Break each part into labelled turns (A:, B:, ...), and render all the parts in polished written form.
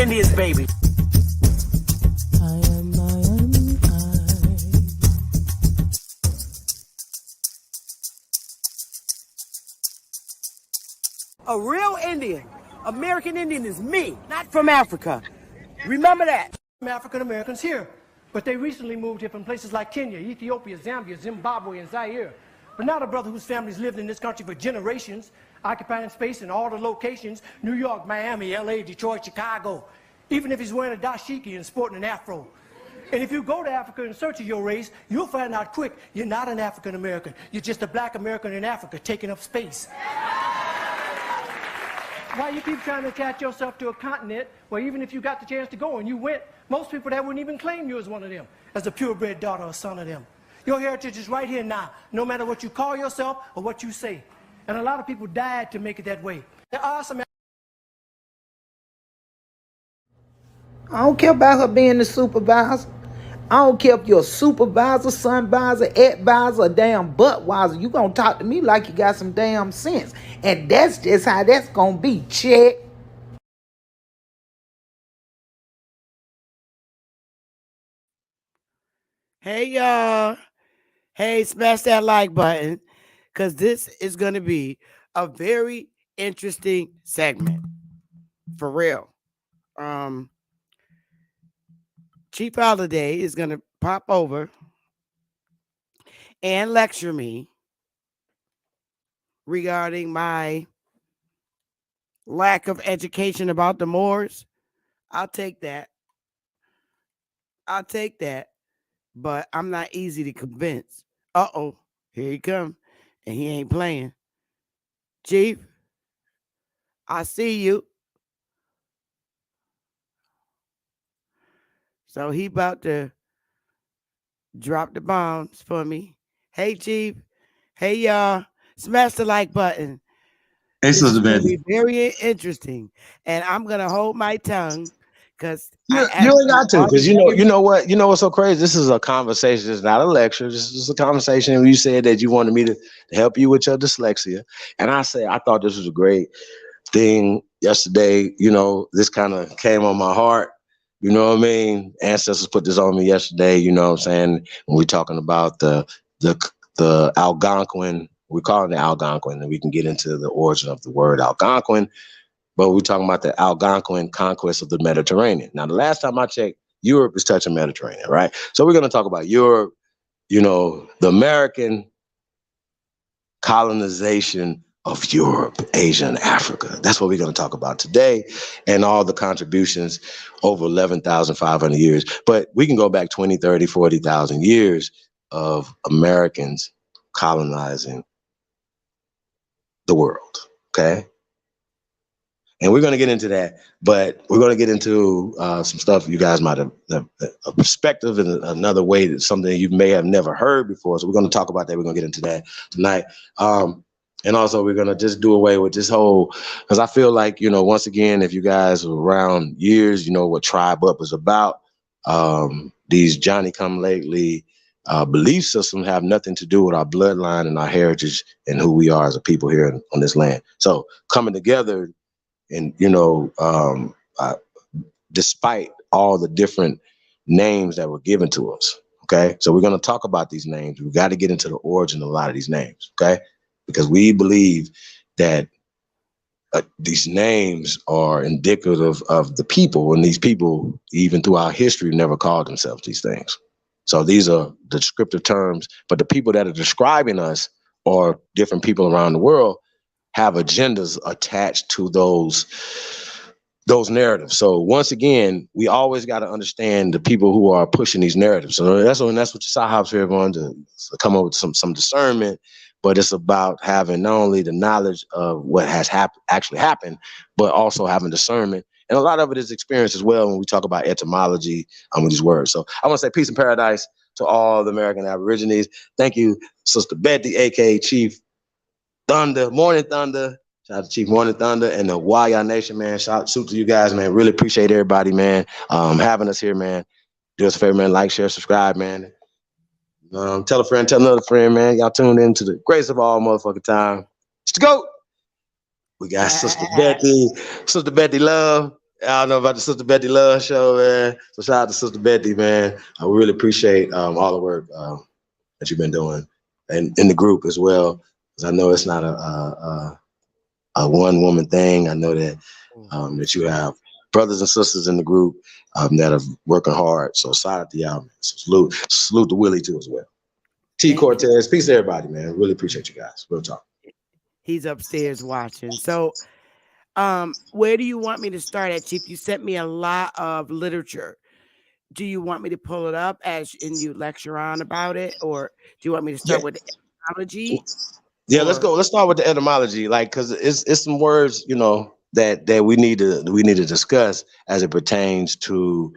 A: Indians, baby. A real Indian, American Indian is me, not from Africa. Remember that.
B: African Americans here, but they recently moved here from places like Kenya, Ethiopia, Zambia, Zimbabwe, and Zaire. But now the brother whose family's lived in this country for generations, occupying space in all the locations, New York, Miami, LA, Detroit, Chicago, even if he's wearing a dashiki and sporting an afro. And if you go to Africa in search of your race, you'll find out quick, you're not an African American. You're just a black American in Africa taking up space. Why you keep trying to attach yourself to a continent where even if you got the chance to go and you went, most people that wouldn't even claim you as one of them, as a purebred daughter or son of them. Your heritage is right here now, no matter what you call yourself or what you say. And a lot of people died to make it that way. There are some...
C: I don't care about her being the supervisor. I don't care if you're a supervisor, sunvisor, advisor, or damn buttwiser. You gonna talk to me like you got some damn sense. And that's just how that's gonna be. Check.
A: Hey, y'all. Hey, smash that like button, because this is going to be a very interesting segment. For real. Chief Holiday is going to pop over and lecture me regarding my lack of education about the Moors. I'll take that. But I'm not easy to convince. Uh-oh, here he come, and he ain't playing. Chief, I see you. So he about to drop the bombs for me. Hey, Chief. Hey, y'all. Smash the like button.
D: Hey, Sister Bethy.
A: Very interesting. And I'm going to hold my tongue because
D: you ain't got to, because you know what's so crazy? This is a conversation. It's not a lecture. This is a conversation. You said that you wanted me to help you with your dyslexia. And I thought this was a great thing yesterday. You know, this kind of came on my heart. You know what I mean? Ancestors put this on me yesterday, you know what I'm saying? When we're talking about the Algonquin, we call it the Algonquin, and we can get into the origin of the word Algonquin, but we're talking about the Algonquin conquest of the Mediterranean. Now, the last time I checked, Europe is touching Mediterranean, right? So we're going to talk about Europe, you know, the American colonization of Europe, Asia, and Africa. That's what we're going to talk about today, and all the contributions over 11,500 years. But we can go back 20, 30, 40,000 years of Americans colonizing the world, okay? And we're going to get into that, but we're going to get into some stuff you guys might have a perspective and another way, that something you may have never heard before. So we're going to talk about that. We're going to get into that tonight. And also we're going to just do away with this whole, because I feel like, you know, once again, if you guys are around years, you know what Tribe Up is about. These Johnny-come-lately belief systems have nothing to do with our bloodline and our heritage and who we are as a people here on this land. So coming together, and, you know, despite all the different names that were given to us, okay? So we're going to talk about these names. We've got to get into the origin of a lot of these names, okay? Because we believe that these names are indicative of the people, and these people, even throughout history, never called themselves these things. So these are the descriptive terms, but the people that are describing us, or different people around the world, have agendas attached to those narratives. So once again, we always got to understand the people who are pushing these narratives. So that's what your Sahibs here going to come up with some discernment, but it's about having not only the knowledge of what has actually happened, but also having discernment. And a lot of it is experience as well when we talk about etymology with these words. So I want to say peace and paradise to all the American Aborigines. Thank you, Sister Bethy, aka Chief Thunder, Morning Thunder. Shout out to Chief Morning Thunder and the Waya Nation, man. Shout out to you guys, man. Really appreciate everybody, man, having us here, man. Do us a favor, man. Like, share, subscribe, man. Tell a friend, tell another friend, man. Y'all tuned in to the greatest of all motherfucking time. It's the GOAT. We got Sister Bethy, Sister Bethy Love. I don't know about the Sister Bethy Love Show, man. So shout out to Sister Bethy, man. I really appreciate all the work that you've been doing, and in the group as well. Because I know it's not a one woman thing. I know that that you have brothers and sisters in the group that are working hard. So shout out to y'all, man. So salute to Willie too as well. T
A: Thank you.
D: Cortez, peace to everybody, man. Really appreciate you guys. Real talk.
A: He's upstairs watching. So, where do you want me to start at, Chief? You sent me a lot of literature. Do you want me to pull it up as and you lecture on about it, or do you want me to
D: Yeah,
A: start with the etymology?
D: yeah. Let's
A: Or
D: go. Let's start with the etymology, like because it's some words that we need to discuss as it pertains to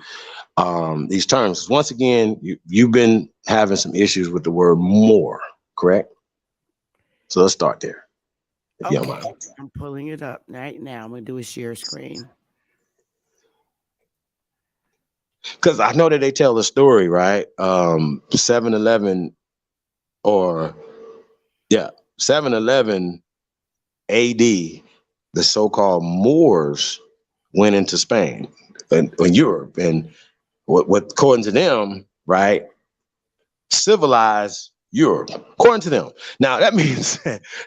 D: these terms. Once again, you've been having some issues with the word more, correct? So let's start there, if you don't mind.
A: okay, I'm pulling it up right now. I'm gonna do a share screen.
D: Because I know that they tell the story, right? 7-Eleven or yeah, 7-Eleven AD, the so-called Moors went into Spain and Europe, and what according to them, right, civilized Europe, according to them. Now that means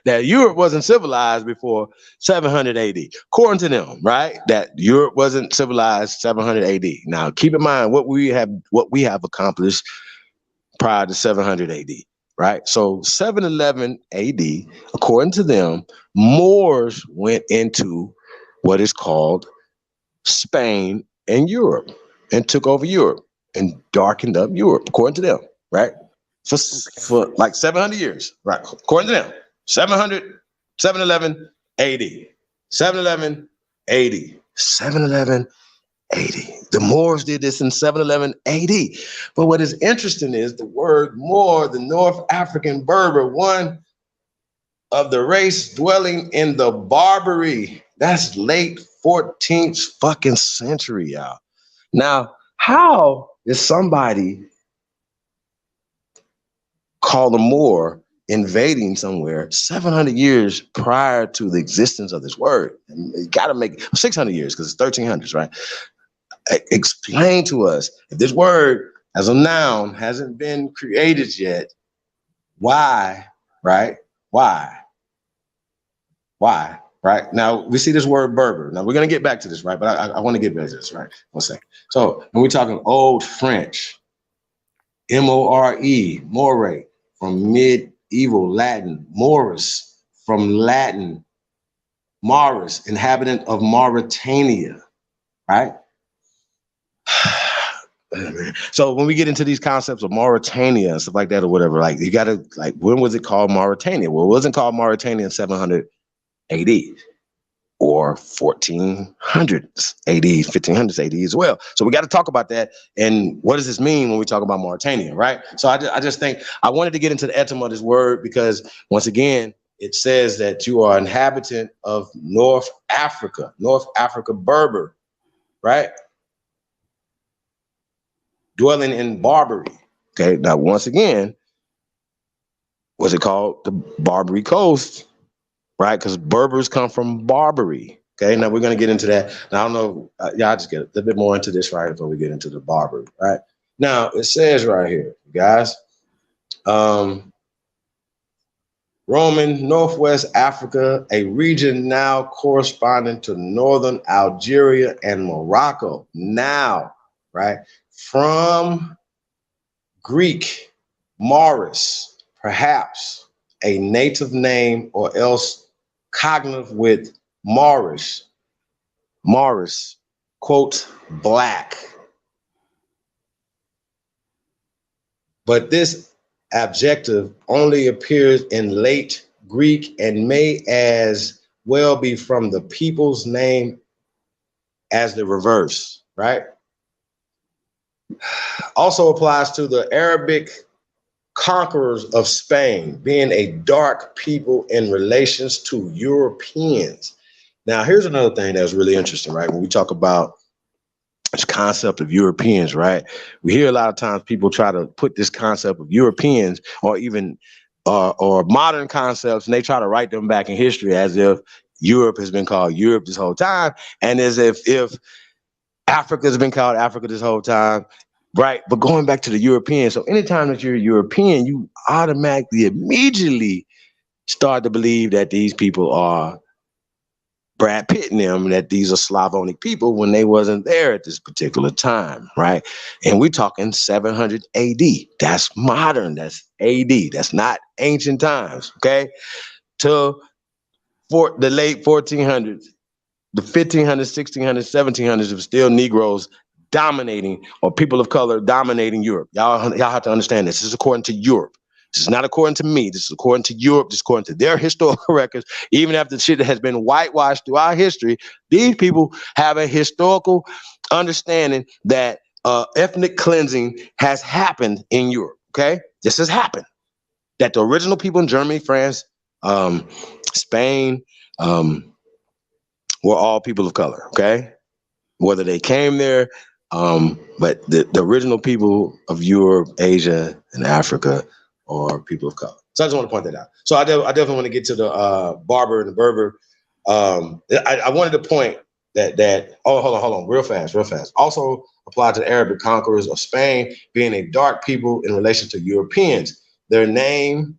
D: that Europe wasn't civilized before 700 AD, according to them, right? That Europe wasn't civilized 700 AD. Now keep in mind what we have accomplished prior to 700 AD, right? So 711 AD, according to them, Moors went into what is called Spain and Europe and took over Europe and darkened up Europe, according to them, right?
A: Okay.
D: For like 700 years, right? According to them, 700, 711 AD, 711 AD, 711 AD. The Moors did this in 711 AD. But what is interesting is the word Moor, the North African Berber, one of the race dwelling in the Barbary. That's late 14th fucking century, y'all. Now, how is somebody called a Moor invading somewhere 700 years prior to the existence of this word? You got to make 600 years because it's 1300s, right? Explain to us if this word as a noun hasn't been created yet, why, right? Why? Why? Right now, we see this word Berber. Now we're gonna get back to this, right? But I want to get back to this, right? 1 second. So when we're talking Old French, M-O-R-E, more, from medieval Latin, Moris, from Latin, Maurus, inhabitant of Mauritania, right? So when we get into these concepts of Mauritania and stuff like that or whatever, like you gotta like, when was it called Mauritania? Well, it wasn't called Mauritania in 700 AD or 1400s AD, 1500s AD as well. So we got to talk about that. And what does this mean when we talk about Mauritania, right? So I just think I wanted to get into the etymology of this word because once again, it says that you are inhabitant of North Africa Berber, right? Dwelling in Barbary. Okay, now once again, what's it called? The Barbary Coast, right? Because Berbers come from Barbary. Okay, now we're going to get into that. Now, I don't know, y'all just get a little bit more into this right before we get into the Barbary, right? Now, it says right here, guys, Roman Northwest Africa, a region now corresponding to northern Algeria and Morocco. Now, right, from Greek, Maurus, perhaps a native name or else cognative with Maurice, quote, black. But this adjective only appears in late Greek and may as well be from the people's name as the reverse, right? Also applies to the Arabic conquerors of Spain, being a dark people in relations to Europeans. Now, here's another thing that's really interesting, right? When we talk about this concept of Europeans, right? We hear a lot of times people try to put this concept of Europeans or even or modern concepts, and they try to write them back in history as if Europe has been called Europe this whole time, and as if Africa's been called Africa this whole time, right? But going back to the European, so anytime that you're European, you automatically, immediately start to believe that these people are Brad Pitt and them, that these are Slavonic people when they wasn't there at this particular time, right? And we're talking 700 AD. That's modern. That's AD. That's not ancient times, okay? To for the late 1400s, the 1500s, 1600s, 1700s, it was still Negroes dominating, or people of color dominating Europe. Y'all have to understand this. This is according to Europe. This is not according to me. This is according to Europe. This is according to their historical records. Even after shit has been whitewashed throughout history, these people have a historical understanding that ethnic cleansing has happened in Europe. Okay, this has happened. That the original people in Germany, France, Spain, um, were all people of color. Okay, whether they came there, but the original people of Europe, Asia, and Africa are people of color. So I just want to point that out. So I definitely want to get to the Barber and the Berber. I wanted to point that oh, hold on, real fast. Also applied to the Arabic conquerors of Spain being a dark people in relation to Europeans. Their name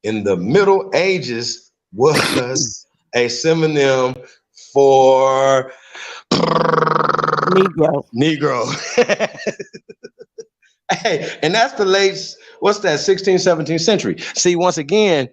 D: in the Middle Ages was a synonym for
A: Negro.
D: Negro. Hey, and that's the late, what's that, 16th, 17th century. See, once again,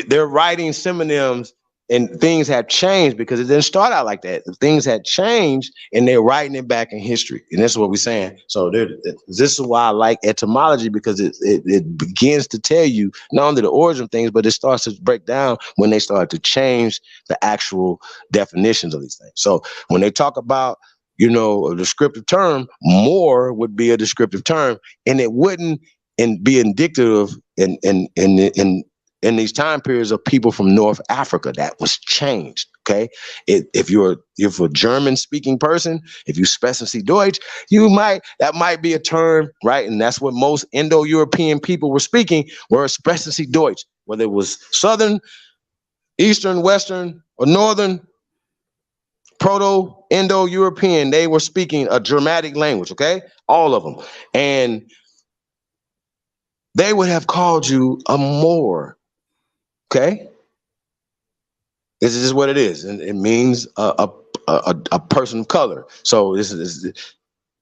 D: they're writing synonyms and things have changed because it didn't start out like that. Things had changed and they're writing it back in history. And this is what we're saying. So this is why I like etymology, because it begins to tell you not only the origin of things, but it starts to break down when they start to change the actual definitions of these things. So when they talk about, a descriptive term, more would be a descriptive term, and it wouldn't be indicative in these time periods of people from North Africa. That was changed. Okay, if you're a German speaking person, if you sprechen Sie Deutsch, that might be a term, right? And that's what most Indo-European people were speaking, were sprechen Sie Deutsch, whether it was Southern, Eastern, Western, or Northern. Proto-Indo-European, they were speaking a Germanic language, okay? All of them. And they would have called you a Moor, okay? This is just what it is. And it means a person of color. So this is,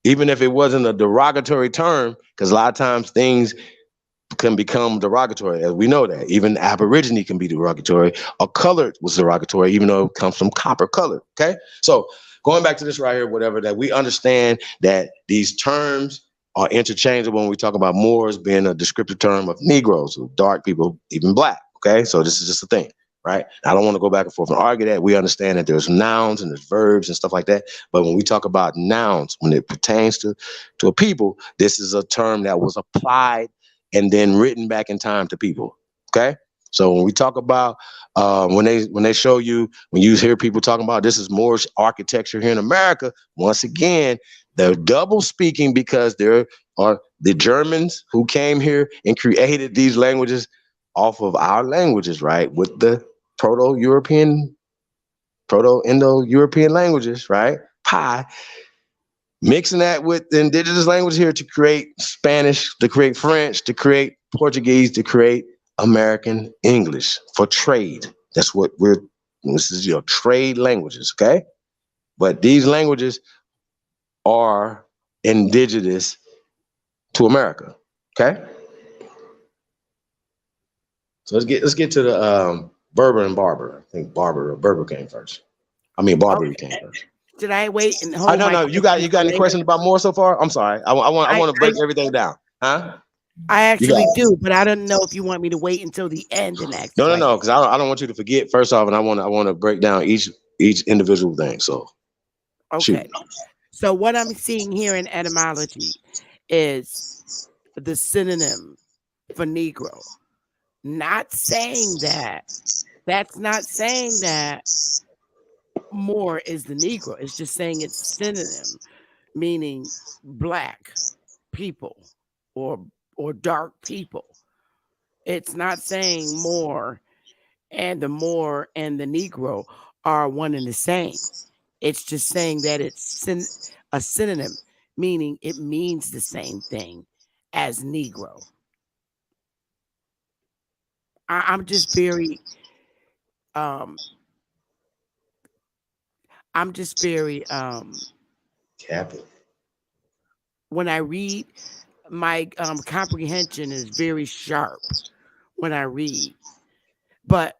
D: even if it wasn't a derogatory term, because a lot of times things can become derogatory, as we know that. Even Aborigine can be derogatory. Or colored was derogatory, even though it comes from copper color, okay? So going back to this right here, whatever, that we understand that these terms are interchangeable when we talk about Moors being a descriptive term of Negroes, dark people, even black, okay? So this is just a thing, right? I don't want to go back and forth and argue that. We understand that there's nouns and there's verbs and stuff like that. But when we talk about nouns, when it pertains to a people, this is a term that was applied and then written back in time to people. Okay. So when we talk about when they show you, when you hear people talking about this is Moorish architecture here in America, once again, they're double speaking because there are the Germans who came here and created these languages off of our languages, right? With the Proto-Indo-European languages, right? Pi. Mixing that with the indigenous language here to create Spanish, to create French, to create Portuguese, to create American English for trade. That's what this is your trade languages, okay? But these languages are indigenous to America, okay? So let's get to the Berber and Barber. I think Barber or Berber came first. I mean, Barbary came
A: Okay.
D: first.
A: Should I wait and hold
D: No,
A: my
D: no. You got
A: questions for
D: any
A: later?
D: questions about more so far? I'm sorry. I
A: I,
D: want to
A: I
D: break everything down. Huh?
A: I
D: You got
A: actually
D: it.
A: do, but I don't know if you want me to wait until the end and ask
D: No,
A: questions.
D: because I don't want you to forget first off, and I want to break down each individual thing. So shoot.
A: Okay. So what I'm seeing here in etymology is the synonym for Negro. Not saying that. That's not saying that more is the Negro. It's just saying it's synonym, meaning black people or dark people. It's not saying more and the Negro are one and the same. It's just saying that it's a synonym, meaning it means the same thing as Negro. I'm just very um I'm just very
D: Capping.
A: when I read, my comprehension is very sharp when I read. But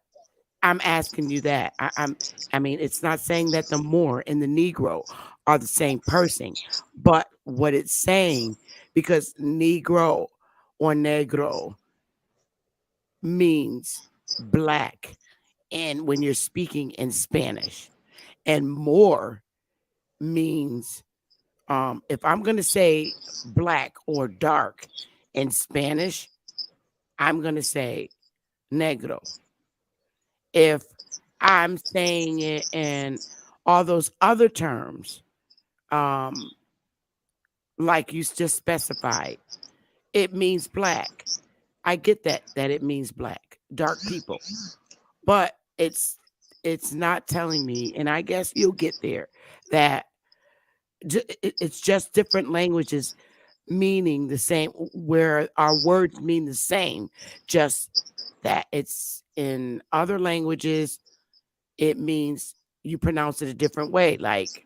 A: I'm asking you that. I mean, it's not saying that the Moor and the Negro are the same person, but what it's saying, because Negro or Negro means black, and when you're speaking in Spanish, and Moor means, if I'm gonna say black or dark in Spanish, I'm gonna say negro. If I'm saying it in all those other terms, um, like you just specified, it means black. I get that it means black, dark people, but it's not telling me, and I guess you'll get there, that it's just different languages meaning the same, where our words mean the same, just that it's in other languages, it means you pronounce it a different way. Like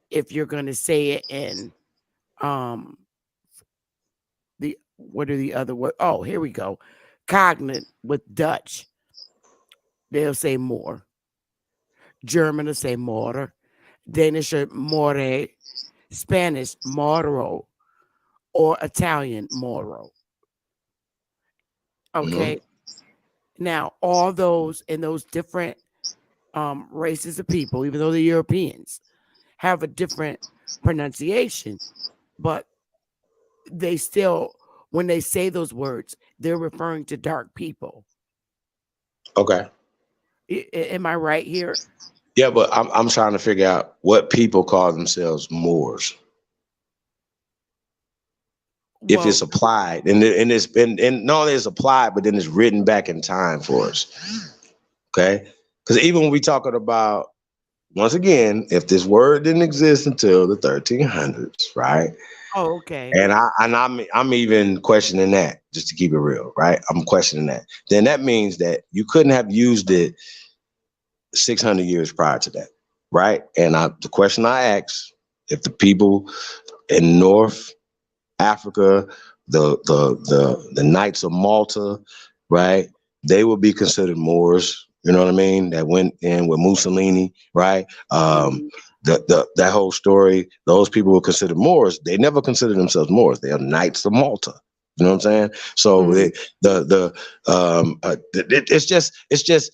A: if you're going to say it in um the what are the other word? Oh, here we go. Cognate with Dutch, they'll say more. German will say more. Danish or more. Spanish moro, or Italian moro.
D: Mm-hmm.
A: Okay. Now, all those in those different races of people, even though they're Europeans, have a different pronunciation, but they still, when they say those words, they're referring to dark people.
D: Okay.
A: Am I right here?
D: Yeah, but I'm trying to figure out what people call themselves Moors. If it's
A: Well,
D: applied, and it's been, and not only it's applied, but then it's written back in time for us. Okay, because even when we talking about, once again, if this word didn't exist until the 1300s, right?
A: oh, okay.
D: And I'm even questioning that, just to keep it real, right? I'm questioning that. Then that means that you couldn't have used it 600 years prior to that, right? And the question I ask, if the people in North Africa, the Knights of Malta, right? They would be considered Moors. You know what I mean? That went in with Mussolini, right?
A: Mhm.
D: That whole story. Those people were considered Moors. They never considered themselves Moors. They are Knights of Malta. You know what I'm saying? So
A: Mhm.
D: it's just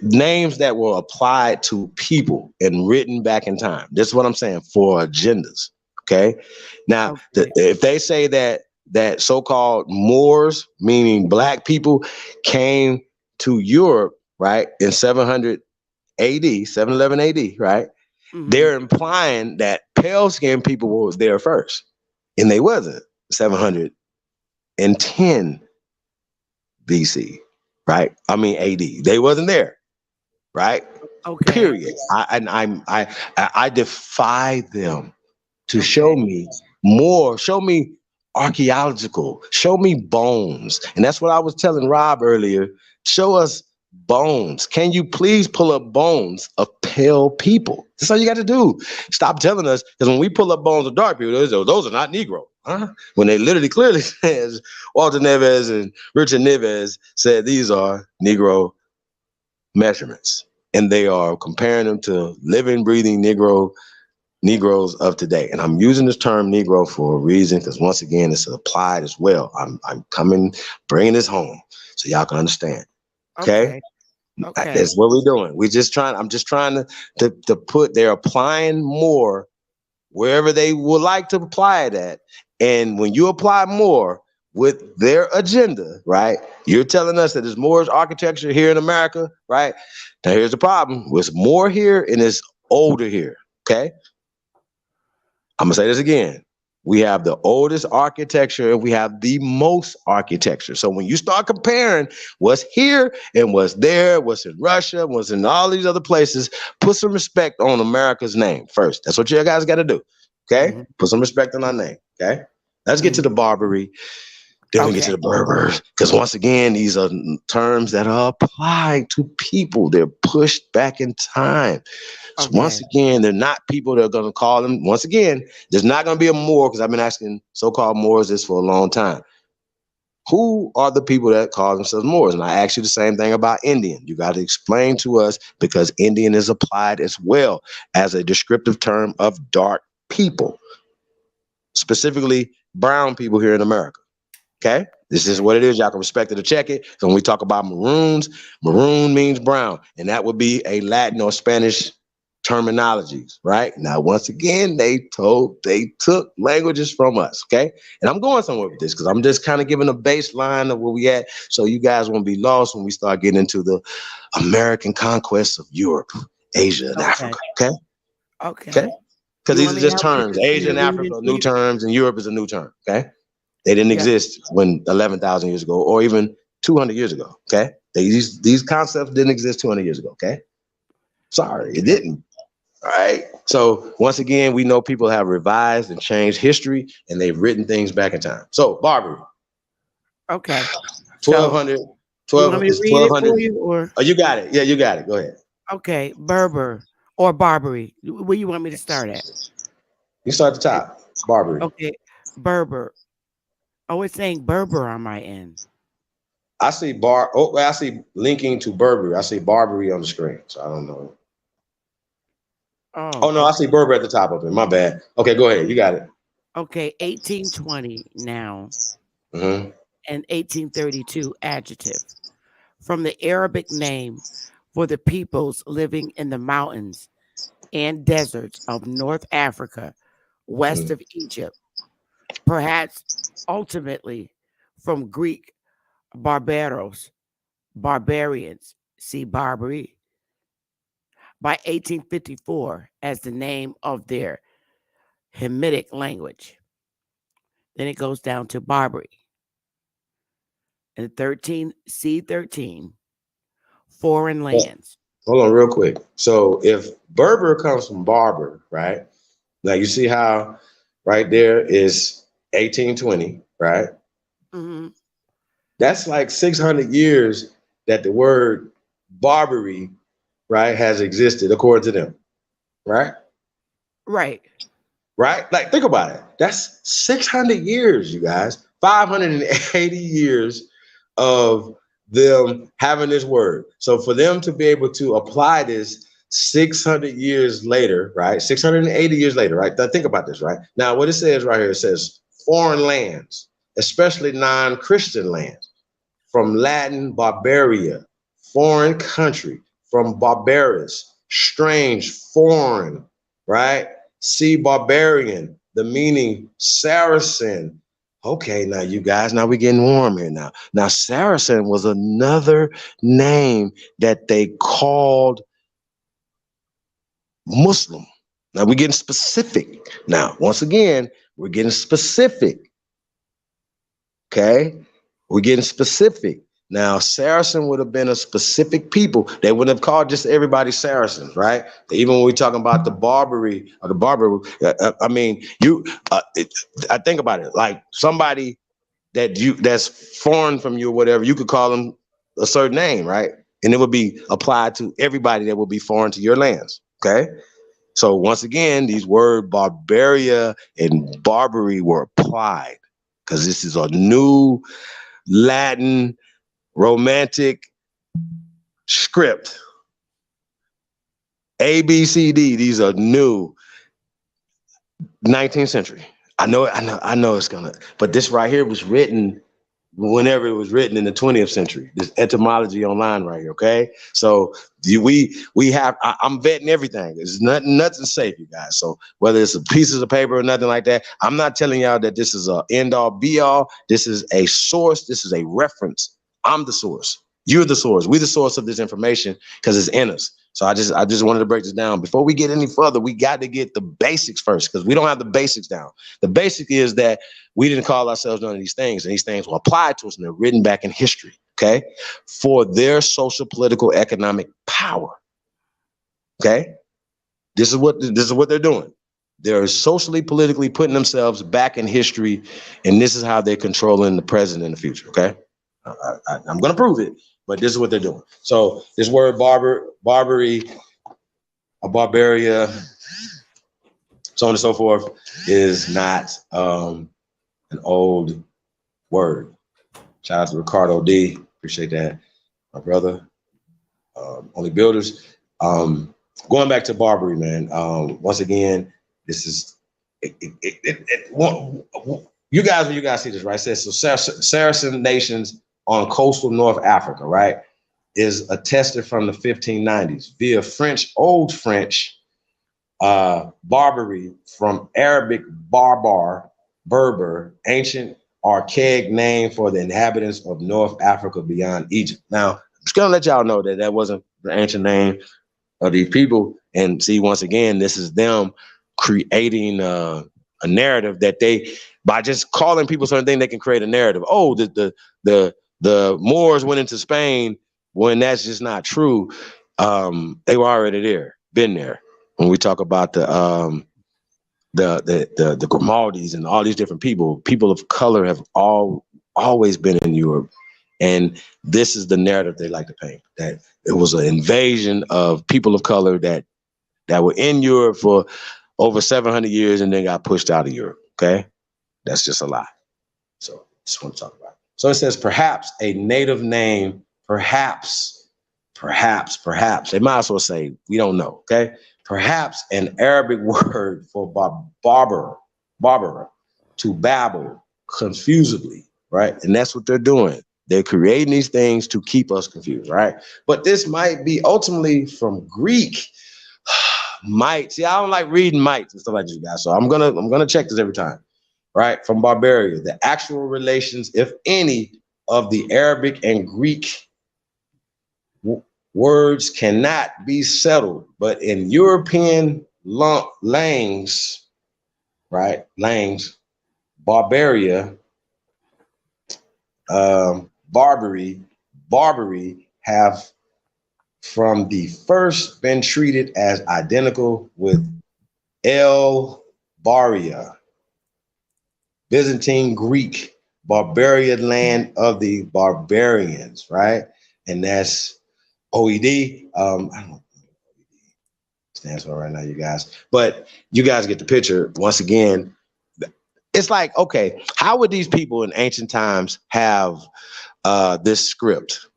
D: names that were applied to people and written back in time. That's what I'm saying, for agendas. Okay. Now,
A: Okay.
D: if they say that so-called Moors, meaning black people, came to Europe, right, in 700 AD, 711 AD, right,
A: Mhm.
D: they're implying that pale-skinned people was there first, and they wasn't. 710 BC, right? I mean AD. They wasn't there, right?
A: Okay.
D: Period. I defy them to show
A: Okay.
D: me more, show me archaeological, show me bones. And that's what I was telling Rob earlier. Show us bones. Can you please pull up bones of pale people? That's all you got to do. Stop telling us, because when we pull up bones of dark people, those are not Negro. Huh? When they literally clearly says, Walter Neves and Richard Neves said these are Negro measurements. And they are comparing them to living, breathing Negroes of today. And I'm using this term Negro for a reason, because once again, it's applied as well. I'm bringing this home so y'all can understand. Okay.
A: Okay. Okay.
D: That's what we're doing. I'm just trying to put, they're applying more wherever they would like to apply it at. And when you apply more with their agenda, right, you're telling us that there's more architecture here in America, right? Now here's the problem. There's more here and it's older here. Okay. I'm gonna say this again. We have the oldest architecture and we have the most architecture. So when you start comparing what's here and what's there, what's in Russia, what's in all these other places, put some respect on America's name first. That's what you guys got to do. Okay?
A: Mm-hmm.
D: Put some respect on our name. Okay? Let's get to
A: Mm-hmm.
D: the Barbary. Then we get to
A: Okay.
D: the Berbers. Because once again, these are terms that are applied to people. They're pushed back in time. So once
A: Okay.
D: again, they're not people that are going to call them. Once again, there's not going to be a Moor because I've been asking so-called Moors this for a long time. Who are the people that call themselves Moors? And I asked you the same thing about Indian. You got to explain to us because Indian is applied as well as a descriptive term of dark people, specifically brown people here in America. Okay? This is
A: Okay.
D: what it is. Y'all can respect it or check it. So when we talk about maroons, maroon means brown, and that would be a Latin or Spanish terminologies, right? Now, once again, they took languages from us, okay? And I'm going somewhere with this because I'm just kind of giving a baseline of where we at, so you guys won't be lost when we start getting into the American conquest of Europe, Asia, and
A: Okay.
D: Africa, okay? Okay?
A: Okay.
D: Because
A: You
D: these
A: want
D: are
A: me to
D: just
A: help you
D: terms. Asia
A: continue
D: and Africa
A: reading
D: are
A: to
D: new
A: you?
D: terms, and Europe is a new term, okay? They didn't
A: Yeah.
D: exist when 11,000 years ago or even 200 years ago. Okay. These concepts didn't exist 200 years ago. Okay. Sorry, it
A: Okay.
D: didn't. All right. So once again, we know people have revised and changed history and they've written things back in time. So Barbary,
A: Okay. So
D: 1200,
A: you want
D: 12
A: me to
D: is
A: read it
D: 1200.
A: for you or
D: Oh, you got it. Yeah, you got it. Go ahead.
A: okay, Berber or Barbary? Where you want me to start at?
D: You start at the top. Barbary.
A: Okay. Berber. Oh, it's saying Berber on my end.
D: I see I see linking to Burberry. I see Barbary on the screen. So I don't know. Oh
A: Oh,
D: no, I see
A: okay.
D: Burberry at the top of it. My bad. Okay, go ahead. You got it.
A: Okay, 1820 noun
D: Hmm.
A: and 1832 adjective. From the Arabic name for the peoples living in the mountains and deserts of North Africa, west of Egypt, perhaps ultimately from Greek barbaros, barbarians, see Barbary, by 1854 as the name of their Hamitic language. Then it goes down to Barbary. And 13, C13, foreign lands.
D: Hold on real quick. So if Berber comes from barber, right? Now you see how right there is 1820, right?
A: Hmm.
D: That's like 600 years that the word Barbary, right, has existed according to them, right?
A: Right.
D: Right? Like think about it. That's 600 years, you guys. 580 years of them having this word. So for them to be able to apply this 600 years later, right? 680 years later, right? Now think about this, right? Now what it says right here, it says foreign lands, especially non-Christian lands, from Latin barbaria, foreign country, from barbarous, strange, foreign, right? See barbarian, the meaning Saracen. Okay, now you guys, now we're getting warm here now. Now, Saracen was another name that they called Muslim. Now we're getting specific. Now, once again, we're getting specific. Okay, we're getting specific. Now, Saracen would have been a specific people. They wouldn't have called just everybody Saracens, right? Even when we're talking about the Barbary or the Barber, I mean, I think about it like somebody that's foreign from you or whatever. You could call them a certain name, right? And it would be applied to everybody that would be foreign to your lands. Okay. So once again, these words barbaria and Barbary were applied because this is a new Latin romantic script. A, B, C, D. These are new 19th century. I know it's gonna, but this right here was written whenever it was written in the 20th century. This etymology online right here, okay? So we have I'm vetting everything. There's nothing safe, you guys. So whether it's a pieces of paper or nothing like that, I'm not telling y'all that this is a end all be all. This is a source. This is a reference. I'm the source. You're the source. We're the source of this information because it's in us. So I just wanted to break this down. Before we get any further, we got to get the basics first because we don't have the basics down. The basic is that we didn't call ourselves none of these things, and these things were applied to us and they're written back in history, okay, for their social, political, economic power. Okay, this is what they're doing. They're socially, politically putting themselves back in history, and this is how they're controlling the present and the future. Okay, I'm going to prove it, but this is what they're doing. So this word Barbary, a Barbaria, so on and so forth, is not an old word. Shout out to Ricardo D. Appreciate that, my brother. Only builders. Going back to Barbary, man. Once again, this is you guys. When you guys see this, right? It says so. Saracen nations on coastal North Africa, right, is attested from the 1590s via French, Old French, Barbary from Arabic Berber, ancient archaic name for the inhabitants of North Africa beyond Egypt. Now, I'm just gonna let y'all know that that wasn't the ancient name of these people. And see, once again, this is them creating a narrative that they, by just calling people certain things, they can create a narrative. Oh, the Moors went into Spain when that's just not true. They were already there, been there. When we talk about the Grimaldis and all these different people of color have always been in Europe, and this is the narrative they like to paint, that it was an invasion of people of color that were in Europe for over 700 years and then got pushed out of Europe. Okay, that's just a lie. So just want to talk about it. So it says perhaps a native name, perhaps. They might as well say we don't know. Okay, perhaps an Arabic word for Barbara, to babble confusedly, right? And that's what they're doing. They're creating these things to keep us confused, right? But this might be ultimately from Greek. Might. See, I don't like reading might and stuff like this, guys. So I'm gonna check this every time, right? From Barbaria, the actual relations, if any, of the Arabic and Greek words cannot be settled, but in European langues, right? Langues, Barbaria, Barbary have from the first been treated as identical with El Baria, Byzantine Greek, barbarian land of the barbarians, right? And that's OED. I don't know what OED stands for right now, you guys, but you guys get the picture. Once again, it's like, okay, how would these people in ancient times have this script?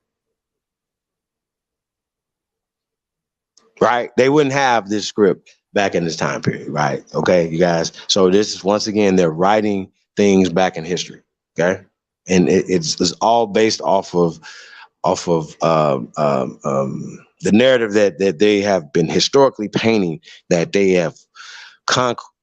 D: Right? They wouldn't have this script back in this time period, right? Okay, you guys. So this is, once again, they're writing things back in history. Okay, and it's all based off of the narrative that they have been historically painting, that they have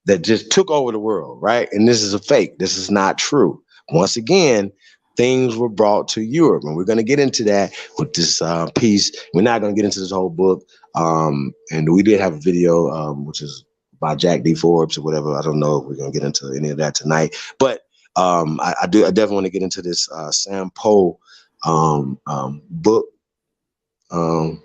D: that just took over the world, right? And this is a fake. This is not true. Once again, things were brought to Europe, and we're going to get into that with this piece. We're not going to get into this whole book. And we did have a video, which is by Jack D. Forbes or whatever. I don't know if we're going to get into any of that tonight, but I definitely want to get into this Sam Poe book. Now,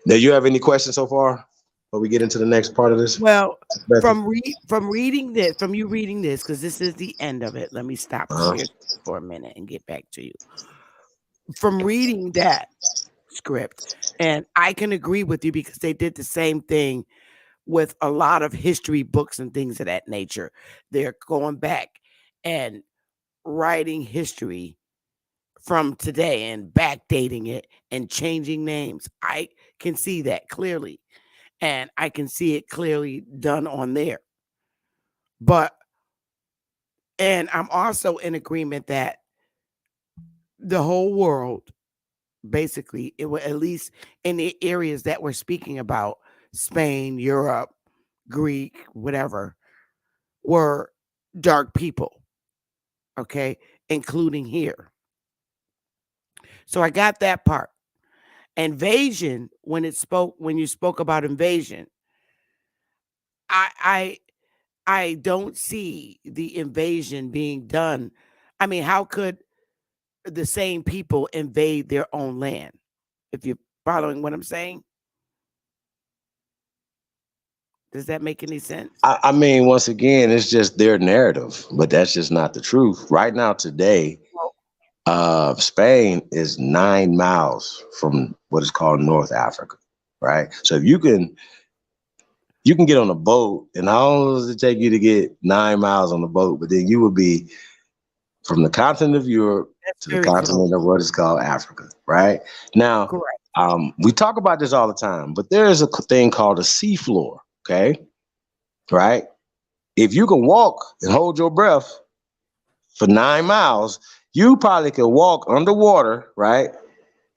D: you have any questions so far before we get into the next part of this?
A: Well, from reading this, from you reading this, because this is the end of it. Let me stop here for a minute and get back to you. From reading that script, and I can agree with you because they did the same thing with a lot of history books and things of that nature. They're going back and writing history from today and backdating it and changing names. I can see that clearly. And I can see it clearly done on there. And I'm also in agreement that the whole world, basically, it was, at least in the areas that we're speaking about, Spain, Europe, Greek, whatever, were dark people, okay, including here. So I got that part. Invasion, when you spoke about invasion, I I I don't see the invasion being done. I mean, how could the same people invade their own land? If you're following what I'm saying, does that make any sense?
D: I mean, once again, it's just their narrative, but that's just not the truth. Right now, today,
A: Well,
D: Spain is 9 miles from what is called North Africa, right? So if you can get on a boat, and how long does it take you to get 9 miles on the boat? But then you would be from the continent of Europe
A: that's
D: to the
A: very close.
D: continent of what is called Africa, right? Now,
A: Correct.
D: we talk about this all the time, but there is a thing called a seafloor, okay? Right? If you can walk and hold your breath for 9 miles, you probably could walk underwater, right?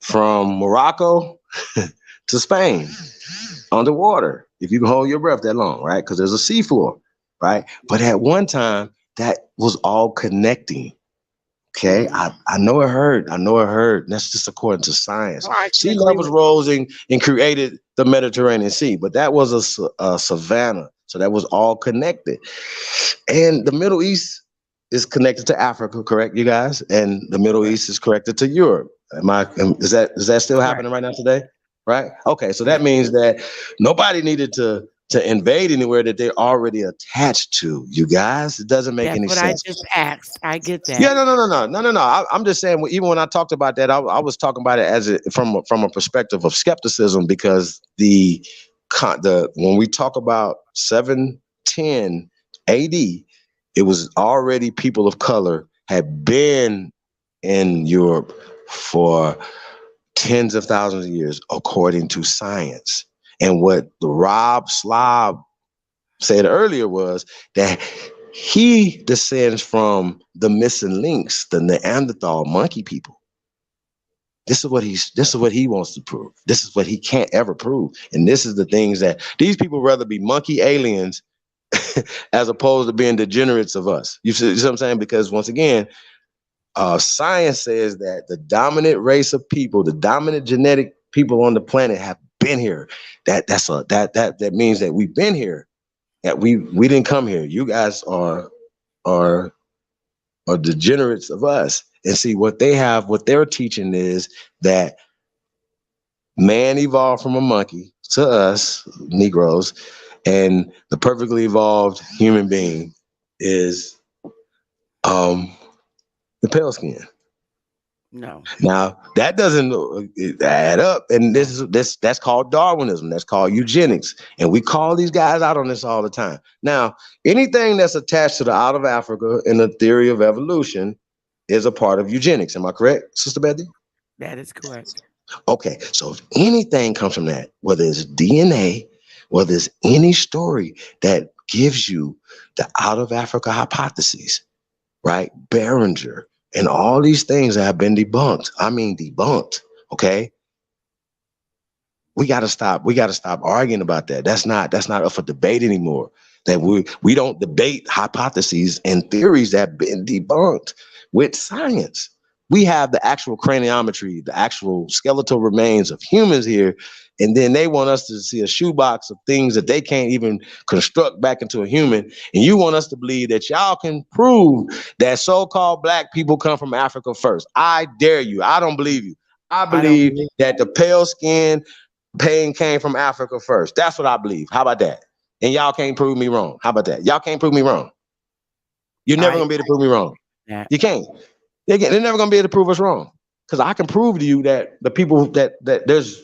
D: From Morocco to Spain underwater, if you can hold your breath that long, right? Because there's a seafloor, right? But at one time, that was all connecting. Okay,
A: Hmm.
D: I know it hurt. I know it hurt. That's just according to science.
A: Well, I can
D: Sea
A: agree
D: levels
A: with.
D: rose and created the Mediterranean Sea, but that was a savanna. So that was all connected. And the Middle East is connected to Africa, correct, you guys? And the Middle
A: Correct.
D: East is connected to Europe. Is that still
A: Correct.
D: happening right now today? Right? Okay, so that
A: Yes.
D: means that nobody needed to invade anywhere that they're already attached to. You guys, it doesn't make
A: That's
D: any
A: what I
D: sense.
A: just asked. I get
D: Yeah,
A: that.
D: no. I'm just saying. Even when I talked about that, I was talking about it from a perspective of skepticism because the when we talk about 710 A.D., it was already people of color had been in Europe for tens of thousands of years, according to science. And what the Rob Slob said earlier was that he descends from the missing links, the Neanderthal monkey people. This is what he wants to prove. This is what he can't ever prove. And this is the things that these people rather be monkey aliens as opposed to being degenerates of us. You see what I'm saying? Because once again, science says that the dominant race of people, the dominant genetic people on the planet have been here. That means that we've been here. That we didn't come here. You guys are degenerates of us. And see what they're teaching is that man evolved from a monkey to us, Negroes, and the perfectly evolved human being is um the pale skin.
A: No.
D: Now that doesn't add up, and that's called Darwinism. That's called eugenics, and we call these guys out on this all the time. Now, anything that's attached to the out of Africa in the theory of evolution is a part of eugenics. Am I correct, Sister Bethy?
A: That is correct.
D: Okay, so if anything comes from that, whether it's DNA, whether it's any story that gives you the out of Africa hypotheses, right? Behringer and all these things that have been debunked. I mean, debunked. Okay, we got to stop. We got to stop arguing about that. That's not up for debate anymore. That we don't debate hypotheses and theories that have been debunked with science. We have the actual craniometry, the actual skeletal remains of humans here, and then they want us to see a shoebox of things that they can't even construct back into a human. And you want us to believe that y'all can prove that so-called black people come from Africa first. I dare you. I don't believe you. I
A: I don't
D: believe
A: believe.
D: that the pale skin pain came from Africa first. That's what I believe. How about that? And y'all can't prove me wrong. How about that? Y'all can't prove me wrong. You're never
A: I
D: gonna be able to prove me wrong.
A: that.
D: You can't. They're never gonna be able to prove us wrong. Because I can prove to you that the people that there's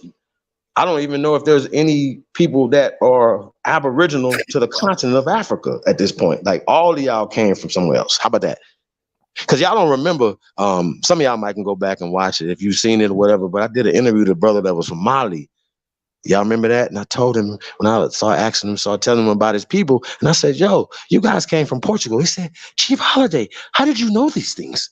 D: I don't even know if there's any people that are aboriginal to the continent of Africa at this point. Like all of y'all came from somewhere else. How about that? Because y'all don't remember. Some of y'all might can go back and watch it if you've seen it or whatever. But I did an interview with a brother that was from Mali. Y'all remember that? And I told him when I started asking him, started telling him about his people. And I said, yo, you guys came from Portugal. He said, Chief Holiday, how did you know these things?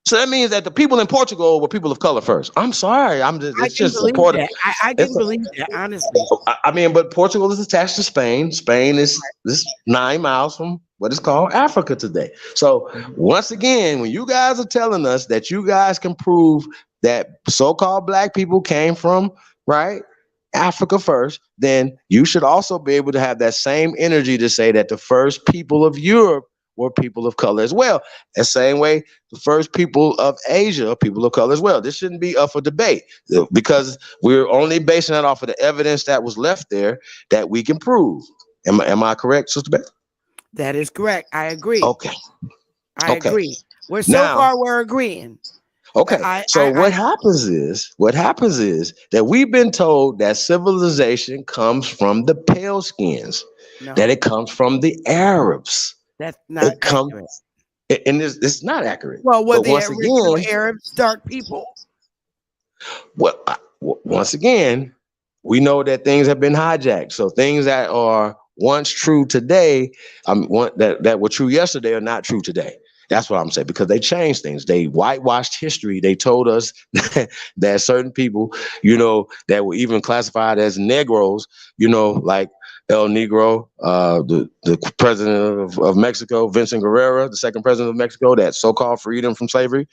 D: So that means that the people in Portugal were people of color first. I'm sorry. I'm just,
A: I
D: it's
A: can
D: just
A: believe
D: supportive.
A: that. I
D: It's
A: can believe that, honestly.
D: I mean, but Portugal is attached to Spain. Spain is this 9 miles from what is called Africa today. So once again, when you guys are telling us that you guys can prove that so-called black people came from right Africa first, then you should also be able to have that same energy to say that the first people of Europe were people of color as well. The same way the first people of Asia are people of color as well. This shouldn't be up for debate because we're only basing that off of the evidence that was left there that we can prove. Am I correct, Sister Beth?
A: That is correct. I agree.
D: Okay.
A: I
D: Okay.
A: agree. We're so
D: Now,
A: far we're agreeing. But
D: okay. So
A: I
D: what happens is that we've been told that civilization comes from the pale skins, that
A: no,
D: it comes from the Arabs.
A: that's not
D: It comes
A: accurate.
D: and it's not accurate.
A: Well, were
D: But
A: the
D: once
A: original
D: again,
A: Arabs dark people?
D: once again, we know that things have been hijacked. So things that are once true today, that were true yesterday are not true today. That's what I'm saying because they changed things. They whitewashed history. They told us that certain people, that were even classified as Negroes, like El Negro, the president of Mexico, Vincent Guerrero, the second president of Mexico, that so-called freedom from slavery.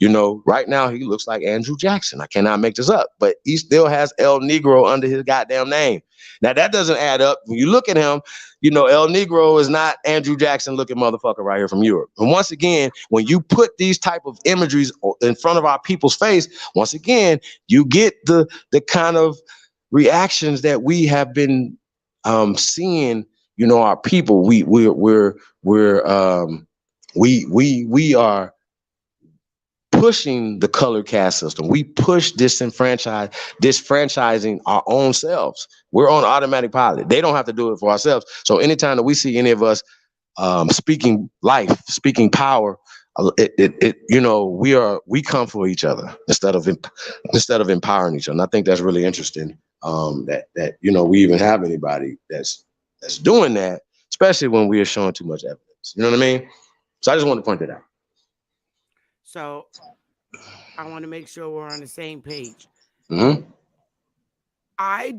D: Right now he looks like Andrew Jackson. I cannot make this up, but he still has El Negro under his goddamn name. Now that doesn't add up. When you look at him, El Negro is not Andrew Jackson looking motherfucker right here from Europe. And once again, when you put these type of imageries in front of our people's face, once again, you get the kind of reactions that we have been seeing. Our people. We are pushing the color caste system. We push disfranchising our own selves. We're on automatic pilot. They don't have to do it for ourselves. So anytime that we see any of us speaking life, speaking power, we come for each other instead of empowering each other. And I think that's really interesting. That we even have anybody that's doing that, especially when we are showing too much evidence. You know what I mean? So I just want to point that out.
A: So I want to make sure we're on the same page.
D: Mm-hmm.
A: I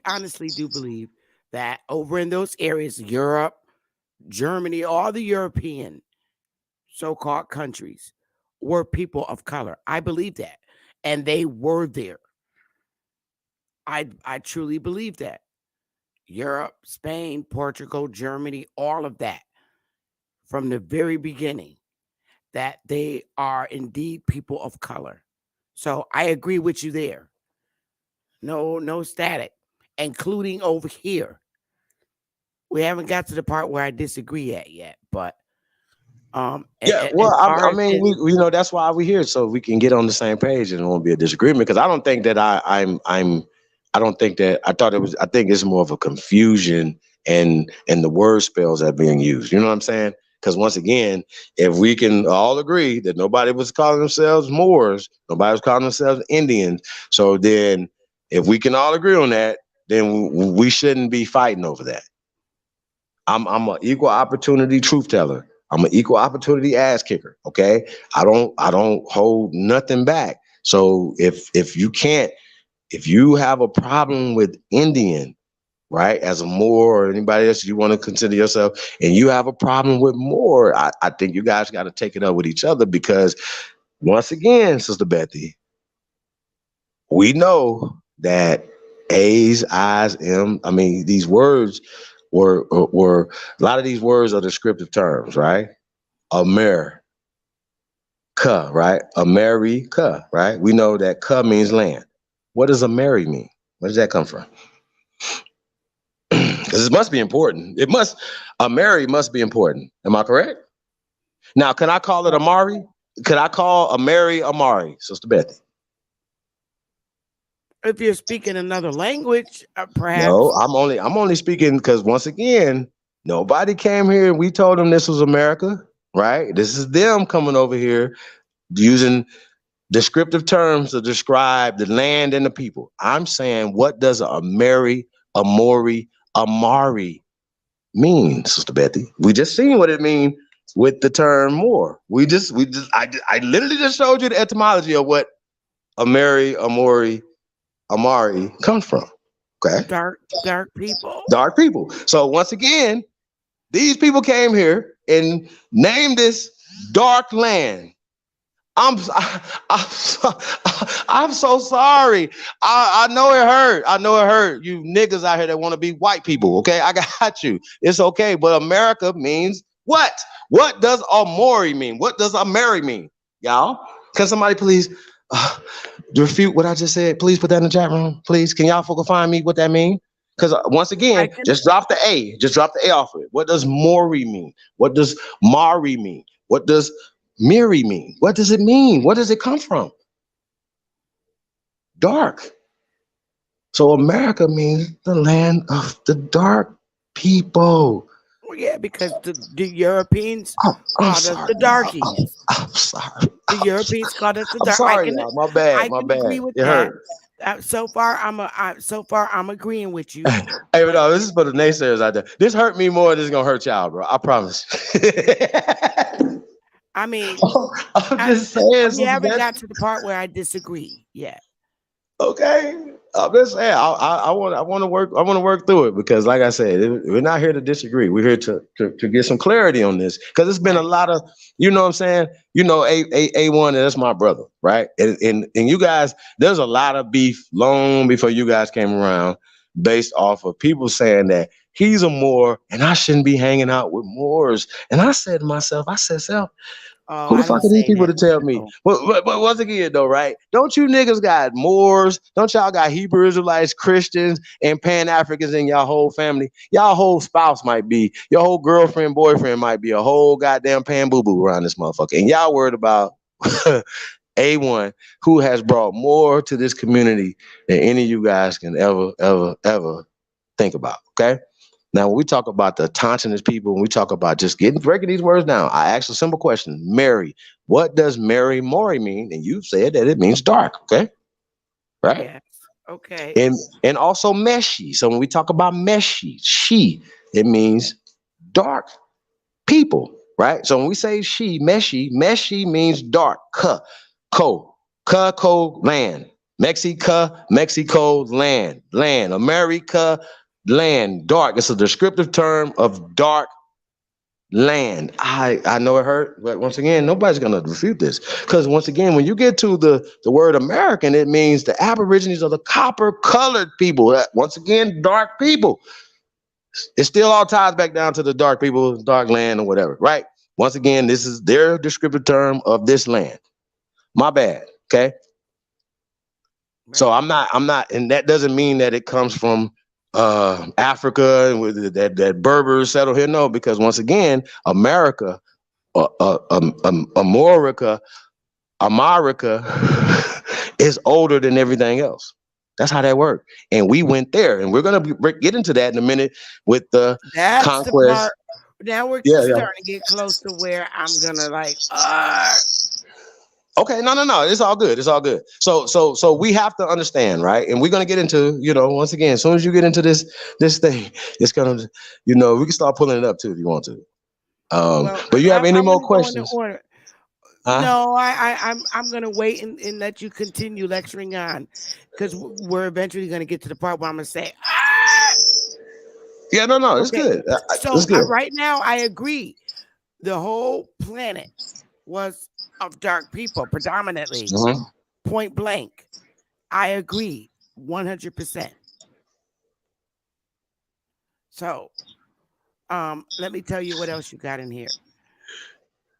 A: honestly do believe that over in those areas, Europe, Germany, all the European so-called countries were people of color. I believe that. And they were there. I truly believe that. Europe, Spain, Portugal, Germany, all of that from the very beginning, that they are indeed people of color. So I agree with you there. No static, including over here. We haven't got to the part where I disagree at yet, but
D: Yeah,
A: as
D: well, I
A: far as
D: mean,
A: in
D: that's why we're here, so we can get on the same page and it won't be a disagreement. Because I don't think that I don't think that I thought it was. I think it's more of a confusion and the word spells that are being used. You know what I'm saying? Because once again, if we can all agree that nobody was calling themselves Moors, nobody was calling themselves Indians, so then if we can all agree on that, then we shouldn't be fighting over that. I'm an equal opportunity truth teller. I'm an equal opportunity ass kicker. Okay. I don't hold nothing back. So if you have a problem with Indian, right, as a Moor or anybody else you want to consider yourself, and you have a problem with Moor, I think you guys got to take it up with each other because once again, Sister Bethy, we know that A's, I's, M. I mean, these words were a lot of these words are descriptive terms, right? America, right? America, right? We know that "ka" means land. What does Ameri mean? Where does that come from? Because it must be important. Ameri must be important. Am I correct? Now, can I call it Amari? Could I call Ameri Amari, Sister Bethy?
A: if you're speaking another language,
D: No,
A: perhaps.
D: I'm only speaking because once again, nobody came here and we told them this was America, right? This is them coming over here using descriptive terms to describe the land and the people. I'm saying, what does Amori, Amari mean, Sister Bethy? We just seen what it means with the term Moor. I literally just showed you the etymology of what Amari comes from. Okay,
A: Dark people.
D: dark people. So once again, these people came here and named this dark land. I'm I'm so, I'm so sorry. I know it hurt. I know it hurt. You niggas out here that want to be white people. Okay, I got you. It's okay. But America means what? What does Amori mean? What does Ameri mean? Y'all, can somebody please refute what I just said? Please put that in the chat room. Please, can y'all folk find me what that means? Because once
A: I
D: again,
A: can.
D: just drop the A. Just drop the A off of it. What does Mori mean? What does Mari mean? What does Miri mean? What does it mean? Where does it come from? Dark. So America means the land of the dark people.
A: Well, yeah, because the Europeans
D: I'm
A: called us
D: sorry,
A: the
D: y'all.
A: darkies.
D: I'm sorry.
A: The Europeans called us the
D: I'm
A: dark.
D: sorry, y'all. My bad.
A: I
D: My
A: can agree
D: bad.
A: with
D: It
A: that.
D: hurt.
A: So far I'm agreeing with you.
D: Hey, but
A: But
D: no, this is for the naysayers out there. This hurt me more than it's gonna hurt y'all, bro. I promise.
A: I mean,
D: I'm just saying,
A: we
D: Sister
A: haven't
D: Bethy.
A: got to the part where I disagree yet.
D: Okay, I'm just saying. I want to work through it because, like I said, we're not here to disagree. We're here to get some clarity on this because it's been a
A: Right.
D: lot of, you know what I'm saying. You know, A1, that's my brother, right? And you guys, there's a lot of beef long before you guys came around, based off of people saying that he's a Moor and I shouldn't be hanging out with Moors. And I said to myself, self.
A: Oh,
D: Who the
A: I
D: fuck
A: don't
D: are these
A: say
D: people
A: that.
D: to tell me?
A: No.
D: But once again, though, right? Don't you niggas got Moors? Don't y'all got Hebrew Israelites, Christians, and Pan Africans in y'all whole family? Y'all whole spouse might be, your whole girlfriend, boyfriend might be a whole goddamn Pan Boo Boo around this motherfucker. And y'all worried about A1, who has brought more to this community than any of you guys can ever think about. Okay. Now, when we talk about the taunting people, when we talk about just breaking these words down, I asked a simple question: Mary, what does Mary Mori mean? And you said that it means dark. Okay, right?
A: Yes. Okay.
D: And also Meshi. So when we talk about Meshi, it means dark people, right? So when we say Meshi means dark. Ko land. Mexico land. America land, dark. It's a descriptive term of dark land. I know it hurt, but once again, nobody's gonna refute this. Because once again, when you get to the word American, it means the Aborigines are the copper colored people. Once again, dark people. It still all ties back down to the dark people, dark land, or whatever, right? Once again, this is their descriptive term of this land. My bad. Okay. So
A: Right.
D: I'm not, and that doesn't mean that it comes from Africa and with that Berbers settled here. No, because once again, America, America is older than everything else. That's how that worked. And we went there, and we're gonna get into that in a minute with the
A: That's the
D: conquest.
A: part. Now we're
D: Yeah, yeah.
A: starting to get close to where I'm gonna like.
D: Okay, no. It's all good. It's all good. So we have to understand, right? And we're gonna get into, once again, as soon as you get into this thing, it's gonna, we can start pulling it up too if you want to.
A: Well,
D: But you have any
A: I'm
D: more
A: gonna go in the
D: questions?
A: order.
D: Huh?
A: No, I'm gonna wait and let you continue lecturing on, because we're eventually gonna get to the part where I'm gonna say,
D: Yeah, no, it's
A: okay.
D: good. It's
A: So
D: good.
A: right now, I agree. The whole planet was of dark people, predominantly,
D: Mhm.
A: point blank. I agree, 100%. So, let me tell you what else you got in here,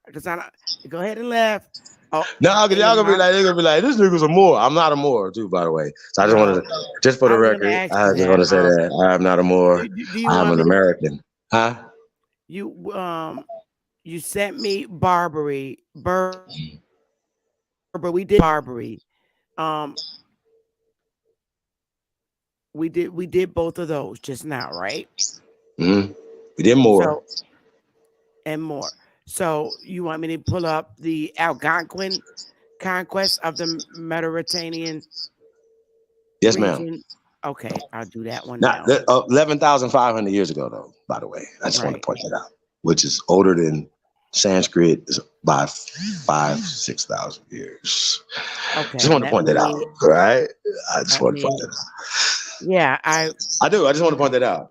A: because I go ahead and laugh. Oh,
D: No, because
A: hey,
D: y'all
A: mom,
D: they're gonna be like, this nigga's a Moor. I'm not a Moor, too, by the way. So I just wanted
A: well,
D: to, just for
A: I
D: the
A: was gonna
D: record,
A: ask
D: I
A: you
D: just want
A: that.
D: to say that I am not a Moor.
A: Do you
D: I am
A: want
D: an
A: me to?
D: American. Huh?
A: You sent me Berber. We did Barbary. Um, we did both of those just now, right?
D: Mm-hmm. We did more.
A: So and more. So you want me to pull up the Algonquin conquest of the Mediterranean
D: Yes, ma'am.
A: region? Okay, I'll do that one
D: Not
A: now.
D: 11,500 years ago, though, by the way. I just want to
A: Right.
D: point that out, which is older than Sanskrit is by 5,000 to 6,000 years. Just
A: Okay,
D: want to point that out, right? I just
A: let
D: want to point
A: me,
D: that out.
A: yeah,
D: I do. I just want to point that out.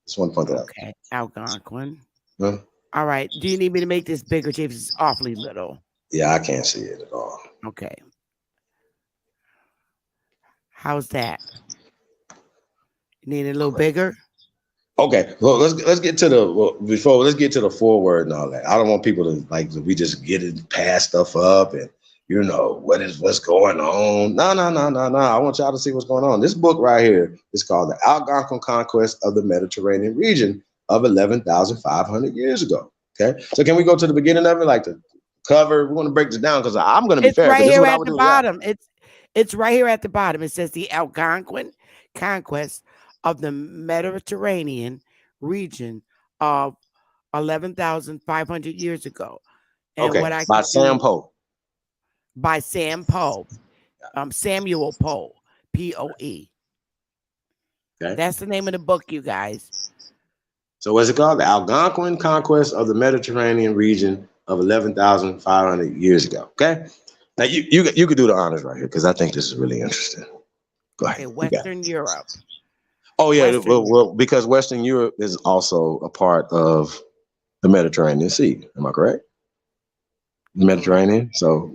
D: Just want to point that out.
A: okay, Algonquin.
D: Huh?
A: All right, do you need me to make this bigger, Chief? It's awfully little.
D: Yeah, I can't see it at all.
A: Okay, how's that? You need it a little bigger?
D: Okay, well, let's get to let's get to the forward and all that. I don't want people to we just get it pass stuff up and what's going on. No. I want y'all to see what's going on. This book right here is called The Algonquin Conquest of the Mediterranean Region of 11,500 years ago. Okay, so can we go to the beginning of it, like the cover? We want to break this down because I'm going to be
A: It's
D: fair
A: right
D: because this is
A: here
D: what I
A: at
D: would
A: the
D: do. Yeah.
A: bottom. It's right here at the bottom. It says the Algonquin conquest of the Mediterranean region of 11,500 years ago. And
D: Okay,
A: what I
D: by
A: can
D: Sam
A: do
D: Poe.
A: by Sam Poe, Samuel Poe, Poe.
D: Okay.
A: That's the name of the book, you guys.
D: So what's it called? The Algonquin Conquest of the Mediterranean Region of 11,500 years ago. Okay. Now you could do the honors right here because I think this is really interesting. Go
A: Okay,
D: ahead. You got it.
A: Western Europe.
D: Oh yeah,
A: Western Europe.
D: well, because Western Europe is also a part of the Mediterranean Sea. Am I correct? The
A: Correct.
D: Mediterranean. So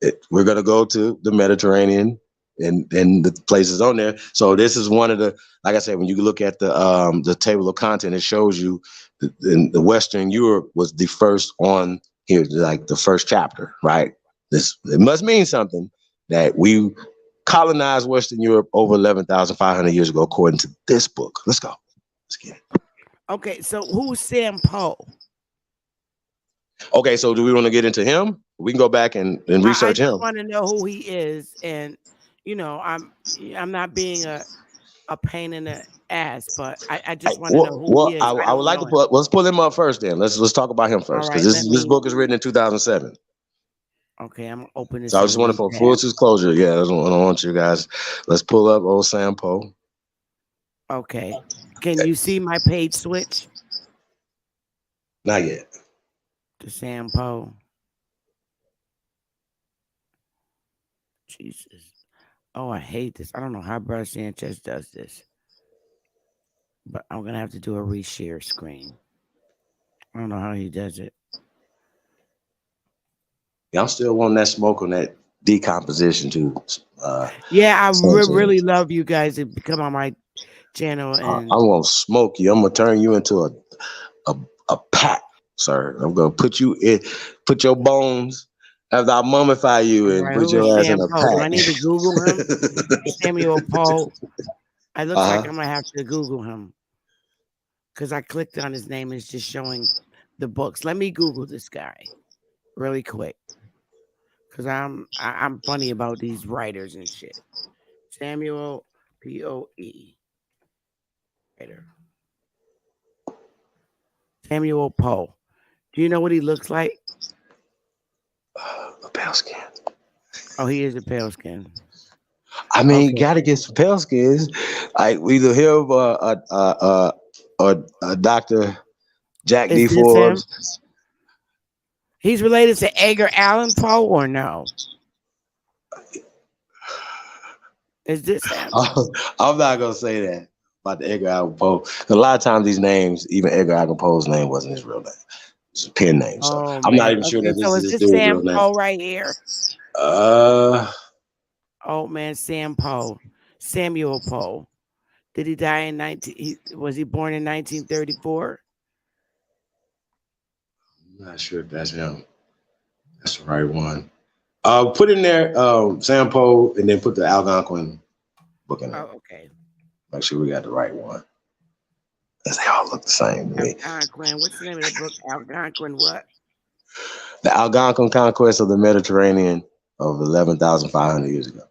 D: if we're gonna go to the Mediterranean and the places on there. So this is one of the, like I said, when you look at the table of content, it shows you the Western Europe was the first on here, like the first chapter, right? It must mean something that we colonized Western Europe over 11,500 years ago, according to this book. Let's go. Let's get it.
A: Okay, so who's Sam Poe?
D: Okay, so do we want to get into him? We can go back and
A: I
D: research
A: just
D: him.
A: want to know who he is, and I'm not being a pain in the ass, but I just want to know who he is. I
D: I would
A: don't
D: like to
A: know him.
D: let's pull him up first. Then let's talk about him
A: All
D: first because
A: right, let
D: this
A: me.
D: book is written in 2007.
A: Okay, I'm gonna open
D: So
A: this
D: I
A: in a
D: just wanted
A: new
D: for full
A: tab.
D: disclosure. Yeah, I don't want you guys. Let's pull up old Sam Poe.
A: Okay, can you see my page switch
D: Not yet.
A: to Sam Poe? Jesus. Oh, I hate this. I don't know how Brother Sanchez does this, but I'm gonna have to do a reshare screen. I don't know how he does it.
D: Y'all still want that smoke on that decomposition too.
A: Yeah, I really
D: Sanchez.
A: love you guys to come on my channel
D: I'm
A: and
D: gonna smoke you. I'm gonna turn you into a a pack, sir. I'm gonna put your bones after I mummify you
A: all
D: and
A: right,
D: put
A: who is
D: your ass in
A: Sam
D: a
A: Poe? Do I
D: pack.
A: need to Google him? Samuel Poe. It looks like
D: Uh-huh.
A: I'm gonna have to Google him because I clicked on his name and it's just showing the books. Let me Google this guy really quick because I'm funny about these writers and shit. Samuel Poe writer. Samuel Poe. Do you know what he looks like?
D: A pale skin.
A: Oh, he is a pale skin.
D: I mean, you
A: Okay.
D: gotta get some pale skins. Like either him or Dr. Jack
A: Is
D: D.
A: this him?
D: Forbes.
A: He's related to Edgar Allan Poe or no? Is this him?
D: I'm not gonna say that about the Edgar Allan Poe. A lot of times these names, even Edgar Allan Poe's name wasn't his real name. It's a pen name. So
A: Oh
D: I'm not
A: man.
D: even sure
A: Okay,
D: that
A: so
D: this
A: is
D: is this
A: this
D: dude's real
A: Sam
D: name.
A: Poe right here?
D: Uh
A: Oh man, Sam Poe. Samuel Poe. Did he die in 19 was he born in 1934?
D: I'm not sure if that's him. That's the right one. Put in there Sam Poe and then put the Algonquin book in there.
A: Oh, okay.
D: Make sure we got the right one. Because they all look the same to me.
A: Algonquin. What's the name of the book? Algonquin what?
D: The Algonquin conquest of the Mediterranean of 11,500 years ago.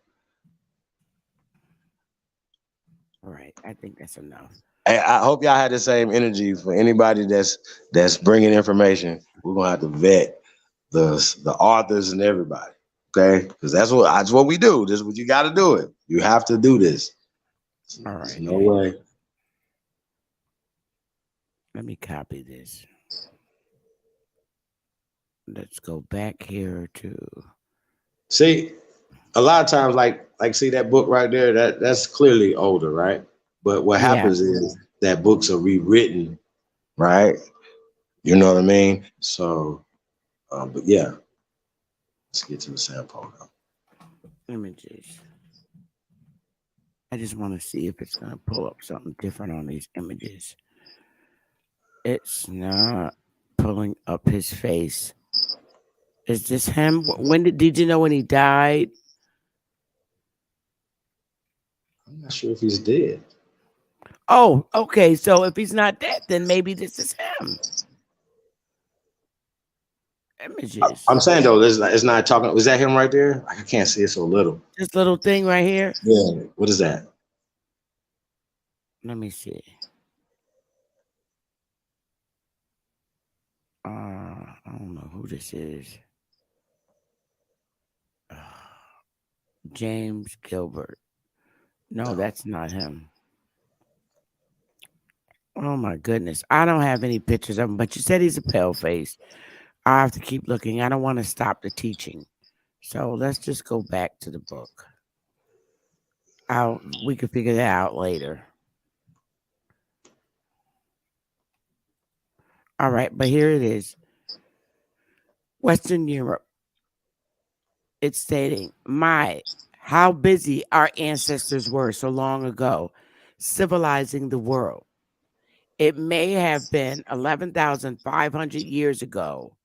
A: All right. I think that's enough.
D: Hey, I hope y'all had the same energy for anybody that's bringing information. We're gonna have to vet the authors and everybody, okay? Because that's what we do. This is what you got to do it. You have to do this.
A: All
D: There's
A: right.
D: no way.
A: Let me copy this. Let's go back here to,
D: See, a lot of times, like see that book right there, that's clearly older, right? But what
A: yeah.
D: happens is that books are rewritten, right? You know what I mean? So, but yeah, let's get to the sample now.
A: Images. I just want to see if it's going to pull up something different on these images. It's not pulling up his face. Is this him? When did you know when he died?
D: I'm not sure if he's dead.
A: Oh, okay. So if he's not dead, then maybe this is him.
D: I'm
A: Images.
D: saying though, it's not talking. Was that him right there? I can't see it so little.
A: This little thing right here.
D: Yeah. What is that?
A: Let me see. I don't know who this is. James Gilbert. No,
D: No.
A: that's not him. Oh my goodness. I don't have any pictures of him, but you said he's a pale face. I have to keep looking. I don't want to stop the teaching. So let's just go back to the book. We can figure that out later. All right, but here it is. Western Europe. It's stating, my, how busy our ancestors were so long ago, civilizing the world. It may have been 11,500 years ago,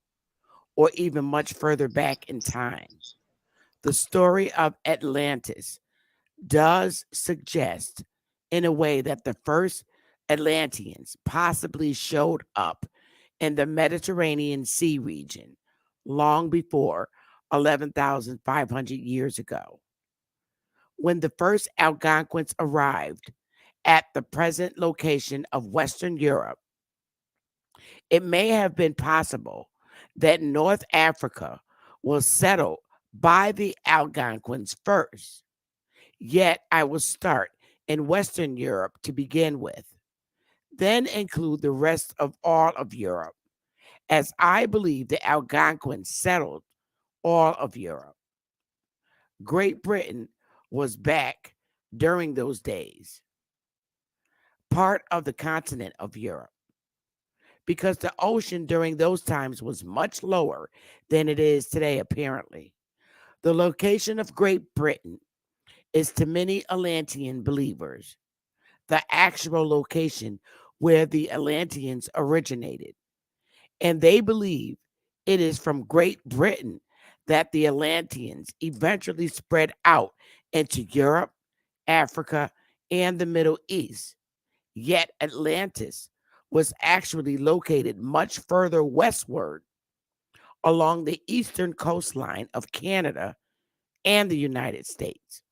A: or even much further back in time. The story of Atlantis does suggest, in a way, that the first Atlanteans possibly showed up in the Mediterranean Sea region long before 11,500 years ago. When the first Algonquins arrived at the present location of Western Europe, it may have been possible that North Africa was settled by the Algonquins first. Yet I will start in Western Europe to begin with, then include the rest of all of Europe, as I believe the Algonquins settled all of Europe. Great Britain was back during those days, part of the continent of Europe, because the ocean during those times was much lower than it is today, apparently. The location of Great Britain is to many Atlantean believers the actual location where the Atlanteans originated. And they believe it is from Great Britain that the Atlanteans eventually spread out into Europe, Africa, and the Middle East. Yet Atlantis was actually located much further westward along the eastern coastline of Canada and the United States.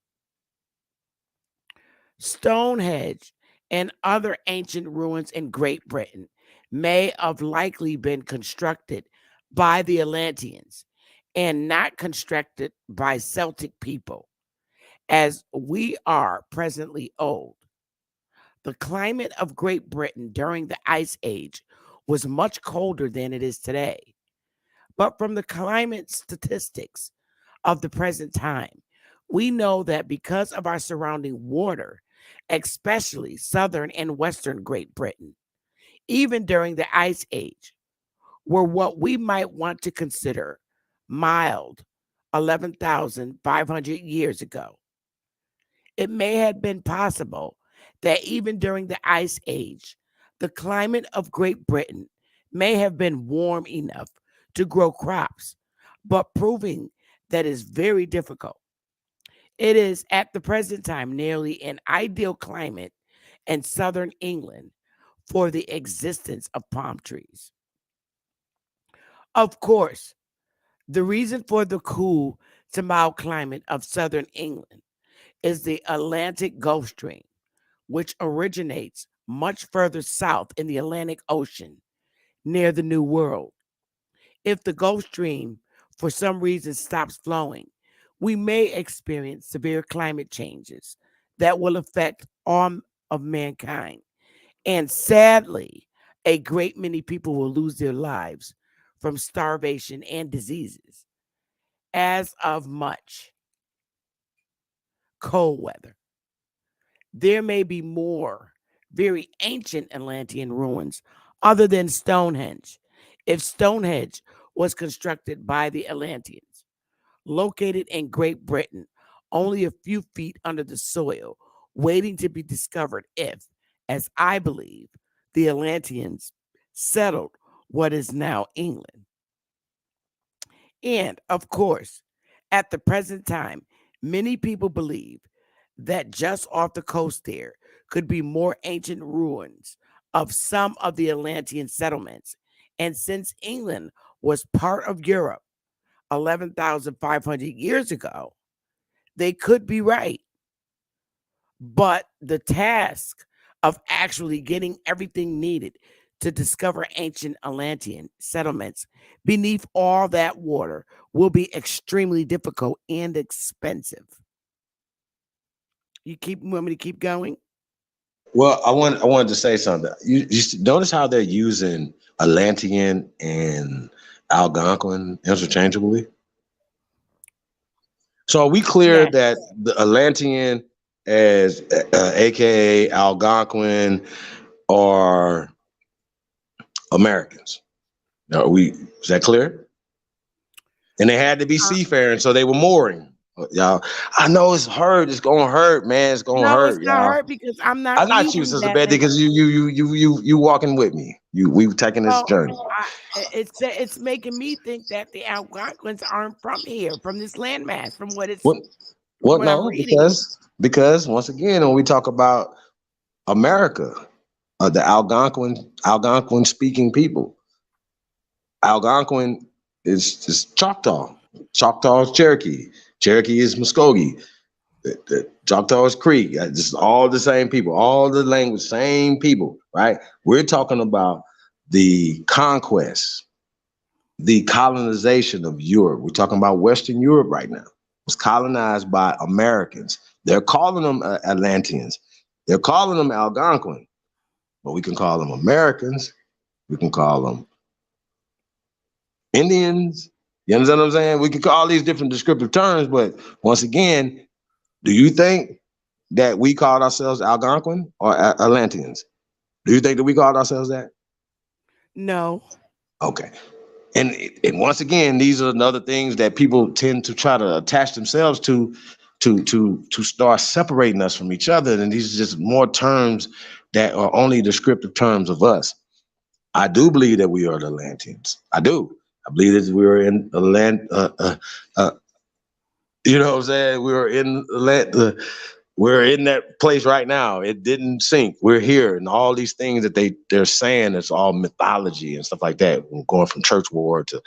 A: Stonehenge and other ancient ruins in Great Britain may have likely been constructed by the Atlanteans and not constructed by Celtic people, as we are presently old. The climate of Great Britain during the Ice Age was much colder than it is today. But from the climate statistics of the present time, we know that because of our surrounding water, especially southern and western Great Britain, even during the Ice Age, were what we might want to consider mild 11,500 years ago. It may have been possible that even during the Ice Age, the climate of Great Britain may have been warm enough to grow crops, but proving that is very difficult. It is at the present time nearly an ideal climate in southern England for the existence of palm trees. Of course, the reason for the cool to mild climate of southern England is the Atlantic Gulf Stream, which originates much further south in the Atlantic Ocean near the New World. If the Gulf Stream, for some reason, stops flowing, we may experience severe climate changes that will affect all of mankind. And sadly, a great many people will lose their lives from starvation and diseases. As of much cold weather, there may be more very ancient Atlantean ruins other than Stonehenge. If Stonehenge was constructed by the Atlanteans, located in Great Britain, only a few feet under the soil, waiting to be discovered if, as I believe, the Atlanteans settled what is now England. And of course, at the present time, many people believe that just off the coast there could be more ancient ruins of some of the Atlantean settlements. And since England was part of Europe 11,500 years ago, they could be right. But the task of actually getting everything needed to discover ancient Atlantean settlements beneath all that water will be extremely difficult and expensive. You want me to keep going?
D: Well, I wanted to say something. Notice how they're using Atlantean and Algonquin interchangeably. So are we clear
A: Yes.
D: that the Atlantean, as AKA Algonquin, are Americans? Are we? Is that clear? And they had to be
A: Uh,
D: seafaring, so they were mooring. Y'all, I know it's hurt. It's gonna hurt, man. It's gonna
A: no, it's
D: hurt,
A: not
D: y'all.
A: hurt because I'm
D: I
A: not
D: not you,
A: reading
D: Sister
A: that.
D: Betty,
A: And
D: because you walking with me. We've taken this
A: well,
D: journey.
A: it's making me think that the Algonquins aren't from here, from this landmass, from
D: What?
A: from
D: What?
A: what I'm
D: No,
A: reading.
D: because once again, when we talk about America, the Algonquin speaking people, Algonquin is Choctaw. Choctaw is Cherokee. Cherokee is Muskogee. The Choctaw is Creek. Just all the same people, all the language, same people, right? We're talking about the conquest, the colonization of Europe. We're talking about Western Europe right now. It was colonized by Americans. They're calling them Atlanteans. They're calling them Algonquin, but we can call them Americans. We can call them Indians. You understand what I'm saying? We can call all these different descriptive terms, but once again, do you think that we called ourselves Algonquin or Atlanteans? Do you think that we called ourselves that?
A: No,
D: Okay. And once again, these are another things that people tend to try to attach themselves to start separating us from each other. And these are just more terms that are only descriptive terms of us. I do believe that we are the Atlanteans. I do. I believe that we are in the land. Uh, you know what I'm saying? We are in the land. We're in that place right now. It didn't sink. We're here, and all these things that they're saying, it's all mythology and stuff like that. We're going from church war to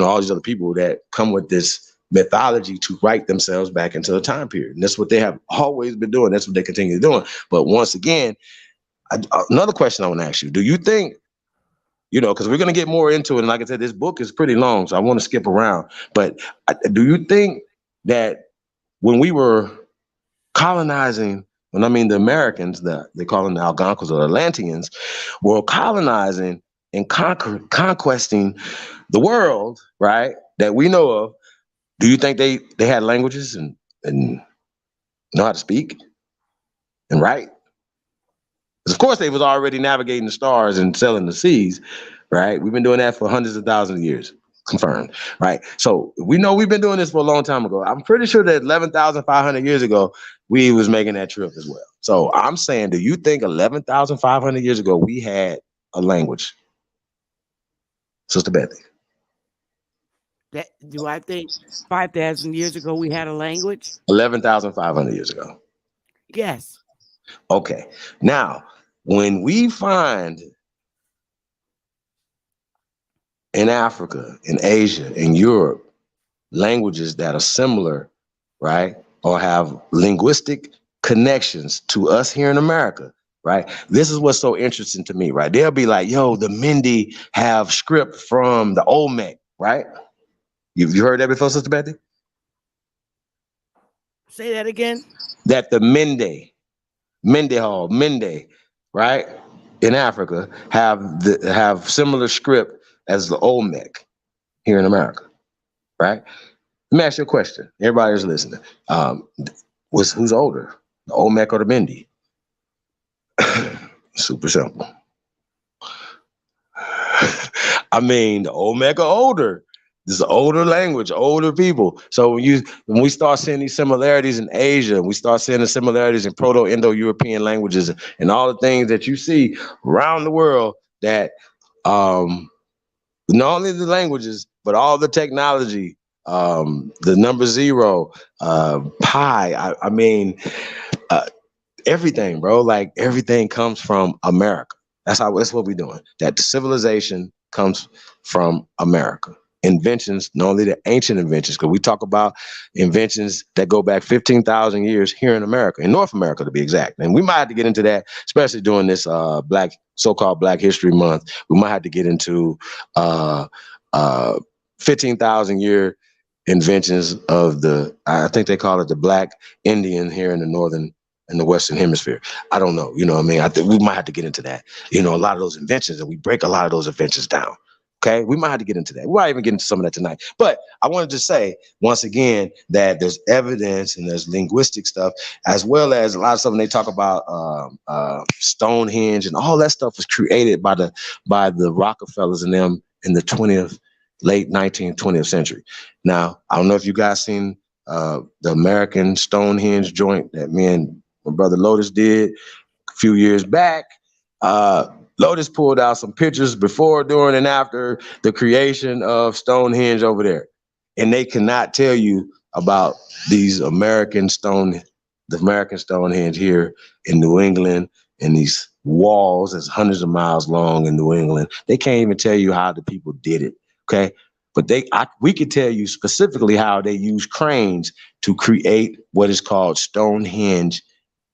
D: all these other people that come with this mythology to write themselves back into a time period, and that's what they have always been doing. That's what they continue doing. But once again, another question I want to ask you: do you think? Because we're going to get more into it. And like I said, this book is pretty long, so I want to skip around. But do you think that when we were colonizing, when I mean the Americans, they call them the Algonquins or the Atlanteans, were colonizing and conquesting the world, right? That we know of. Do you think they had languages and know how to speak and write? Because of course they was already navigating the stars and sailing the seas, right? We've been doing that for hundreds of thousands of years. Confirmed, right? So we know we've been doing this for a long time ago. I'm pretty sure that 11,500 years ago, we was making that trip as well. So I'm saying, do you think 11,500 years ago we had a language, Sister Bethy?
A: that do I think 5,000 years ago we had a language?
D: 11,500 years ago.
A: Yes.
D: Okay. Now, when we find in Africa, in Asia, in Europe, languages that are similar, right? Or have linguistic connections to us here in America, right? This is what's so interesting to me, right? They'll be like, yo, the Mindi have script from the Olmec, right? You heard that before, Sister Bethy?
A: Say that again.
D: That the Mende, right? In Africa have similar script as the Olmec here in America, right? Let me ask you a question. Everybody is listening. Who's older, the Olmec or the Mendi? Super simple. I mean, the Olmec are older. This is older language, older people. So when we start seeing these similarities in Asia, we start seeing the similarities in Proto-Indo-European languages and all the things that you see around the world that not only the languages, but all the technology, the number zero, pi. I mean, uh, everything, bro. Like everything comes from America. That's what we're doing. That civilization comes from America. Inventions, not only the ancient inventions, because we talk about inventions that go back 15,000 years here in America, in North America to be exact. And we might have to get into that, especially during this so-called Black History Month. We might have to get into uh, uh, 15,000 year inventions of I think they call it the Black Indian here in the Western Hemisphere. I don't know. You know what I mean? I think we might have to get into that. You know, a lot of those inventions, and we break a lot of those inventions down. Okay, we might have to get into that. We might even get into some of that tonight. But I wanted to say once again that there's evidence and there's linguistic stuff, as well as a lot of stuff when they talk about Stonehenge and all that stuff was created by the Rockefellers and them in the late 19th, 20th century. Now, I don't know if you guys seen the American Stonehenge joint that me and my brother Lotus did a few years back. Lotus pulled out some pictures before, during, and after the creation of Stonehenge over there. And they cannot tell you about the American Stonehenge here in New England, and these walls that's hundreds of miles long in New England. They can't even tell you how the people did it. Okay. But we could tell you specifically how they use cranes to create what is called Stonehenge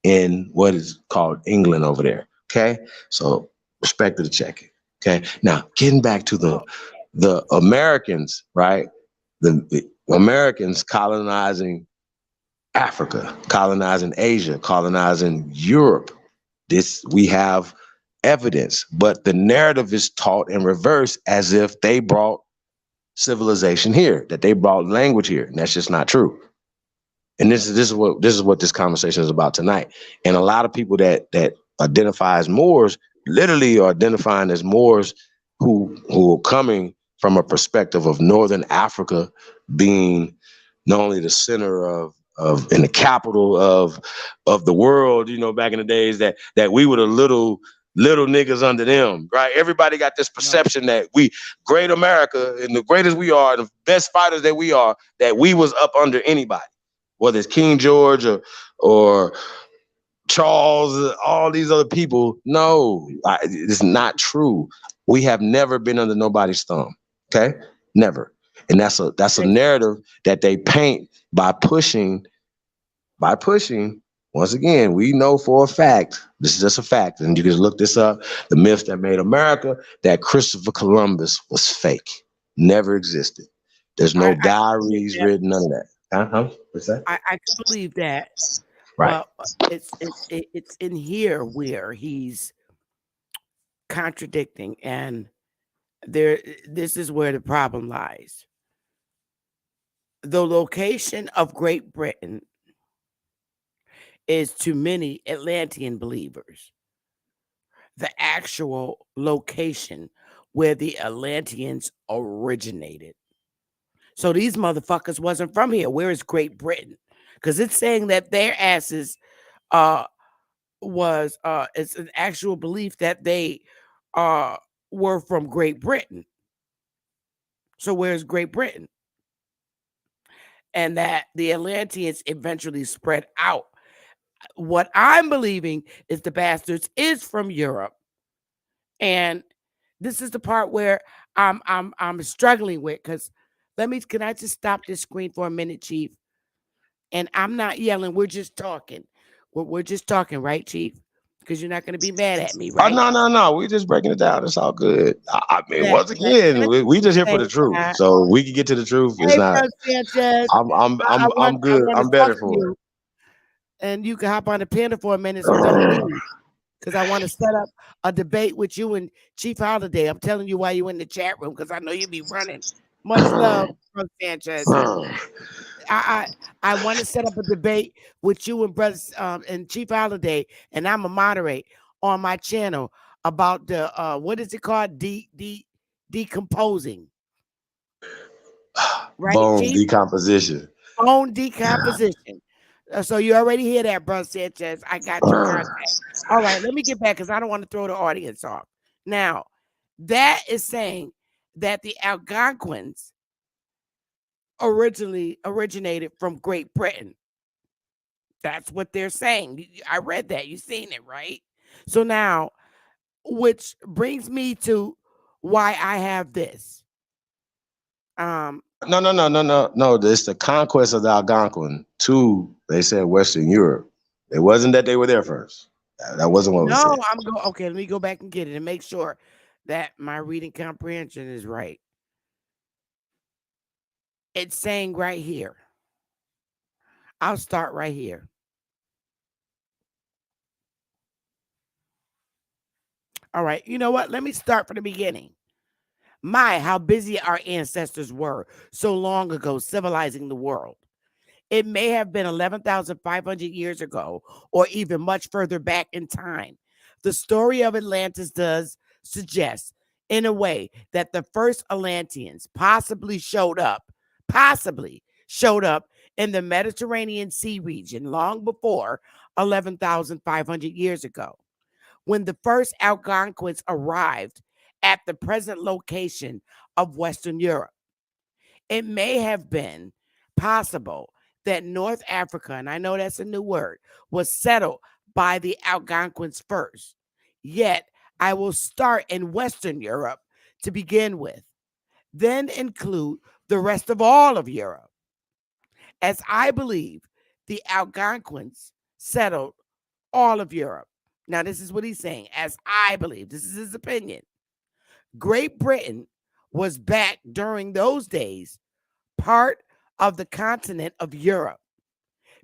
D: in what is called England over there. Okay. So respect to the check. Okay. Now getting back to the Americans, right? The Americans colonizing Africa, colonizing Asia, colonizing Europe. We have evidence, but the narrative is taught in reverse as if they brought civilization here, that they brought language here, and that's just not true. And this is what this conversation is about tonight. And a lot of people that identify as Moors literally are identifying as Moors who are coming from a perspective of Northern Africa being not only the center of and the capital of the world, you know, back in the days that we were the little niggas under them, right? Everybody got this perception that we, great America, and the greatest we are, the best fighters that we are, that we was up under anybody, whether it's King George or Charles, all these other people. No, it's not true. We have never been under nobody's thumb. Okay, never. And that's a narrative that they paint by pushing. Once again, we know for a fact, this is just a fact, and you can look this up, the myth that made America, that Christopher Columbus was fake, never existed. There's no diaries written, none of that. Uh-huh. What's that?
A: I can believe that.
D: Right.
A: But it's in here where he's contradicting, and this is where the problem lies. The location of Great Britain is, to many Atlantean believers, the actual location where the Atlanteans originated. So these motherfuckers wasn't from here. Where is Great Britain? Because it's saying that their asses it's an actual belief that they were from Great Britain. So where's Great Britain? And that the Atlanteans eventually spread out. What I'm believing is the bastards is from Europe. And this is the part where I'm struggling with, because can I just stop this screen for a minute, Chief? And I'm not yelling, we're just talking. We're just talking, right, Chief? Because you're not going to be mad at me,
D: Oh,
A: right?
D: no. We just breaking it down. It's all good. I mean, once
A: Let's
D: again, we just here for the truth. So we can get to the truth. It's
A: Hey,
D: not.
A: Brother Sanchez.
D: I'm good.
A: I
D: I'm
A: want to
D: better
A: talk to
D: for it.
A: you. And you can hop on the panel for a minute, so don't leave. because I want to set up a debate with you and Chief Holiday. I'm telling you why you in the chat room because I know you be running. Much love, Brother Sanchez. I I want to set up a debate with you and brothers and Chief Holiday, and I'm a moderate on my channel about the what is it called? Decomposing, right,
D: Bone
A: Chief?
D: decomposition.
A: Bone decomposition. So you already hear that, Brother Sanchez. I got your contact. All right, let me get back because I don't want to throw the audience off. Now, that is saying that the Algonquins originally originated from Great Britain. That's what they're saying. I read that. You seen it, right? So now, which brings me to why I have this.
D: No. It's the conquest of the Algonquin to, they said, Western Europe. It wasn't that they were there first. That wasn't what was
A: No,
D: said.
A: I'm going. Okay, let me go back and get it and make sure that my reading comprehension is right. It's saying right here. I'll start right here. All right. You know what? Let me start from the beginning. My, how busy our ancestors were so long ago, civilizing the world. It may have been 11,500 years ago, or even much further back in time. The story of Atlantis does suggest, in a way, that the first Atlanteans possibly showed up in the Mediterranean Sea region long before 11,500 years ago, when the first Algonquins arrived at the present location of Western Europe. It may have been possible that North Africa, and I know that's a new word, was settled by the Algonquins first. Yet, I will start in Western Europe to begin with, then include the rest of all of Europe, as I believe the Algonquins settled all of Europe. Now, this is what he's saying, as I believe, this is his opinion. Great Britain was back during those days part of the continent of Europe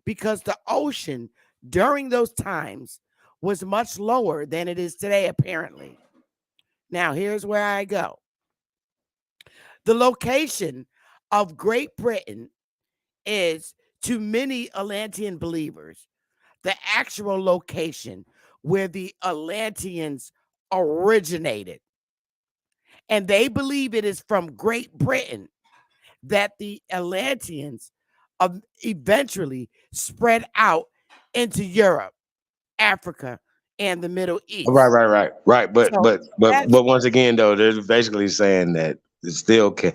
A: because the ocean during those times was much lower than it is today, apparently. Now, here's where I go. The location of Great Britain is, to many Atlantean believers, the actual location where the Atlanteans originated. And they believe it is from Great Britain that the Atlanteans eventually spread out into Europe, Africa, and the Middle
D: Right,
A: East.
D: right, right, right. But
A: So
D: but but
A: that's
D: but once again, though, they're basically saying that it still can.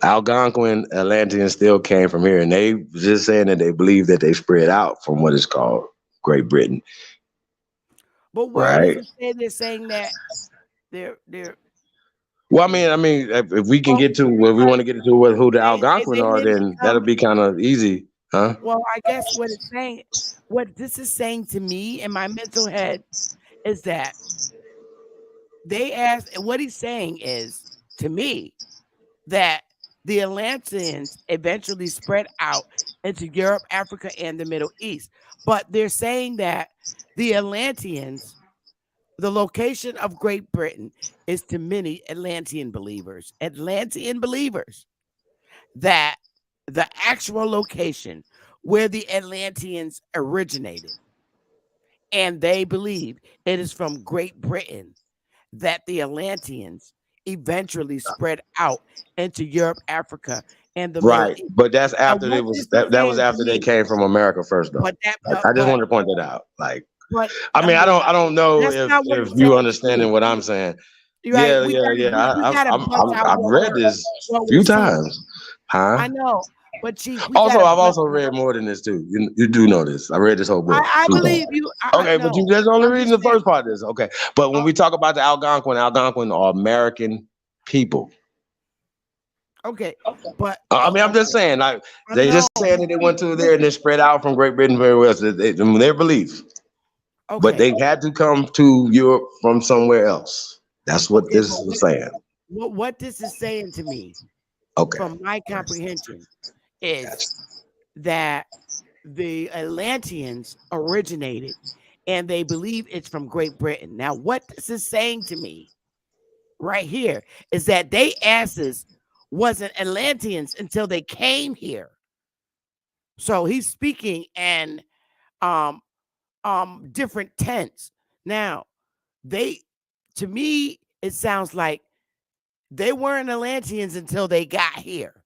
D: Algonquin Atlanteans still came from here, and they just saying that they believe that they spread out from what is called Great Britain,
A: but where does
D: right?
A: it say they're saying that they're
D: Well,
A: hmm.
D: if we can
A: Well,
D: get to where we
A: because
D: want to get into what, who the
A: they
D: Algonquin are,
A: didn't
D: then that'll
A: come.
D: be kind of easy, huh?
A: Well, I guess what it's saying, what this is saying to me in my mental head is that they asked, and what he's saying is to me that the Atlanteans eventually spread out into Europe, Africa, and the Middle East. But they're saying that the Atlanteans, the location of Great Britain, is to many Atlantean believers, that the actual location where the Atlanteans originated, and they believe it is from Great Britain that the Atlanteans eventually spread out into Europe, Africa, and the Middle
D: Right,
A: East.
D: but that's
A: Now,
D: after they
A: what
D: was
A: this is
D: that was
A: saying to
D: after they
A: me,
D: came from America first, though.
A: but that,
D: I just wanted to point that out. Like,
A: but
D: I don't know
A: that's not what
D: if
A: it's
D: you
A: saying to
D: understanding
A: me,
D: what I'm saying.
A: right? We
D: I,
A: gotta bust out
D: I've read this
A: what
D: a few
A: we're seeing.
D: times, huh?
A: I know, but Chief, we
D: Also,
A: gotta
D: I've
A: bust
D: also
A: out.
D: read more than this too. You do know this. I read this whole book
A: I
D: 2 times.
A: believe you. I
D: Okay, but you
A: know.
D: just only
A: I'm
D: reading
A: just
D: the
A: saying.
D: first part of this. Okay, but when we talk about the Algonquin are American people.
A: Okay, but
D: I'm just
A: okay,
D: saying, like
A: I
D: they
A: know.
D: just saying that they
A: Chief,
D: went to there and
A: listen.
D: then spread out from Great Britain very well. So their belief, but
A: Okay,
D: they had to come to Europe from somewhere else. That's what
A: okay,
D: this
A: but
D: is saying.
A: what this is saying to me,
D: Okay,
A: from my comprehension, is
D: gotcha.
A: that the Atlanteans originated and they believe it's from Great Britain. Now, what this is saying to me right here is that they asses wasn't Atlanteans until they came here. So he's speaking in um different tense. Now, they to me it sounds like they weren't Atlanteans until they got here.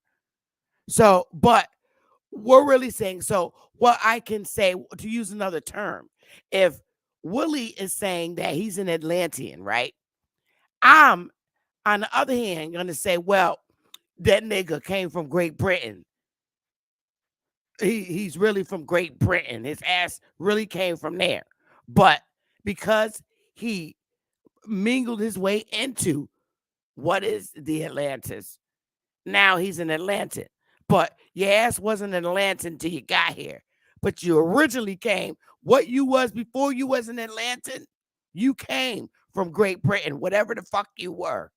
A: So, but we're really saying so what I can say to use another term, if Willie is saying that he's an Atlantean, right? I'm on the other hand gonna say, well, that nigga came from Great Britain. He's really from Great Britain. His ass really came from there. But because he mingled his way into what is the Atlantis, now he's an Atlantan. But your ass wasn't an Atlantan until you got here. But you originally came. What you was before you was an Atlantan, you came from Great Britain, whatever the fuck you were.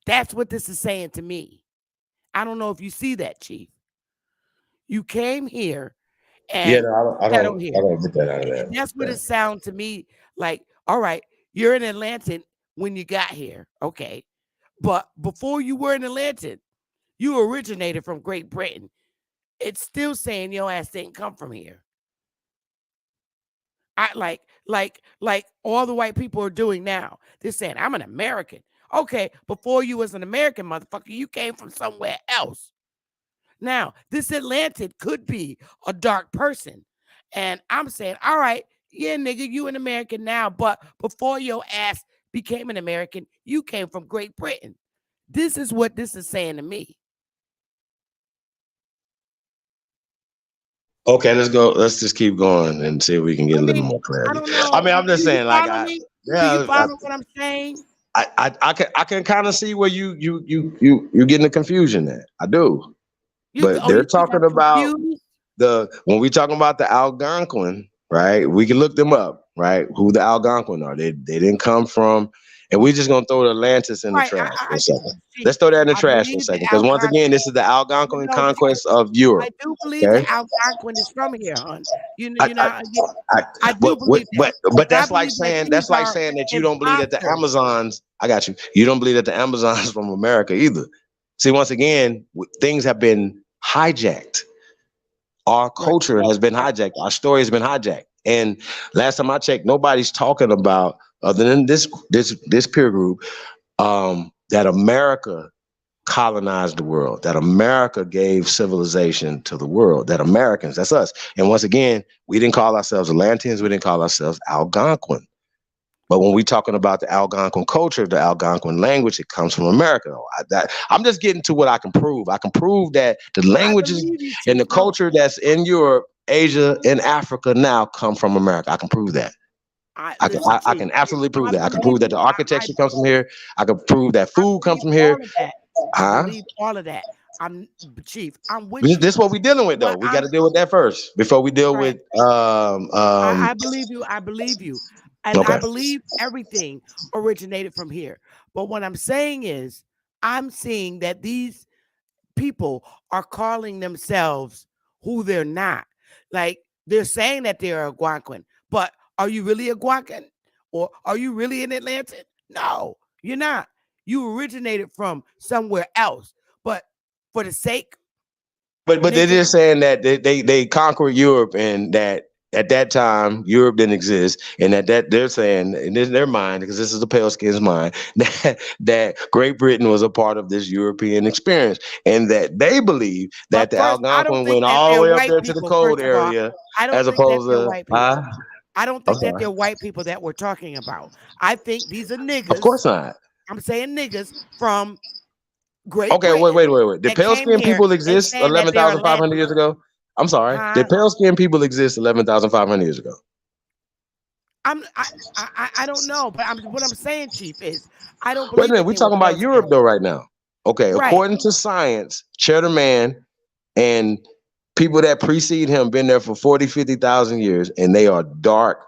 A: That's what this is saying to me. I don't know if you see that, Chief. You came here
D: Yeah,
A: and
D: no,
A: settled
D: I
A: here.
D: don't get that out of that.
A: That's what it sounds to me like. All right, you're an Atlantan when you got here. Okay. But before you were an Atlantan, you originated from Great Britain. It's still saying your ass didn't come from here. I like all the white people are doing now. They're saying, I'm an American. Okay, before you was an American, motherfucker, you came from somewhere else. Now, this Atlantic could be a dark person. And I'm saying, all right, yeah, nigga, you an American now, but before your ass became an American, you came from Great Britain. This is what this is saying to me.
D: Okay, let's go. Let's just keep going and see if we can get
A: I
D: a little
A: mean,
D: more
A: I
D: clarity.
A: don't
D: I
A: know.
D: mean, I'm just
A: Do you
D: saying, like,
A: follow me? Do you
D: yeah,
A: follow what I'm saying?
D: I can kind of see where you getting the confusion at. I do, but
A: You
D: they're
A: think I'm
D: talking about
A: confused?
D: when we talking about the Algonquin, right? We can look them up, right? Who the Algonquin are? They didn't come from, and we just gonna throw the Atlantis in the
A: Right.
D: trash for
A: I
D: a
A: do.
D: second.
A: See,
D: Let's throw that in the
A: I
D: trash for a
A: believe the
D: second, because once again,
A: Algonquin.
D: this is the Algonquin
A: No, Chief,
D: conquest of
A: I
D: Europe.
A: do believe the
D: Okay,
A: Algonquin is from here, hon.
D: I,
A: You
D: I,
A: know,
D: I,
A: I do believe that.
D: but
A: But I
D: that's like
A: believe that
D: saying
A: these are
D: that you don't believe that the
A: imposters.
D: Amazons. I got you. You don't believe that the Amazons from America either. See, once again, things have been hijacked. Our
A: Right.
D: culture has been
A: Right.
D: hijacked. Our story has been hijacked. And last time I checked, nobody's talking about other than this peer group that America colonized the world, that America gave civilization to the world, that Americans, that's us. And once again, we didn't call ourselves Atlanteans, we didn't call ourselves Algonquin. But when we're talking about the Algonquin culture, the Algonquin language, it comes from America. I'm just getting to what I can prove. I can prove that the
A: I
D: languages
A: believe you,
D: and
A: Chief.
D: the
A: No,
D: culture that's in Europe, Asia, and Africa now come from America. I can prove that.
A: I
D: I can
A: listen,
D: I
A: Chief.
D: can absolutely prove
A: I
D: that. I can
A: believe
D: prove that
A: you.
D: the architecture comes from here. I can prove that
A: I
D: food comes
A: believe
D: from
A: all
D: here.
A: of that. I
D: Huh?
A: believe all of that. I'm Chief. I'm with
D: This
A: you.
D: is what we're dealing with, though.
A: What
D: We got
A: I'm
D: to deal with that first before we deal
A: right.
D: with
A: I believe you. I believe you. And I
D: okay.
A: believe everything originated from here. But what I'm saying is, I'm seeing that these people are calling themselves who they're not. Like they're saying that they're a Guanquin, but are you really a Guanquin? Or are you really an Atlantan? No, you're not. You originated from somewhere else. But for the sake,
D: But they're
A: nigga,
D: just saying that they conquered Europe and that at that time Europe didn't exist, and that they're saying in their mind, because this is the pale skin's mind, that Great Britain was a part of this European experience, and that they believe
A: but
D: that the
A: first, I don't
D: Algonquin
A: think
D: went
A: that
D: all the
A: they're
D: way up
A: white
D: there to the
A: people.
D: cold
A: First of all,
D: area,
A: I don't
D: as
A: think that
D: opposed
A: they're
D: to
A: white people. I don't
D: I'm
A: think that
D: sorry.
A: they're white people that we're talking about. I think these are
D: Of
A: niggas.
D: course not.
A: I'm saying niggas from Great
D: Okay,
A: Britain
D: wait. Did
A: that
D: pale
A: came
D: skin
A: here
D: people
A: and
D: exist
A: saying that they're
D: 11,500
A: Atlanteans.
D: years ago? I'm sorry.
A: Huh?
D: Did pale skin people exist 11,500 years ago?
A: I'm I don't know, but what I'm saying, Chief, is I don't
D: Wait a
A: believe
D: minute,
A: that
D: we're
A: they were
D: talking
A: pale
D: about Europe
A: skinned.
D: though right now. Okay,
A: Right.
D: according to science, Cheddar Man and people that precede him been there for 40, 50,000 years, and they are dark,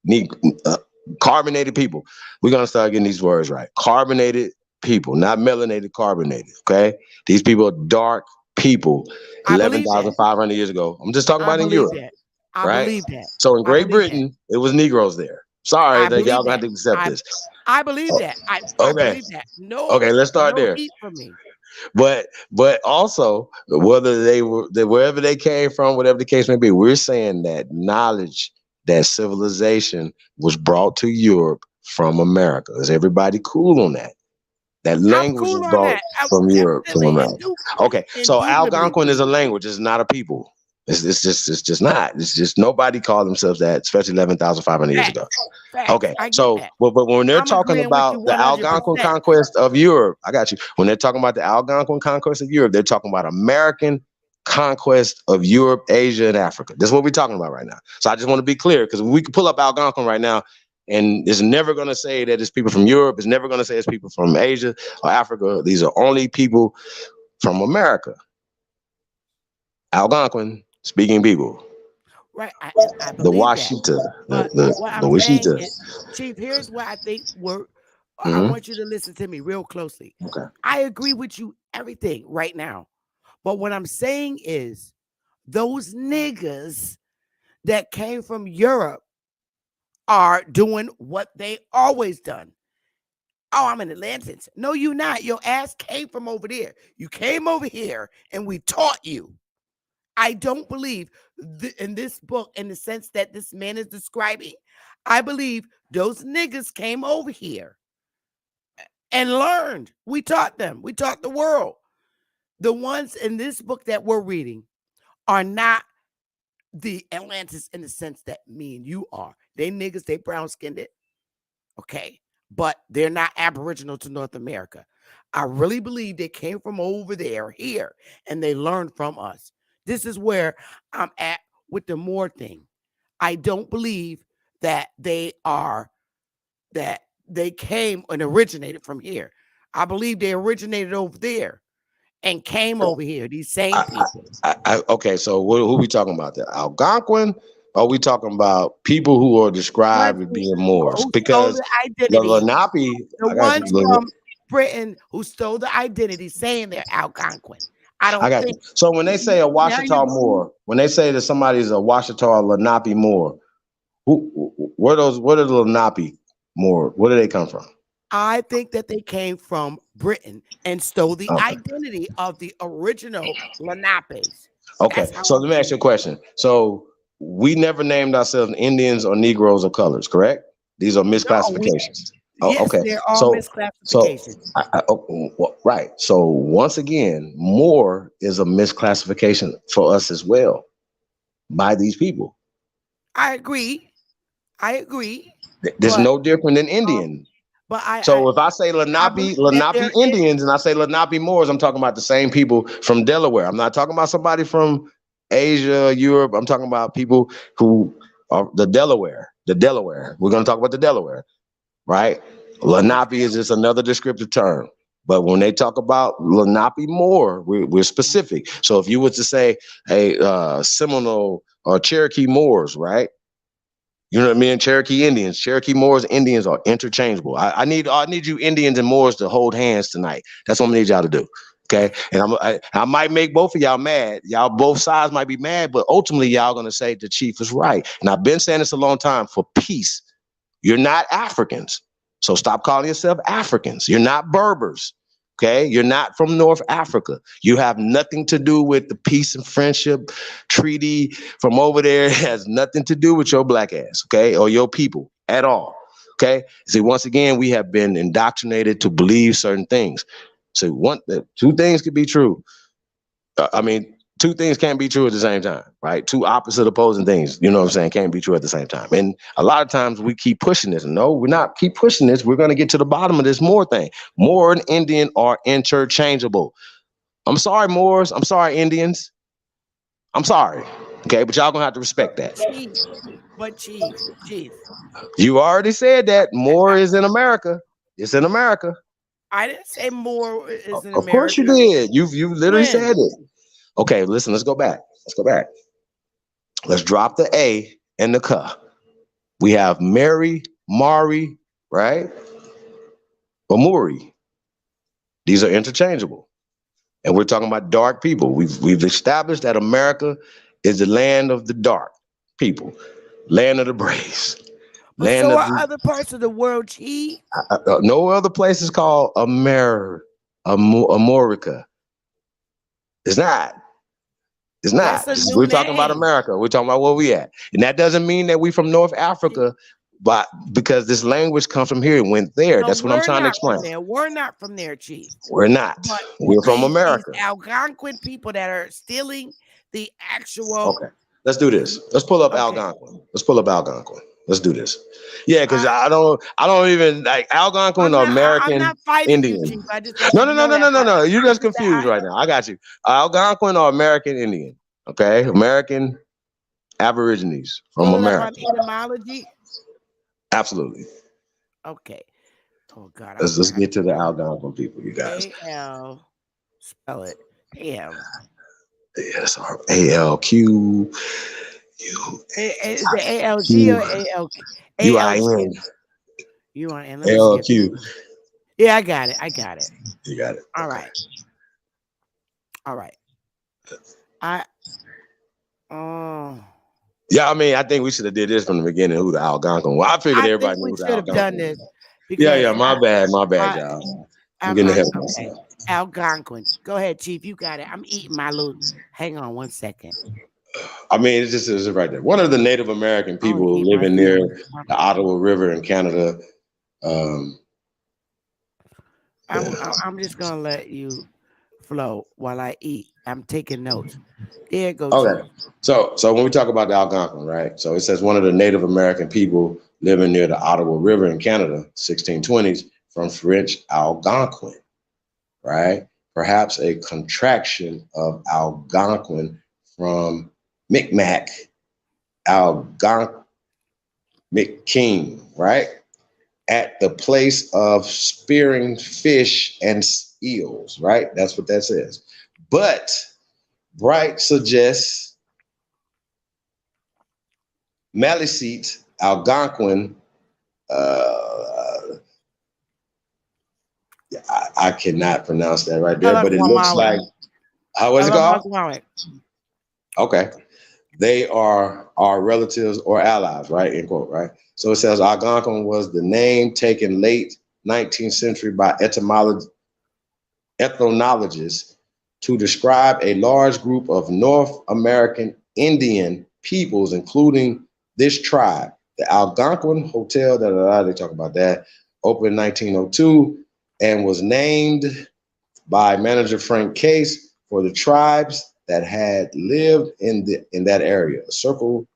D: ne- uh, carbonated people. We're going to start getting these words right. Carbonated people, not melanated, carbonated, okay? These people are dark people
A: I believe that.
D: 11,500 years ago. I'm just talking
A: I
D: about in
A: believe
D: Europe.
A: that. I
D: right?
A: believe that.
D: So in
A: I
D: Great
A: believe that.
D: Britain, it was Negroes there. Sorry
A: I
D: that y'all
A: believe
D: gonna have
A: that.
D: to accept
A: I
D: this.
A: I believe that. I
D: Okay,
A: believe that. No,
D: okay, let's start
A: no
D: there.
A: heat for me.
D: But also whether wherever they came from, whatever the case may be, we're saying that knowledge, that civilization was brought to Europe from America. Is everybody cool on that? That
A: I'm
D: language
A: cool
D: was
A: on
D: brought
A: that. I,
D: from Europe from
A: definitely,
D: America. Okay, so
A: indubitably.
D: Algonquin is a language. It's not a people. It's just not. It's just nobody called themselves that, especially 11,500 years ago.
A: Facts. Facts.
D: Okay,
A: I get
D: so
A: that.
D: but when they're
A: I'm
D: talking
A: agreeing with you
D: about the Algonquin
A: 100%.
D: conquest of Europe, I got you. When they're talking about the Algonquin conquest of Europe, they're talking about American conquest of Europe, Asia, and Africa. That's what we're talking about right now. So I just want to be clear because we can pull up Algonquin right now, and it's never going to say that it's people from Europe. It's never going to say it's people from Asia or Africa. These are only people from America. Algonquin speaking people,
A: Right. I
D: the
A: believe that.
D: Washita, the
A: But
D: the,
A: what
D: the
A: I'm saying
D: Washita.
A: is, Chief, here's what I think we're I
D: Hmm.
A: want you to listen to me real closely.
D: Okay.
A: I agree with you everything right now. But what I'm saying is those niggas that came from Europe are doing what they always done. Oh, I'm an Atlantan. No, you not. Your ass came from over there. You came over here and we taught you. I don't believe in this book in the sense that this man is describing. I believe those niggas came over here and learned. We taught them. We taught the world. The ones in this book that we're reading are not the Atlantis in the sense that me and you are. They niggas, they brown skinned it. Okay. But they're not aboriginal to North America. I really believe they came from over there, here, and they learned from us. This is where I'm at with the Moor thing. I don't believe that that they came and originated from here. I believe they originated over there and came over here, these same
D: I,
A: people.
D: okay, so who we talking about there? Algonquin? Or are we talking about people who are
A: Ones
D: described as being Moors?
A: who stole
D: Because
A: the
D: the
A: identity,
D: Lenape,
A: the
D: I got
A: ones
D: you.
A: from Britain who stole the identity saying they're Algonquin. I
D: I
A: don't
D: got you.
A: think
D: So when they say a
A: now
D: Washita Moor, when they say that somebody's a Washita or Lenape Moor, where are the Lenape Moor? Where do they come from?
A: I think that they came from Britain and stole the
D: Okay.
A: identity of the original Lenapes.
D: Okay.
A: That's how
D: So
A: I
D: let me ask
A: see
D: you a
A: it.
D: question. So we never named ourselves Indians or Negroes or colors, correct? These are
A: No, we
D: misclassifications. Oh,
A: yes,
D: okay.
A: they're all
D: So
A: misclassifications.
D: right. So once again, Moor is a misclassification for us as well by these people.
A: I agree. I agree.
D: There's
A: But
D: no different than
A: um,
D: Indian.
A: but
D: So if I say
A: I believe that
D: Lenape
A: there is.
D: Indians and I say Lenape Moors, I'm talking about the same people from Delaware. I'm not talking about somebody from Asia, Europe. I'm talking about people who are the Delaware. The Delaware. We're going to talk about the Delaware, right? Lenape
A: Okay.
D: is just another descriptive term. But when they talk about Lenape Moor, we're specific. So if you were to say, hey, Seminole or Cherokee Moors, right? You know what I mean? Cherokee Indians, Cherokee Moors, Indians are interchangeable. I need you Indians and Moors to hold hands tonight. That's what I'm gonna need y'all to do. Okay, and I might make both of y'all mad. Y'all both sides might be mad, but ultimately y'all gonna say the chief is right. And I've been saying this a long time for peace. You're not Africans. So stop calling yourself Africans. You're not Berbers. Okay. You're not from North Africa. You have nothing to do with the peace and friendship treaty from over there. It has nothing to do with your black ass. Okay. Or your people at all. Okay. See, once again, we have been indoctrinated to believe certain things. So two things could be true. I mean, two things can't be true at the same time, right? Two opposite opposing things, you know what I'm saying, can't be true at the same time. And a lot of times we keep pushing this. No, we're not keep pushing this. We're going to get to the bottom of this Moor thing. Moor and Indian are interchangeable. I'm sorry, Moors. I'm sorry, Indians. I'm sorry. Okay, but y'all gonna have to respect that.
A: Chief, but chief.
D: You already said
A: I,
D: that. Moor
A: I,
D: is in America. It's in America.
A: I didn't say more is in
D: Of course you
A: America.
D: did. You've literally
A: When
D: said it. Okay, listen, let's go back. Let's go back. Let's drop the A and the K. We have Mary, Mari, right? Or Muri. These are interchangeable. And we're talking about dark people. We've established that America is the land of the dark people, land of the Braves,
A: But
D: land
A: so
D: of
A: are
D: the,
A: other parts of the world, Chief.
D: no other place is called America. It's not. It's
A: That's
D: not.
A: a new
D: We're talking about
A: name.
D: America. We're talking about where we at. And that doesn't mean that we from North Africa, but because this language comes from here and went there.
A: No,
D: That's what I'm
A: we're
D: trying to
A: not
D: explain.
A: from there. We're not from there, Chief.
D: We're not.
A: But
D: We're from
A: these
D: America.
A: Algonquin people that are stealing the actual.
D: Okay. Let's do this. Let's pull up
A: Okay.
D: Algonquin. Let's pull up Algonquin. Let's do this. Yeah, because
A: I,
D: I don't even like Algonquin or
A: I'm
D: American
A: not fighting you,
D: Indian.
A: Chief. I just want
D: No,
A: you to
D: no, no,
A: know
D: no,
A: that.
D: no, no,
A: But
D: no. You're
A: I
D: just
A: just
D: confused right now. I got you. Algonquin or American Indian. Okay. American Aborigines from
A: pull it up
D: America.
A: on etymology.
D: Absolutely.
A: Okay. Oh God, I'm
D: Let's
A: gonna have
D: get to the Algonquin people, you guys.
A: A-L. Spell it. Damn.
D: Yes, ALQ U
A: Is it A-L-G or
D: Q
A: A-L-Q? A-L-Q.
D: UIN
A: You want? And let me see if
D: LQ.
A: yeah, I got it. I got it.
D: You got it.
A: All
D: Okay.
A: right. All right. I oh
D: Yeah, I mean, I think we should have did this from the beginning. Who the Algonquin? Well, I figured
A: I think
D: everybody knew
A: we
D: who the
A: should have done
D: Algonquin
A: this
D: was. Yeah,
A: because
D: yeah. My bad,
A: I
D: y'all. I'm getting
A: I'm
D: ahead of
A: okay.
D: myself.
A: Algonquin. Go ahead, Chief. You got it. I'm eating my little. Hang on one second.
D: I mean, it's just it's right there. One of the Native American
A: I want to
D: people
A: eat my
D: living near
A: food.
D: the Ottawa River in Canada. Um, yeah.
A: I'm just gonna let you flow while I eat. I'm taking notes. There go, Chief.
D: Okay. So when we talk about the Algonquin, right? So it says one of the Native American people living near the Ottawa River in Canada, 1620s, from French Algonquin, right? Perhaps a contraction of Algonquin from Micmac, Algonquin, King, right? At the place of spearing fish and eels, right? That's what that says. But Bright suggests Maliseet Algonquin. Uh, I cannot pronounce that right there, but it looks
A: Alakwamalek.
D: like how was it called?
A: Alakwamalek.
D: Okay, they are our relatives or allies, right? End quote, right? So it says Algonquin was the name taken late 19th century by ethnologists to describe a large group of North American Indian peoples, including this tribe. The Algonquin Hotel, they talk about that, opened in 1902 and was named by manager Frank Case for the tribes that had lived in that area. A circle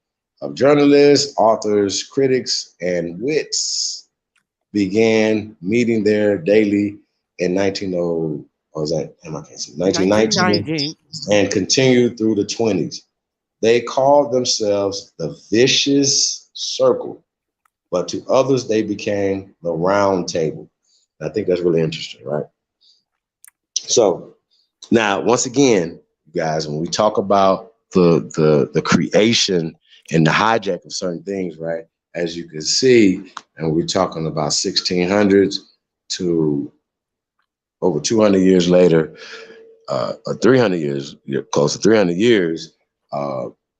D: of journalists, authors, critics, and wits began meeting there daily in 1900, or was that, I can't see, 1919,
A: 1919.
D: and continued through the 20s. They called themselves the Vicious Circle, but to others they became the Round Table. I think that's really interesting, right? So now, once again, you guys, when we talk about the creation and the hijack of certain things, right? As you can see, and we're talking about 1600s to over 200 years later, or 300 years, close to 300 years,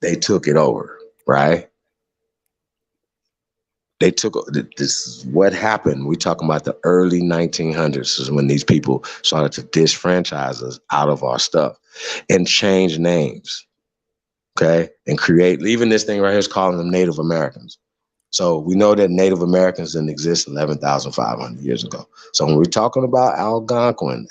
D: they took it over, right? They took this is what happened. We talking about the early 1900s is when these people started to disfranchise us out of our stuff and change names, okay, and create. Even this thing right here is calling them Native Americans. So we know that Native Americans didn't exist 11,500 years ago. So when we're talking about Algonquin,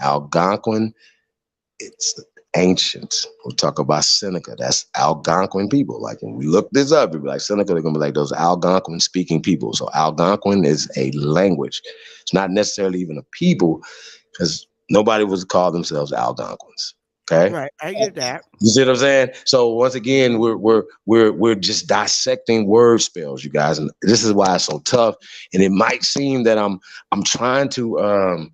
D: it's ancient. We talk about Seneca. That's Algonquin people. Like when we look this up, people like Seneca, they're gonna be like those Algonquin speaking people. So Algonquin is a language. It's not necessarily even a people, because nobody would call themselves Algonquins. Okay.
A: Right. I get that.
D: You see what I'm saying? So once again, we're just dissecting word spells, you guys, and this is why it's so tough. And it might seem that I'm trying to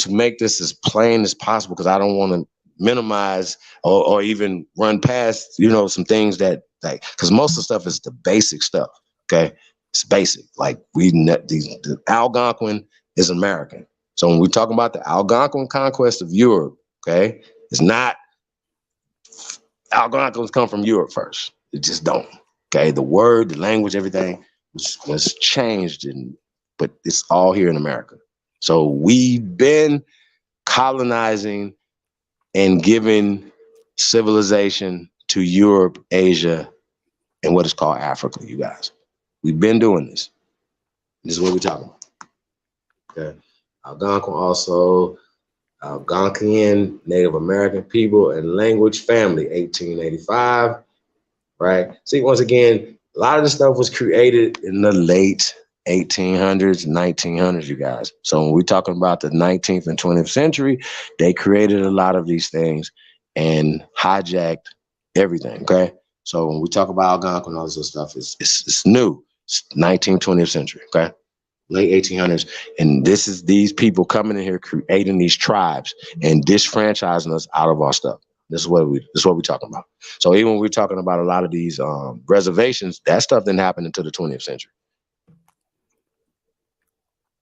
D: make this as plain as possible, because I don't want to minimize or even run past, some things that, like, because most of the stuff is the basic stuff. Okay, it's basic. Like the Algonquin is American. So when we talk about the Algonquin conquest of Europe, okay, it's not Algonquins come from Europe first. It just don't. Okay, the word, the language, everything was changed, but it's all here in America. So we've been colonizing and giving civilization to Europe, Asia, and what is called Africa, you guys. We've been doing this. This is what we're talking about. Okay. Algonquin also, Algonquian Native American people and language family, 1885. Right. See, once again, a lot of this stuff was created in the late 1800s, 1900s, you guys. So when we're talking about the 19th and 20th century, they created a lot of these things and hijacked everything. Okay. So when we talk about Algonquin and all this other stuff, it's new. It's 19th, 20th century. Okay. Late 1800s. And this is these people coming in here creating these tribes and disfranchising us out of our stuff. This is what we're talking about. So even when we're talking about a lot of these reservations, that stuff didn't happen until the 20th century.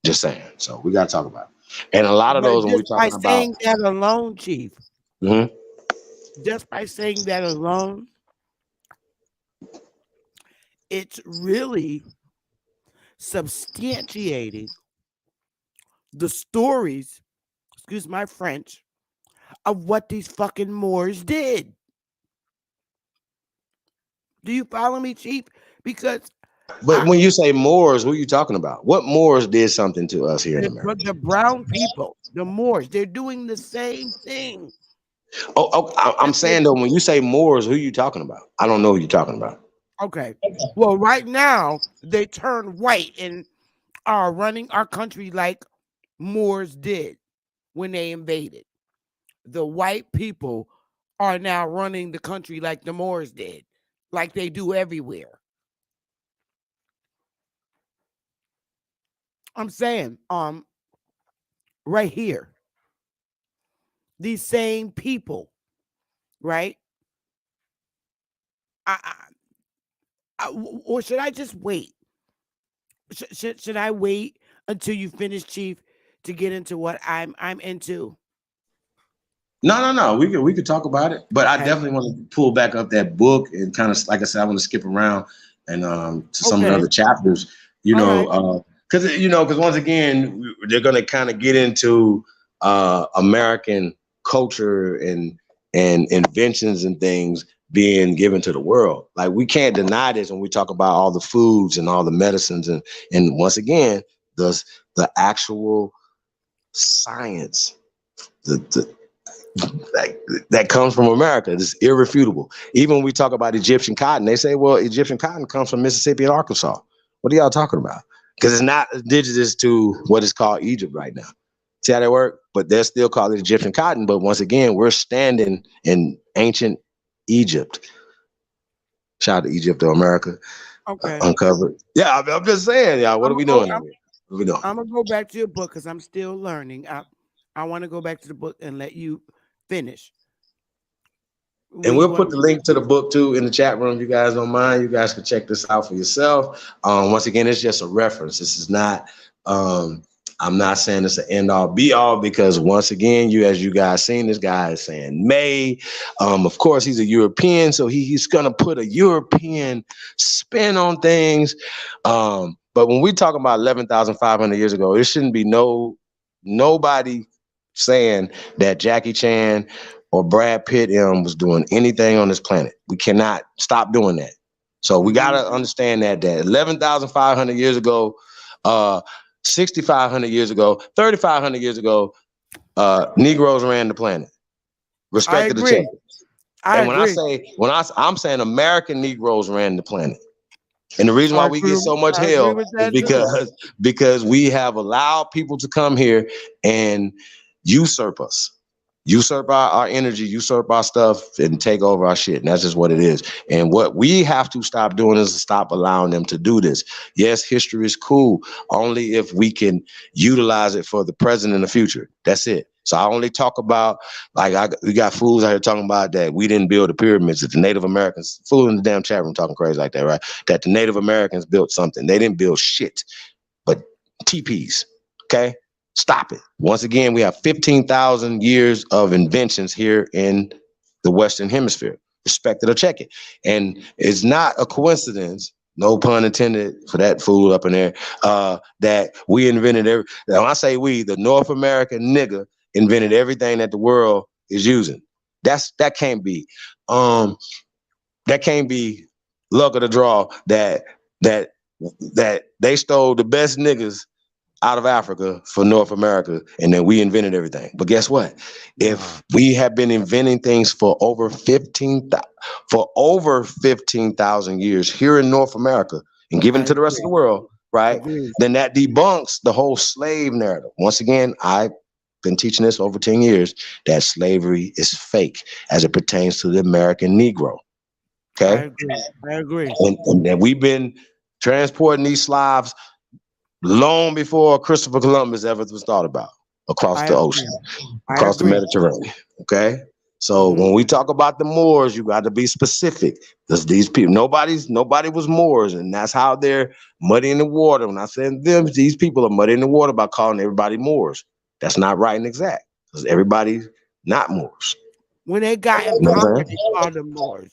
D: Just saying. So we got to talk about it. And a lot of
A: But
D: those when we're
A: just by
D: talking about,
A: saying that alone, Chief,
D: Mhm.
A: just by saying that alone, it's really substantiating the stories, excuse my French, of what these fucking Moors did. Do you follow me, Chief? Because
D: But
A: I,
D: when you say Moors, what are you talking about? What Moors did something to us here in America?
A: the brown people, the Moors, they're doing the same thing.
D: I'm
A: That they,
D: saying though, when you say Moors, who are you talking about? I don't know who you're talking about.
A: okay. Well, right now, they turn white and are running our country like Moors did when they invaded. The white people are now running the country like the Moors did, like they do everywhere. I'm saying, right here, these same people, right? I, or should I just wait? Should I wait until you finish, Chief, to get into what I'm into?
D: No. We could talk about it, but I
A: Okay,
D: definitely want to pull back up that book and kind of, like I said, I want to skip around and to some of the
A: okay,
D: other chapters,
A: all right.
D: because once again they're going to kind of get into American culture and inventions and things being given to the world. Like we can't deny this when we talk about all the foods and all the medicines and once again the actual science. The like that comes from America. It's irrefutable. Even when we talk about Egyptian cotton, they say, well, Egyptian cotton comes from Mississippi and Arkansas. What are y'all talking about? Because it's not indigenous to what is called Egypt right now. See how they work? But they're still called it Egyptian cotton. But once again, we're standing in ancient Egypt. Shout out to Egypt to America.
A: Okay.
D: Uncovered. Yeah, I'm just saying, y'all. What
A: I'm
D: are
A: gonna
D: we
A: go.
D: doing over here? What are we doing?
A: I'm gonna go back to your book because I'm still learning. I want to go back to the book and let you finish. Where
D: And
A: you
D: we'll
A: want
D: put
A: me
D: the
A: to?
D: link to the book too in the chat room. If you guys don't mind, you guys can check this out for yourself. Once again, it's just a reference. This is not. Um, I'm not saying it's an end all be all because once again, as you guys seen, this guy is saying May. Of course, he's a European, so he's gonna put a European spin on things. But when we talk about 11,500 years ago, it shouldn't be nobody saying that Jackie Chan or Brad Pitt was doing anything on this planet. We cannot stop doing that. So we got to
A: Mhm.
D: understand that 11,500 years ago, 6,500 years ago, 3,500 years ago, Negroes ran the planet.
A: I
D: Respect to the
A: agree.
D: checkers.
A: I
D: And
A: agree.
D: I'm saying American Negroes ran the planet. And the reason why
A: I
D: we
A: agree.
D: get so much
A: I agree
D: hell
A: with
D: is
A: that too.
D: because we have allowed people to come here and usurp us, usurp our energy, usurp our stuff, and take over our shit. And that's just what it is. And what we have to stop doing is stop allowing them to do this. Yes, history is cool, only if we can utilize it for the present and the future. That's it. So I only talk about, we got fools out here talking about that we didn't build the pyramids, that the Native Americans, fool in the damn chat room talking crazy like that, right? That the Native Americans built something. They didn't build shit, but TPs. Okay? Stop it. Once again, we have 15,000 years of inventions here in the Western Hemisphere. Respect it or check it. And it's not a coincidence, no pun intended for that fool up in there, that we invented when I say we, the North American nigga invented everything that the world is using. That can't be. That can't be luck of the draw that that they stole the best niggas out of Africa for North America, and then we invented everything. But guess what? If we have been inventing things for over 15,000 years here in North America and giving
A: I
D: it to the rest of the
A: agree.
D: world, right?
A: Agree.
D: Then that debunks the whole slave narrative. Once again, I've been teaching this over 10 years that slavery is fake as it pertains to the American Negro.
A: I
D: Okay.
A: agree. I agree.
D: And we've been transporting these Slavs long before Christopher Columbus ever was thought about across
A: I
D: the ocean,
A: agree. I
D: across the
A: agree.
D: Mediterranean. Okay. So
A: Hmm.
D: when we talk about the Moors, you got to be specific because these people, nobody was Moors, and that's how they're muddying the water. When I said them, these people are muddying the water by calling everybody Moors. That's not right and exact because everybody's not Moors.
A: When they got
D: You know what I'm
A: empowered, they
D: saying?
A: called them Moors.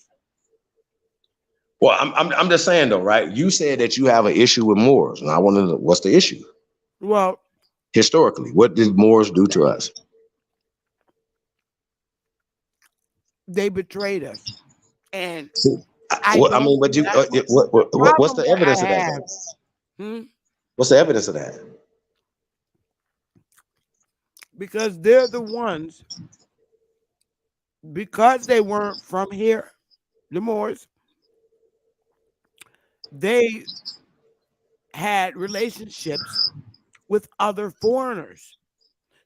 D: Well, I'm just saying though, right? You said that you have an issue with Moors, and I want to know what's the issue
A: Well,
D: historically. What did Moors do to us?
A: they betrayed us, and
D: See,
A: I
D: I
A: don't
D: mean, but
A: think
D: you,
A: that the
D: what's
A: problem
D: the
A: that I
D: evidence of that,
A: have.
D: though?
A: Hmm,
D: What's the evidence of that?
A: because they're the ones, because they weren't from here, the Moors, they had relationships with other foreigners.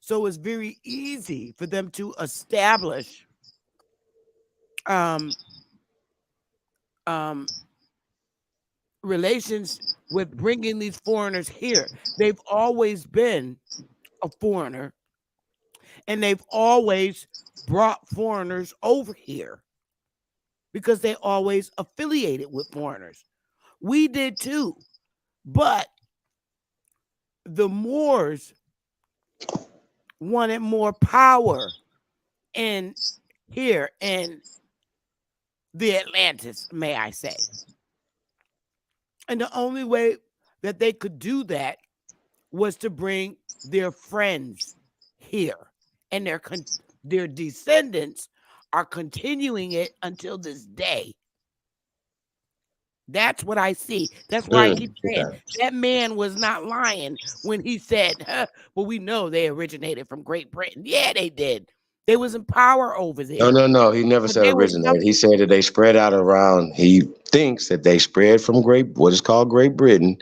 A: So it's very easy for them to establish um, um, relations with bringing these foreigners here. They've always been a foreigner, and they've always brought foreigners over here because they always affiliated with foreigners. We did too, but the Moors wanted more power in here in the Atlantis, may I say. And the only way that they could do that was to bring their friends here. And their descendants are continuing it until this day. That's what I see. That's why I keep saying
D: Okay.
A: that man was not lying when he said, huh, well, we know they originated from Great Britain. Yeah, they did. They was in power over
D: No,
A: there.
D: no, no. He never
A: But
D: said
A: they were
D: originated. He
A: something.
D: said that they spread out around. He thinks that they spread from what is called Great Britain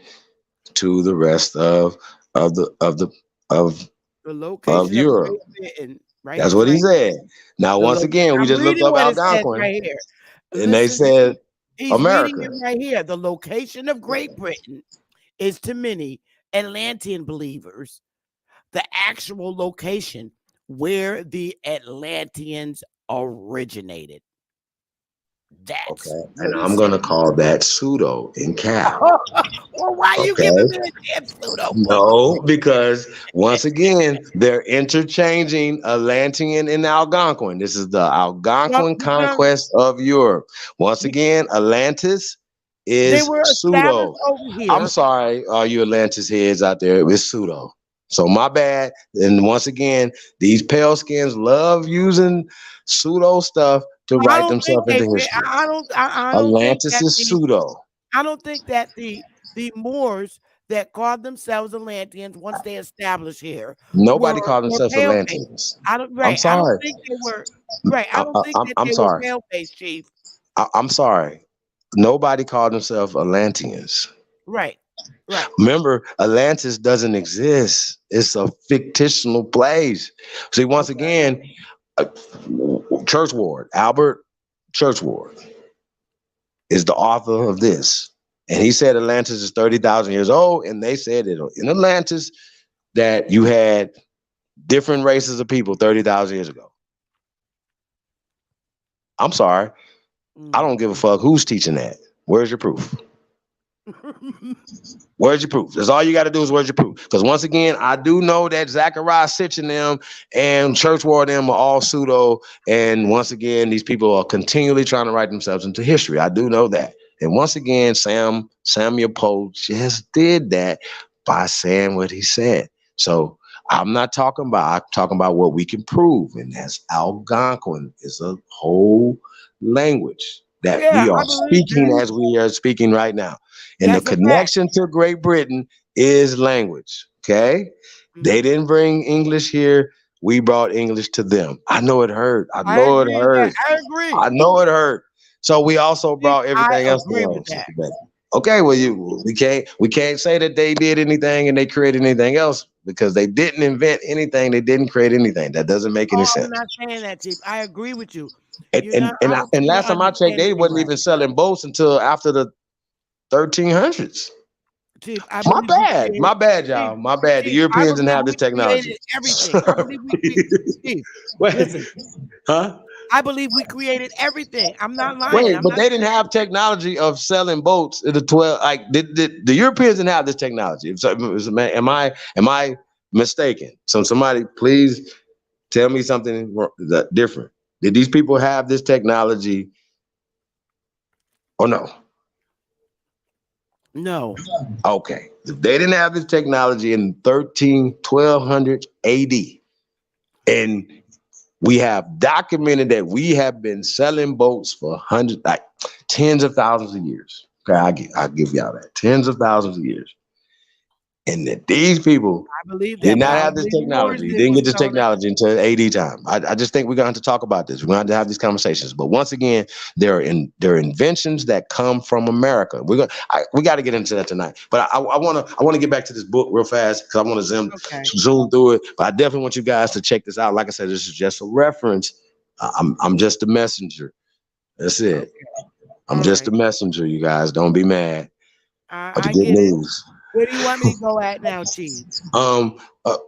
D: to the rest of the of the of
A: The
D: of
A: location of
D: Europe.
A: Great Britain, right
D: That's
A: here,
D: what he
A: right here.
D: said. Now, once again, we
A: I'm
D: just looked
A: reading
D: up
A: what it says
D: Algonquin,
A: right here.
D: and they
A: Listen to
D: said
A: me. He's reading
D: America.
A: it right here. The location of Great Britain is to many Atlantean believers the actual location where the Atlanteans originated. That's
D: Okay, and
A: what he
D: I'm
A: said.
D: gonna call that pseudo in cap.
A: Well, why you giving
D: Okay.
A: me a damn pseudo for?
D: No, because once again, they're interchanging Atlantean and Algonquin. This is the
A: Well,
D: Algonquin
A: because
D: conquest of Europe. Once again, Atlantis
A: they
D: is
A: were established
D: pseudo.
A: over
D: I'm
A: here.
D: sorry, all you Atlantis heads out there, it's pseudo. So my bad. And once again, these pale skins love using pseudo stuff to
A: I
D: write
A: don't think
D: themselves
A: they.
D: into history.
A: I don't think
D: Atlantis
A: that
D: is
A: the.
D: pseudo.
A: I don't think that the Moors that called themselves Atlanteans once they established here
D: Nobody called
A: were
D: themselves
A: pale face.
D: Atlanteans.
A: I don't
D: I'm
A: right. I don't
D: sorry.
A: think they were right. I don't think that
D: I'm
A: they were
D: sorry.
A: pale face, Chief.
D: I'm sorry. Nobody called themselves Atlanteans.
A: Right. Right.
D: Remember, Atlantis doesn't exist. It's a fictional place. See, once
A: Okay.
D: again, uh, Churchward, Albert Churchward, is the author of this. And he said Atlantis is 30,000 years old. And they said that in Atlantis that you had different races of people 30,000 years ago. I'm sorry. I
A: Mm.
D: don't give a fuck who's teaching that. Where's your proof? Where's your proof? That's all you got to do is where's your proof? Because once again, I do know that Zachariah Sitch and them and Church War them are all pseudo. And once again, these people are continually trying to write themselves into history. I do know that. And once again, Samuel Poe just did that by saying what he said. So I'm talking about what we can prove. And that's Algonquin is a whole language that
A: Yeah,
D: we
A: I
D: are
A: believe
D: speaking
A: that.
D: as we are speaking right now. And the
A: That's a fact.
D: connection to Great Britain is language. Okay. They
A: Hmm.
D: didn't bring English here. We brought English to them. I know it hurt. I
A: I
D: know it
A: agree with that.
D: hurt.
A: I agree.
D: I know it hurt. So we also
A: Chief,
D: brought
A: I
D: everything else to
A: agree
D: them,
A: with that.
D: Sister Betty. Okay, well we can't say that they did anything and they created anything else because they didn't invent anything, they didn't create anything. That doesn't make any
A: Oh, I'm
D: sense.
A: not saying that, Chief. I agree with you.
D: And
A: You're
D: and
A: not.
D: and,
A: I
D: I,
A: don't think
D: and
A: you're
D: last time I checked, they
A: understanding me
D: wasn't
A: right,
D: even selling boats until after the 1300s.
A: Chief. I
D: My
A: believe we
D: bad.
A: created.
D: My bad,
A: Chief,
D: y'all. My bad. The
A: Chief. I
D: Europeans didn't
A: believe
D: have
A: we
D: this technology.
A: created everything. I believe we created. Chief,
D: Wait,
A: listen.
D: huh?
A: I believe we created everything. I'm not lying.
D: Wait,
A: I'm
D: but
A: not
D: they didn't
A: saying.
D: have technology of selling boats in the 12. Like the Europeans didn't have this technology. So, am I mistaken? So somebody please tell me something different. Did these people have this technology or no?
A: No.
D: Okay. If they didn't have this technology in 1200 AD, and we have documented that we have been selling boats for hundreds, like tens of thousands of years. Okay, I'll give y'all that. Tens of thousands of years. And that these people
A: I believe
D: did
A: that, but
D: not
A: I don't
D: have this
A: believe the Moors
D: technology.
A: did
D: Didn't
A: was
D: get this
A: selling it.
D: technology until AD time. I just think we're going to have to talk about this. We're going to have to have these conversations. But once again, there are inventions that come from America. We got to get into that tonight. But I want to get back to this book real fast because I want to
A: Okay.
D: zoom through it. But I definitely want you guys to check this out. Like I said, this is just a reference. I'm just a messenger. That's
A: Okay.
D: it. I'm
A: All
D: just
A: right.
D: a messenger. You guys don't be mad. But the
A: I
D: good
A: get it.
D: news.
A: Where do you want me to go at now, Chief?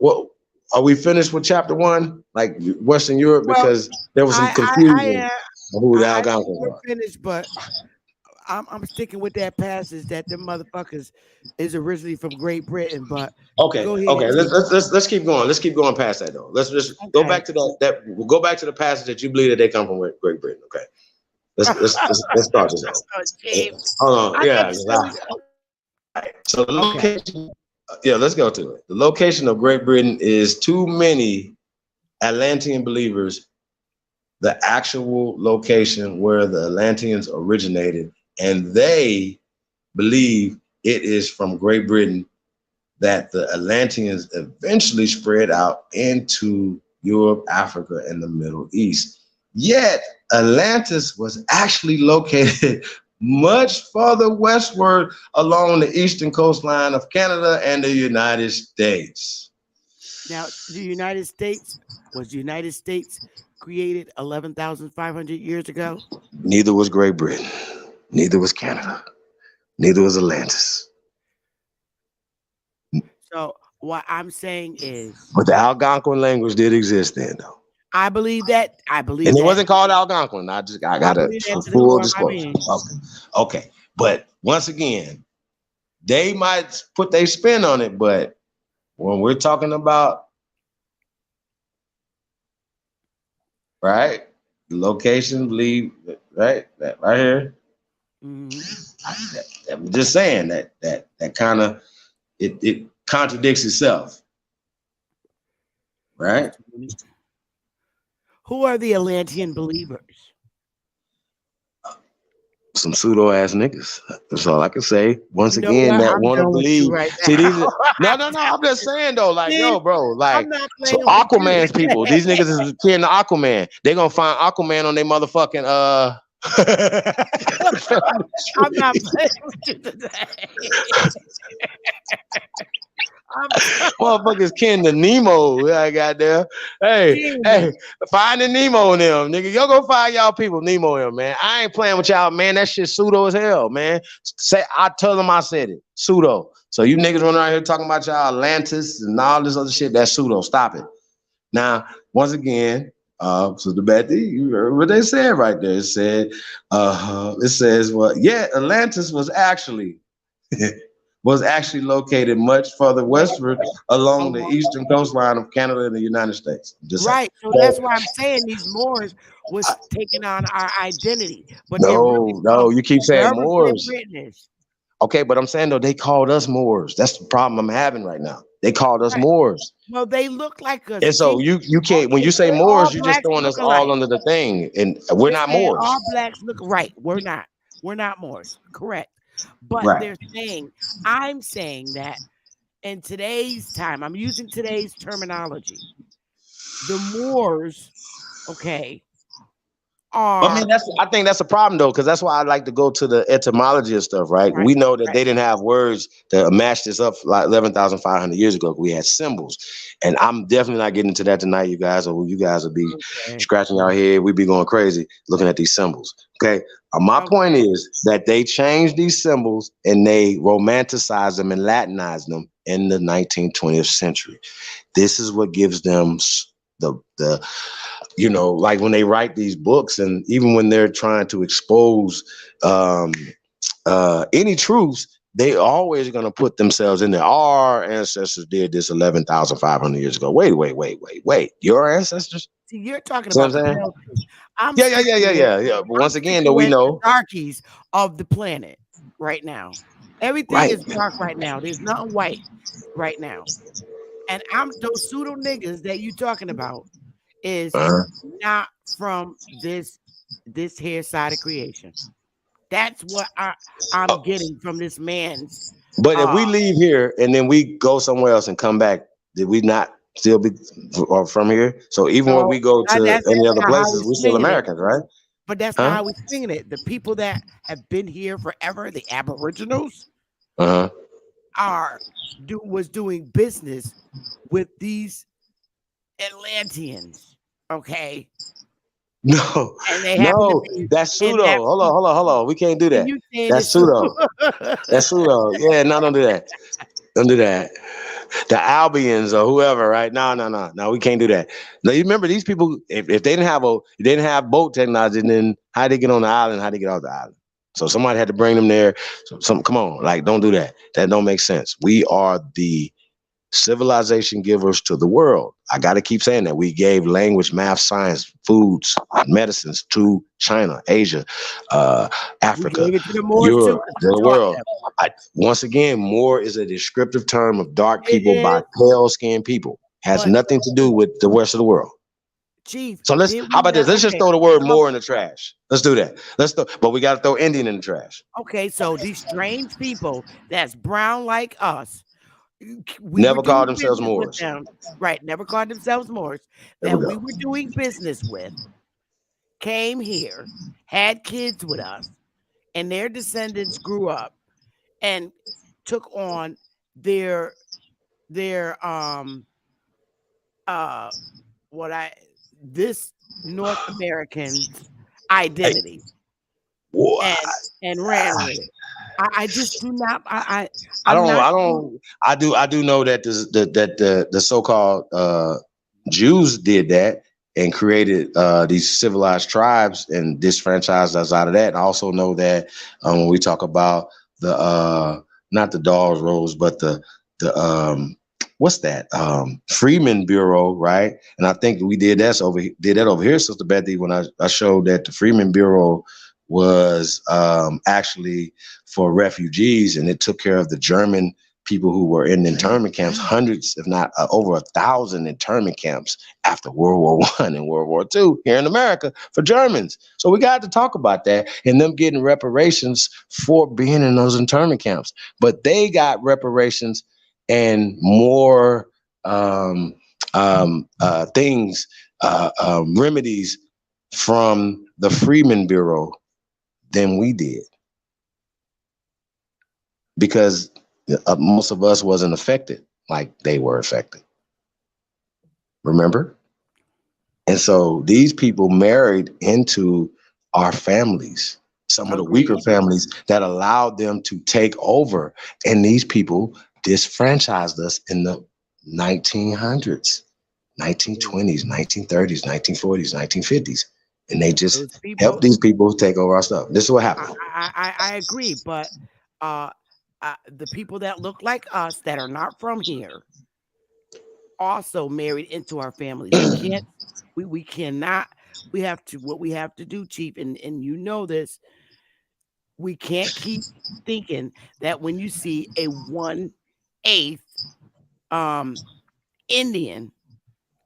D: Well, are we finished with chapter one, like Western Europe?
A: Well,
D: Because there was some
A: I
D: confusion
A: am.
D: on who the
A: I think
D: Algonquins
A: we're
D: are.
A: finished, but I'm sticking with that passage that the motherfuckers is originally from Great Britain. But
D: Okay,
A: go ahead,
D: okay. Let's,
A: Chief.
D: let's let's let's keep going. Let's keep going past that though. Let's just go
A: Okay.
D: back to that. We'll go back to the passage that you believe that they come from Great Britain. Okay. Let's start this off.
A: Oh, Chief.
D: Hold on.
A: I thought
D: Yeah.
A: you said we.
D: All right. So the
A: Okay.
D: location. Yeah. Let's go to it. The location of Great Britain is too many Atlantean believers the actual location where the Atlanteans originated, and they believe it is from Great Britain that the Atlanteans eventually spread out into Europe, Africa, and the Middle East. Yet Atlantis was actually located much further westward along the eastern coastline of Canada and the United States.
A: Now, the United States created 11,500 years ago?
D: Neither was Great Britain, neither was Canada, neither was Atlantis.
A: So what I'm saying is,
D: But the Algonquin language did exist then, though.
A: I believe that. I
D: And
A: believe
D: it
A: that.
D: wasn't called Algonquin. I
A: I
D: gotta
A: believe that
D: for
A: to the
D: full
A: core of my
D: disclosure.
A: being.
D: Okay. Okay. But once again, they might put their spin on it, but when we're talking about right, the location, believe right, that right here.
A: Hmm.
D: I'm just saying that kind of it contradicts itself, right?
A: Just a minute. Who are the Atlantean believers?
D: Some pseudo ass niggas. That's all I can say. Once
A: You know
D: again,
A: what?
D: that
A: I'm
D: want to
A: done with you
D: believe.
A: right
D: See,
A: now.
D: these are no. I'm just saying though, like
A: Steve,
D: yo, bro,
A: I'm
D: like
A: not
D: so
A: playing with you.
D: Aquaman's people. These niggas is kin to Aquaman. They gonna find Aquaman on their motherfucking
A: I'm not playing with you today. I'm
D: motherfuckers kin to Nemo. I got there. Hey,
A: Steve.
D: hey, finding Nemo and them, nigga. Y'all go find y'all people, Nemo and them, man. I ain't playing with y'all, man. That shit pseudo as hell, man. Say I tell them I said it. Pseudo. So you niggas running around here talking about y'all Atlantis and all this other shit, that's pseudo. Stop it. Now, once again, Sister Bethy, you heard what they said right there. It says, well, yeah, Atlantis was actually was actually located much further westward along the
A: along
D: eastern coastline of Canada and the United States. Just saying.
A: right. So
D: So,
A: that's why I'm saying these Moors was taking on our identity, but they're really
D: no, no,
A: from
D: you keep saying
A: wherever Great
D: Moors.
A: Britain is.
D: Okay, but I'm saying though they called us Moors. That's the problem I'm having right now. They called us
A: Right.
D: Moors.
A: Well, they look like us,
D: And so
A: Chief.
D: you can't when you say
A: They all
D: Moors, you're just
A: blacks
D: throwing
A: look
D: us all
A: alike.
D: under the thing. And we're
A: They're
D: not
A: saying all
D: Moors.
A: blacks look right. We're not. We're not Moors. Correct. But
D: Right.
A: they're saying, I'm saying that in today's time, I'm using today's terminology. The Moors, okay,
D: But man,
A: are
D: I think that's a problem though, because that's why I like to go to the etymology of stuff, right?
A: right,
D: We know that
A: right.
D: they didn't have words to match this up like 11,500 years ago. We had symbols. And I'm definitely not getting into that tonight, you guys, or you guys will be
A: Okay.
D: scratching your head. We'd be going crazy looking at these symbols. Okay. My point
A: Okay.
D: is that they changed these symbols and they romanticized them and Latinized them in the 19th, 20th century. This is what gives them the like when they write these books and even when they're trying to expose um, any truths, they always going to put themselves in there. Our ancestors did this 11,500 years ago. Wait. Your ancestors?
A: See, you're talking
D: See what
A: about
D: I'm
A: the
D: saying?
A: pale truth. I'm
D: Yeah,
A: sticking with
D: yeah. But
A: I'm
D: once again, though,
A: sticking
D: we
A: with the
D: know,
A: darkies of the planet right now. Everything
D: right?
A: is dark right now. There's nothing white right now. And I'm those pseudo niggas that you talking about is
D: Uh-huh.
A: not from this here side of creation. That's what I'm getting from this man's
D: But if
A: uh
D: we leave here and then we go somewhere else and come back, did we not still be from here? So even when
A: no
D: we go to any
A: that's
D: other
A: not how
D: places,
A: we're
D: we're still
A: swinging it.
D: Americans, right?
A: But that's not
D: Huh?
A: how we're swinging it. The people that have been here forever, the aboriginals,
D: Uh-huh.
A: are was doing business with these Atlanteans, okay?
D: No,
A: And they happen to
D: no,
A: be
D: that's
A: in
D: pseudo.
A: that
D: Hold on. We can't do
A: and
D: that.
A: you saying
D: That's
A: it's so
D: pseudo. That's pseudo. Yeah, no, don't do that. Don't do that. The Albions or whoever, right? No. We can't do that. Now you remember these people. If they didn't have boat technology, then how they get on the island? How they get off the island? So somebody had to bring them there. Come on, like don't do that. That don't make sense. We are the civilization givers to the world. I got to keep saying that. We gave language, math, science, foods, medicines to China, Asia,
A: we
D: Africa,
A: gave it to the Moors too
D: Europe,
A: because we
D: the
A: taught
D: world.
A: them.
D: Once again, Moor is a descriptive term of dark
A: It
D: people by
A: is,
D: pale skinned people. Has
A: but
D: nothing to do with the rest of the world.
A: Chief,
D: So
A: did
D: how
A: we
D: about this?
A: not
D: Let's just
A: okay.
D: throw the word
A: Um,
D: Moor in the trash. Let's do that. But we got to throw Indian in the trash.
A: okay, so these strange people that's brown like us, we were
D: Never call
A: doing
D: themselves
A: business with
D: Moors.
A: them, right? Never called themselves Moors,
D: There we
A: that
D: go.
A: we were doing business with, came here, had kids with us, and their descendants grew up and took on their their uh what I this North American's
D: Hey,
A: identity
D: what?
A: and ran with it. I just do not
D: I
A: I'm
D: don't.
A: not
D: I
A: sure.
D: don't. I do. I do know that the so-called Jews did that and created these civilized tribes and disfranchised us out of that. And I also know that when we talk about the not the Dawes Rolls, but the what's that Freeman Bureau, right? And I think we did that over here, Sister Bethy, when I showed that the Freeman Bureau was actually for refugees, and it took care of the German people who were in internment camps, hundreds, if not over 1,000 internment camps after World War I and World War II here in America for Germans. So we got to talk about that and them getting reparations for being in those internment camps. But they got reparations and more things, remedies from the Freeman Bureau than we did because most of us wasn't affected like they were affected. Remember? And so these people married into our families, some of the weaker
A: Agreed.
D: families that allowed them to take over. And these people disfranchised us in the 1900s,
A: Agreed.
D: 1920s, 1930s, 1940s, 1950s. And they just
A: Those
D: helped
A: people
D: these people take over our stuff. This is what
A: I
D: happened.
A: I agree, but uh the people that look like us that are not from here also married into our families. We can't, we cannot, we have to, what we have to do, Chief, and you know this, we can't keep thinking that when you see a 1/8 um Indian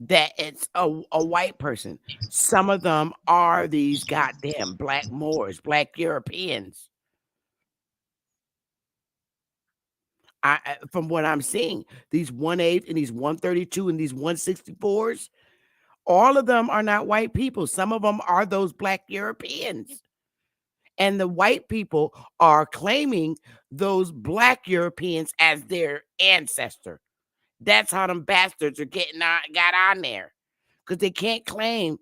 A: that it's a white person. Some of them are these goddamn black Moors, black Europeans. From what I'm seeing, these 1/8 and these 132 and these 164s, all of them are not white people. Some of them are those black Europeans. And the white people are claiming those black Europeans as their ancestor. That's how them bastards are got on there. Because they can't claim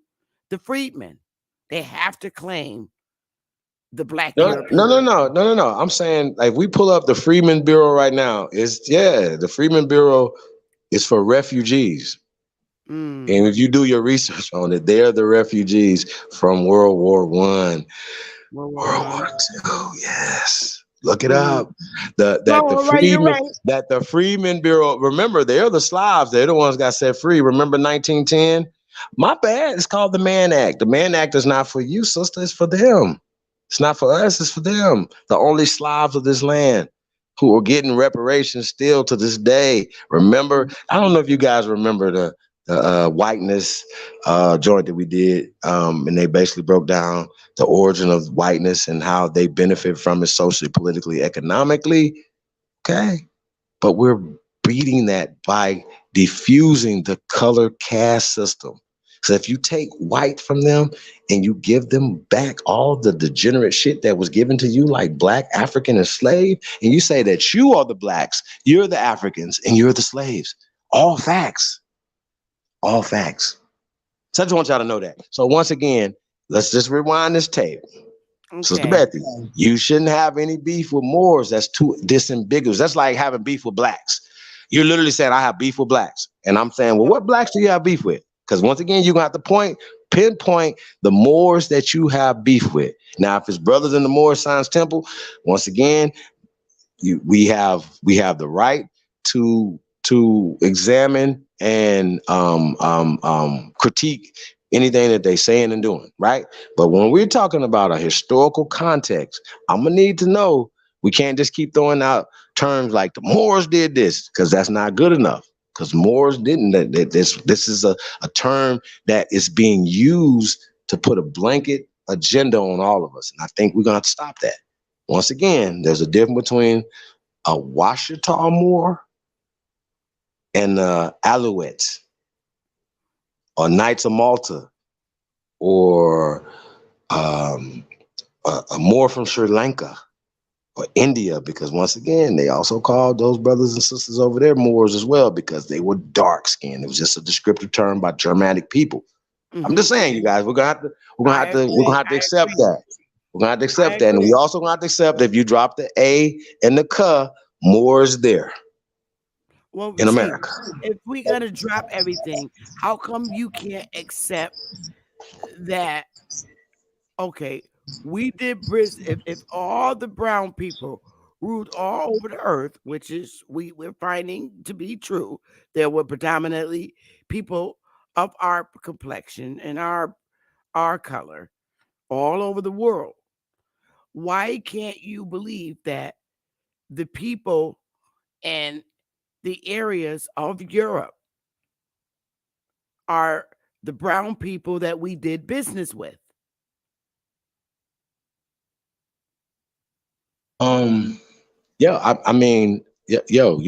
A: the freedmen. They have to claim the black
D: No, no,
A: European.
D: no, no, no, no, no. I'm saying, like, we pull up the Freeman Bureau right now. The Freeman Bureau is for refugees.
A: Mm.
D: And if you do your research on it, they're the refugees from World War One,
A: World War
D: World
A: One.
D: War Two. Yes, look it
A: Mm.
D: up. The
A: No,
D: that the
A: all right, you're
D: Freeman
A: right.
D: that the Freeman Bureau. Remember, they're the Slavs. They're the ones got set free. Remember 1910? My bad. It's called the Mann Act. The Mann Act is not for you, sister. It's for them. It's not for us. It's for them. The only Slavs of this land who are getting reparations still to this day. Remember, I don't know if you guys remember the whiteness joint that we did, and they basically broke down the origin of whiteness and how they benefit from it socially, politically, economically. Okay, but we're beating that by diffusing the color caste system. So if you take white from them and you give them back all the degenerate shit that was given to you, like black, African, and slave, and you say that you are the blacks, you're the Africans, and you're the slaves. All facts. All facts. So I just want y'all to know that. So once again, let's just rewind this tape. Sister
A: Okay.
D: Bethy, you shouldn't have any beef with Moors. That's too disambiguous. That's like having beef with blacks. You're literally saying, I have beef with blacks. And I'm saying, well, what blacks do you have beef with? Because once again, you're going to have to pinpoint the Moors that you have beef with. Now, if it's brothers in the Moor Science Temple, once again, we have the right to examine and critique anything that they saying and doing, right? But when we're talking about a historical context, I'm gonna need to know. We can't just keep throwing out terms like the Moors did this, because that's not good enough. Because Moors didn't. This is a term that is being used to put a blanket agenda on all of us, and I think we're gonna have to stop that. Once again, there's a difference between a Washita Moor and Alouettes or Knights of Malta or a Moor from Sri Lanka or India, because once again, they also called those brothers and sisters over there Moors as well, because they were dark skinned. It was just a descriptive term by Germanic people. I'm
A: Hmm.
D: just saying, you guys,
A: I
D: we're gonna
A: agree.
D: have to
A: I
D: accept
A: agree.
D: that. We're gonna have to
A: I
D: accept that. And we
A: agree.
D: also gonna have to accept that if you drop the A and the K, Moor is there
A: Well,
D: in
A: Chief,
D: America.
A: if we gotta drop everything, how come you can't accept that? Okay, we did Bris. If all the brown people ruled all over the earth, which is we're finding to be true, there were predominantly people of our complexion and our color all over the world. Why can't you believe that the people and the areas of Europe are the brown people that we did business with?
D: Um, yeah, I mean, yo,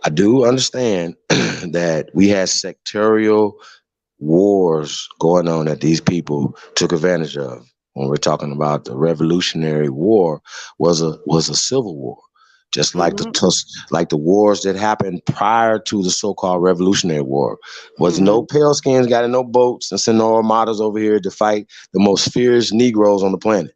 D: I do understand that we had sectarial wars going on that these people took advantage of. When we're talking about the Revolutionary War, was a civil war, just like
A: Hmm.
D: like the wars that happened prior to the so-called Revolutionary War. Was no
A: Hmm.
D: pale skins got in no boats and send no armadas over here to fight the most fierce Negroes on the planet.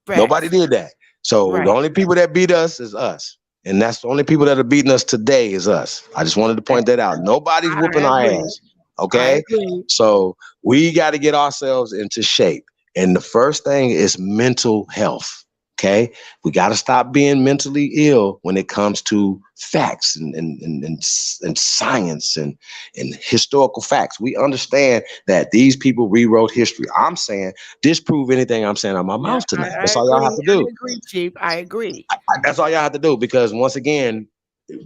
D: Nobody
A: Facts.
D: did that. So the
A: Right.
D: only people that beat us is us. And that's the only people that are beating us today is us. I just wanted to point
A: Facts.
D: that out. Nobody's whooping
A: I
D: our
A: agree.
D: ass.
A: I
D: Okay.
A: agree.
D: So we got to get ourselves into shape. And the first thing is mental health. Okay, we got to stop being mentally ill when it comes to facts and science and historical facts. We understand that these people rewrote history. I'm saying disprove anything I'm saying out my
A: Yeah,
D: mouth tonight.
A: I
D: That's all y'all have
A: agree.
D: to
A: I
D: do.
A: agree, Chief. I agree.
D: That's all y'all have to do because once again,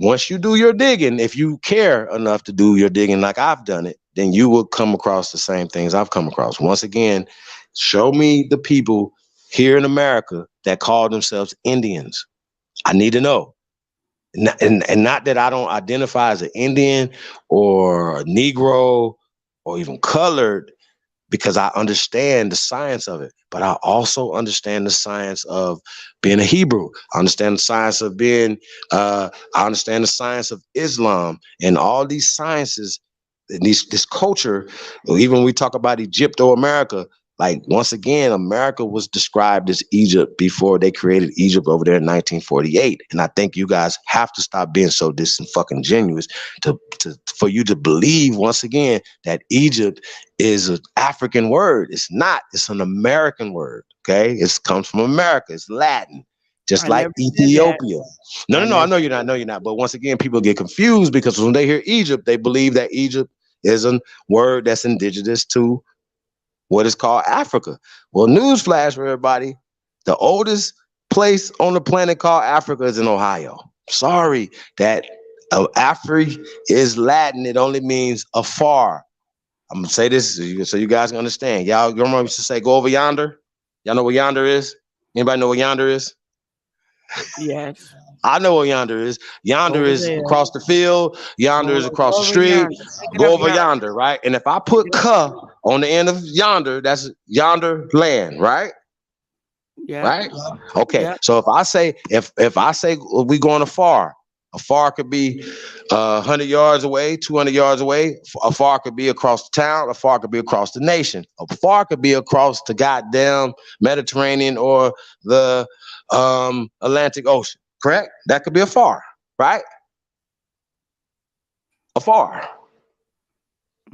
D: once you do your digging, if you care enough to do your digging like I've done it, then you will come across the same things I've come across. Once again, show me the people here in America that call themselves Indians. I need to know. And not that I don't identify as an Indian or a Negro or even colored, because I understand the science of it, but I also understand the science of being a Hebrew. I understand the science of being, I understand the science of Islam and all these sciences, and this culture. Even when we talk about Egypto-America, like once again, America was described as Egypt before they created Egypt over there in 1948. And I think you guys have to stop being so fucking genuine for you to believe once again that Egypt is an African word. It's not. It's an American word. Okay, it comes from America. It's Latin, just
A: I
D: like
A: never said that.
D: Ethiopia. No,
A: I
D: no, no. I
A: never
D: know you're not. I know you're not. But once again, people get confused because when they hear Egypt, they believe that Egypt is a word that's indigenous to what is called Africa. Well, newsflash for everybody: the oldest place on the planet called Africa is in Ohio. Sorry, that Afri is Latin. It only means afar. I'm gonna say this so you guys can understand. Y'all remember used to say go over yonder? Y'all know what yonder is? Anybody know what yonder is?
A: yes.
D: I know what yonder is. Yonder
A: Over
D: is
A: there.
D: across the field. Yonder is
A: Going
D: across the
A: over
D: street.
A: yonder. Take it
D: Go
A: up
D: over
A: yonder.
D: yonder, right? And if I
A: Take
D: put
A: it up.
D: "ka" on the end of yonder, that's yonder land, right?
A: Yep.
D: Right? Okay.
A: Yep.
D: So if I say we going afar could be 100 yards away, 200 yards away. Afar could be across the town. Afar could be across the nation. Afar could be across the goddamn Mediterranean or the Atlantic Ocean. Correct? That could be afar, right? Afar.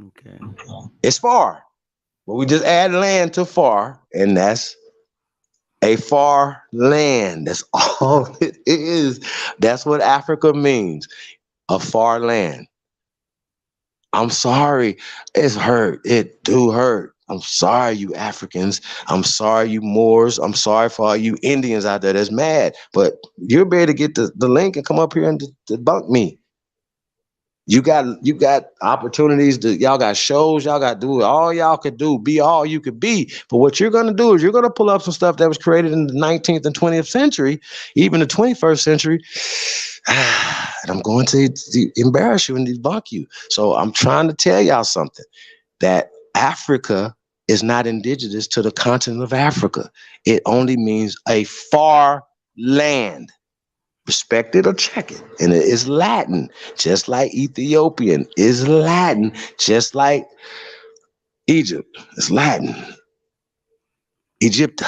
A: Okay.
D: It's far. But we just add land to far, and that's a far land. That's all it is. That's what Africa means. A far land. I'm sorry. It's hurt. It do hurt. I'm sorry, you Africans. I'm sorry, you Moors. I'm sorry for all you Indians out there that's mad. But you'll be able to get the link and come up here and debunk me. You got opportunities to y'all got shows, y'all got to do all y'all could do, be all you could be. But what you're gonna do is you're gonna pull up some stuff that was created in the 19th and 20th century, even the 21st century. And I'm going to embarrass you and debunk you. So I'm trying to tell y'all something that Africa is not indigenous to the continent of Africa. It only means a far land. Respect it or check it. And it is Latin, just like Ethiopian is Latin, just like Egypt is Latin. Egypt.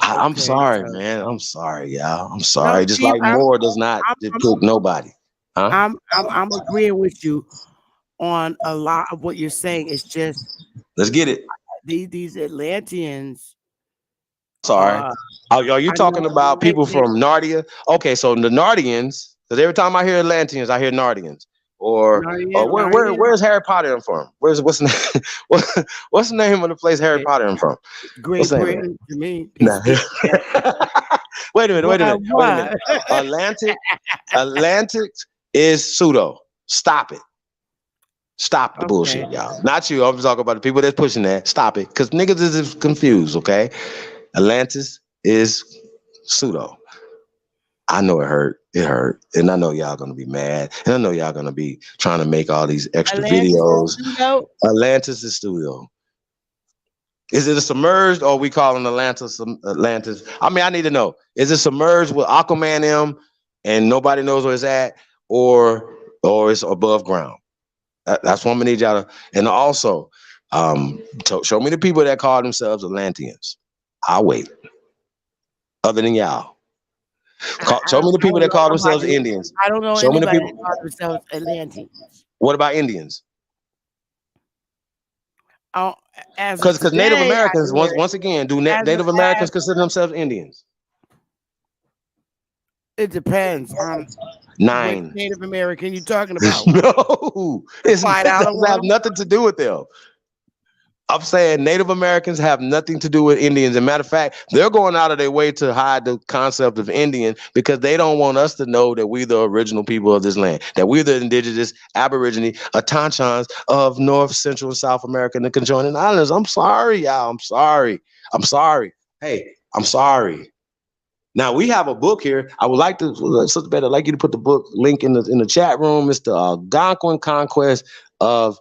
D: I'm
A: Okay.
D: sorry,
A: So
D: man. I'm sorry, y'all. I'm
A: no,
D: sorry. Just
A: Chief.
D: like Moore does not
A: I'm, I'm,
D: depict nobody. Huh?
A: I'm agreeing with you on a lot of what you're saying. It's just
D: Let's get it.
A: these Atlanteans.
D: Sorry.
A: Uh,
D: Are you
A: I know
D: talking about people
A: they
D: from Nardia? Okay, so the Nardians, because every time I hear Atlanteans, I hear Nardians. Or
A: Narnian.
D: where's Harry Potter from? What's the name, what's the name of the place Harry
A: They,
D: Potter from? What's
A: Great
D: the name of it?
A: Britain to me, they
D: No.
A: speak that.
D: Wait a minute, wait a minute, wait a minute.
A: What?
D: Atlantic is pseudo. Stop it. Stop the
A: Okay.
D: bullshit, y'all. Not you. I'm talking about the people that's pushing that. Stop it. Because niggas is confused, okay? Atlantis is pseudo. I know it hurt. It hurt. And I know y'all gonna be mad. And I know y'all gonna be trying to make all these extra
A: Atlantis is
D: videos.
A: pseudo.
D: Atlantis is pseudo. Is it a submerged or we calling Atlantis Atlantis? I mean, I need to know. Is it submerged with Aquaman M and nobody knows where it's at, or it's above ground? That's what I'm gonna need y'all to. And also, show me the people that call themselves Atlanteans. I'll wait. Other than y'all, show me the
A: I
D: people
A: don't
D: that
A: know
D: call themselves
A: nobody.
D: Indians.
A: I don't know
D: Show me the
A: anybody
D: people.
A: that calls themselves Atlanteans.
D: What about Indians?
A: Oh, as of
D: Because Native
A: today, I
D: Americans
A: hear
D: once again do
A: as of
D: Native Americans
A: as
D: consider themselves Indians?
A: It depends on which
D: 9.
A: Native American you're talking about.
D: No,
A: The
D: it
A: $5
D: doesn't have
A: one.
D: nothing to do with them. I'm saying Native Americans have nothing to do with Indians. As a matter of fact, they're going out of their way to hide the concept of Indian because they don't want us to know that we're the original people of this land, that we're the indigenous Aborigine Atanchans of North, Central, and South America and the conjoining islands. I'm sorry, y'all. I'm sorry. I'm sorry. Hey, I'm sorry. Now we have a book here. I would like to, Sister Betty, I'd like you to put the book link in the chat room. It's the Algonquin Conquest of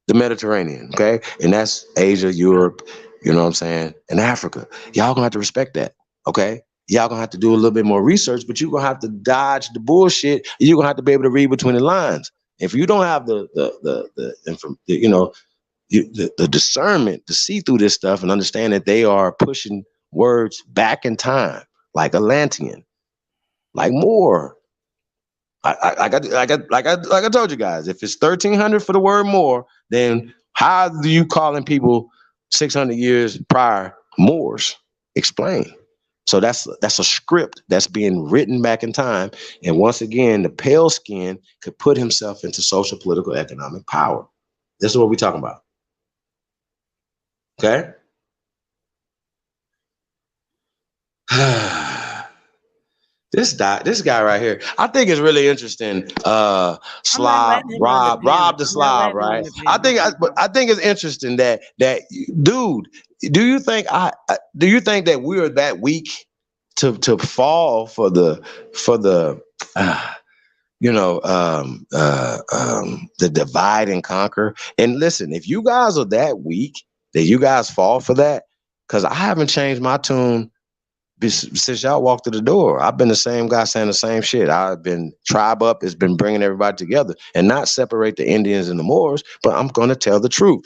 D: the Mediterranean, okay? And that's Asia, Europe, you know what I'm saying, and Africa. Y'all gonna have to respect that, okay? Y'all gonna have to do a little bit more research, but you're gonna have to dodge the bullshit. You're gonna have to be able to read between the lines. If you don't have the discernment to see through this stuff and understand that they are pushing words back in time, like Atlantean, like Moor. Like I told you guys, if it's 1300 for the word more, then how do you calling people 600 years prior Moors? Explain. So that's a script that's being written back in time. And once again, the pale skin could put himself into social, political, economic power. This is what we're talking about. Okay. This guy right here, I think is really interesting.
A: I'm not
D: Slob,
A: letting him on the
D: Rob
A: panel.
D: the
A: I'm not
D: Slob,
A: letting him on
D: right?
A: the
D: I
A: panel.
D: think I think it's interesting that dude. Do you think do you think that we are that weak to fall for the uh, the divide and conquer? And listen, if you guys are that weak that you guys fall for that, because I haven't changed my tune since y'all walked through the door. I've been the same guy saying the same shit. I've been tribe up. It's been bringing everybody together and not separate the Indians and the Moors, but I'm going to tell the truth.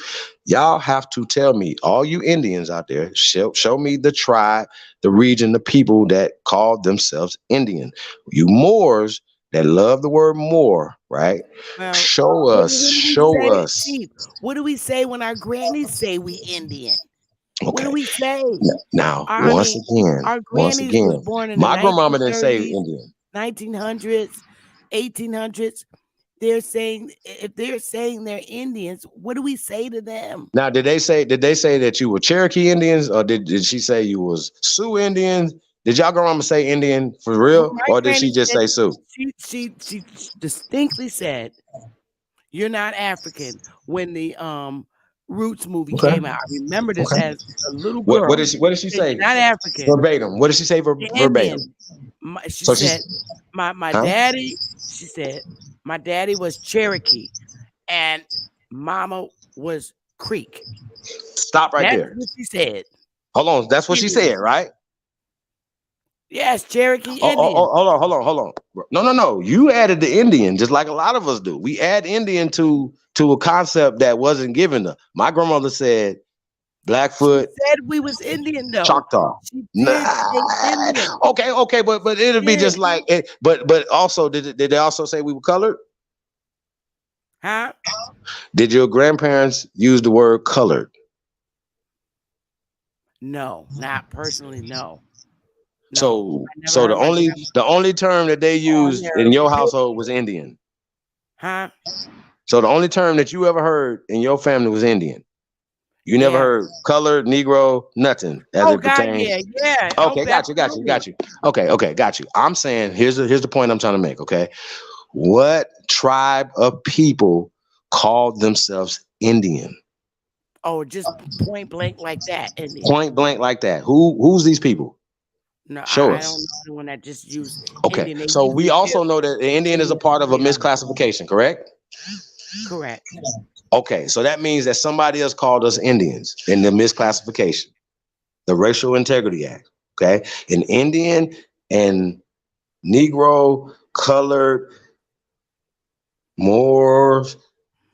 D: Y'all have to tell me, all you Indians out there, show me the tribe, the region, the people that call themselves Indian. You Moors that love the word Moor, right?
A: Well,
D: Show
A: what,
D: us,
A: what do we
D: show
A: say,
D: us.
A: Chief? What do we say when our grannies say we Indian? What do
D: Okay.
A: we say?
D: Now,
A: I mean, our
D: once
A: grannies was
D: again,
A: born in the
D: my grandmama didn't say
A: 1930s,
D: Indian.
A: 1900s, 1800s. They're saying if they're saying they're Indians, what do we say to them?
D: Now, did they say that you were Cherokee Indians, or did she say you was Sioux Indians? Did y'all grandmama say Indian for real,
A: My
D: or did she
A: granny
D: just
A: said
D: say Sioux?
A: she distinctly said, "You're not African." When the Roots movie
D: Okay.
A: came out, I remember this
D: Okay.
A: as a little
D: What
A: girl.
D: did she
A: Said,
D: say
A: "You're not African.
D: verbatim? What did she say
A: You're
D: verbatim?
A: Indian." She
D: So she's
A: said, "My
D: huh?
A: daddy." She said, "My daddy was Cherokee, and Mama was Creek."
D: Stop right
A: That's
D: there.
A: what she said.
D: Hold on. That's what she
A: Indian.
D: said, right?
A: Yes, Cherokee
D: Oh,
A: Indian.
D: hold on. No. You added the Indian, just like a lot of us do. We add Indian to a concept that wasn't given to. My grandmother said
A: She
D: Blackfoot,
A: said we was Indian though.
D: Choctaw.
A: She did say
D: Nah.
A: Indian.
D: Okay, but
A: She
D: it'll be
A: did.
D: just like it. But also, did they also say we were colored?
A: Huh?
D: Did your grandparents use the word colored?
A: No, not personally, no. No.
D: So
A: I never
D: so
A: heard my grandma
D: the only term that they
A: calling
D: used in
A: her
D: your
A: pale.
D: household was Indian.
A: Huh?
D: So the only term that you ever heard in your family was Indian. You never
A: Yeah.
D: heard colored, Negro, nothing as
A: Oh
D: it
A: God,
D: pertains.
A: yeah, yeah. Oh,
D: Okay,
A: absolutely.
D: got you. Okay, got you. I'm saying here's the point I'm trying to make. Okay, what tribe of people called themselves Indian?
A: Oh, just point blank like that, Indian.
D: Point blank like that. Who's these people?
A: No,
D: Show
A: I don't know
D: us.
A: anyone that just used
D: Okay,
A: Indian. They
D: so we
A: usually
D: also
A: give
D: know that the Indian is a
A: Indian
D: part of a
A: yeah,
D: misclassification, correct?
A: correct.
D: Okay, so that means that somebody else called us Indians in the misclassification, the Racial Integrity Act. Okay, an Indian and Negro, colored, Moors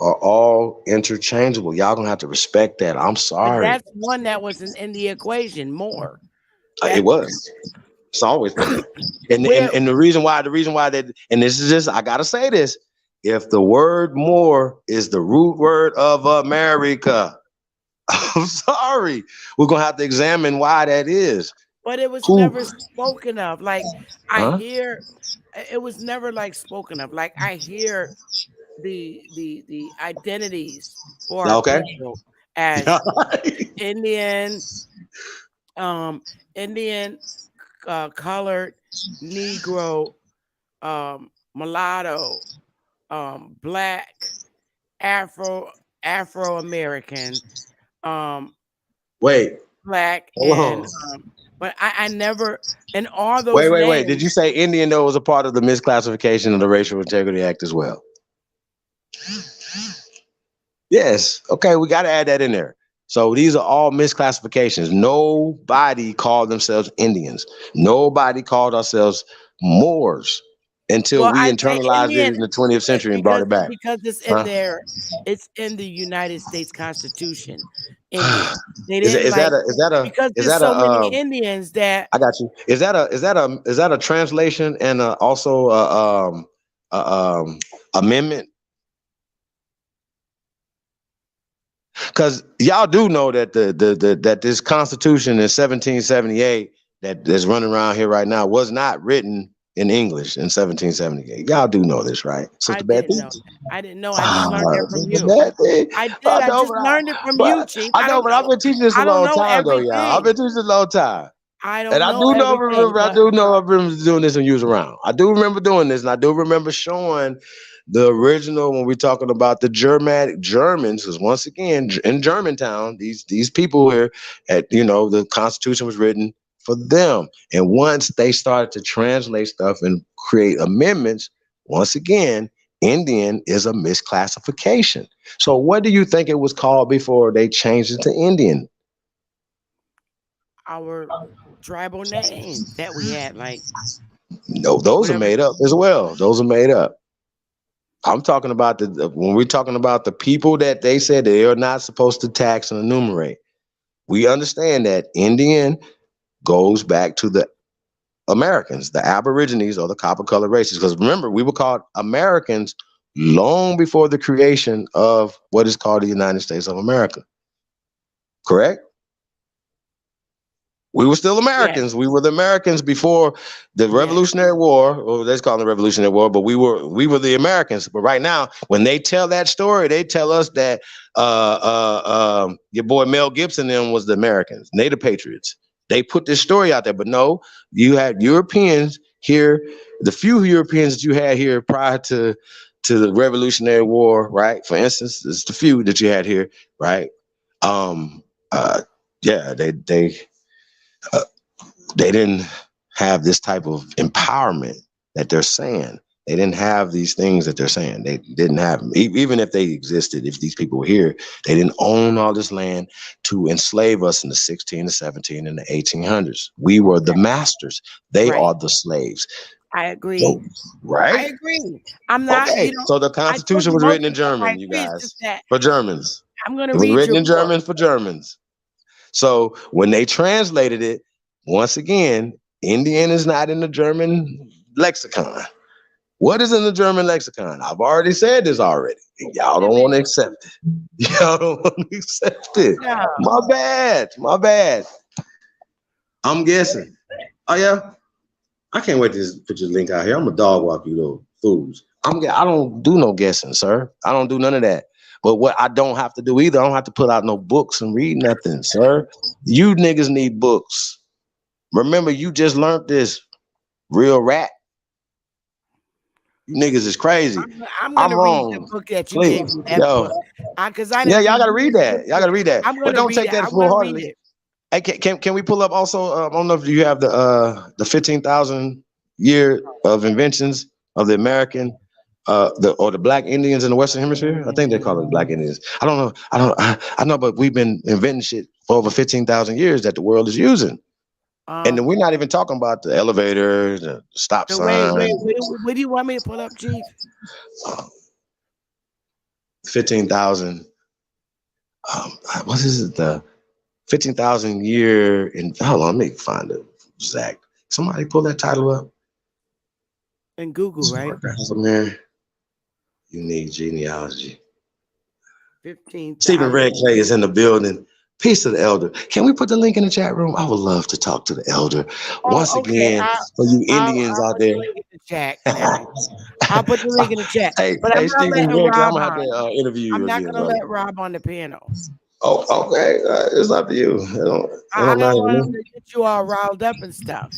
D: are all interchangeable. Y'all gonna have to respect that. I'm
A: But
D: sorry.
A: that's one that wasn't in the equation more.
D: It
A: That
D: was. It's always been that. And,
A: where
D: and and the reason why that, and this is just, I gotta say this. If the word more is the root word of America, I'm sorry. We're gonna have to examine why that is.
A: but it was
D: Who?
A: never spoken of. Like I
D: Huh?
A: hear, it was never like spoken of. Like I hear the identities for our
D: Okay.
A: people as Indian, um, Indian, colored, Negro, mulatto, black, Afro American, um,
D: Wait,
A: black,
D: hold
A: and
D: on.
A: but I never, and all
D: Wait,
A: those
D: wait, wait. Did
A: names.
D: you say Indian though was a part of the misclassification of the Racial Integrity Act as well? Yes. Okay, we got to add that in there. So these are all misclassifications. Nobody called themselves Indians. Nobody called ourselves Moors until
A: Well,
D: we
A: I say
D: internalized it
A: Indian
D: in the 20th century and brought it back.
A: because it's in
D: Huh?
A: there, it's in the United States Constitution. Indian. They
D: Is it
A: didn't like because
D: is
A: there's
D: that
A: so
D: a
A: many Indians that
D: I got you. Is that a translation and also a, amendment? Because y'all do know that that this Constitution in 1778 that is running around here right now was not written in English in 1778. Y'all do know this, right,
A: I
D: Sister Bethy?
A: didn't know that. I didn't know. I just
D: Ah,
A: learned that from
D: Sister
A: you.
D: Bethy.
A: I
D: I
A: did. I
D: know,
A: just learned it from you, Chief.
D: I know, but I've been teaching this a
A: I don't
D: long
A: know
D: time though, y'all. I've
A: everything.
D: been teaching this a long time.
A: I
D: And
A: don't
D: I
A: know
D: do know,
A: everything,
D: remember, I
A: but
D: do know I remember doing this when you was around. I do remember doing this, and I do remember showing the original when we're talking about the Germanic Germans, because once again, in Germantown, these people here at the Constitution was written for them. And once they started to translate stuff and create amendments, once again, Indian is a misclassification. So what do you think it was called before they changed it to Indian?
A: our tribal names that we had, like
D: No, those are
A: whatever.
D: made up as well. Those are made up. I'm talking about when we're talking about the people that they said they are not supposed to tax and enumerate. We understand that Indian goes back to the Americans, the Aborigines or the copper colored races. Because remember, we were called Americans long before the creation of what is called the United States of America. Correct? We were still
A: Yes,
D: Americans. We were the Americans before the
A: yes.
D: Revolutionary War, or let's call it the Revolutionary War, but we were the Americans. But right now, when they tell that story, they tell us that your boy Mel Gibson then was the Americans, they the patriots. They put this story out there, but no, you had Europeans here, the few Europeans that you had here prior to the Revolutionary War, right? For instance, it's the few that you had here, right? Um, yeah, uh, they didn't have this type of empowerment that they're saying. They didn't have these things that they're saying. They didn't have them. Even if they existed, if these people were here, they didn't own all this land to enslave us in the 16, the 17, and the 1800s. We were the masters. They
A: Right.
D: are the slaves.
A: I agree.
D: So, right?
A: I agree. I'm not,
D: Okay. So the
A: I told
D: Constitution
A: you
D: was
A: most
D: written in
A: of the stuff I
D: German, you
A: agree. It's
D: guys,
A: just that
D: for Germans.
A: I'm going to
D: It was
A: read
D: written
A: your
D: in
A: book.
D: German for Germans. So when they translated it, once again, Indian is not in the German lexicon. What is in the German lexicon? I've already said this already. Y'all
A: Wait a
D: don't want to
A: minute.
D: accept it. Y'all don't want to accept it.
A: No.
D: My bad. My bad. I'm guessing. Oh yeah. I can't wait to just put your link out here. I'm a dog walk you little fools. I don't do no guessing, sir. I don't do none of that. But what I don't have to do either, I don't have to put out no books and read nothing, sir. You niggas need books. Remember, you just learned this. Real rat. You niggas is crazy.
A: I'm going
D: I'm
A: to read the
D: wrong.
A: book that you gave
D: Please.
A: me, that
D: Yo.
A: book. Because I
D: Yeah,
A: didn't
D: y'all
A: read
D: gotta
A: you
D: read
A: this book
D: that. Y'all
A: too.
D: gotta read that.
A: I'm going
D: But
A: to
D: don't
A: read
D: take
A: it.
D: that
A: I'm going to read
D: full-heartedly.
A: it.
D: Hey, can we pull up also? I don't know if you have the 15,000 year of inventions of the American the black Indians in the Western Hemisphere. I think they call it black Indians. I don't know. I know, but we've been inventing shit for over 15,000 years that the world is using. And
A: Um,
D: then we're not even talking about the elevator, the stop
A: so wait,
D: sign,
A: what do you want me to pull up, Chief?
D: uh, 15,000. What is it? The 15,000 year in. Hold on, let me find it exact. Somebody pull that title up.
A: In Google, right?
D: Man, unique genealogy. Stephen
A: 15,000.
D: Red Clay is in the building. Peace to the elder. Can we put the link in the chat room? I would love to talk to the elder. Once
A: Oh, okay.
D: again, for you Indians
A: I'll
D: out
A: put the
D: there.
A: link in the chat now. I'll put the link in the chat.
D: Hey,
A: But I'm
D: hey,
A: not
D: Stephen
A: letting
D: Vincent, I'm
A: Rob
D: gonna have
A: on.
D: to interview
A: I'm
D: you
A: not
D: again,
A: gonna
D: brother.
A: let Rob on the panel.
D: Oh, okay. It's up to you. It
A: I
D: don't
A: don't
D: matter to
A: want him
D: me.
A: to get you all riled up and stuff.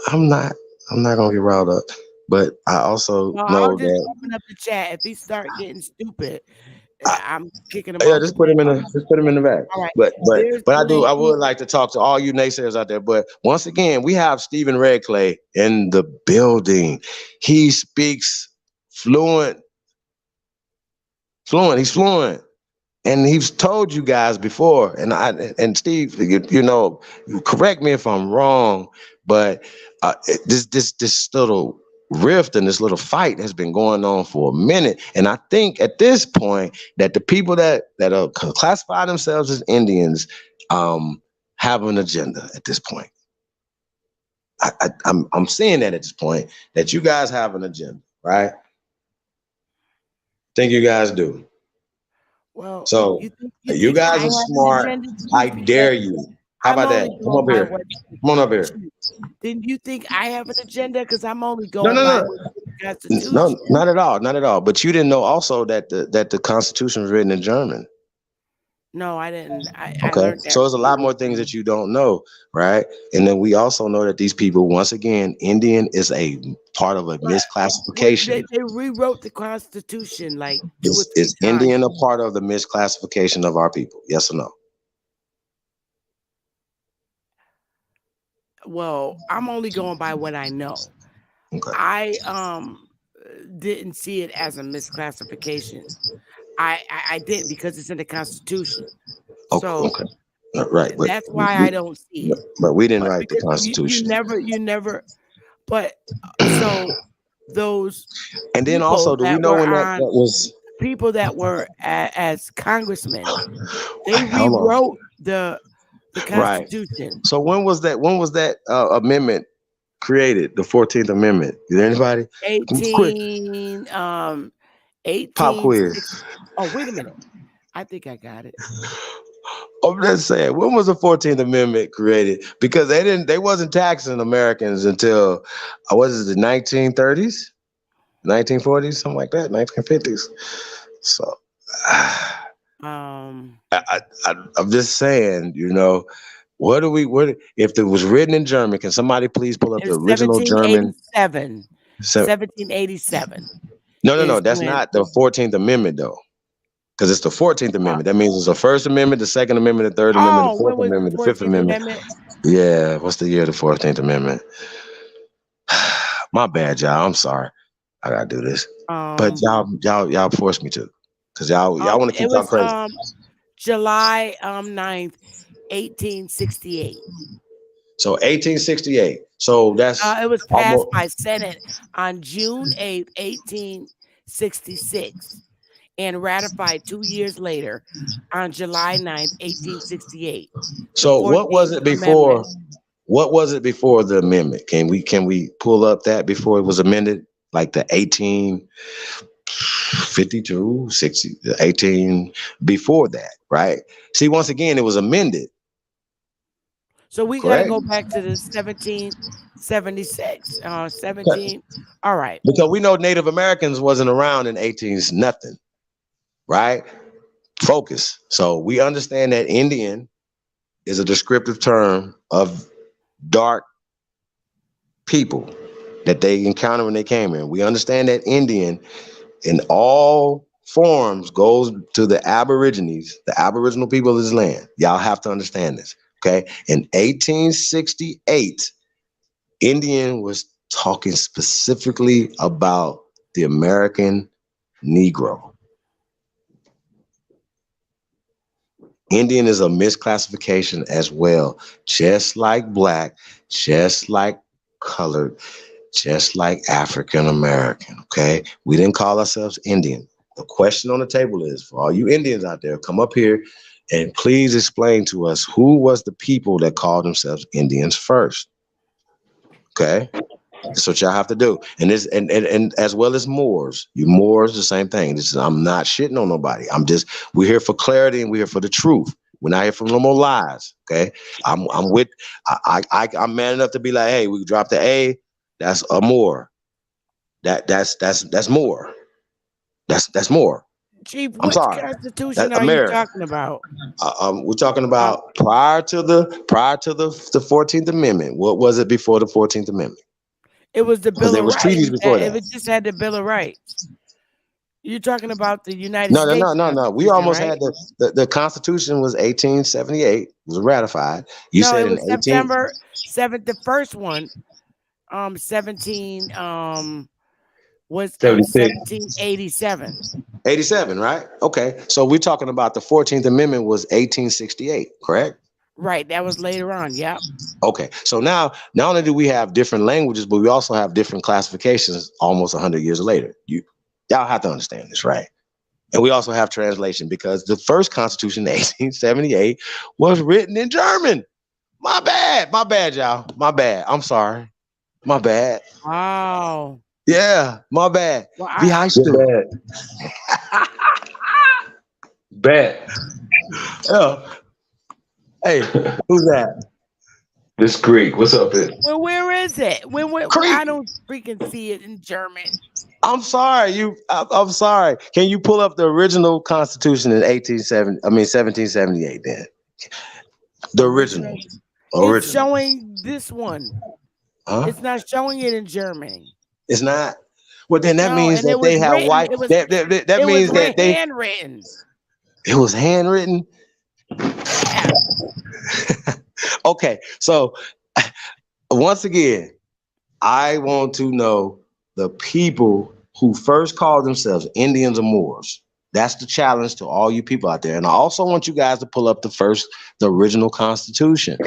D: I'm not. I'm not gonna get riled up. But I also
A: Well, I'll
D: know
A: just
D: that.
A: open up the chat. If he start getting stupid,
D: I,
A: I'm kicking him
D: yeah,
A: off the
D: just put him in
A: panel.
D: the just put him in the back.
A: All right.
D: But
A: There's
D: but
A: the
D: I
A: link.
D: would like to talk to all you naysayers out there. But once again, we have Stephen Redclay in the building. He speaks fluent, fluent. He's fluent. And he's told you guys before, and Steve, you know, correct me if I'm wrong, but this little rift and this little fight has been going on for a minute, and I think at this point that the people that are classify themselves as Indians have an agenda at this point. I'm seeing that at this point that you guys have an agenda, right? Think you guys do.
A: Well,
D: So
A: you
D: you
A: think
D: guys
A: I
D: are
A: have an
D: smart.
A: agenda,
D: I
A: Chief?
D: dare you. How
A: I'm
D: about that?
A: only
D: Come
A: going
D: up
A: by
D: here.
A: what
D: Come on up here.
A: Chief. Didn't you think I have an agenda? Because I'm only
D: No,
A: going
D: no,
A: by
D: no,
A: what's in the
D: no,
A: Constitution.
D: not at all, not at all. But you didn't know also that the Constitution was written in German.
A: No, I didn't. I
D: Okay,
A: learned that
D: so there's a lot more things
A: recently.
D: that you don't know, right? And then we also know that these people, once again, Indian is a part of a
A: But
D: misclassification.
A: they rewrote the Constitution like two or three
D: Is
A: times.
D: Indian a part of the misclassification of our people? Yes or no?
A: Well, I'm only going by what I know.
D: Okay.
A: I didn't see it as a misclassification. I didn't because it's in the Constitution.
D: Okay.
A: So
D: Okay. Right,
A: that's why I don't see it.
D: but we didn't
A: But
D: write the
A: because
D: Constitution.
A: you never but so those
D: And then also,
A: people
D: do we
A: that
D: know
A: were
D: when that
A: on
D: was?
A: people that were as congressmen, they
D: Hold on.
A: rewrote the
D: Right.
A: Constitution.
D: So when was that? When was that amendment created? The 14th Amendment. Is there anybody? Quick
A: 18
D: pop
A: 1860.
D: quiz.
A: Oh, wait a minute. I think I got it.
D: I'm just saying, when was the 14th Amendment created? Because they wasn't taxing Americans until what is it, the 1930s, 1940s, something like that, 1950s. So
A: Um
D: I'm just saying, you know, what if it was written in German? Can somebody please pull up
A: it
D: the
A: was
D: original German?
A: 1787.
D: So,
A: 1787
D: no,
A: is
D: that's
A: when
D: not the 14th Amendment though, because it's the 14th
A: uh,
D: Amendment. That means it's the First Amendment, the Second Amendment, the Third Amendment, the
A: oh,
D: Fourth
A: when was the
D: Amendment, the Fifth
A: 14th
D: Amendment.
A: Amendment?
D: Yeah, what's the year of the 14th Amendment? My bad, y'all. I'm sorry. I gotta do this, but
A: Um
D: y'all forced me to, because y'all want to
A: it
D: keep talking
A: was
D: crazy.
A: July 9th, 1868.
D: So 1868. So that's
A: It was passed
D: almost
A: by Senate on June 8th, 1866, and ratified 2 years later on July 9th, 1868. The
D: so. What was
A: 14th
D: it before?
A: Amendment.
D: What was it before the amendment? Can we pull up that before it was amended, like the 1852, 60, 18 before that, right? See, once again, it was amended,
A: So we got to
D: correct?
A: go back to the 1776. 17. All right.
D: Because we know Native Americans wasn't around in 18s nothing, right? Focus. So we understand that Indian is a descriptive term of dark people that they encountered when they came here. We understand that Indian in all forms goes to the Aborigines, the Aboriginal people of this land. Y'all have to understand this. Okay. In 1868, Indian was talking specifically about the American Negro. Indian is a misclassification as well, just like black, just like colored, just like African American. Okay. We didn't call ourselves Indian. The question on the table is for all you Indians out there, come up here and please explain to us who was the people that called themselves Indians first. Okay. That's what y'all have to do. And this and as well as Moors. You Moors, the same thing. This is I'm not shitting on nobody. We're here for clarity and we're here for the truth. We're not here for no more lies. Okay. I'm with I'm man enough to be like, hey, we drop the A. That's a more. That's more. That's more.
A: Chief,
D: I'm
A: which
D: sorry.
A: constitution
D: That
A: are you
D: America.
A: talking about?
D: We're talking
A: Um,
D: about prior to the 14th Amendment. What was it before the 14th Amendment?
A: it was the
D: Because
A: Bill
D: there
A: of
D: was
A: Rights.
D: treaties before
A: It
D: that.
A: was just had the Bill of Rights. You're talking about the United
D: No, no, no,
A: States
D: no, no. We
A: Constitution,
D: almost
A: right?
D: had the Constitution was 1878 was ratified. You
A: No,
D: said
A: it
D: in
A: was
D: 18
A: September 7th. The first one, 17, was
E: 76.
A: 1787.
D: 87, right? Okay. So we're talking about the 14th Amendment was 1868, correct?
A: Right, that was later on. Yep.
D: Okay. So now, not only do we have different languages, but we also have different classifications almost 100 years later. Y'all have to understand this, right? And we also have translation because the first Constitution in 1878 was written in German. My bad, y'all. My bad. I'm sorry. My bad.
A: Wow.
D: Yeah, my bad.
A: Well,
D: Wie heißt
E: Good
D: du?
E: bad. Bet.
D: Yeah. Hey, who's that?
E: This Greek. What's up, it?
A: well, where is it?
D: Creep.
A: I don't freaking see it in German.
D: I'm sorry. I'm sorry. Can you pull up the original Constitution in 1778 then? The original.
A: Original. It's
D: Original.
A: showing this one.
D: Huh?
A: It's not showing it in Germany.
D: It's not. Well, then that
A: No,
D: means
A: and
D: that
A: it
D: they
A: was
D: have
A: written.
D: white. That means that they
A: Handwritten.
D: it was handwritten.
A: Yeah.
D: Okay, so once again, I want to know the people who first called themselves Indians or Moors. That's the challenge to all you people out there. And I also want you guys to pull up the original Constitution.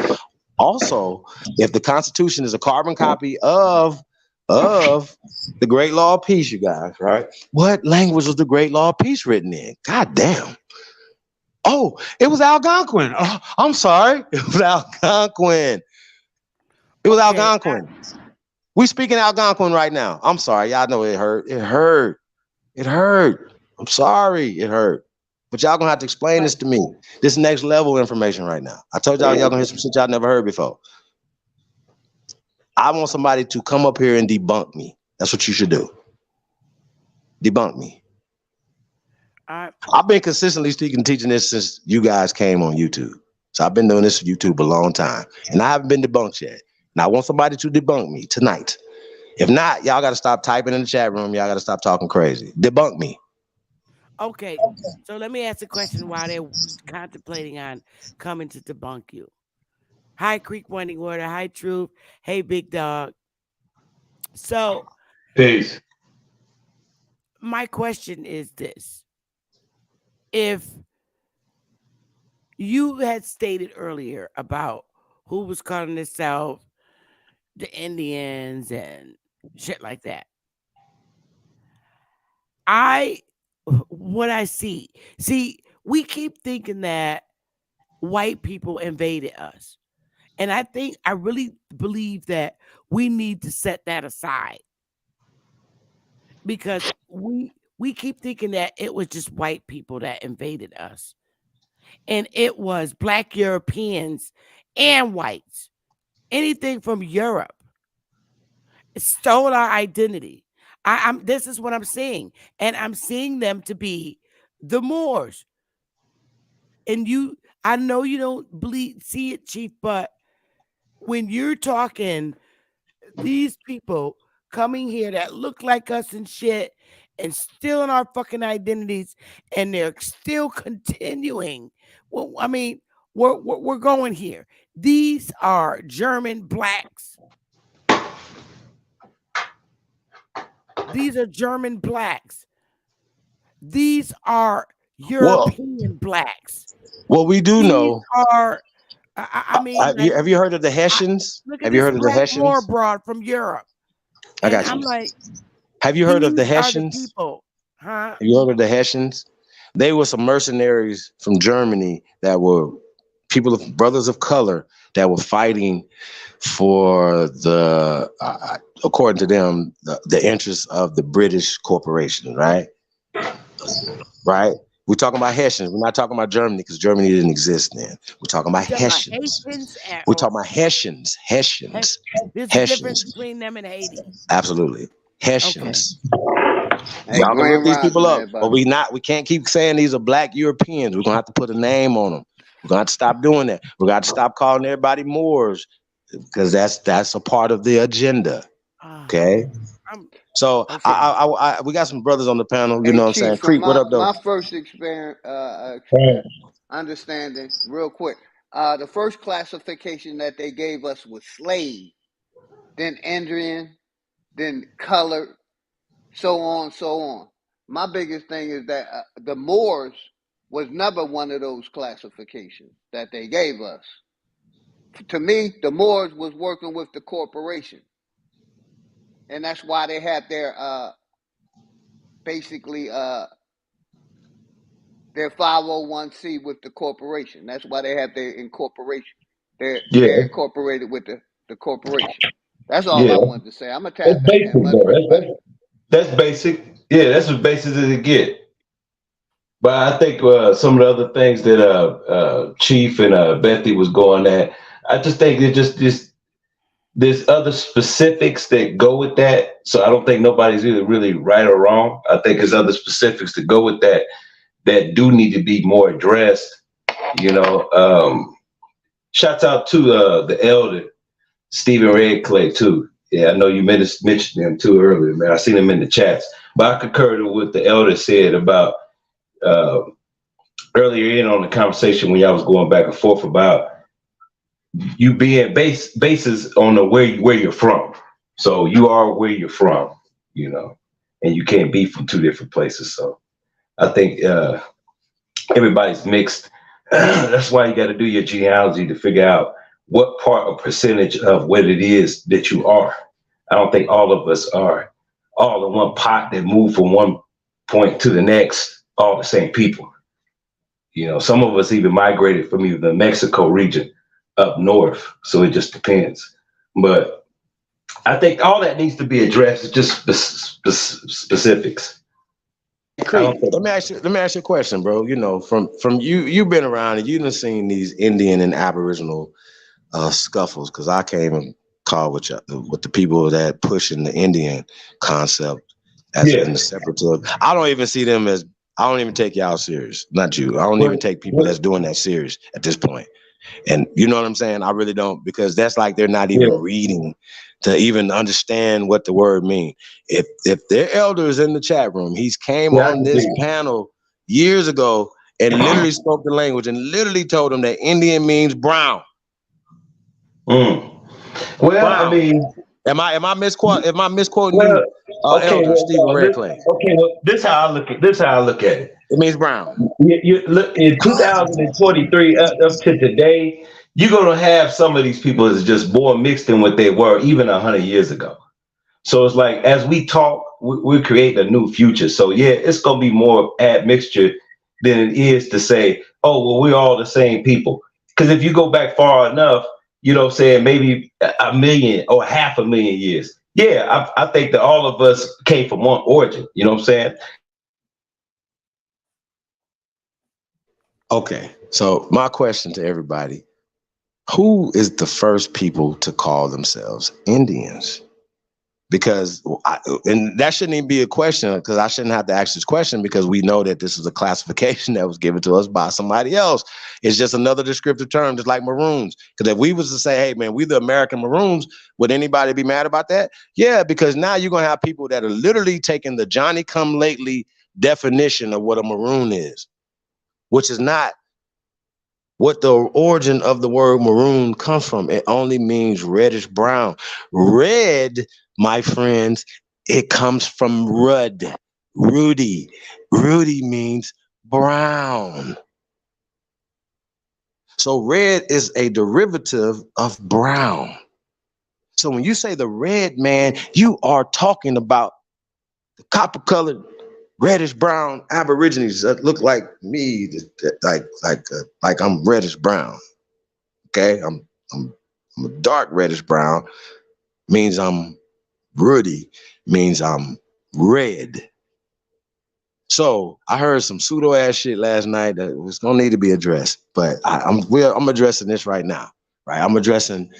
D: Also, if the Constitution is a carbon copy of the Great Law of Peace, you guys, right? What language was the Great Law of Peace written in? God damn. Oh, it was Algonquin. Oh, I'm sorry. It was Algonquin. It was
A: Okay.
D: Algonquin. We speaking Algonquin right now. I'm sorry. Y'all know it hurt. It hurt. It hurt. I'm sorry. It hurt. But y'all gonna have to explain this to me. This next level information right now. I told y'all gonna hear some shit y'all never heard before. I want somebody to come up here and debunk me. That's what you should do. Debunk me. I've been consistently teaching this since you guys came on YouTube. So I've been doing this for YouTube a long time. And I haven't been debunked yet. And I want somebody to debunk me tonight. If not, y'all got to stop typing in the chat room. Y'all got to stop talking crazy. Debunk me.
A: Okay. So let me ask a question while they're contemplating on coming to debunk you. Hi, Creek Winding Water. Hi, Truth. Hey, Big Dog. So
E: Peace.
A: my question is this. If you had stated earlier about who was calling themselves the Indians and shit like that, what I see, we keep thinking that white people invaded us. And I really believe that we need to set that aside because we keep thinking that it was just white people that invaded us. And it was Black Europeans and whites. Anything from Europe stole our identity. This is what I'm seeing. And I'm seeing them to be the Moors. And I know you don't see it, Chief, but when you're talking these people coming here that look like us and shit and stealing our fucking identities and they're still continuing. Well, I mean, we're going here. These are German blacks. These are German blacks. These are European blacks.
D: Well, we do
A: These
D: know.
A: are, I mean,
D: Have you heard of the Hessians?
A: look at
D: Have you
A: this
D: heard of the
A: black Moor
D: Hessians?
A: broad from Europe.
D: I
A: And
D: got
A: I'm
D: you.
A: like,
D: Have you heard of the
A: these are the
D: Hessians?
A: people, huh?
D: Have you heard of the Hessians? They were some mercenaries from Germany that were brothers of color that were fighting for according to them, the interests of the British corporation, right? Right? We're talking about Hessians. We're not talking about Germany because Germany didn't exist then. We're talking
A: You
D: about
A: talking about
D: Hessians.
A: Haitians
D: We're
A: or
D: talking about Hessians.
A: He-
D: Hessians.
A: there's a difference
D: Hessians.
A: between them and Haiti.
D: Absolutely.
A: Okay.
D: Hessians.
F: Hey,
D: Y'all can look
F: Grand
D: these people
F: Rising,
D: up, but
F: everybody.
D: we can't keep saying these are black Europeans. We're gonna have to put a name on them. We're gonna have to stop doing that. We're gonna have to stop calling everybody Moors because that's a part of the agenda.
A: Uh,
D: Okay.
A: I'm
D: So
F: Okay.
D: we got some brothers on the panel, you
F: Hey,
D: know what I'm
F: Chief,
D: saying?
F: from
D: Creek, what up though?
F: my first experience, understanding, real quick, the first classification that they gave us was slave, then Indian, then colored, so on, so on. My biggest thing is that the Moors was never one of those classifications that they gave us. To me, the Moors was working with the corporation, and that's why they had their basically their 501c with the corporation. That's why they have their incorporation.
E: Yeah,
F: They're incorporated with the corporation. That's all
E: yeah.
F: I wanted to say. I'm gonna
E: That's
F: tap back
E: basic,
F: in. Much
E: though.
F: respect.
E: That's basic. Yeah, that's as basic as it get. But I think some of the other things that Chief and Bethy was going at, I just think it just this there's other specifics that go with that. So I don't think nobody's either really right or wrong. I think there's other specifics that go with that that do need to be more addressed. You know, shouts out to the elder Stephen Redclay too. Yeah, I know you mentioned him too earlier, man. I seen him in the chats. But I concur with what the elder said about uh, earlier in on the conversation when y'all was going back and forth about you being bases on the where you're from. So you are where you're from, you know, and you can't be from two different places. So I think everybody's mixed. That's why you got to do your genealogy to figure out what part or percentage of what it is that you are. I don't think all of us are all in one pot that move from one point to the next, all the same people. You know, some of us even migrated from either the Mexico region up north. So it just depends. But I think all that needs to be addressed. It's just specifics. I
D: Creek,
E: don't think.
D: let me ask you a question, bro. You know, from you've been around and you've done seen these Indian and Aboriginal scuffles because I came and called with the people that pushing the Indian concept as
E: Yeah.
D: in the separative. I don't even take y'all serious. Not you. I don't
E: But,
D: even take people that's doing that serious at this point. And you know what I'm saying? I really don't because that's like they're not
E: yeah.
D: even reading to even understand what the word means. If their elder is in the chat room, he's came
E: Yeah, I
D: on
E: can
D: this
E: see.
D: panel years ago and literally spoke the language and literally told them that Indian means brown.
E: Mm. Well, I
D: Brown.
E: mean,
D: Am I misquoting
E: well,
D: you,
E: okay,
D: Elder
E: well,
D: Stephen
E: no,
D: Redclay?
E: this how I look at this. How I look at it.
D: It means brown.
E: You look in 2023 up to today, you're gonna have some of these people that's just more mixed than what they were even 100 years ago. So it's like as we talk, we're creating a new future. So yeah, it's gonna be more admixture than it is to say, oh well, we're all the same people. Because if you go back far enough, you know, saying maybe a million or half a million years, yeah, I think that all of us came from one origin. You know what I'm saying?
D: Okay. So my question to everybody: who is the first people to call themselves Indians? Because and that shouldn't even be a question because I shouldn't have to ask this question because we know that this is a classification that was given to us by somebody else. It's just another descriptive term, just like Maroons. Because if we was to say, hey man, we the American Maroons, would anybody be mad about that? Yeah, because now you're gonna have people that are literally taking the Johnny come lately definition of what a Maroon is, which is not what the origin of the word maroon comes from. It only means reddish brown. Red, my friends, it comes from rud, Rudy. Rudy means brown. So red is a derivative of brown. So when you say the red man, you are talking about the copper colored reddish brown aborigines that look like me, like I'm reddish brown. Okay, I'm I'm a dark reddish brown, means I'm ruddy, means I'm red. So I heard some pseudo ass shit last night that was gonna need to be addressed, but I'm addressing this right now. Right, I'm addressing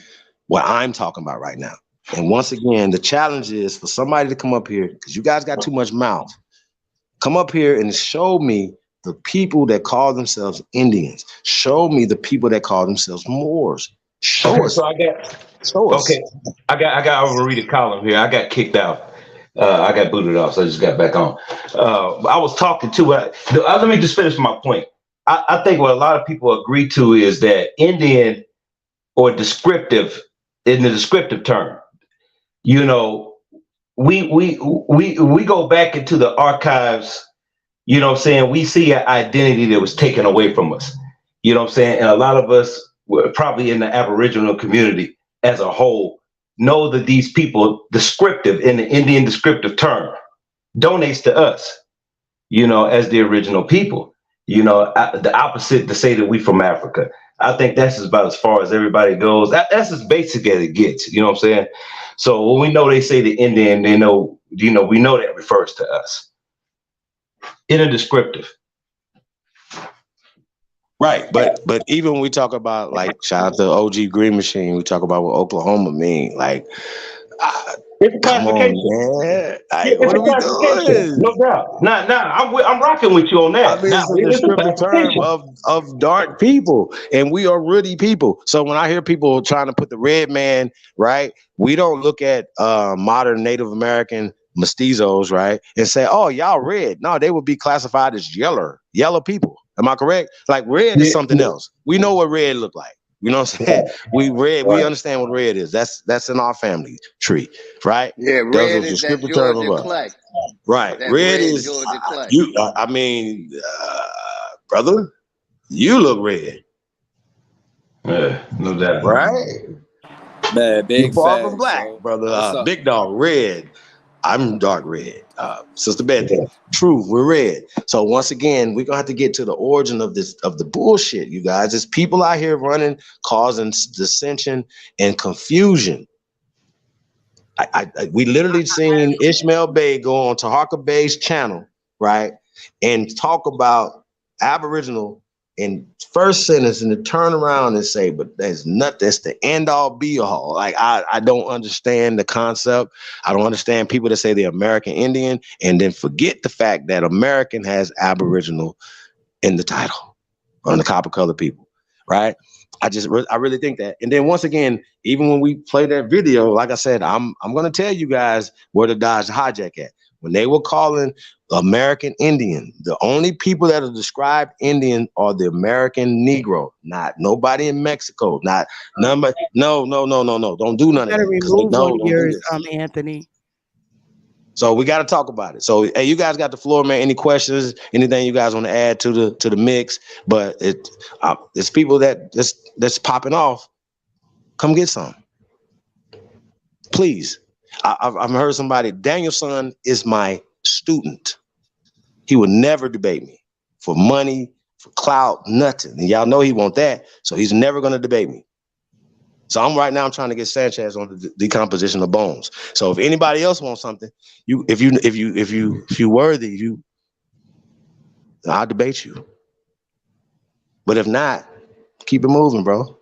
D: what I'm talking about right now. And once again, the challenge is for somebody to come up here because you guys got too much mouth. Come up here and show me the people that call themselves Indians. Show me the people that call themselves Moors. Show
E: Okay,
D: us.
E: so I got
D: Show us.
E: okay. I got. I'm gonna read a column here. I got kicked out. I got booted off, so I just got back on. I was talking to. Let me just finish my point. I think what a lot of people agree to is that Indian or descriptive in the descriptive term. You know, we go back into the archives. You know what I'm saying? We see an identity that was taken away from us. You know what I'm saying? And a lot of us, probably in the Aboriginal community as a whole, know that these people, descriptive in the Indian descriptive term, donates to us, you know, as the original people. You know, the opposite to say that we from Africa. I think that's about as far as everybody goes. That's as basic as it gets. You know what I'm saying? So when we know they say the Indian, they know, you know, we know that refers to us in a descriptive.
D: Right, but even when we talk about like shout out to OG Green Machine, we talk about what Oklahoma mean. Like,
E: It's a
D: come on,
E: classification.
D: man.
E: Yeah,
D: Like,
E: it's
D: what
E: a
D: are we
E: classification,
D: doing?
E: no doubt. I'm rocking with you on
D: I
E: that.
D: mean,
E: Now
D: it's a
E: it's a
D: descriptive term
E: classification.
D: of dark people, and we are really people. So when I hear people trying to put the red man, right, we don't look at modern Native American mestizos, right, and say, "Oh, y'all red." No, they would be classified as yellow people. Am I correct? Like red is
E: Yeah,
D: something
E: yeah.
D: else. We know what red look like. You know what I'm saying?
E: Right,
D: We red. We
E: right.
D: understand what red is. That's in our family tree, right?
F: Yeah,
D: Those are
F: red is that
D: descriptive term
F: Georgia
D: of us.
F: clay.
D: Right.
F: That
D: Red
F: red
D: is
F: Georgia clay.
D: you. I mean, brother, you look red,
E: Yeah, no doubt.
D: right?
G: Man,
D: You
G: big
D: far from
G: facts,
D: black,
G: yo.
D: brother.
G: What's up?
D: Big dog, red. I'm dark red. Sister Bethy, truth, we're red. So once again, we're gonna have to get to the origin of this of the bullshit, you guys. There's people out here running, causing dissension and confusion. We literally seen Ishmael Bey go on Taharka Bey's channel, right, and talk about Aboriginal in first sentence, and to turn around and say, "But there's not. That's the end all be all." Like I don't understand the concept. I don't understand people that say they're American Indian and then forget the fact that American has Aboriginal in the title on the copper color people, right? I really think that. And then once again, even when we play that video, like I said, I'm gonna tell you guys where to dodge the hijack at. When they were calling American Indian, the only people that are described Indian are the American Negro, not nobody in Mexico, not number. No, no, no, no, no. Don't do
A: You
D: none of
A: gotta
D: that because they
A: remove one
D: know
A: of
D: don't do
A: yours,
D: this.
A: Anthony.
D: So we got to talk about it. So hey, you guys got the floor, man. Any questions? Anything you guys want to add to the mix? But it's people that's popping off. Come get some, please. I've heard somebody. Danielson is my student. He would never debate me for money, for clout, nothing. And y'all know he want that, so he's never gonna debate me. So I'm trying to get Sanchez on the decomposition of bones. So if anybody else wants something, if you worthy, I'll debate you. But if not, keep it moving, bro.
A: At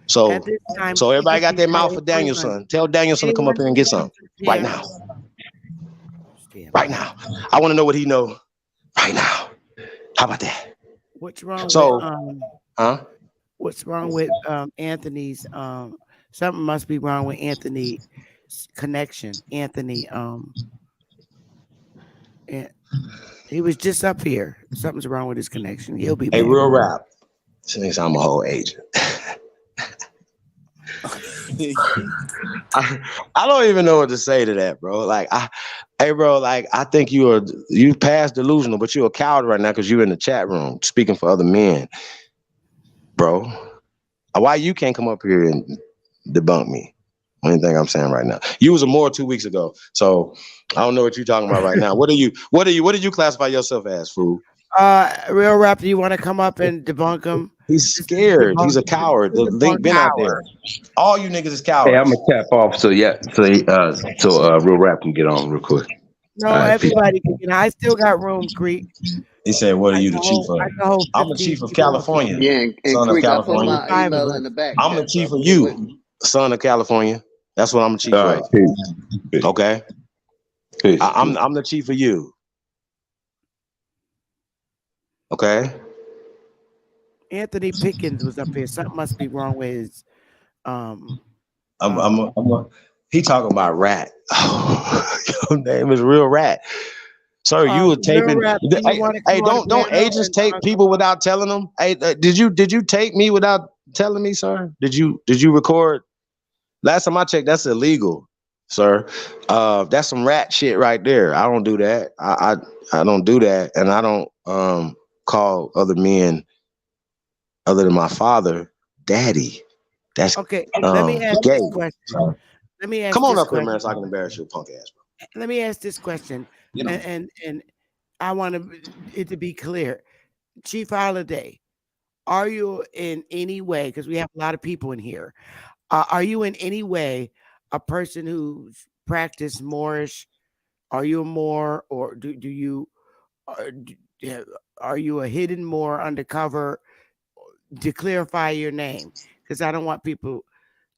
D: So
A: this time,
D: so
A: keep
D: everybody
A: it
D: got their mouth for
A: below 3
D: Danielson.
A: months.
D: Tell Danielson to come up
A: Anyone
D: here and
A: who
D: get some
A: comes
D: right
A: here,
D: now.
A: stand
D: Right
A: by.
D: now. I want to know what he know right now. How about that?
A: What's wrong with
D: So, huh?
A: what's wrong with Anthony's something must be wrong with Anthony's connection. Anthony and he was just up here. Something's wrong with his connection. He'll be
D: Hey,
A: back.
D: real rap. Since I'm a whole agent. I don't even know what to say to that, bro. Hey, bro, like I think you past delusional, but you're a coward right now because you're in the chat room speaking for other men, bro. Why you can't come up here and debunk me? Anything I'm saying right now. You was a Moor 2 weeks ago, so I don't know what you're talking about right now. What did you classify yourself as, fool?
A: Real rap, do you want to come up and debunk him?
D: He's scared. He's a coward. The link been out there. All you niggas is
E: Hey, I'm
D: cowards.
E: gonna tap off so real rap can get on real quick.
A: No,
E: All right, peace.
A: everybody can get. I still got room, Creek.
D: He said, "What are you the chief of?"
A: I can hold
D: I'm the
A: 15
D: chief of
A: people if you
D: California,
A: want.
F: Yeah, and
D: son of
F: Creek, I put
D: California.
F: my
A: 25 of
F: email in
A: us.
F: the back
D: I'm the
F: chat,
D: chief
F: bro.
D: of
F: Get with
D: you,
F: me.
D: son of California. That's what I'm the chief
E: All right,
D: of.
E: peace.
D: Okay,
E: Peace.
D: I'm the chief of you. Okay,
A: Anthony Pickens was up here. Something must be wrong with his um
D: I'm he talking about rat. Your name is real rat, sir. You were
A: real
D: taping.
A: rap. Do you
D: Hey,
A: want to
D: hey,
A: come on the
D: don't
A: panel
D: agents
A: and
D: tape
A: come
D: people
A: on?
D: without telling them? Hey, did you tape me without telling me, sir? Did you record? Last time I checked, that's illegal, sir. That's some rat shit right there. I don't do that. I don't do that, and I don't call other men other than my father daddy. That's
A: Okay, let me ask
D: gay.
A: this question.
D: So,
A: Let me ask
D: come on
A: this
D: up here, man,
A: question.
D: so I can embarrass your punk ass, bro.
A: Let me ask this question,
D: You know.
A: and I want it to be clear. Chief Holiday, are you in any way? Because we have a lot of people in here. Are you in any way a person who's practiced Moorish? Are you a Moor, or do you are, yeah, are you a hidden Moor undercover? To clarify your name, because I don't want people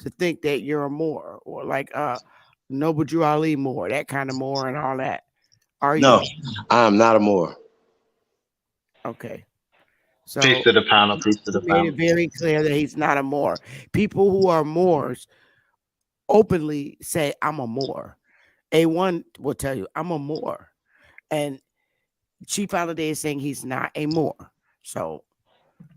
A: to think that you're a Moor or like Noble Drew Ali Moore, that kind of Moor and all that. Are
D: No,
A: you?
D: I'm not a Moor.
A: Okay.
G: Peace
A: So
G: to the panel. Peace to
A: he
G: the
A: made
G: panel.
A: it very clear that he's not a Moor. People who are Moors openly say, I'm a Moor. A1 will tell you, I'm a Moor. And Chief Holiday is saying he's not a Moor. So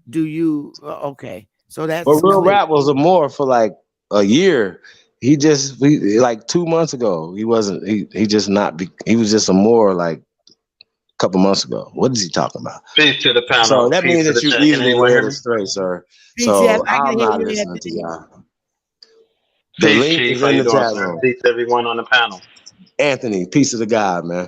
A: do you, okay. So
D: But
A: that's
D: real
A: clear.
D: rap was a Moor for like a year. Like 2 months ago. He wasn't. He just not. He was just a Moor like a couple months ago. What is he talking about?
G: Peace to the
D: So
G: panel.
D: that
G: Peace
D: means
G: to
D: that
G: the
D: you
G: chat. Can
D: easily
G: anyone hear
D: led
G: me?
D: astray, sir.
A: Peace, yes,
D: So
A: I can
D: I'm
A: hear
D: not
A: you,
D: listening to
A: Anthony.
D: y'all. The
G: Peace,
D: link
G: Chief.
D: is
G: How
D: in
G: you
D: the
G: doing,
D: chat
G: sir?
D: room.
G: Peace to everyone on the panel.
D: Anthony, piece of the God, man.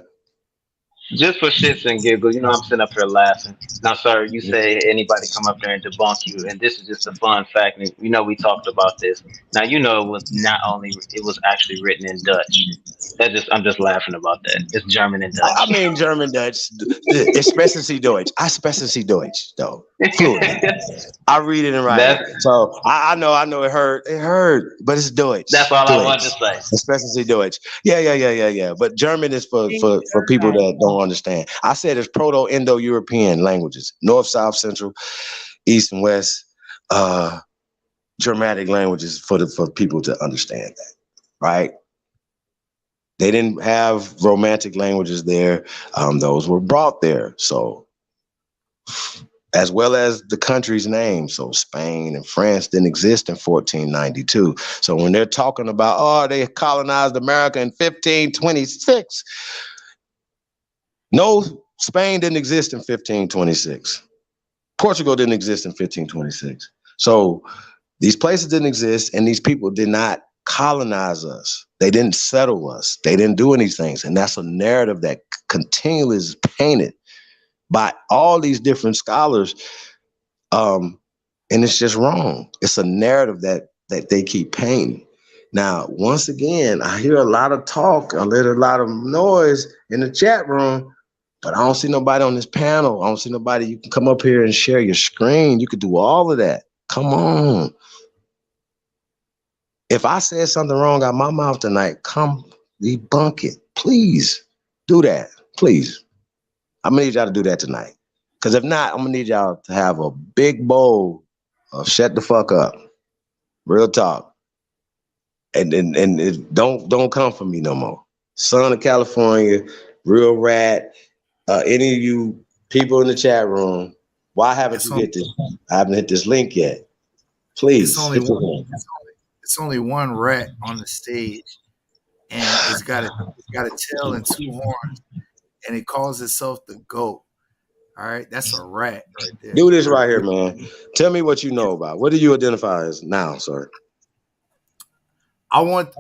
G: Just for shits and giggles, I'm sitting up here laughing. Now, sir, you say anybody come up there and debunk you, and this is just a fun fact. And we talked about this. Now, it was not only it was actually written in Dutch. I'm just laughing about that. It's German and
D: I
G: Dutch.
D: mean German Dutch, especially Deutsch. I especially Deutsch though, fluently. I read it and write it.
G: that's
D: So I know it hurt. It hurt, but it's
G: that's
D: Deutsch.
G: all I wanted to
D: Deutsch.
G: say.
D: Especially Deutsch. Yeah. But German is for,
A: King,
D: for, for people
A: right.
D: that don't understand. I said it's Proto-Indo-European languages. North, South, Central, East, and West. Germanic languages for people to understand that. Right? They didn't have romantic languages there. Those were brought there. So as well as the country's name. So Spain and France didn't exist in 1492. So when they're talking about, oh, they colonized America in 1526, no, Spain didn't exist in 1526. Portugal didn't exist in 1526. So these places didn't exist, and these people did not colonize us. They didn't settle us. They didn't do any things. And that's a narrative that continually is painted by all these different scholars. And it's just wrong. It's a narrative that they keep painting. Now, once again, I hear a lot of talk, I hear a lot of noise in the chat room, but I don't see nobody on this panel. I don't see nobody. You can come up here and share your screen. You could do all of that. Come on. If I said something wrong out my mouth tonight, come debunk it. Please do that. Please. I'm gonna need y'all to do that tonight. Because if not, I'm gonna need y'all to have a big bowl of shut the fuck up. Real talk. And it, don't come for me no more. Son of California, real rat. Any of you people in the chat room, why haven't
C: It's
D: you
C: only,
D: hit this? I haven't hit this link yet.
C: it's
D: Please
C: only
D: hit
C: one.
D: the link.
C: It's only one rat on the stage, and it's got a tail and two horns, and it calls itself the goat. All right, that's a rat right there.
D: Do this right here, man. Tell me what you know about. What do you identify as now, sir?
C: I want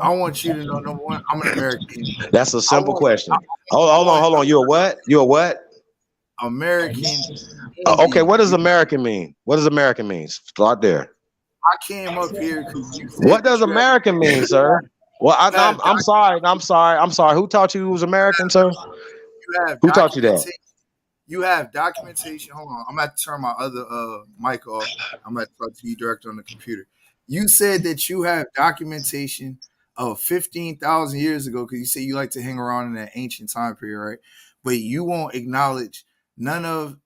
C: you to know, number one, I'm an American.
D: That's a
C: I
D: simple
C: want I
D: question. Hold on,
C: want
D: hold on. You're a what? You're a what?
C: American
D: Okay,
C: Indian.
D: what does American mean? What does American mean? Start there.
C: I came up here because you said
D: What does
C: that you had.
D: American mean, sir? Well,
H: You have
D: I'm sorry. I'm sorry. I'm sorry. Who taught you it was American, sir?
H: you have
D: Who taught you that?
H: documentation. You have documentation. Hold on, I'm gonna have to turn my other mic off. I'm gonna talk to you direct on the computer. You said that you have documentation of 15,000 years ago because you say you like to hang around in that ancient time period, right? But you won't acknowledge none of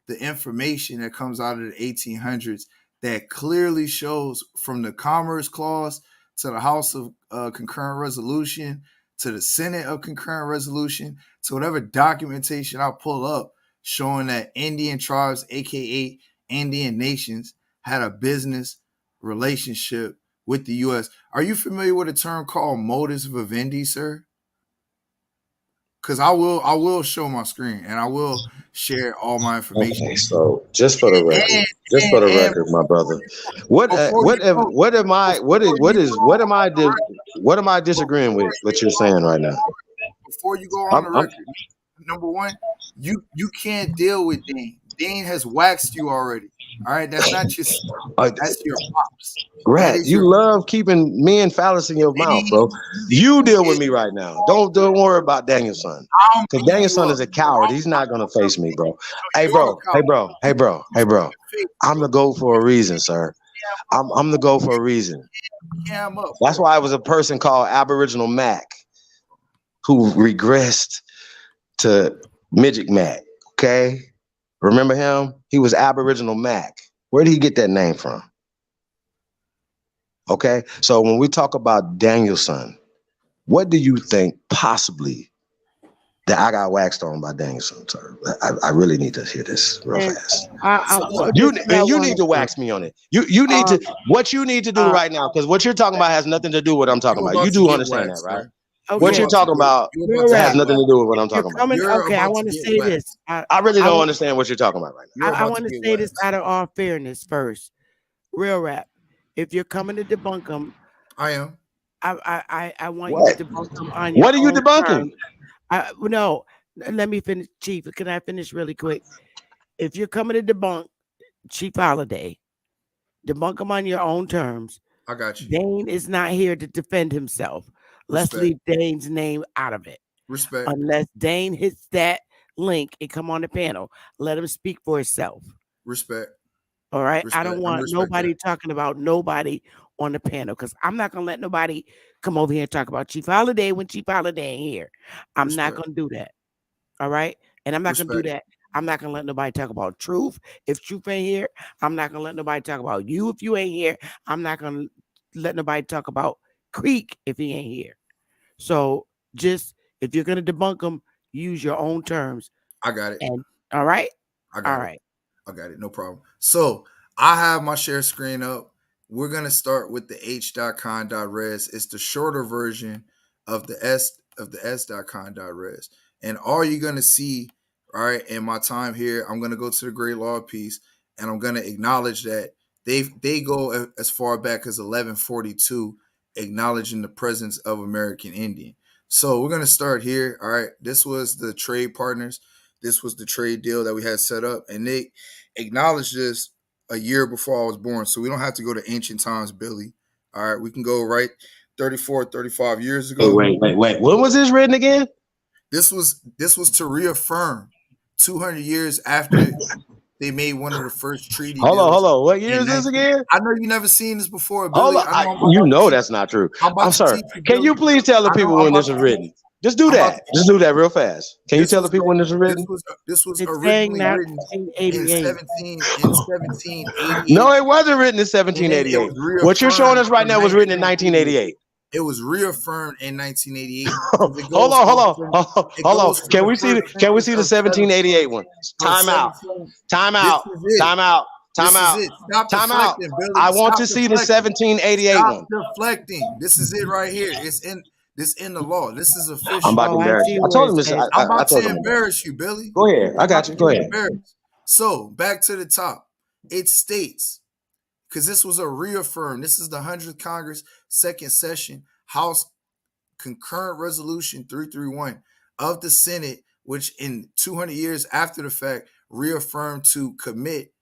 H: the information that comes out of the 1800s that clearly shows from the Commerce Clause to the House of Concurrent Resolution to the Senate of Concurrent Resolution to whatever documentation I pull up showing that Indian tribes, aka Indian nations, had a business relationship with the U.S. Are you familiar with a term called modus vivendi, sir? Because I will show my screen and I will share all my information.
D: Okay, so just for the
H: And
D: record, my brother, what
H: before you go,
D: what am I
H: before you go on the record,
D: what am I disagreeing with?
H: before
D: What
H: you
D: you're
H: go,
D: saying right now?
H: before you go on the
D: I'm
H: record, number one, you can't deal with Dane. Dane has waxed you already. All right, that's not your son.
D: uh,
H: That's your pops. That
D: Rat,
H: is
D: you
H: your
D: love keeping me and phallus in your mouth, bro.
H: Dane.
D: You
H: Dane
D: deal with
H: is
D: me right now. Don't worry about Daniel's son.
H: I'm
D: Because
H: bringing
D: Daniel's
H: you
D: son
H: up.
D: is a coward. He's not gonna
H: I'm
D: face me, bro.
H: no,
D: Hey
H: you're a
D: bro, hey
H: coward.
D: bro, hey bro,
H: You
D: hey bro.
H: fake,
D: I'm
H: bro.
D: the goal for a reason, sir. I'm the goal for a reason.
H: Cam up,
D: That's
H: bro.
D: why I was a person called Aboriginal Mac who regressed to Midget Mac. Okay? Remember him? He was Aboriginal Mac. Where did he get that name from? Okay. So when we talk about Danielson, what do you think possibly that I got waxed on by Danielson, sir? I really need to hear this real
A: And
D: fast.
H: So look,
D: You
A: this is what I
D: and you
A: want
D: need
A: to
D: to
A: do.
D: wax me on it. You need to
A: Um,
D: what you need to do
A: uh,
D: right now, because what you're talking about has nothing to do with what I'm talking
H: you're
D: about. You
H: about to
D: do
H: get
D: understand that,
H: waxed,
D: right?
H: sir. You're
D: What you're
A: okay,
H: about to
D: talking
H: get
D: about
H: you're about
A: real
H: to
D: has
A: rap.
H: get
D: nothing to
H: waxed.
D: do with what
A: If
D: I'm
A: you're
D: talking about.
A: coming,
H: You're
A: okay, I
H: about to
A: want to
H: get
A: say this.
H: waxed.
D: I really
A: I
D: don't
A: want
D: understand what you're talking about right
H: You're
A: I
H: about
A: want
H: to
A: to
H: get
A: say this
H: waxed.
A: out of all fairness first. Real rap. If you're coming to debunk them,
H: I am.
A: I want
D: now.
A: you to
D: What?
A: debunk them on your
D: What are you
A: own
D: debunking?
A: terms. No, let me finish, Chief. Can I finish really quick? If you're coming to debunk Chief Holiday, debunk him on your own terms.
H: I got you.
A: Dane is not here to defend himself. Let's
H: Respect.
A: leave Dane's name out of it.
H: Respect.
A: Unless Dane hits that link and come on the panel, let him speak for himself.
H: Respect.
A: All right. I
H: Respect.
A: don't
H: I'm gonna
A: want
H: respect that.
A: nobody talking about nobody on the panel because I'm not gonna let nobody come over here and talk about Chief Holiday when Chief Holiday ain't here. I'm not
H: Respect.
A: gonna do that. All right. And I'm not gonna do
H: Respect.
A: that. I'm not gonna let nobody talk about truth. If truth ain't here, I'm not gonna let nobody talk about you if you ain't here. I'm not gonna let nobody talk about Creek if he ain't here. So just if you're gonna debunk them, use your own terms.
H: I got it.
A: And all right,
H: I
A: all
H: got it.
A: right.
H: I got it. No problem. So I have my share screen up. We're gonna start with the h.con.res. It's the shorter version of the s.con.res. And all you're gonna see, all right, in my time here, I'm gonna go to the Great Law piece and I'm gonna acknowledge that they go as far back as 1142, acknowledging the presence of American Indian. So we're gonna start here. All right. This was the trade partners. This was the trade deal that we had set up, and they acknowledged this a year before I was born. So we don't have to go to ancient times, Billy. All right, we can go right 34, 35 years ago.
D: Wait. When was this written again?
H: This was to reaffirm 200 years after they made one of the first treaty
D: Hold
H: deals
D: on. What year
H: in
D: is this
H: 19.
D: again?
H: I know you never seen this before,
D: Hold
H: Billy.
D: on.
H: I know I'm
D: You
H: about to
D: know
H: teach
D: that's not true.
H: I'm
D: I'm
H: about to
D: sorry.
H: teach you,
D: Can
H: Billy.
D: you please tell the
H: I know
D: people
H: I'm
D: when
H: about
D: this
H: to
D: was
H: teach
D: written? Just do
H: I'm about to
D: that. Just
H: teach
D: do
H: you.
D: that real fast. Can you
H: This
D: tell the
H: was
D: people when this was
H: this
D: written?
H: was this was
A: It's saying
H: originally written in
A: 1988.
H: 1788,
D: No, it wasn't written in
H: and then it
D: 1788.
H: was
D: What you're showing
H: reaffirmed
D: us right
H: in
D: now was written in
H: 1988.
D: 1988.
H: It was reaffirmed in 1988 because it
D: Hold on.
H: goes from the first
D: Can we
H: census
D: see the
H: of
D: 1788 one?
H: of
D: Time out.
H: 17.
D: Time
H: This
D: out.
H: is it.
D: Time out. Time
H: This is
D: out.
H: it. Stop
D: Time out.
H: deflecting, Billy.
D: I want
H: Stop
D: to see the
H: deflecting.
D: 1788
H: Stop
D: one.
H: deflecting. This is it right here. It's in the law. This is
D: I'm
H: official.
D: about to
A: Oh, I
D: embarrass
A: see
D: you. I
A: where
D: told
A: it
D: him this.
A: says.
H: I'm
D: I
H: about
D: told
H: to
D: him that.
H: embarrass you, Billy.
D: Go ahead. I
H: I'm
D: got
H: about
D: you.
H: to
D: Go
H: get
D: ahead.
H: embarrassed. So back to the top. It states, because this was a reaffirm. This is the 100th Congress, second session, House Concurrent Resolution 331 of the Senate, which in 200 years after the fact reaffirmed to commit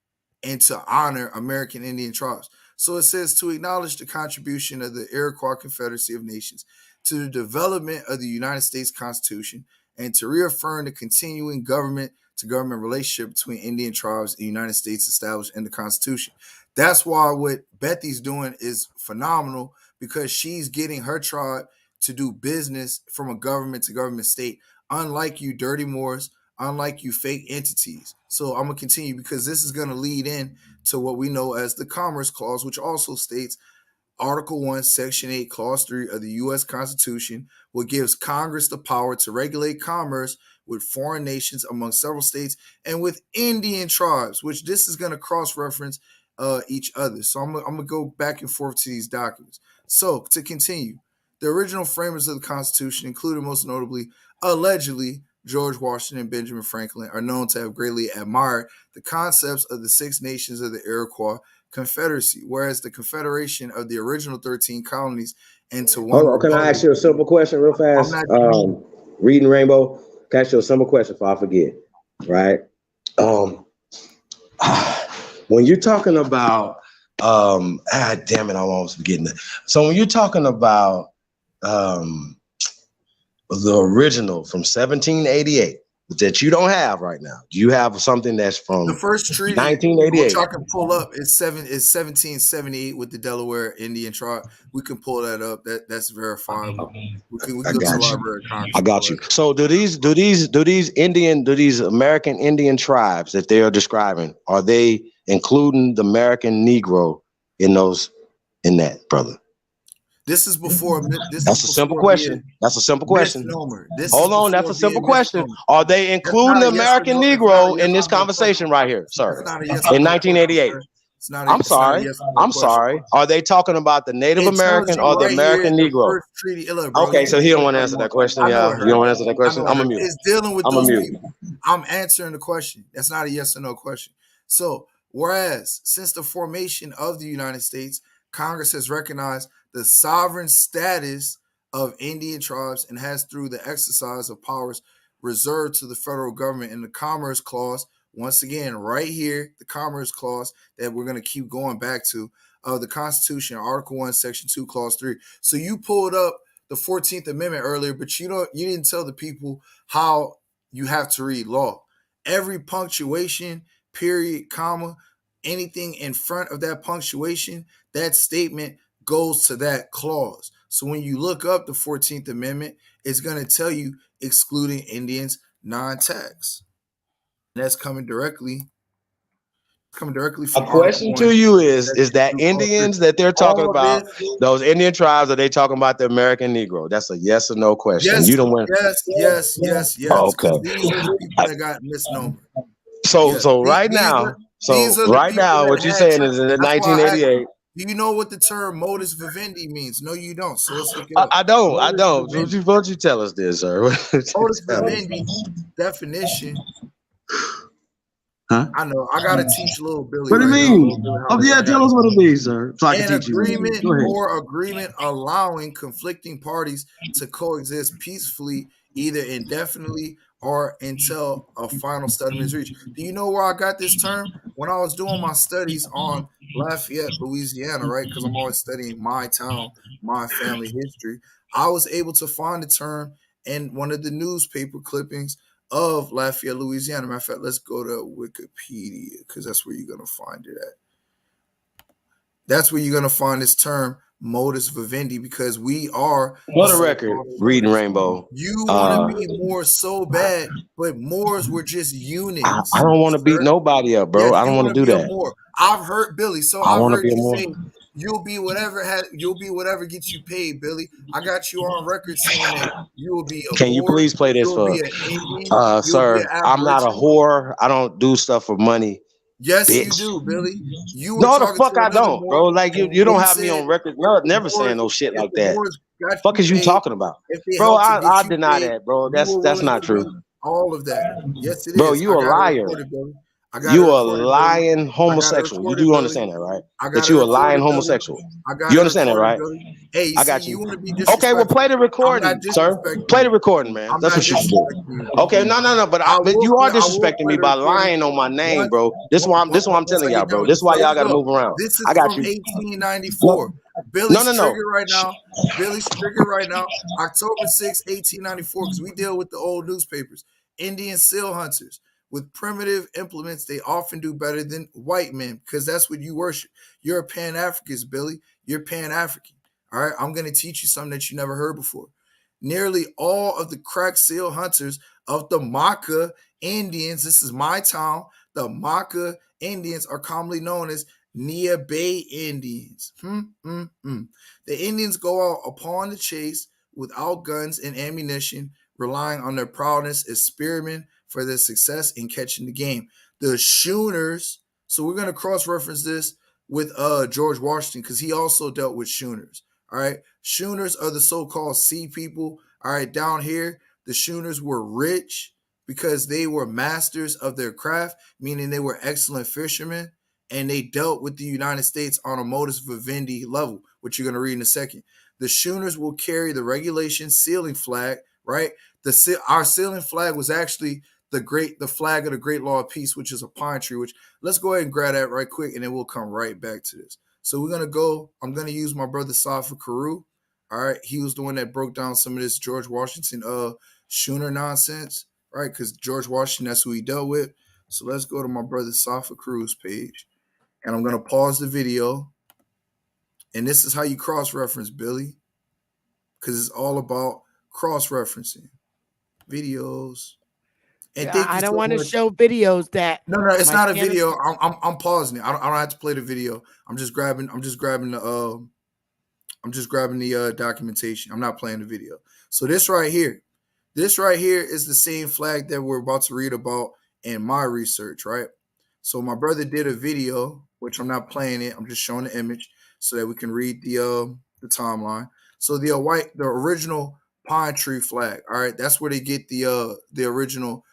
H: and to honor American Indian tribes. So it says to acknowledge the contribution of the Iroquois Confederacy of Nations to the development of the United States Constitution and to reaffirm the continuing government to government relationship between Indian tribes and the United States established in the Constitution. That's why what Bethy's doing is phenomenal, because she's getting her tribe to do business from a government to government state, unlike you dirty Moors, unlike you fake entities. So I'm going to continue, because this is going to lead in to what we know as the Commerce Clause, which also states Article 1, Section 8, Clause 3 of the U.S. Constitution, what gives Congress the power to regulate commerce with foreign nations among several states and with Indian tribes, which this is going to cross-reference each other. So I'm going to go back and forth to these documents. So to continue, the original framers of the Constitution, including most notably, allegedly, George Washington and Benjamin Franklin, are known to have greatly admired the concepts of the Six Nations of the Iroquois Confederacy, whereas the confederation of the original 13 colonies into one.
D: Hold on, can I ask you a simple question real fast? Reading Rainbow, can I ask you a simple question before I forget? Right? When you're talking about, damn it, I'm almost forgetting it. So when you're talking about the original from 1788 that you don't have right now, do you have something that's from
H: the first treaty
D: 1988?
H: Which I can pull up is 1778 with the Delaware Indian tribe. We can pull that up. That's verifiable. We can go to the Library of Congress.
D: I got you. So do these American Indian tribes that they are describing, are they including the American Negro in that, brother?
H: This is before.
D: That's a simple question. That's a simple question. Hold on, that's a simple question. Are they including the American Negro in this conversation right here, sir? In 1988. I'm sorry. Are they talking about the Native American or the American Negro? Okay, so he don't want to answer that question. Yeah, you don't want to answer that question. I'm a mute.
H: It's dealing with those people. I'm answering the question. That's not a yes or no question. So, whereas since the formation of the United States, Congress has recognized the sovereign status of Indian tribes and has, through the exercise of powers reserved to the federal government in the Commerce Clause, once again, right here, the Commerce Clause that we're going to keep going back to, the Constitution, Article 1, Section 2, Clause 3. So you pulled up the 14th Amendment earlier, but you didn't tell the people how you have to read law. Every punctuation, period, comma, anything in front of that punctuation, that statement goes to that clause. So when you look up the 14th Amendment, it's going to tell you excluding Indians non-tax. That's coming directly from
D: a question to you is that Indians that they're talking about, those Indian tribes, are they talking about the American Negro? That's a yes or no question.
H: Yes,
D: you don't want.
H: Yes.
D: Okay.
H: These are the people that got misnomer.
D: So right now, what you're saying is in 1988.
H: Do you know what the term modus vivendi means? No, you don't. So let's look it up.
D: I don't. Won't you tell us this, sir?
H: Modus vivendi definition.
D: Huh?
H: I know. I gotta teach little Billy.
D: What do you mean? Tell us what it means, sir. So I can teach you.
H: Agreement allowing conflicting parties to coexist peacefully, either indefinitely or until a final settlement is reached. Do you know where I got this term? When I was doing my studies on Lafayette, Louisiana, right? Because I'm always studying my town, my family history. I was able to find the term in one of the newspaper clippings of Lafayette, Louisiana. Matter of fact, let's go to Wikipedia, because that's where you're going to find it at. That's where you're going to find this term, modus vivendi, because we are.
D: For the record, reading Rainbow.
H: You want to be more so bad, but Moors were just units.
D: I don't want to beat nobody up, bro. I don't want to do that.
H: I've heard Billy, so I've heard you say you'll be whatever gets you paid, Billy. I got you on record saying that you will be.
D: Can you please play this for, sir? I'm not a whore. I don't do stuff for money.
H: Yes,
D: bitch.
H: You do, Billy.
D: No, the fuck I don't, bro. Like you don't have me on record. Never saying no shit like that. Fuck is you talking about, bro? I deny that, bro. That's not true.
H: All of that. Yes, it is.
D: Bro, you a liar.
H: I got it
D: You a
H: recorded, Billy.
D: lying
H: I got it
D: homosexual. You
H: recorded,
D: do
H: Billy.
D: understand that, right?
H: I got
D: That
H: it
D: you a lying
H: recorded, Billy.
D: homosexual.
H: I got
D: You
H: it
D: understand that,
H: recorded,
D: right?
H: Billy. Hey, you
D: I
H: see,
D: got
H: you
D: you.
H: want to be
D: Okay, well, play
H: disrespectful.
D: the
H: I'm not
D: recording, sir.
H: disrespecting
D: Play
H: you.
D: the recording, man.
H: I'm
D: That's
H: not
D: what you should do.
H: disrespecting you.
D: Okay, no, but
H: I
D: you are
H: will
D: disrespecting
H: play
D: me
H: the
D: by
H: recording
D: lying on my name,
H: once,
D: bro. This is why I'm
H: once
D: telling
H: I
D: y'all,
H: get done
D: bro.
H: with
D: This is
H: this.
D: why
H: So
D: y'all got to
H: look,
D: move around.
H: this
D: I
H: is
D: got
H: from
D: you.
H: 1894.
D: No,
H: Billy's
D: no.
H: trigger right now. Billy's trigger right now. October 6, 1894, because we deal with the old newspapers. Indian seal hunters. With primitive implements, they often do better than white men because that's what you worship. You're a Pan Africanist, Billy. You're Pan African. All right. I'm going to teach you something that you never heard before. Nearly all of the crack seal hunters of the Maka Indians, this is my town, the Maka Indians are commonly known as Nia Bay Indians. The Indians go out upon the chase without guns and ammunition, relying on their prowess as spearmen for their success in catching the game. The Shooners, so we're going to cross-reference this with George Washington because he also dealt with Shooners. All right. Shooners are the so-called sea people. All right. Down here, the Shooners were rich because they were masters of their craft, meaning they were excellent fishermen, and they dealt with the United States on a modus vivendi level, which you're going to read in a second. The Shooners will carry the regulation sealing flag, right? Our sealing flag was actually the flag of the Great Law of Peace, which is a pine tree, which let's go ahead and grab that right quick, and then we'll come right back to this. So we're gonna go. I'm gonna use my brother Safa Karu. All right, he was the one that broke down some of this George Washington Schooner nonsense, right? Because George Washington, that's who he dealt with. So let's go to my brother Safa Karu's page, and I'm gonna pause the video. And this is how you cross-reference, Billy, because it's all about cross-referencing videos. And
A: Yeah,
H: thank you
A: I don't
H: so
A: want to
H: much.
A: show videos that
H: No, it's
A: my
H: not a
A: channel.
H: video. I'm pausing it. I don't have to play the video. I'm just grabbing the documentation. I'm not playing the video. So this right here is the same flag that we're about to read about in my research, right? So my brother did a video, which I'm not playing it. I'm just showing the image so that we can read the timeline. So the original pine tree flag. All right, that's where they get the original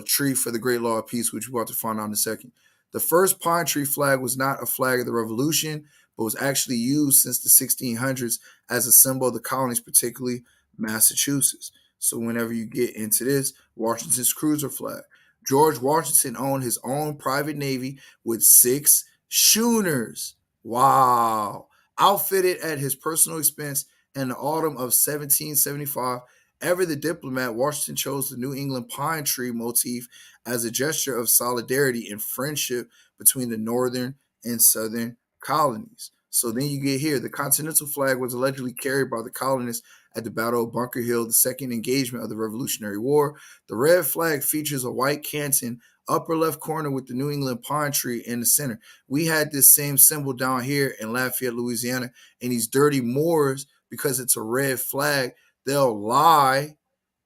H: tree for the Great Law of Peace, which we're about to find out in a second. The first pine tree flag was not a flag of the Revolution, but was actually used since the 1600s as a symbol of the colonies, particularly Massachusetts. So whenever you get into this, Washington's cruiser flag. George Washington owned his own private navy with 6 schooners. Wow. Outfitted at his personal expense in the autumn of 1775. Ever the diplomat, Washington chose the New England pine tree motif as a gesture of solidarity and friendship between the northern and southern colonies. So then you get here. The Continental flag was allegedly carried by the colonists at the Battle of Bunker Hill, the second engagement of the Revolutionary War. The red flag features a white canton, upper left corner with the New England pine tree in the center. We had this same symbol down here in Lafayette, Louisiana, and these dirty Moors, because it's a red flag, they'll lie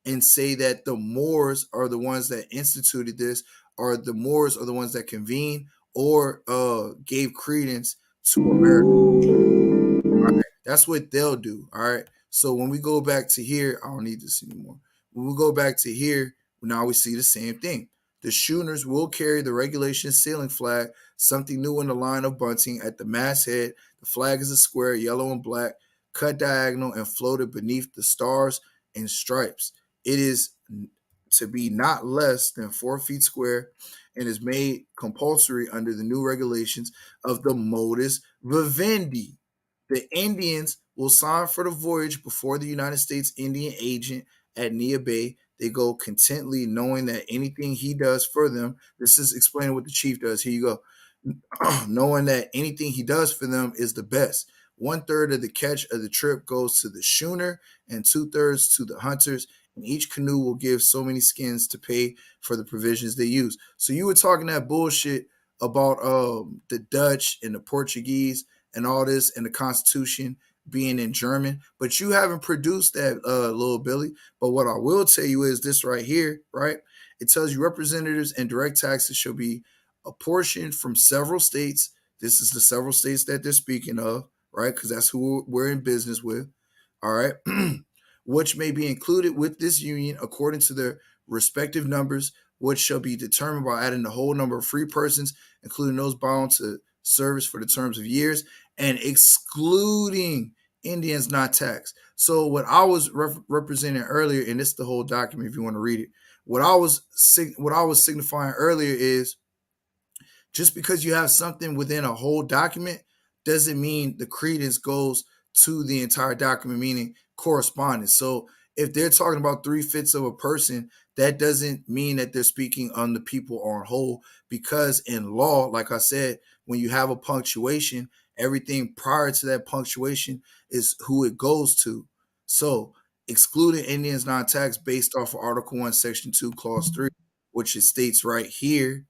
H: and say that the Moors are the ones that instituted this, or the Moors are the ones that convened or gave credence to America. All right, that's what they'll do. All right. So when we go back to here, I don't need this anymore. When we go back to here, now we see the same thing. The schooners will carry the regulation sailing flag, something new in the line of bunting at the masthead. The flag is a square, yellow and black, cut diagonal and floated beneath the stars and stripes. It is to be not less than 4 feet square and is made compulsory under the new regulations of the modus vivendi. The Indians will sign for the voyage before the United States Indian agent at Nia Bay. They go contently, knowing that anything he does for them, this is explaining what the chief does. Here you go. Knowing that anything he does for them is the best. 1/3 of the catch of the trip goes to the schooner and 2/3 to the hunters. And each canoe will give so many skins to pay for the provisions they use. So you were talking that bullshit about the Dutch and the Portuguese and all this and the Constitution being in German, but you haven't produced that, little Billy. But what I will tell you is this right here, right? It tells you representatives and direct taxes shall be apportioned from several states. This is the several states that they're speaking of, right? Because that's who we're in business with. All right. Which may be included with this union according to their respective numbers, which shall be determined by adding the whole number of free persons, including those bound to service for the terms of years, and excluding Indians not taxed. So what I was representing earlier, and this is the whole document if you want to read it. What I was signifying earlier is just because you have something within a whole document doesn't mean the credence goes to the entire document, meaning correspondence. So if they're talking about 3/5 of a person, that doesn't mean that they're speaking on the people on whole, because in law, like I said, when you have a punctuation, everything prior to that punctuation is who it goes to. So excluding Indians non-tax based off of Article 1, Section 2, Clause 3, which it states right here,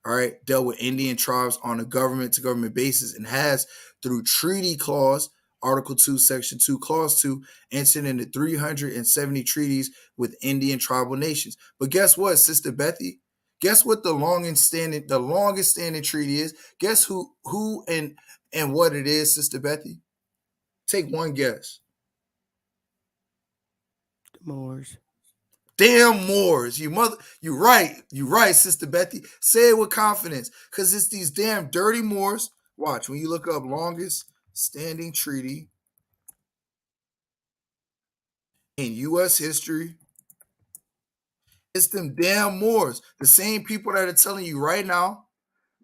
H: all right, dealt with Indian tribes on a government to government basis and has, through treaty clause, Article 2, Section 2, Clause 2, entered into 370 treaties with Indian tribal nations. But guess what, Sister Bethy? Guess what the longest standing treaty is? Guess who and what it is, Sister Bethy? Take one guess.
A: The Moors.
H: Damn Moors. You right, Sister Bethy. Say it with confidence. Because it's these damn dirty Moors. Watch, when you look up longest standing treaty in U.S. history, it's them damn Moors. The same people that are telling you right now.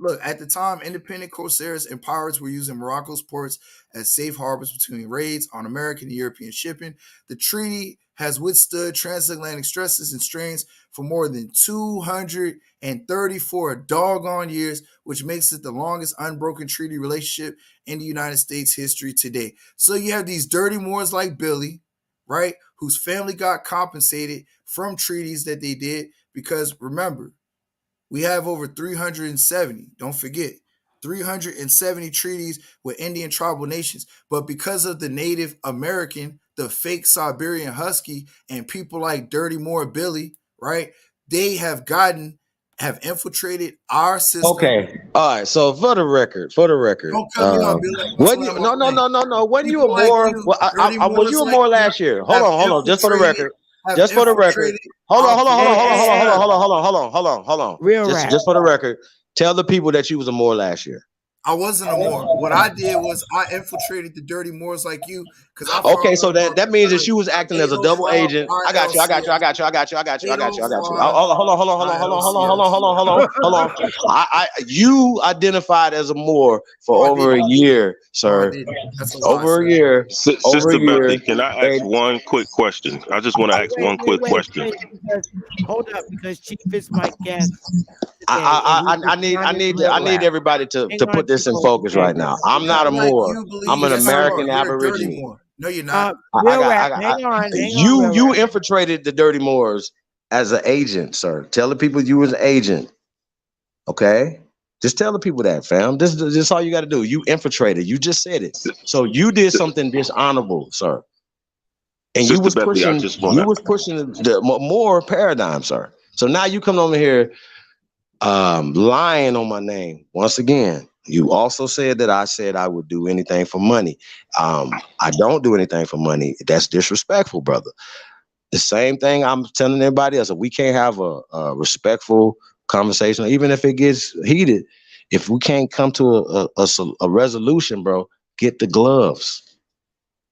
H: Look, at the time, independent corsairs and pirates were using Morocco's ports as safe harbors between raids on American and European shipping. The treaty has withstood transatlantic stresses and strains for more than 234 doggone years, which makes it the longest unbroken treaty relationship in the United States history today. So you have these dirty Moors like Billy, right, whose family got compensated from treaties that they did, because remember, we have over 370, don't forget, 370 treaties with Indian tribal nations. But because of the Native American, the fake Siberian Husky, and people like Dirty Moore Billy, right? They have infiltrated our system.
D: Okay. All right. So for the record,
H: Don't cut me off, Billy. I'm
D: wasn't
H: gonna
D: you?
H: land my plane.
D: No. Wasn't you a
H: People like
D: more?
H: you,
D: Well,
H: Dirty
D: was you
H: Moors
D: a
H: like
D: more
H: you,
D: last year?
H: have
D: Hold on. Just for the
H: infiltrated,
D: record. Just for the record. Hold on.
H: our
A: Hey,
H: political
A: hey, hey.
H: system.
D: Hold on.
A: Real
D: Just
A: rap.
D: for the record, tell the people that you was a more last year.
H: I wasn't a Moor. What I did was I infiltrated the dirty Moors like you, because I found
D: Okay,
H: out
D: so
H: about
D: that means that you was acting as a double
H: 805
D: agent. I got you.
H: ILCS.
D: I got you.
H: 805 ILCS.
D: Hold on. You identified as a Moor
H: No,
D: for
H: I
D: over a
H: didn't.
D: year,
H: No, I
D: sir.
H: didn't. That's a lie,
D: Over a
H: sir.
D: year. Over
I: Sister
D: a year.
I: Bethy, can I ask
D: And
I: one quick question? I just want to
A: Oh,
I: ask one quick question.
A: because hold up, because Chief is my guest today, and he's responding to
D: I
A: real
D: need
A: rap.
D: everybody
A: Hang
D: to
A: on,
D: put this in
A: Chico.
D: focus
A: Okay.
D: right now. I'm not a
H: Not like
D: Moor.
H: you
D: I'm
H: believe
D: an
H: that
A: Chief,
H: you
D: American
H: are. You're a dirty
D: Aborigine.
H: Moor. No, you're not.
A: real rap. Hang on, real
D: You
A: rap.
D: infiltrated the Dirty Moors as an agent, sir. Tell the people you was an agent. Okay? Just tell the people that, fam. This is all you got to do. You infiltrated. You just said it. So you did something dishonorable, sir. And
I: Sister Bethy, I just want
D: you
I: to.
D: was pushing the more paradigm, sir. So now you come over here lying on my name once again. You also said that I said I would do anything for money. I don't do anything for money. That's disrespectful, brother. The same thing I'm telling everybody else. We can't have a respectful conversation, even if it gets heated. If we can't come to a resolution, bro, get the gloves.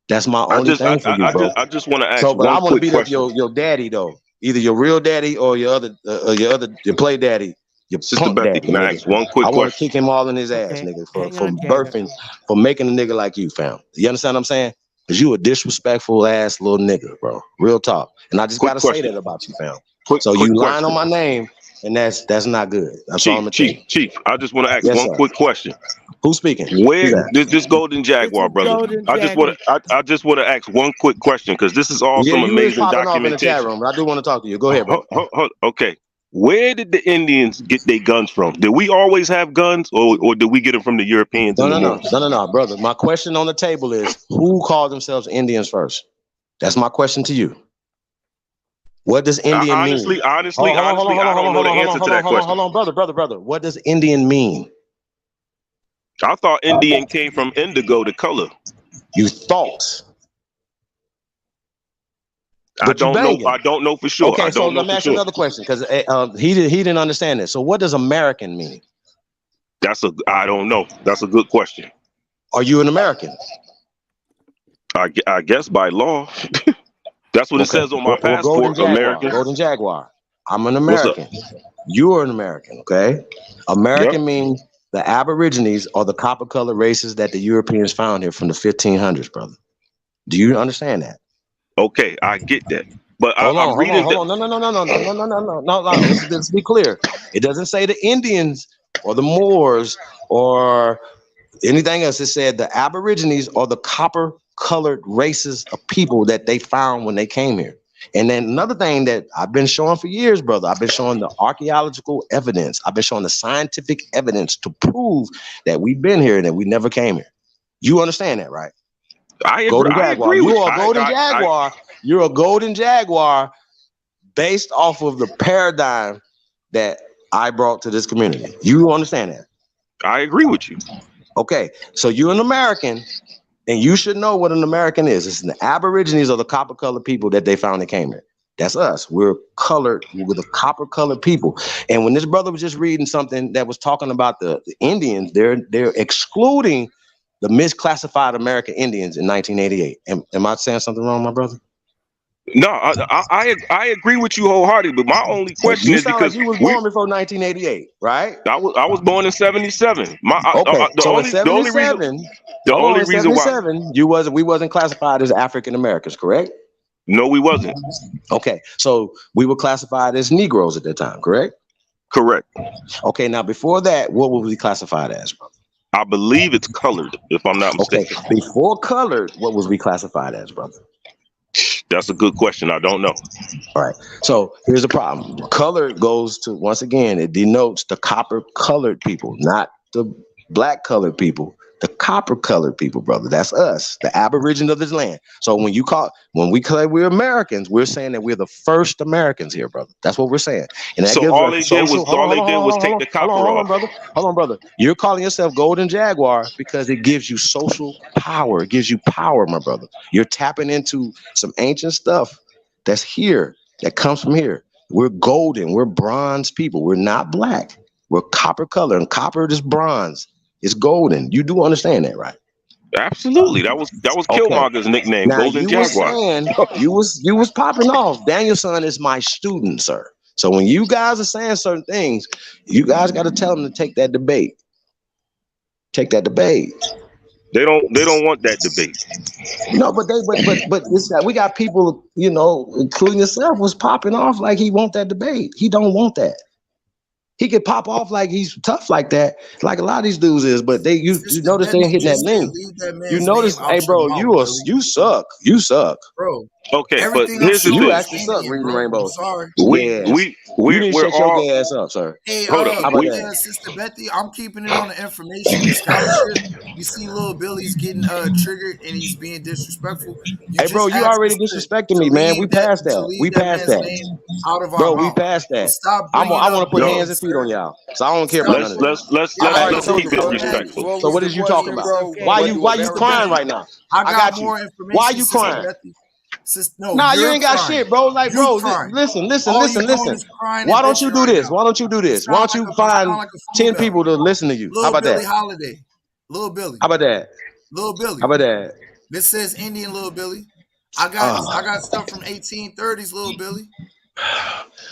D: That's my only thing for you, bro.
I: I just want to ask
D: So, but I
I: one
D: want to
I: quick
D: beat up
I: question.
D: your daddy though. Either your real daddy or your play daddy, your
I: Sister
D: punk
I: Bethy,
D: daddy,
I: can I
D: nigga.
I: ask one
D: I
I: quick
D: want to
I: question?
D: kick him all in his ass,
A: Okay.
D: nigga,
A: Hang
D: for
A: on, Jada.
D: birthing, for making a nigga like you, fam. You understand what I'm saying? Cause you a disrespectful ass little nigga, bro. Real talk. And I just
I: Quick
D: gotta say
I: question.
D: that about you, fam. So
I: Quick
D: you lying on
I: question.
D: my name, and that's not good. That's all I'm gonna tell you.
I: Chief. I just want to ask
D: Yes,
I: one
D: sir.
I: quick question.
D: Who's speaking? Who's
I: Where
D: that?
I: this Golden
A: This
I: Jaguar,
A: is
I: brother?
A: Golden
I: I just want
A: Jaguar.
I: to. I just want to ask one quick question because this is all
D: Yeah,
I: some
D: you is
I: amazing
D: popping off in the chat
I: documentation.
D: room, but I do want to talk to you. Go ahead, bro.
I: Okay. Where did the Indians get their guns from? Did we always have guns, or did we get them from the Europeans and the Moors?
D: No, brother. My question on the table is who called themselves Indians first? That's my question to you. What does Indian mean?
I: Honestly, I don't know the answer to that question.
D: Hold on, brother. What does Indian mean?
I: I thought Indian came from indigo, the color.
D: You thought.
I: I
J: But you
I: don't know.
J: banging.
I: I don't know for sure.
J: Okay,
I: I
J: so
I: don't know
J: let me
I: for
J: ask you
I: sure.
J: another question because he didn't understand it. So what does American mean?
I: I don't know. That's a good question.
J: Are you an American?
I: I guess by law. That's what it
J: Okay.
I: says on my
J: Well, Golden
I: passport.
J: Jaguar.
I: American.
J: Golden Jaguar. I'm an
I: What's up?
J: American. You are an American. Okay.
I: Yep.
J: American means the Aborigines are the copper colored races that the Europeans found here from the 1500s, brother. Do you understand that?
I: Okay, I get that. But
J: Hold on,
I: I'm
J: hold on,
I: reading
J: hold
I: that.
J: on. No. Let's be clear. It doesn't say the Indians or the Moors or anything else. It said the Aborigines are the copper colored races of people that they found when they came here. And then another thing that I've been showing for years, brother, I've been showing the archaeological evidence. I've been showing the scientific evidence to prove that we've been here and that we never came here. You understand that, right?
I: I agree.
J: Golden
I: I
J: Jaguar.
I: agree
J: You
I: with
J: are a Golden Jaguar. You're a Golden Jaguar based off of the paradigm that I brought to this community. You understand that?
I: I agree with you.
J: Okay, so you're an American, and you should know what an American is. It's the Aborigines or the copper colored people that they found that came here. That's us. We're colored. We're the copper colored people. And when this brother was just reading something that was talking about the Indians, they're excluding the misclassified American Indians in 1988. Am I saying something wrong, my brother?
I: No, I agree with you wholeheartedly. But my only question
J: You
I: is
J: sound like
I: because
J: you was born before 1988, right?
I: I was born in '77.
J: Okay,
I: The
J: so in
I: only reason
J: 77, hold on, in
I: why
J: 77, we wasn't classified as African Americans, correct?
I: no we wasn't
J: Okay, so we were classified as Negroes at that time, correct?
I: correct.
J: Okay, now before that, what were we classified as, brother?
I: I believe it's colored if I'm not
J: Okay,
I: mistaken.
J: before colored, what was we classified as, brother?
I: That's a good question. I don't know.
J: All right. So here's the problem. Color goes to, once again, it denotes the copper colored people, not the black colored people. The copper colored people, brother. That's us, the Aborigines of this land. So when we claim we're Americans, we're saying that we're the first Americans here, brother. That's what we're saying. And that
I: So
J: gives
I: all
J: us
I: they did
J: social.
I: was take the copper
J: Hold on,
I: off.
J: brother. Hold on, brother. You're calling yourself Golden Jaguar because it gives you social power. It gives you power, my brother. You're tapping into some ancient stuff that's here, that comes from here. We're golden. We're bronze people. We're not black. We're copper color, and copper is bronze. It's golden. You do understand that, right?
I: Absolutely. That was
J: Okay.
I: Killmonger's nickname,
J: Now
I: Golden
J: you was
I: Jaguar.
J: saying you was popping off. Danielson is my student, sir. So when you guys are saying certain things, you guys got to tell them to take that debate. Take that debate.
I: They don't want that debate.
J: No, but this guy, we got people, including yourself, was popping off like he want that debate. He don't want that. He could pop off like he's tough like that, like a lot of these dudes is, but you
H: Sister
J: notice they
H: Bethy,
J: ain't hitting that
H: just say
J: link.
H: leave that
J: You
H: man's name
J: notice, hey
H: out your
J: bro,
H: mouth, Billy.
J: you suck. You suck.
H: Bro,
I: Okay, but
H: everything I'm
I: here's the
J: You
H: showing
I: thing.
H: is
J: actually suck
H: Indian,
J: reading the
H: bro. I'm
J: rainbow.
H: sorry.
J: Yes. You need to
I: We're
J: shut your
I: all
J: gay ass up, sir.
H: Hey,
I: hold up.
J: How about that?
H: Sister Bethy, I'm keeping it on the information, the scholarship. You see little Billy's getting triggered and he's being disrespectful. You
J: Hey bro,
H: just
J: you
H: asked
J: already
H: us
J: disrespecting
H: to
J: me, man.
H: leave
J: We passed
H: to
J: that.
H: leave
J: We
H: that
J: passed
H: man's
J: that.
H: name out of our
J: Bro, we
H: mouth.
J: passed
H: So
J: that.
H: stop
J: I
H: bringing
J: want
H: up
J: to put
I: No.
J: hands
H: names,
J: and feet on
H: sir.
J: y'all. So I don't care about
H: Stop
J: none
I: Let's
J: of that.
H: bringing.
I: let's let's
H: Yeah,
J: I
I: let's
H: I
J: already
I: let's
H: know,
J: told
I: keep
J: you
H: but
J: what
I: it
J: I'm
H: go
J: gonna
H: ahead.
J: do.
I: respectful.
J: So
K: What
J: what
K: was the
J: is you talking
K: question,
J: about?
K: bro?
H: Okay,
J: Why
K: What
J: you
K: do
J: why you
H: Sister
K: Americans
J: crying
H: Bethy,
J: right
K: mean?
J: now?
H: I
J: I
H: got
J: got you.
H: more
J: Why
H: information,
J: you
H: Sister
J: crying?
H: Bethy. No,
J: Nah, you
H: you're
J: ain't got
H: crying.
J: shit, bro. Like,
H: You
J: bro,
H: crying.
J: listen, listen,
H: All you
J: listen,
H: doing
J: listen.
H: is crying
J: Why
H: and
J: don't you
H: bitching
J: do
H: right
J: this?
H: now.
J: Why don't you do
H: You
J: this? Why
H: sound
J: don't
H: like
J: you
H: you sound
J: find
H: like a
J: 10
H: female.
J: people to listen to you? How
H: Little
J: about
H: Billy
J: that?
H: Holiday. Little Billy.
J: How about that?
H: Little Billy.
J: How about that?
H: This says Indian Little Billy. I
J: Oh.
H: got stuff from 1830s, Little Billy.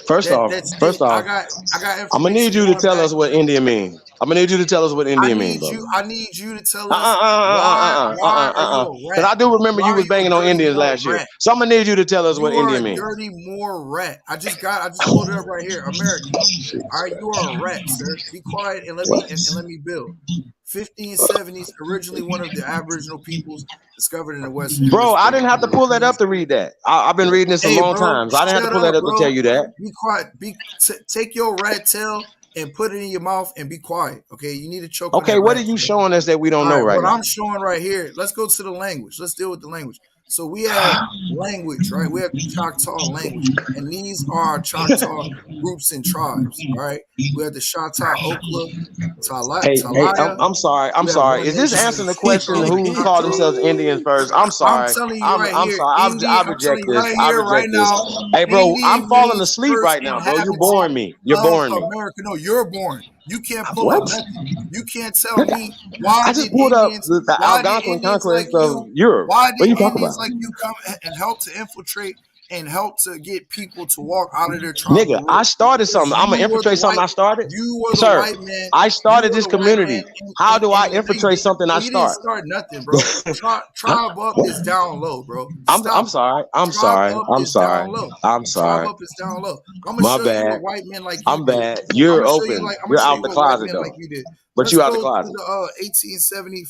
J: First off,
H: That state. I got
J: I'm gonna need
H: information
J: you to
H: going
J: tell
H: back.
J: us what Indian mean. I'm gonna need you to tell us what Indian mean, brother.
H: I need you to tell
J: Uh
H: us
J: uh uh uh uh uh
H: why
J: uh
H: are you
J: uh.
H: a
J: Because
H: rat?
J: I do remember
H: Why
J: you
H: are
J: was
H: you a
J: banging on
H: dirty
J: Indians
H: more
J: last year.
H: rat?
J: So I'm gonna need you to tell us
H: You
J: what
H: are
J: Indian
H: a
J: mean.
H: dirty more rat. I just pulled it up right here. American. All right, you are a rat, sir. Be quiet and
J: What?
H: let me build. 1570s, originally one of the Aboriginal peoples discovered in the Western
J: Bro, I
H: Hemisphere.
J: didn't have to pull that up to read that. I've been reading this a
H: Hey,
J: long
H: bro,
J: time. So I didn't have to
H: shut
J: pull that
H: up,
J: up to tell
H: bro.
J: you that.
H: Be quiet. Take your rat tail and put it in your mouth and be quiet. Okay, you need to choke on
J: Okay,
H: that
J: what
H: rat
J: are you
H: tail.
J: showing us that we don't
H: All
J: know
H: right,
J: right
H: what
J: now?
H: I'm showing right here. Let's go to the language. Let's deal with the language. So we have language, right? We have the Choctaw language, and these are Choctaw groups and tribes, all right? We have the Choctaw Okla,
J: Hey,
H: Talaya.
J: I'm sorry. I'm
H: We have
J: sorry.
H: One
J: Is this
H: Nation
J: answering
H: under
J: the question?
H: Scripture.
J: Who called themselves Indians first? I'm
H: I'm
J: sorry.
H: telling you right
J: I'm
H: here,
J: sorry.
H: Indian.
J: I
H: I'm telling
J: reject
H: you
J: this.
H: right
J: I
H: here, right
J: reject this.
H: now.
J: Hey, bro, I'm
H: Indian
J: falling
H: means
J: asleep
H: first
J: right now, bro. You
H: inhabitant
J: boring me. You're
H: of
J: boring me.
H: America. No, you're born. You can't pull up
J: What?
H: nothing. You can't tell
J: Nigga,
H: me why
J: I just
H: did
J: pulled up
H: Indians,
J: the
H: why did
J: Algonquin
H: Indians like
J: conquest of
H: you,
J: Europe.
H: why
J: What are
H: did
J: you talking
H: Indians
J: about?
H: like you come and help to infiltrate and help to get people to walk out of their tribal
J: Nigga, I
H: roots?
J: started
H: Because
J: something. I'm gonna infiltrate something I started.
H: you were the
J: Sir,
H: white man,
J: I
H: you
J: started
H: were
J: this
H: the white man
J: community. How do I
H: in the
J: infiltrate
H: 90s.
J: something I
H: Well, you didn't
J: start?
H: start nothing, bro.
J: Huh?
H: Tribe up is down low, bro.
J: I'm
H: Stop it.
J: sorry. I'm
H: Tribe
J: sorry.
H: up
J: I'm
H: is
J: sorry.
H: down low.
J: I'm
H: Tribe
J: sorry.
H: up is down low. I'm gonna
J: My
H: show you
J: bad.
H: what white men like you
J: I'm
H: did.
J: bad. You're open.
H: I'm gonna
J: You're
H: show
J: out
H: you
J: the
H: what white
J: closet
H: men like
J: though.
H: you did.
J: But
H: Let's
J: you out the
H: go to
J: closet.
H: the 1870.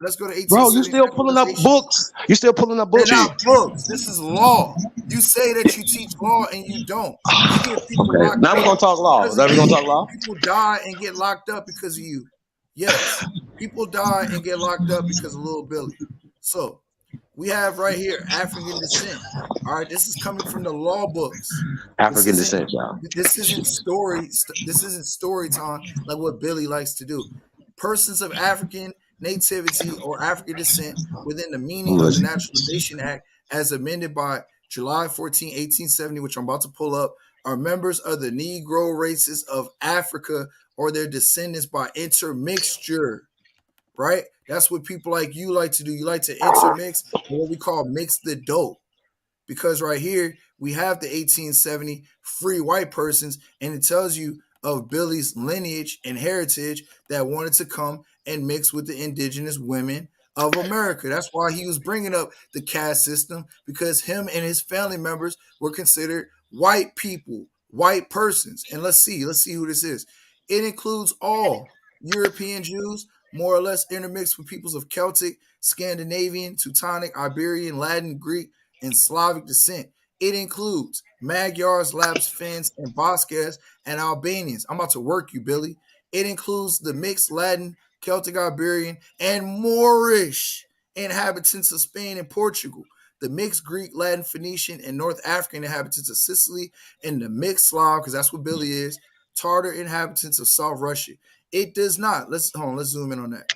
H: Let's go to
J: Bro, you
H: 1870
J: still pulling up
H: naturalization.
J: books. You still pulling up
H: They're
J: books.
H: not books. This is law. You say that you teach law and you don't. You get people
J: Okay.
H: locked
J: Now we're
H: up
J: gonna talk law.
H: because of
J: Now we're gonna
H: you.
J: talk law.
H: People die and get locked up because of you. Yes. People die and get locked up because of little Billy. So we have right here African descent. All right, this is coming from the law books. This
J: African
H: isn't
J: descent, y'all.
H: this isn't story time like what Billy likes to do. Persons of African nativity or African descent within the meaning of the Naturalization Act as amended by July 14, 1870, which I'm about to pull up, are members of the Negro races of Africa or their descendants by intermixture, right? That's what people like you like to do. You like to intermix, or what we call mix the dope. Because right here we have the 1870 free white persons, and it tells you of Billy's lineage and heritage that wanted to come and mix with the indigenous women of America. That's why he was bringing up the caste system, because him and his family members were considered white people, white persons. And let's see who this is. It includes all European Jews, more or less intermixed with peoples of Celtic, Scandinavian, Teutonic, Iberian, Latin, Greek, and Slavic descent. It includes Magyars, Lapps, Finns, and Basques, and Albanians. I'm about to work you, Billy. It includes the mixed Latin, Celtic, Iberian, and Moorish inhabitants of Spain and Portugal, the mixed Greek, Latin, Phoenician, and North African inhabitants of Sicily, and the mixed Slav, because that's what Billy is, Tartar inhabitants of South Russia. It does not. Let's zoom in on that.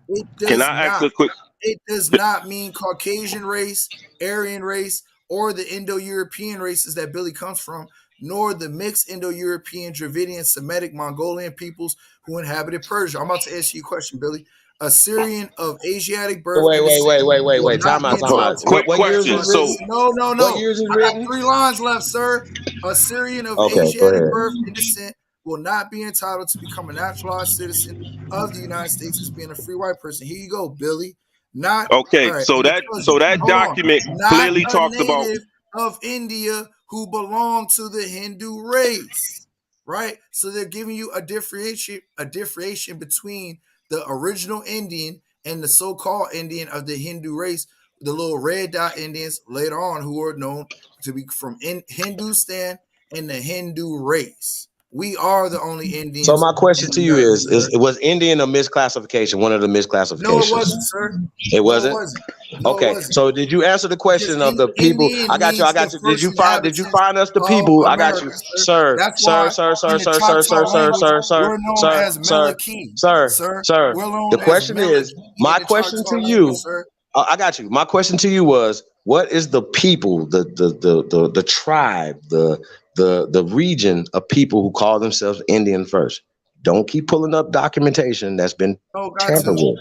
H: It
I: Can
H: does
I: I ask
H: not.
I: a quick?
H: It does not mean Caucasian race, Aryan race, or the Indo-European races that Billy comes from, nor the mixed Indo-European, Dravidian, Semitic, Mongolian peoples who inhabited Persia. I'm about to ask you a question, Billy. A Syrian of Asiatic birth
J: Wait,
H: and
J: wait,
H: descent
J: wait, wait, wait,
H: will
J: wait.
H: not
J: Time
H: be
J: out, time out.
H: entitled to
I: Quick
J: What year is
I: question.
J: this
I: So
J: written?
H: naturalization. No.
J: What year is it
H: I got
J: written?
H: 3 lines left, sir. A Syrian of
J: Okay, go
H: Asiatic
J: ahead.
H: birth and descent will not be entitled to become a naturalized citizen of the United States as being a free white person. Here you go, Billy. Not
I: okay,
H: all right,
I: so
H: and it
I: that
H: tells you,
I: so that
H: hold on,
I: document
H: not
I: clearly
H: a
I: talks about.
H: native of India who belong to the Hindu race, right? So they're giving you a differentiation between the original Indian and the so-called Indian of the Hindu race, the little red dot Indians later on who are known to be from Hindustan and the Hindu race. We are the only
J: So
H: Indians
J: my question
H: in
J: to you
H: America,
J: is
H: sir.
J: was Indian a misclassification? One of the
H: No, it
J: misclassifications.
H: wasn't, sir.
J: It
H: No, it
J: wasn't.
H: wasn't. No, it
J: Okay.
H: wasn't.
J: So did you answer the
H: Because
J: question of the people?
H: Indian
J: I got you. I
H: means
J: got
H: the
J: you.
H: first
J: Did you
H: inhabitants
J: find us the
H: of
J: people? I got you,
H: America, sir.
J: sir,
H: That's
J: sir,
H: why
J: sir,
H: in
J: sir,
H: the
J: sir, sir,
H: Choctaw
J: sir, sir,
H: language,
J: sir, sir,
H: we're known
J: sir,
H: as
J: sir,
H: Melakee,
J: sir,
H: sir.
J: sir.
H: We're
J: The
H: known as
J: question is,
H: Melakee in
J: my
H: the
J: question
H: Choctaw
J: to
H: language,
J: you.
H: sir.
J: I got you. My question to you was, what is the people, the tribe, the region of people who call themselves Indian first? Don't keep pulling up documentation that's been
H: Oh, got
J: tampered
H: to.
J: with.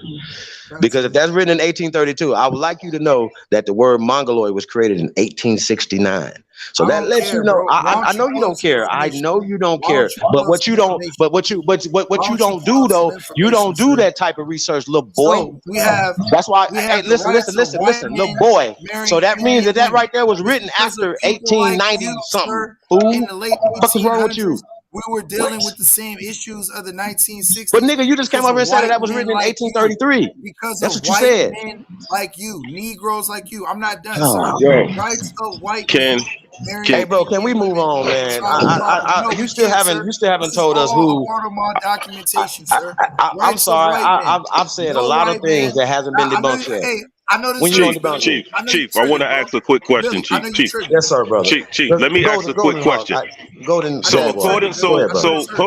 H: Got
J: Because
H: to.
J: if that's written in 1832, I would like you to know that the word Mongoloid was created in 1869. So
H: I
J: that
H: don't
J: lets you
H: care,
J: know.
H: bro. Why
J: I
H: don't you
J: know you
H: pull up
J: don't
H: some
J: care. I
H: information?
J: know you don't
H: Why don't
J: care.
H: you
J: But
H: pull up
J: what
H: some
J: you don't.
H: information?
J: But what you.
H: Why
J: What you
H: don't you
J: don't
H: pull
J: do
H: up some
J: though. You
H: information,
J: don't do
H: sir?
J: that type of research, little boy.
H: So we have
J: That's why. Hey,
H: the
J: listen,
H: rights
J: listen,
H: of
J: listen,
H: white
J: listen, little
H: men
J: boy. So
H: marrying
J: that means
H: Indian
J: that
H: women.
J: right there was
H: It's
J: written
H: because of
J: after
H: people like
J: 1890
H: you,
J: something.
H: sir, in
J: Fool.
H: the late
J: What the fuck is wrong with you?
H: 1800s. We were
J: What?
H: dealing with the same issues of the
J: But
H: 1960s
J: nigga, you just came
H: because
J: over
H: of
J: and said that
H: white
J: that was
H: men
J: written in
H: like you.
J: 1833.
H: Because
J: That's
H: of
J: what you
H: white
J: said.
H: men like you, Negroes like you. I'm not done, sir.
J: Oh,
I: Yo,
H: Rights of white
I: can
H: men marrying
J: hey,
I: can
J: bro, can we
H: Indian
J: move
H: women
J: on,
H: to
J: man?
H: tribal property. No, we can't, sir.
J: You still haven't
H: This is
J: told us
H: all a
J: who.
H: part of my documentation, sir.
J: I'm
H: Rights of
J: sorry.
H: white men.
J: I've said a
H: No
J: lot of
H: white man.
J: things that hasn't been
H: I know
J: debunked
H: you.
J: yet.
H: Hey, I know this
C: when you on
I: Chief,
C: the
H: triggers, Billy.
C: bounty.
I: Chief,
H: I know you
I: Chief, I want
H: triggered,
I: to
H: bro.
I: ask a quick question,
H: Billy, I
I: Chief.
H: know you
I: Chief,
H: triggered.
C: Yes, sir, brother.
I: Chief, let me ask a quick
C: Golden Hawk,
I: question.
C: Golden
I: So
H: I know you
C: Jaguar.
I: according,
H: triggered, Billy.
C: Go
I: so
C: ahead,
H: I know
C: brother.
H: you
I: so
H: triggered.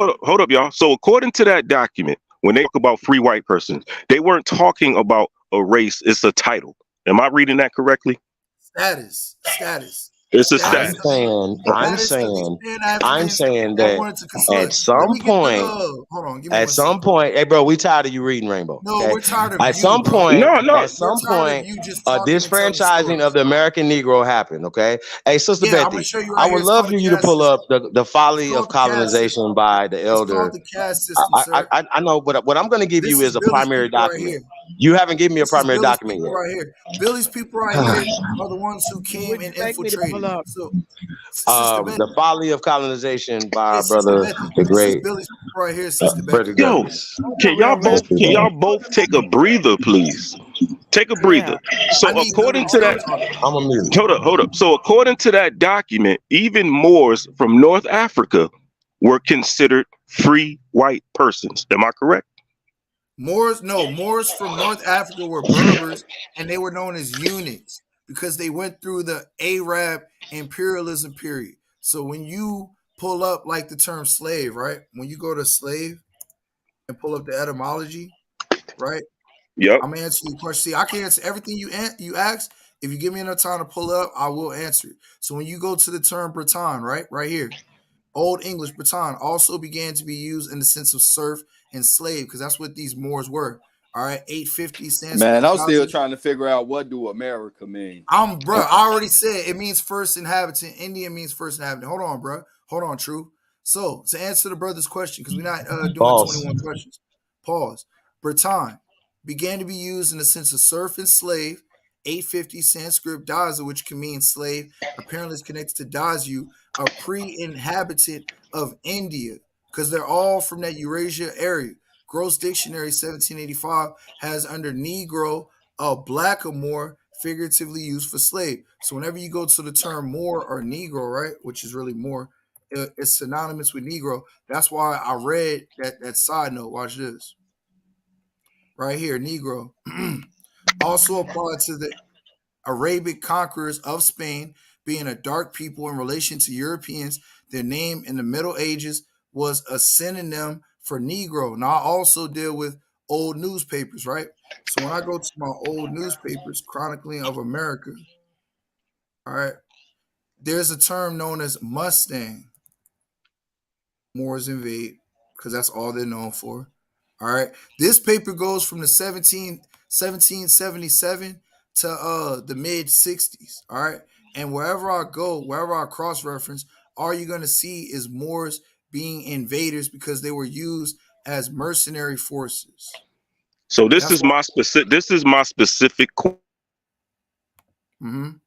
I: hold up, y'all. So according to that document, when they talk about free white persons, they weren't talking about a race. It's a title. Am I reading that correctly?
H: Status.
I: It's a
C: I'm
I: status.
H: Status
C: saying,
I: Okay.
C: I'm
H: status of these
C: saying,
H: Pan
C: I'm
H: Africans
C: saying
H: that
C: that
H: wanted to
C: at
H: consolidate. Let
C: some
H: me get the
C: point,
H: hold on, give me 1 second.
C: hey, bro, we tired of you reading Rainbow.
H: No,
C: Okay.
H: we're tired of
C: At
H: you,
C: some
H: bro.
C: point,
I: No, no.
C: at
H: We're
C: some
H: tired of
C: point,
H: you just
C: a
H: talking and telling
C: disfranchising of
H: stories.
C: the American Negro happened. Okay. Hey, Sister
H: Yeah, I'm gonna
C: Bethy,
H: show you
C: I
H: right here.
C: would
H: It's
C: love
H: called
C: for
H: the
C: you to
H: caste
C: pull
H: system.
C: up the
H: It's
C: folly of
H: called the caste system.
C: colonization by the
H: It's called
C: elder.
H: the caste system, sir.
C: I know, but what I'm going to give
H: This
C: you
H: is
C: is a
H: Billy's
C: primary
H: people right
C: document.
H: here.
C: You haven't given me a
H: This is
C: primary
H: Billy's
C: document
H: people
C: yet.
H: right here. Billy's people right here are the ones who
A: What
H: came
A: would you
H: and
A: like me to pull
H: infiltrated.
A: up?
H: So, Sister Betty,
C: The folly of colonization by
H: yeah,
C: our
H: Sister
C: brother,
H: Betty,
C: the
H: this is
C: great
H: Billy's people right here, Sister
C: Brother
H: Betty.
I: Yo,
C: Douglas.
A: Yeah, we're already.
I: can y'all both take a breather, please? Take a breather.
A: Yeah.
H: I
I: So
H: need Billy
I: according
H: to
I: to
H: stop
I: that,
H: talking.
C: I'm a mute.
I: hold up. So according to that document, even Moors from North Africa were considered free white persons. Am I correct?
H: Moors from North Africa were Berbers, and they were known as eunuchs because they went through the Arab imperialism period. So when you pull up like the term slave, right? When you go to slave and pull up the etymology, right?
I: Yep.
H: I'm gonna answer your question. See, I can answer everything you ask. If you give me enough time to pull it up, I will answer it. So when you go to the term Breton, right here, Old English Breton also began to be used in the sense of serf and slave because that's what these Moors were. All right, 850
K: Man,
H: Sanskrit.
K: I'm still trying to figure out what do America mean.
H: Bro. I already said it means first inhabitant. Indian means first inhabitant. Hold on, bro. Hold on, true. So to answer the brother's question, because we're not doing
C: False.
H: 21 questions. Pause. Breton began to be used in the sense of serf and slave. 850 Sanskrit Daza, which can mean slave, apparently is connected to Dazu, a pre-inhabitant of India, because they're all from that Eurasia area. Gross Dictionary 1785 has under Negro a blackamoor figuratively used for slave. So whenever you go to the term Moor or Negro, right, which is really more, it's synonymous with Negro. That's why I read that side note. Watch this right here, Negro. Also applied to the Arabic conquerors of Spain, being a dark people in relation to Europeans. Their name in the Middle Ages was a synonym for Negro. Now I also deal with old newspapers, right? So when I go to my old newspapers, chronicling of America, all right, there's a term known as Mustang. Moors invade, because that's all they're known for. All right. This paper goes from the 1777 to the mid 60s. All right. And wherever I go, wherever I cross reference, all you're gonna see is Moors being invaders because they were used as mercenary forces.
I: So this
H: That's
I: is
H: why.
I: my specific. This is my specific.
H: Mhm.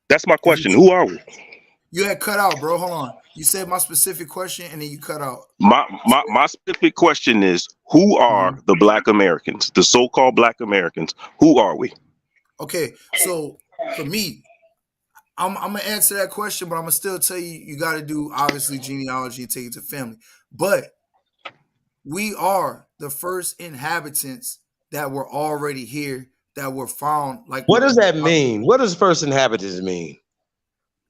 I: That's my
H: If you
I: question. Who are we?
H: you had cut out, bro. Hold on. You said my specific question and then you cut out.
I: My specific question is: who
H: Mhm.
I: are the Black Americans, the so-called Black Americans? Who are we?
H: Okay, so for me, I'm gonna answer that question, but I'm gonna still tell you you got to do obviously genealogy and take it to family. But we are the first inhabitants that were already here that were found. Like
C: What does that
H: uh,
C: mean? What does first inhabitants mean?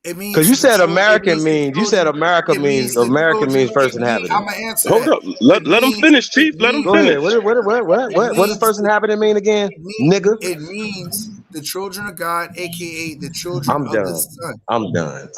H: it
C: Because you
H: means the
C: said
H: it
C: American
H: means the
C: means you said
H: children.
C: America
H: It
C: means
H: means the
C: American
H: children.
C: means first inhabitant.
H: I'm gonna answer
I: Hold
H: that.
I: up.
H: It
I: Let him
H: means.
I: finish,
H: It
I: Chief. Let him
C: Go
H: means.
C: ahead.
I: finish.
H: It
C: What does
H: means.
C: first inhabitant mean again? Nigga.
H: It means the children of God, aka the children
C: I'm
H: of the
C: done.
H: Son.
C: I'm done.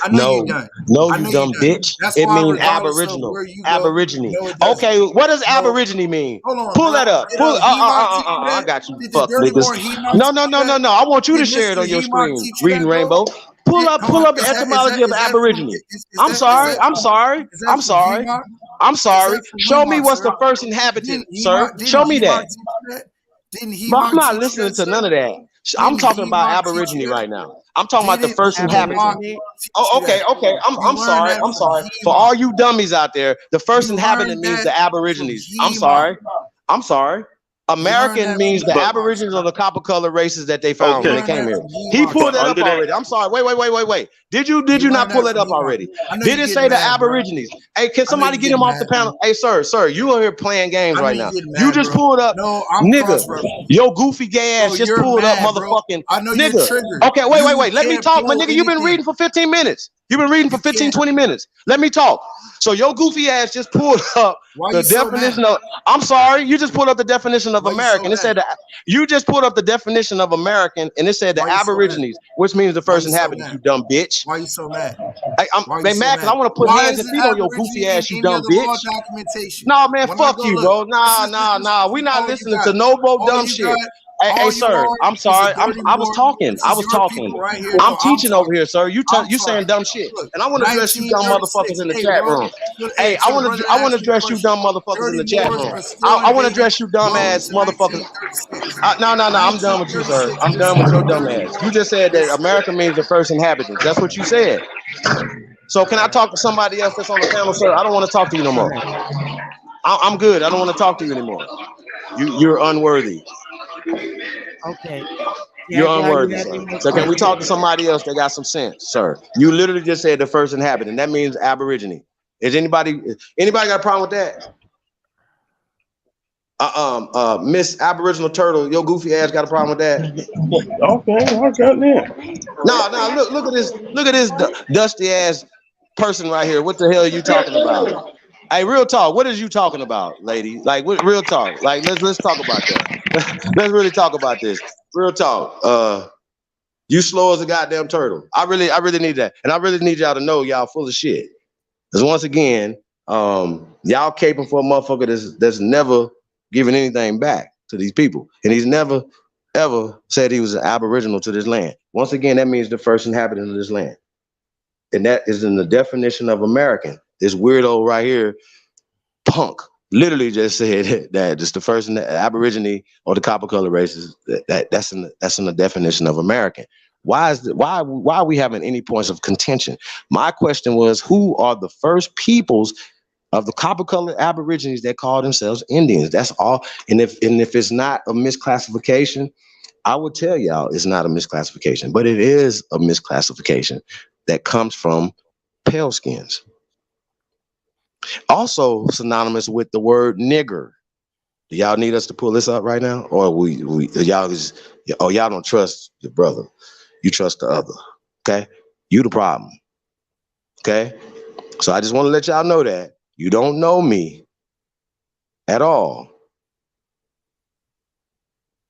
H: I know you
C: No,
H: done.
C: no,
H: I
C: you
H: know you
C: dumb
H: done.
C: bitch.
H: That's
C: It
H: why,
C: means
H: regardless of
C: aboriginal.
H: where you go,
C: Aborigine.
H: no, it doesn't.
C: Okay, what does
H: No,
C: aborigine mean?
H: hold on,
C: Pull
H: bro.
C: that up.
H: Did
C: Pull.
H: HEMOC teach you
C: I
H: that?
C: got you,
H: Did the
C: fuck
H: Dirty
C: niggas.
H: Boy HEMOC
C: No,
H: teach
C: no,
H: you
C: no,
H: that?
C: no, no. I want you to
H: Did
C: share it
H: Mr.
C: on your
H: HEMOC
C: screen.
H: teach you
C: Reading
H: that, bro?
C: Rainbow. Pull
H: Hold on.
C: up the etymology of
H: Is that from
C: aborigine.
H: is
C: I'm
H: that is
C: sorry.
H: that
C: I'm
H: from
C: sorry.
H: is that
C: I'm
H: from
C: sorry.
H: HEMOC?
C: I'm
H: Is
C: sorry.
H: that from
C: Show me
H: HEMOC,
C: what's
H: sir?
C: the first inhabitant, sir.
H: Didn't
C: Show me
H: HEMOC
C: that.
H: teach you that? Didn't
C: But I'm
H: HEMOC
C: not
H: teach you
C: listening
H: that,
C: to
H: sir?
C: none of that. I'm
H: Didn't
C: talking about
H: HEMOC teach
C: aborigine
H: you that?
C: right now. I'm talking about the
H: Didn't
C: first inhabitant.
H: HEMOC
A: Aborigine.
H: teach
C: Oh,
H: you that?
C: okay.
H: You
C: I'm
H: learned
C: sorry.
H: that
C: I'm
H: from
C: sorry. For
H: HEMOC.
C: all you dummies out there, the first
H: You learned
C: inhabitant means
H: that
C: the
H: from
C: aborigines. I'm
H: HEMOC.
C: sorry. I'm sorry.
H: You learned
J: American
H: that from
J: means
H: the
J: the
I: But
H: Mohawks,
J: Aborigines or
H: right?
J: the copper color races that they
H: You
J: found when
I: okay,
J: they
H: learned
J: came
H: that
J: here.
H: from the
J: He
H: Mohawks,
J: pulled
I: but
J: that
H: right?
J: up
I: under that,
J: already. I'm sorry. Wait. Did you
H: You
J: not
H: learned
J: pull
H: that
J: that
H: from
J: up
H: the Mohawks.
J: already?
H: I know
J: Did
H: you're
J: it
H: getting
J: say the
H: mad, bro.
J: Aborigines? Hey, can
H: I know
J: somebody
H: you're
J: get him
H: getting
J: off
H: mad,
J: the
H: bro.
J: panel? Hey, sir, you are here playing games
H: I know
J: right
H: you're
J: now.
H: getting
J: You
H: mad,
J: just
H: bro.
J: pulled up,
H: No, I'm
J: nigga.
H: cross referencing.
J: Your goofy gay
H: Bro,
J: ass just
H: you're
J: pulled up,
H: mad, bro.
J: motherfucking
H: I know you're
J: nigga.
H: triggered.
J: Okay,
H: You
J: wait. Let me
H: can't
J: talk, my
H: pull
J: nigga. You've been
H: anything.
J: reading for 15 minutes. You've been reading
H: You
J: for 15,
H: can't.
J: 20 minutes. Let me talk. So your goofy ass just pulled up
H: Why
J: the
H: you so mad?
J: definition of, I'm sorry, you just pulled up the definition of
H: Why you so
J: American. It
H: mad?
J: said that you just pulled up the definition of American and it said
H: Why
J: the
H: you so mad?
J: Aborigines, which means the
H: Why
J: first
H: you so
J: inhabitants,
H: mad?
J: you dumb bitch.
H: Why you so mad?
J: I'm
H: Why you
J: they
H: so
J: mad because
H: mad?
J: I want to put
H: Why
J: hands and
H: isn't
J: feet on your
H: Aborigine
J: goofy
H: in
J: ass, you
H: any of
J: dumb
H: the law
J: bitch.
H: documentation?
J: No, man,
H: When I
J: fuck
H: go
J: you,
H: look,
J: bro. Nah. We not
H: all you
J: listening
H: got,
J: to no more
H: all
J: dumb
H: you
J: shit.
H: got,
J: Hey,
H: all you
J: sir,
H: are
J: I'm
H: is a
J: sorry.
H: dirty
J: I was
H: Moor.
J: talking.
H: This is your people right here.
J: I'm
H: No, I'm
J: teaching over
H: talking.
J: here, sir.
H: I'm
J: You saying
H: talking.
J: dumb shit,
H: Look,
J: and I want to address you dumb motherfuckers
H: 1936.
J: in the
H: Hey,
J: chat
H: bro.
J: room.
H: Hey,
J: Hey,
H: to the brother that
J: I want to
H: asked me the
J: address you
H: question,
J: dumb motherfuckers in
H: dirty
J: the chat
H: Moors
J: room.
H: are still
J: I want to
H: invading
J: address you dumb
H: going
J: ass
H: to
J: motherfuckers.
H: 1936.
J: No. I'm done with you, sir.
H: 1936.
J: I'm
H: This
J: done
H: is
J: with your
H: the
J: dumb
H: dirty
J: ass.
H: Moor
J: You just said
H: that
J: that
H: still.
J: America means the first inhabitants. That's what you said. So can I talk to somebody else that's on the panel, sir? I don't want to talk to you no
A: Go
J: more.
A: ahead.
J: I'm good. I don't want to talk to you anymore. You're unworthy.
A: Okay.
J: You're
A: Jaguar, you
J: unworthy,
A: have any
J: sir.
A: more
J: So can we
A: questions?
J: talk to somebody else that got some sense, sir? You literally just said the first inhabitant. That means Aborigine. Is anybody got a problem with that? Miss Aboriginal Turtle, your goofy ass got a problem with that?
I: okay, I got that.
J: No. Look at this dusty ass person right here. What the hell are you talking about? Hey, real talk. What is you talking about, lady? Like, what, real talk. Like, let's talk about that. Let's really talk about this. Real talk. You slow as a goddamn turtle. I really need that, and I really need y'all to know y'all full of shit. Because once again, y'all caping for a motherfucker that's never given anything back to these people, and he's never ever said he was an aboriginal to this land. Once again, that means the first inhabitant of this land, and that is in the definition of American. This weirdo right here, punk, literally just said that it's the first Aborigine or the copper color races. That's in the definition of American. Why are we having any points of contention? My question was, who are the first peoples of the copper colored Aborigines that call themselves Indians? That's all. And if it's not a misclassification, I would tell y'all it's not a misclassification, but it is a misclassification that comes from pale skins. Also synonymous with the word nigger. Do y'all need us to pull this up right now? Or y'all don't trust your brother. You trust the other. Okay? You the problem. Okay? So I just want to let y'all know that. You don't know me at all.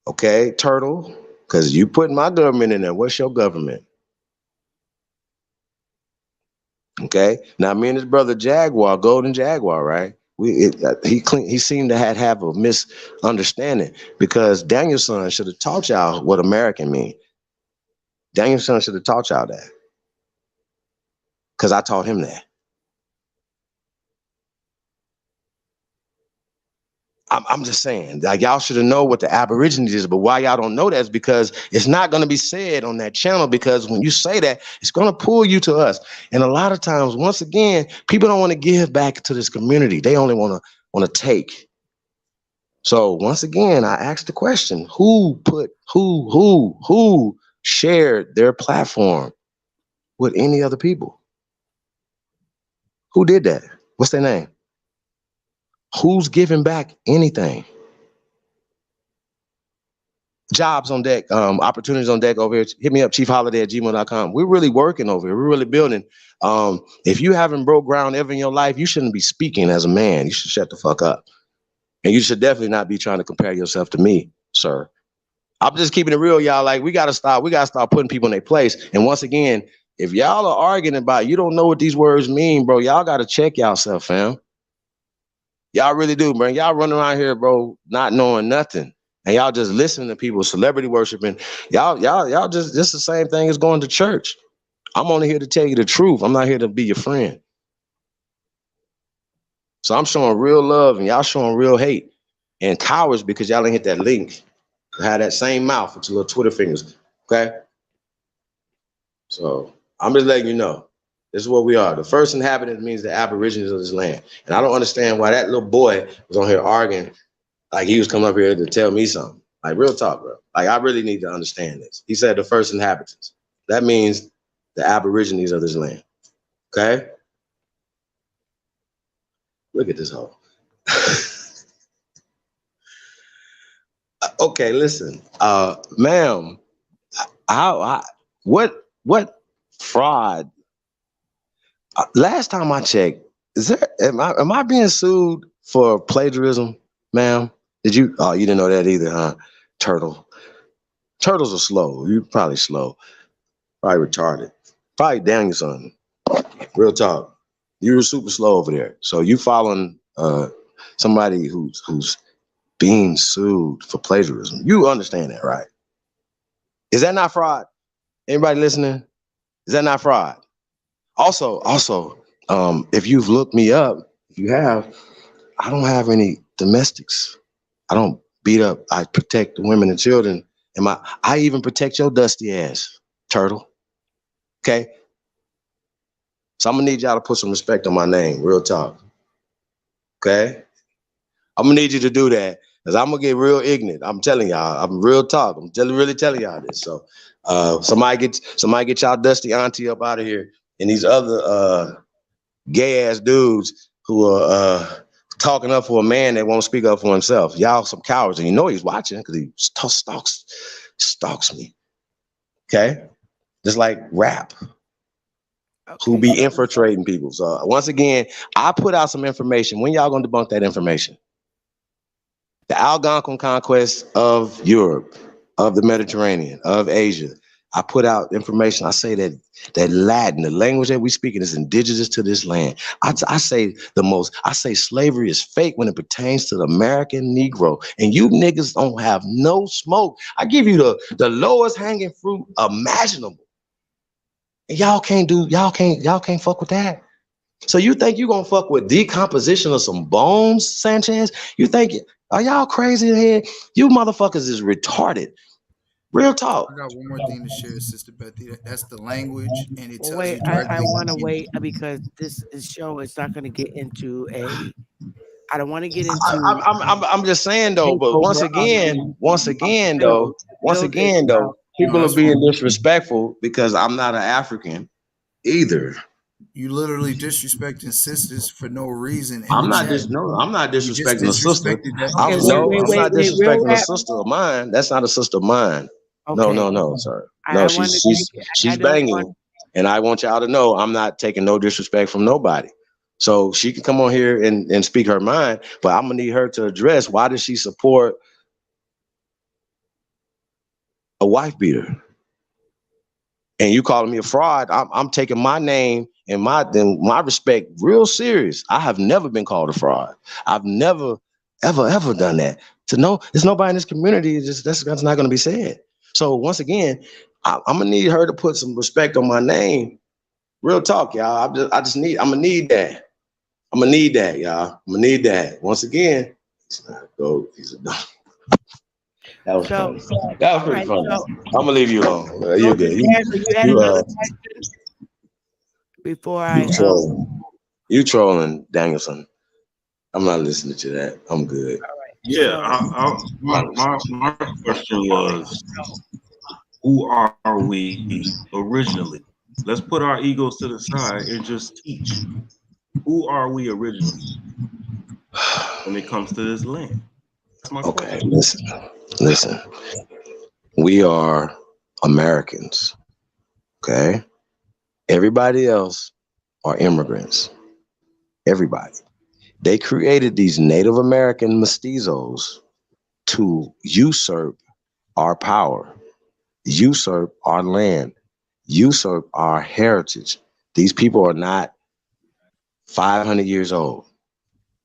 J: Okay, turtle? Because you put my government in there. What's your government? Okay. Now me and his brother Jaguar, Golden Jaguar, right? He seemed to have a misunderstanding because Danielson should have taught y'all what American mean. Danielson should have taught y'all that because I taught him that. I'm just saying, like, y'all should have known what the Aborigines is, but why y'all don't know that is because it's not going to be said on that channel, because when you say that, it's going to pull you to us. And a lot of times, once again, people don't want to give back to this community. They only want to take. So once again, I asked the question, who shared their platform with any other people? Who did that? What's their name? Who's giving back anything? Jobs on deck, opportunities on deck over here. Hit me up, chiefholiday@gmail.com. We're really working over here. We're really building. If you haven't broke ground ever in your life, you shouldn't be speaking as a man. You should shut the fuck up. And you should definitely not be trying to compare yourself to me, sir. I'm just keeping it real, y'all. Like, we gotta stop putting people in their place. And once again, if y'all are arguing about you don't know what these words mean, bro, y'all gotta check yourself, fam. Y'all really do, man. Y'all running around here, bro, not knowing nothing. And y'all just listening to people celebrity worshiping. Y'all just the same thing as going to church. I'm only here to tell you the truth. I'm not here to be your friend. So I'm showing real love and y'all showing real hate and cowards because y'all ain't hit that link. Have that same mouth with your little Twitter fingers. Okay? So I'm just letting you know. This is what we are. The first inhabitant means the Aborigines of this land. And I don't understand why that little boy was on here arguing
D: Like he was coming up here to tell me something. Like real talk, bro. Like I really need to understand this. He said the first inhabitants. That means the aborigines of this land. Okay? Look at this hole. Okay, listen. Ma'am, what fraud? Last time I checked, am I being sued for plagiarism, ma'am? Did you you didn't know that either, huh? Turtle. Turtles are slow. You probably slow. Probably retarded. Probably down your son. Real talk. You were super slow over there. So you following somebody who's being sued for plagiarism. You understand that, right? Is that not fraud? Anybody listening? Is that not fraud? Also, if you've looked me up, if you have, I don't have any domestics. I don't beat up. I protect the women and children. I even protect your dusty ass, turtle. Okay? So I'm gonna need y'all to put some respect on my name, real talk. Okay? I'm gonna need you to do that because I'm gonna get real ignorant. I'm telling y'all, I'm real talk. Really telling y'all this. So somebody get y'all dusty auntie up out of here, and these other gay ass dudes who are talking up for a man that won't speak up for himself. Y'all some cowards, and you know he's watching because he stalks me. Okay, just like rap, who
A: Okay,
D: be
A: so
D: infiltrating people. So once again, I put out some information. When y'all gonna debunk that information? The Algonquin conquest of Europe, of the Mediterranean, of Asia. I put out information. I say that Latin, the language that we speaking, is indigenous to this land. I say slavery is fake when it pertains to the American Negro. And you niggas don't have no smoke. I give you the lowest hanging fruit imaginable. And y'all can't fuck with that. So you think you gonna fuck with decomposition of some bones, Sanchez? You think, are y'all crazy in here? You motherfuckers is retarded. Real talk.
H: I got one more thing to share, Sister Bethy. That's the language, and it
A: well,
H: tells
A: wait,
H: you
A: I
H: directly
A: want to
H: who came.
A: wait because this show is not going to get into a. I don't want to get
D: I,
A: into
D: I'm just saying though, but
A: takeover of the bill. The bill is about
D: people
H: No,
D: are
H: that's
D: being
H: fine.
D: disrespectful because I'm not an African either.
H: You literally disrespecting sisters for no reason in
D: I'm
H: the
D: not
H: chat.
D: dis no, I'm not
H: You just
D: disrespecting a sister.
H: disrespected that
A: okay.
H: other
A: Wait,
D: No,
A: wait,
D: I'm
H: space.
A: wait,
D: not
A: wait. Real
D: disrespecting a
A: rap.
D: sister of mine. That's not a sister of mine. No,
A: Okay,
D: no, no, sir.
A: I
D: No,
A: want to take it. I
D: she's
A: don't want.
D: banging, and I want y'all to know I'm not taking no disrespect from nobody. So she can come on here and speak her mind, but I'm gonna need her to address why does she support a wife beater? And you calling me a fraud? I'm taking my name and my respect real serious. I have never been called a fraud. I've never ever done that. To know there's nobody in this community, that's not going to be said. So once again, I'm gonna need her to put some respect on my name. Real talk, y'all. I'm gonna need that. I'm gonna need that, y'all. I'm gonna need that. Once again, he's not a goat. He's a dog. That was
A: So,
D: funny. That was
A: all
D: pretty
A: right.
D: funny.
A: So,
D: I'm gonna leave you alone.
A: so
D: You're good.
A: you had
D: You
A: another question before
D: you
A: I
D: trolling. You trolling, Danielson. I'm not listening to that. I'm good.
I: Yeah,
A: so
I: my question was, who are we originally? Let's put our egos to the side and just teach. Who are we originally when it comes to this land? That's my
D: Okay,
I: question.
D: listen. We are Americans. Okay. Everybody else are immigrants. Everybody. They created these Native American mestizos to usurp our power, usurp our land, usurp our heritage. These people are not 500 years old.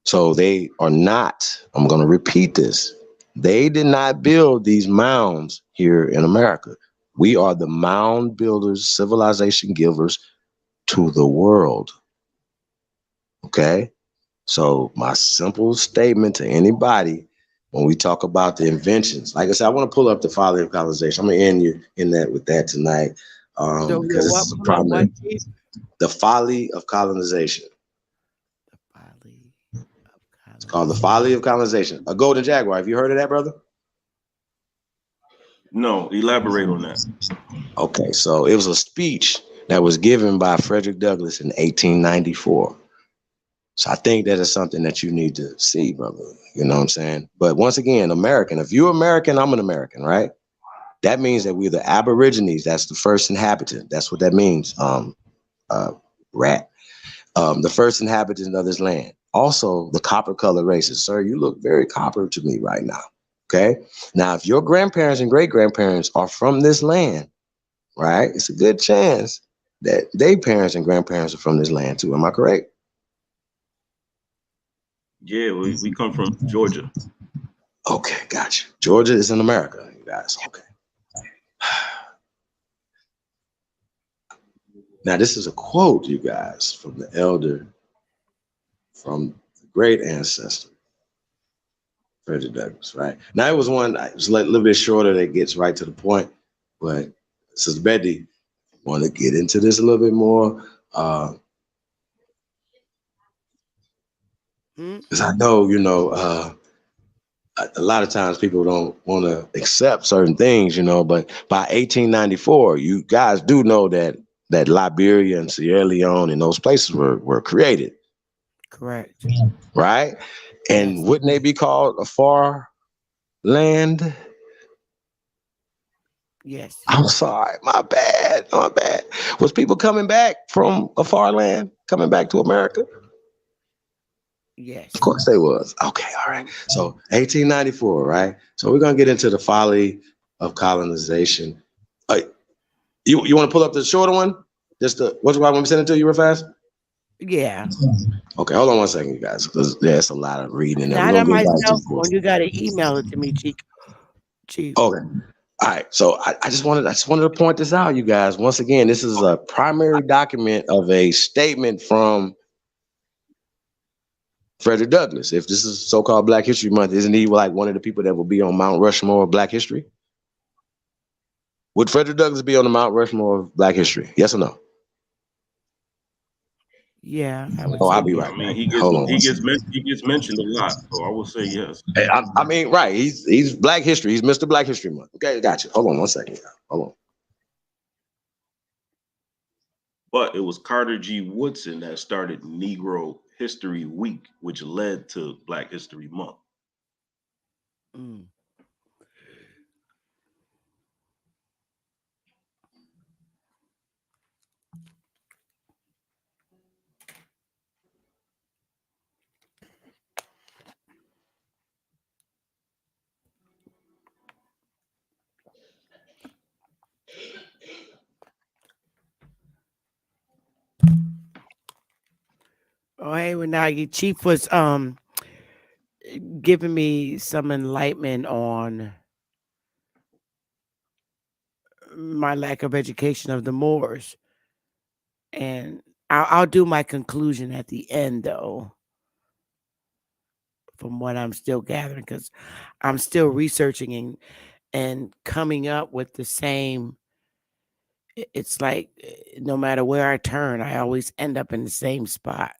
D: So they are not, I'm going to repeat this. They did not build these mounds here in America. We are the mound builders, civilization givers to the world. Okay? So my simple statement to anybody when we talk about the inventions, like I said, I want to pull up the folly of colonization. I'm going to end you in that with that tonight because this
A: what
D: is a
A: what
D: primary.
A: chief?
D: The folly of colonization.
A: The folly of
J: It's called The Folly of Colonization. A Golden Jaguar. Have you heard of that, brother?
I: No, elaborate on that.
J: Okay, so it was a speech that was given by Frederick Douglass in 1894. So I think that is something that you need to see, brother. You know what I'm saying? But once again, American. If you're American, I'm an American, right? That means that we're the Aborigines. That's the first inhabitant. That's what that means. Rat. The first inhabitant of this land. Also, the copper colored races. Sir, you look very copper to me right now. Okay. Now, if your grandparents and great grandparents are from this land, right, it's a good chance that their parents and grandparents are from this land too. Am I correct?
I: Yeah, we come from Georgia.
J: Okay, gotcha. Georgia is in America, you guys. Okay. Now, this is a quote, you guys, from the elder, from the great ancestor, Frederick Douglass, right? Now, it was one, it was a little bit shorter that gets right to the point, but Sister Bethy, want to get into this a little bit more? Because I know, a lot of times people don't want to accept certain things, but by 1894, you guys do know that Liberia and Sierra Leone and those places were created,
A: Correct.
J: right?
A: Yes.
J: And wouldn't they be called a far land?
A: Yes.
J: I'm sorry, my bad, my bad. Was people coming back from a far land, coming back to America? Of
A: Yes.
J: course they was. Okay, all right. So 1894, right? So we're gonna get into the folly of colonization. Uh, you want to pull up the shorter one? Just the what's why when we send it to you real fast?
A: Yeah.
J: Okay, hold on one second, you guys, because there's a lot of reading there. We're
A: Not
J: gonna
A: on
J: get
A: my
J: back to
A: cell
J: the
A: phone.
J: course.
A: You got to email it to me, Chief.
J: Okay. All right. So I just wanted to point this out, you guys. Once again, this is a primary document of a statement from Frederick Douglass. If this is so-called Black History Month, isn't he like one of the people that will be on Mount Rushmore of Black history? Would Frederick Douglass be on the Mount Rushmore of Black history? Yes or no?
A: Yeah, I would
J: Oh,
A: say
J: I'll be
A: yeah.
J: right
I: I mean,
J: back. Hold on one second.
I: he gets mentioned a lot, so I will say yes.
J: Hey, I mean, right. He's Black history. He's Mr. Black History Month. Okay, gotcha. Hold on one second. Hold on.
I: But it was Carter G. Woodson that started Negro History Week, which led to Black History Month.
A: Mm. Oh, hey, well, now your chief was giving me some enlightenment on my lack of education of the Moors, and I'll do my conclusion at the end, though. From what I'm still gathering, because I'm still researching and coming up with the same. It's like no matter where I turn, I always end up in the same spot.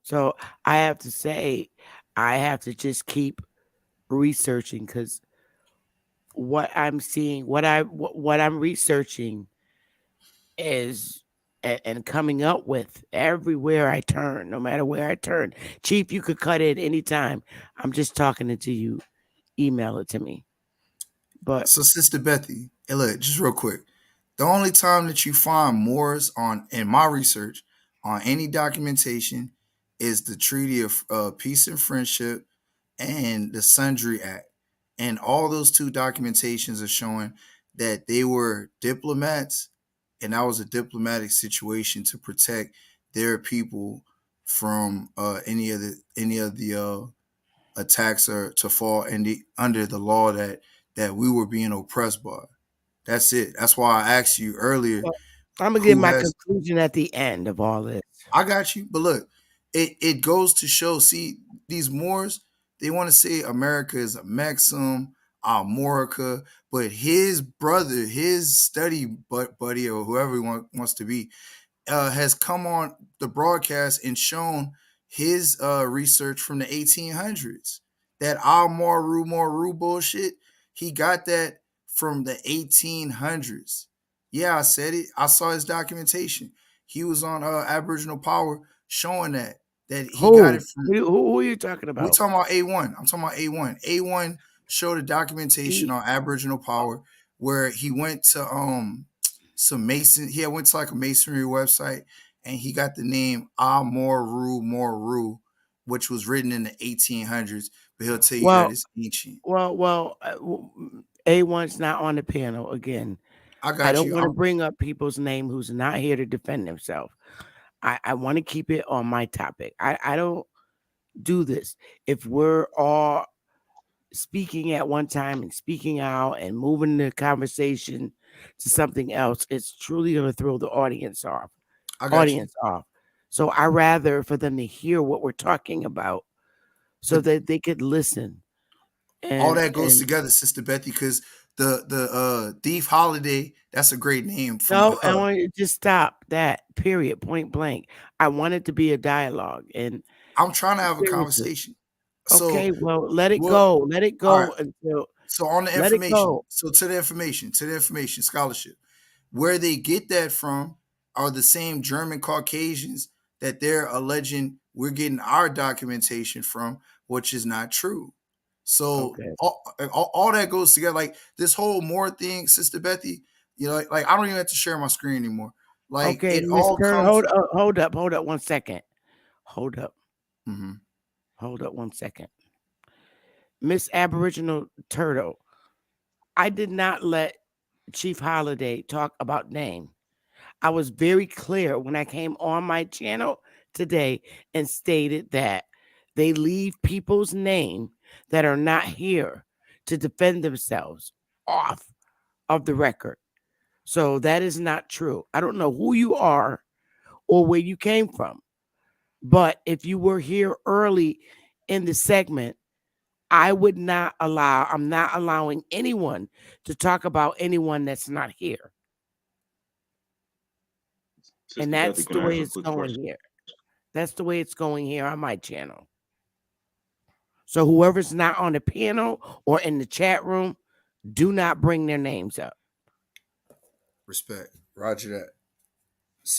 A: So I have to say, I have to just keep researching because what I'm seeing, what I'm researching is and coming up with everywhere I turn, no matter where I turn. Chief, you could cut it anytime. I'm just talking it to you. Email it to me. But
H: So, Sister Bethy, hey, look, just real quick. The only time that you find Moors on in my research on any documentation is the Treaty of Peace and Friendship and the Sundry Act. And all those two documentations are showing that they were diplomats, and that was a diplomatic situation to protect their people from any of the attacks or to fall under the law that we were being oppressed by. That's it. That's why I asked you earlier
A: well, I'm gonna give
H: who
A: my
H: has.
A: conclusion at the end of all this.
H: I got you, but look, it goes to show. See, these Moors, they want to say America is a Maxim. Morica, but his brother, his study buddy, or whoever he wants to be, has come on the broadcast and shown his research from the 1800s. That Moru bullshit, he got that from the 1800s. Yeah, I said it. I saw his documentation. He was on Aboriginal Power showing that he got it
A: Who?
H: from.
A: Who are you talking
H: We're
A: about?
H: talking about A1. I'm talking about A1. A1 showed a documentation
A: He
H: on Aboriginal Power where he went to some mason. He went to like a masonry website and he got the name Moru, which was written in the 1800s. But he'll tell you that
A: well,
H: it's ancient.
A: A1's not on the panel again.
H: I
A: I
H: got
A: don't
H: you.
A: want to bring up people's name who's not here to defend themselves. I want to keep it on my topic. I don't do this. If we're all speaking at one time and speaking out and moving the conversation to something else, it's truly going to throw the audience off.
H: I got you.
A: Audience off. So I rather for them to hear what we're talking about so
H: But
A: that they could listen.
H: all
A: And
H: that goes together, Sister Bethy, because the Thief Holiday, that's a great name from
A: no, I want you to just stop that. Period. Point blank. I want it to be a dialogue. And
H: I'm trying to have a
A: seriously,
H: conversation. So
A: okay, well, let it
H: what
A: go. Let it
H: all right.
A: go until
H: So on the
A: let it
H: information,
A: go.
H: so to the information, scholarship, where they get that from are the same German Caucasians that they're alleging we're getting our documentation from, which is not true. So
A: Okay.
H: all that goes together. Like this whole more thing, Sister Bethy, like I don't even have to share my screen anymore. Like
A: Okay,
H: it
A: Miss
H: all
A: Turner,
H: comes.
A: hold up 1 second. Hold up,
H: Mhm.
A: hold up 1 second. Miss Aboriginal Turtle, I did not let Chief Holiday talk about name. I was very clear when I came on my channel today and stated that they leave people's name that are not here to defend themselves off of the record. So that is not true. I don't know who you are or where you came from. But if you were here early in the segment, I would not allow, I'm not allowing anyone to talk about anyone that's not here. And
I: Sister Bethy,
A: that's
I: can
A: the
I: I ask
A: way
I: a
A: it's
I: quick
A: going
I: question?
A: here. That's the way it's going here on my channel. So whoever's not on the panel or in the chat room, do not bring their names up.
H: Respect. Roger that.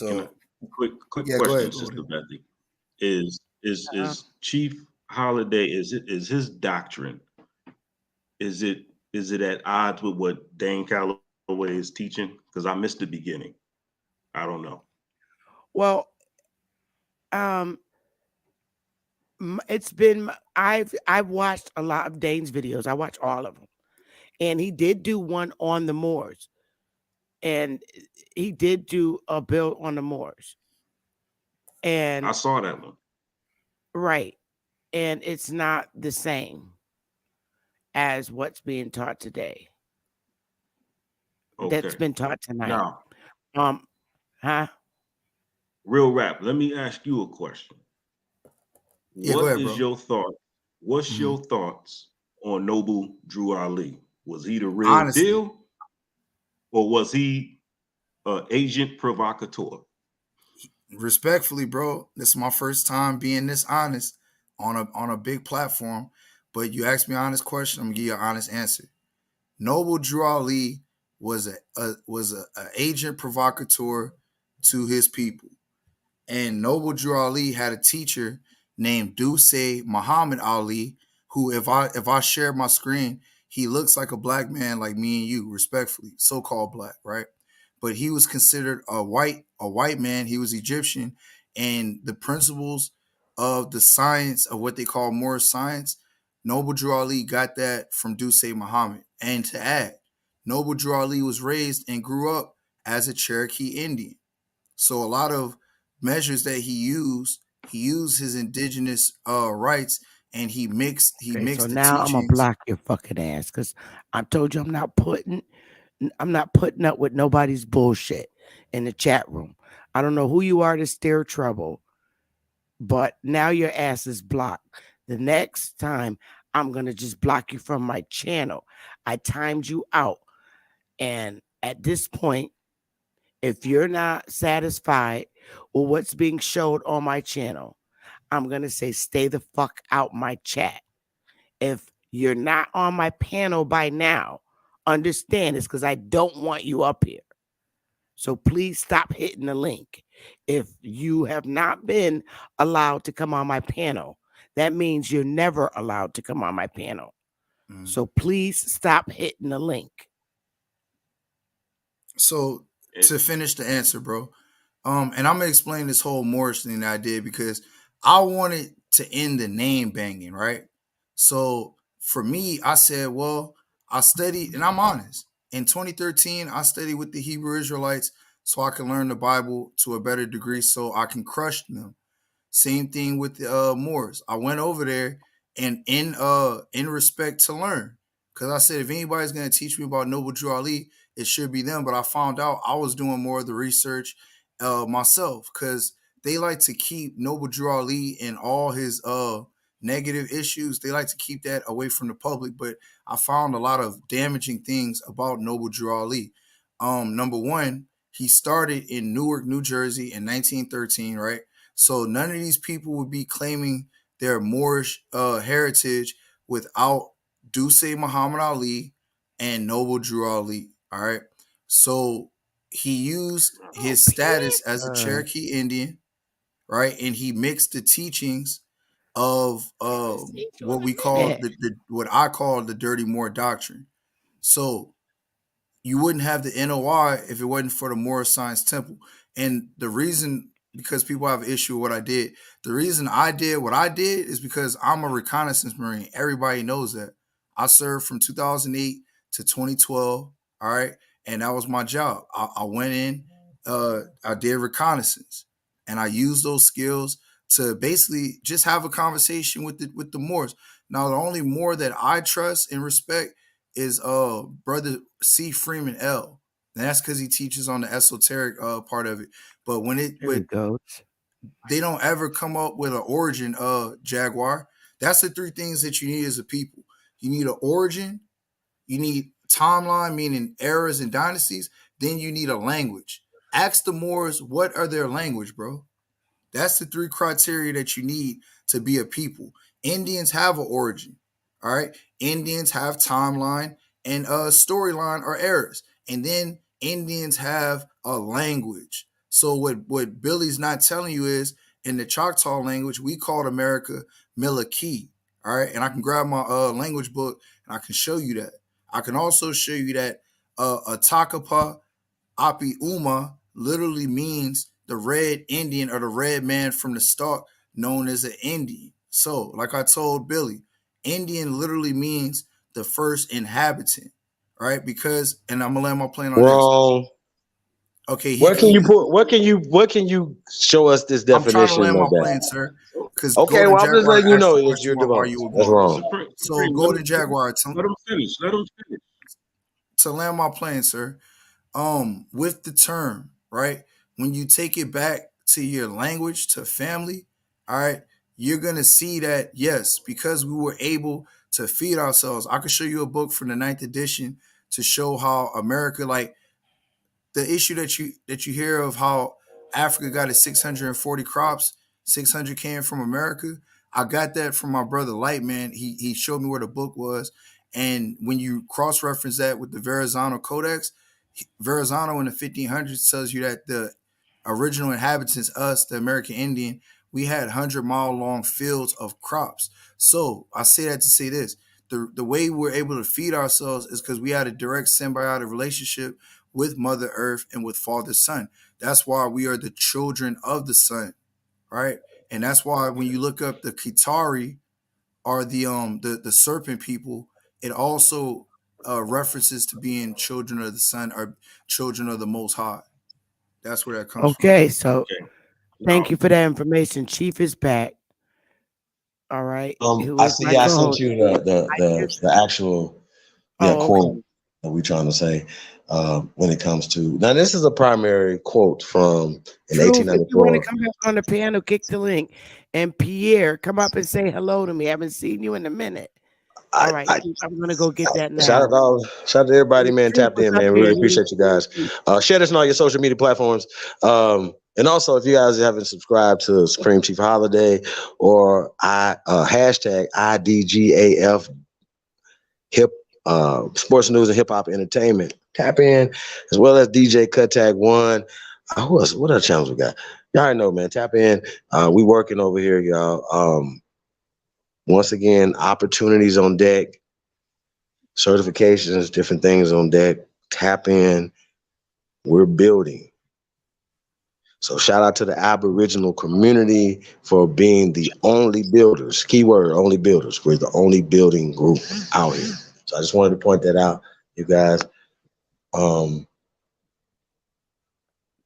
I: Can I
H: So
I: quick
H: yeah, go
I: question,
H: ahead, go
I: Sister
H: ahead.
I: Bethy? Is Chief Holiday, is his doctrine, is it at odds with what Dane Calloway is teaching? Because I missed the beginning. I don't know.
A: Well, um, it's been I've watched a lot of Dane's videos. I watch all of them, and he did do one on the Moors, and he did do a bill on the Moors,
I: I
A: and
I: saw that one.
A: right, and it's not the same as what's being taught today. That's
I: Okay.
A: been taught tonight.
I: Now,
A: Um, huh?
I: real rap, let me ask you a question.
H: Yeah, go
I: What
H: ahead,
I: is
H: bro.
I: your thought? What's
H: Mhm.
I: your thoughts on Noble Drew Ali? Was he the real
H: Honestly,
I: deal, or was he an agent provocateur?
H: respectfully, bro, this is my first time being this honest on a big platform. But you asked me an honest question, I'm gonna give you an honest answer. Noble Drew Ali was a agent provocateur to his people. And Noble Drew Ali had a teacher named Duse Muhammad Ali, who if I share my screen, he looks like a black man like me and you, respectfully, so-called black, right? But he was considered a white man. He was Egyptian, and the principles of the science of what they call Moorish science, Noble Drew Ali got that from Duse Muhammad. And to add, Noble Drew Ali was raised and grew up as a Cherokee Indian. So a lot of measures that he used his indigenous rights, and he
A: Okay, so
H: mixed the
A: now I'm gonna
H: teachings.
A: block your fucking ass because I told you I'm not putting up with nobody's bullshit in the chat room. I don't know who you are to stir trouble, but now your ass is blocked. The next time I'm going to just block you from my channel. I timed you out. And at this point, if you're not satisfied with what's being showed on my channel, I'm going to say, stay the fuck out my chat. If you're not on my panel by now, understand it's because I don't want you up here. So please stop hitting the link. If you have not been allowed to come on my panel, that means you're never allowed to come on my panel. So please stop hitting the link.
H: So to finish the answer, bro, and I'm gonna explain this whole Morris thing that I did because I wanted to end the name banging, right? So for me, I said, well, I studied, and I'm honest. In 2013, I studied with the Hebrew Israelites so I can learn the Bible to a better degree, so I can crush them. Same thing with the Moors. I went over there and in respect to learn. Cause I said if anybody's gonna teach me about Noble Drew Ali, it should be them. But I found out I was doing more of the research myself. Cause they like to keep Noble Drew Ali and all his negative issues. They like to keep that away from the public. But I found a lot of damaging things about Noble Drew Ali. Number one, he started in Newark, New Jersey in 1913, right? So none of these people would be claiming their Moorish heritage without Duce Muhammad Ali and Noble Drew Ali. All right. So he used his status as a Cherokee Indian, right? And he mixed the teachings of what we call the what I call the Dirty Moor doctrine. So you wouldn't have the NOI if it wasn't for the Moorish Science Temple. And the reason, because people have an issue with what I did, the reason I did what I did is because I'm a reconnaissance Marine. Everybody knows that. I served from 2008 to 2012. All right. And that was my job. I went in, I did reconnaissance, and I used those skills to basically just have a conversation with the Moors. Now, the only Moor that I trust and respect is brother C. Freeman L. And that's because he teaches on the esoteric part of it. But when it
A: There it goes.
H: they don't ever come up with an origin Jaguar. That's the three things that you need as a people. You need an origin, you need timeline, meaning eras and dynasties, then you need a language. Ask the Moors what are their language, bro. That's the three criteria that you need to be a people. Indians have an origin. All right. Indians have timeline and storyline or eras. And then Indians have a language. So what Billy's not telling you is in the Choctaw language, we called America Milwaukee. All right. And I can grab my language book and I can show you that. I can also show you that Atakapa A.P.NEWS literally means the red Indian or the red man from the start, known as an Indian. So, like I told Billy, Indian literally means the first inhabitant, right? Because, and I'm gonna land my plane on this.
J: Wrong.
H: Okay,
J: Where can you put? What can you show us this
H: I'm trying to
J: definition
H: land
J: of
H: my
J: that?
H: plane, sir. Because
J: Okay,
H: Golden
J: well I'm just
H: Jaguar
J: letting you
H: asked
J: know
H: the
J: it's
H: question
J: your
H: about why
J: device.
H: you were
J: That's
H: born.
J: wrong.
H: So, Golden Jaguar,
I: Let him finish. Let him finish.
H: to land my plane, sir. With the term, right? When you take it back to your language, to family, all right, you're gonna see that yes, because we were able to feed ourselves. I could show you a book from the ninth edition to show how America, like the issue that you hear of how Africa got its 640 crops, 600 came from America. I got that from my brother Lightman. He showed me where the book was, and when you cross reference that with the Verrazano Codex, Verrazano in the 1500s tells you that the original inhabitants, us, the American Indian, we had 100-mile long fields of crops. So I say that to say this: the way we're able to feed ourselves is because we had a direct symbiotic relationship with Mother Earth and with Father Sun. That's why we are the children of the sun, right? And that's why when you look up the Kitari or the serpent people, it also references to being children of the sun or children of the Most High. That's where that comes from.
A: Okay, so
I: Okay.
A: thank
I: Now,
A: you for that information. Chief is back. All right. Who
J: I
A: is
J: see.
A: my
J: I sent
A: co-host?
J: you the actual
A: Oh, okay.
J: quote that we're trying to say when it comes to now. This is a primary quote from in
A: Truth, if you want to
J: 1894.
A: come up on the panel, kick the link. And Pierre, come up and say hello to me. I haven't seen you in a minute. All right, Chief, I'm gonna go get that now.
J: Shout out to everybody,
A: The
J: man.
A: truth
J: Tapped
A: was
J: in,
A: up
J: man.
A: here.
J: Really
A: Let me
J: appreciate you guys. Share this on all your social media platforms. And also, if you guys haven't subscribed to Supreme Chief Holiday or hashtag IDGAF hip sports news and hip hop entertainment, tap in, as well as DJ Cut Tag One. Who else? What other channels we got? Y'all already know, man. Tap in. We working over here, y'all. Once again, opportunities on deck, certifications, different things on deck. Tap in. We're building. So shout out to the Aboriginal community for being the only builders. Keyword, only builders. We're the only building group out here. So I just wanted to point that out, you guys.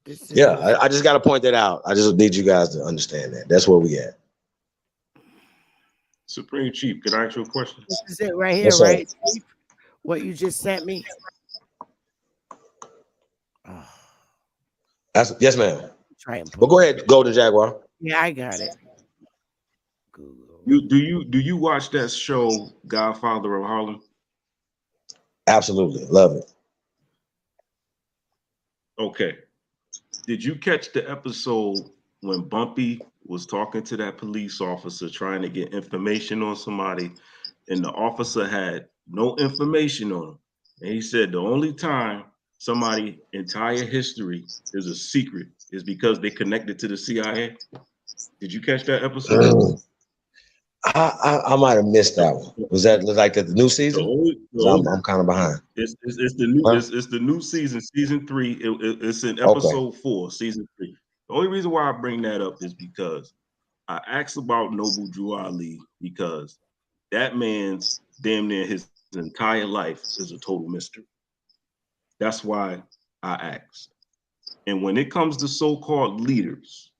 A: This
J: Yeah,
A: is
J: I just got to point that out. I just need you guys to understand that. That's where we at.
I: Supreme Chief, could I ask you a question?
A: this is it right here,
J: Yes, sir.
A: right, Chief? What you just sent me. Oh,
J: Yes, ma'am.
A: try and
J: But
A: pull
J: go
A: it.
J: ahead, Golden Jaguar.
A: Yeah, I got it. Google.
I: Do you watch that show Godfather of Harlem?
J: Absolutely. Love it.
I: Okay. Did you catch the episode when Bumpy was talking to that police officer trying to get information on somebody, and the officer had no information on him? And he said the only time somebody entire history is a secret is because they connected to the CIA. Did you catch that episode?
J: I might have missed that one. Was that like the new
I: The
J: season?
I: only, the
J: 'Cause
I: only
J: I'm kind of behind.
I: it's the new
J: Huh?
I: it's the new season 3. It's in
J: Okay.
I: episode 4, season 3. The only reason why I bring that up is because I asked about Noble Drew Ali because that man's damn near his entire life is a total mystery. That's why I asked. And when it comes to so-called leaders,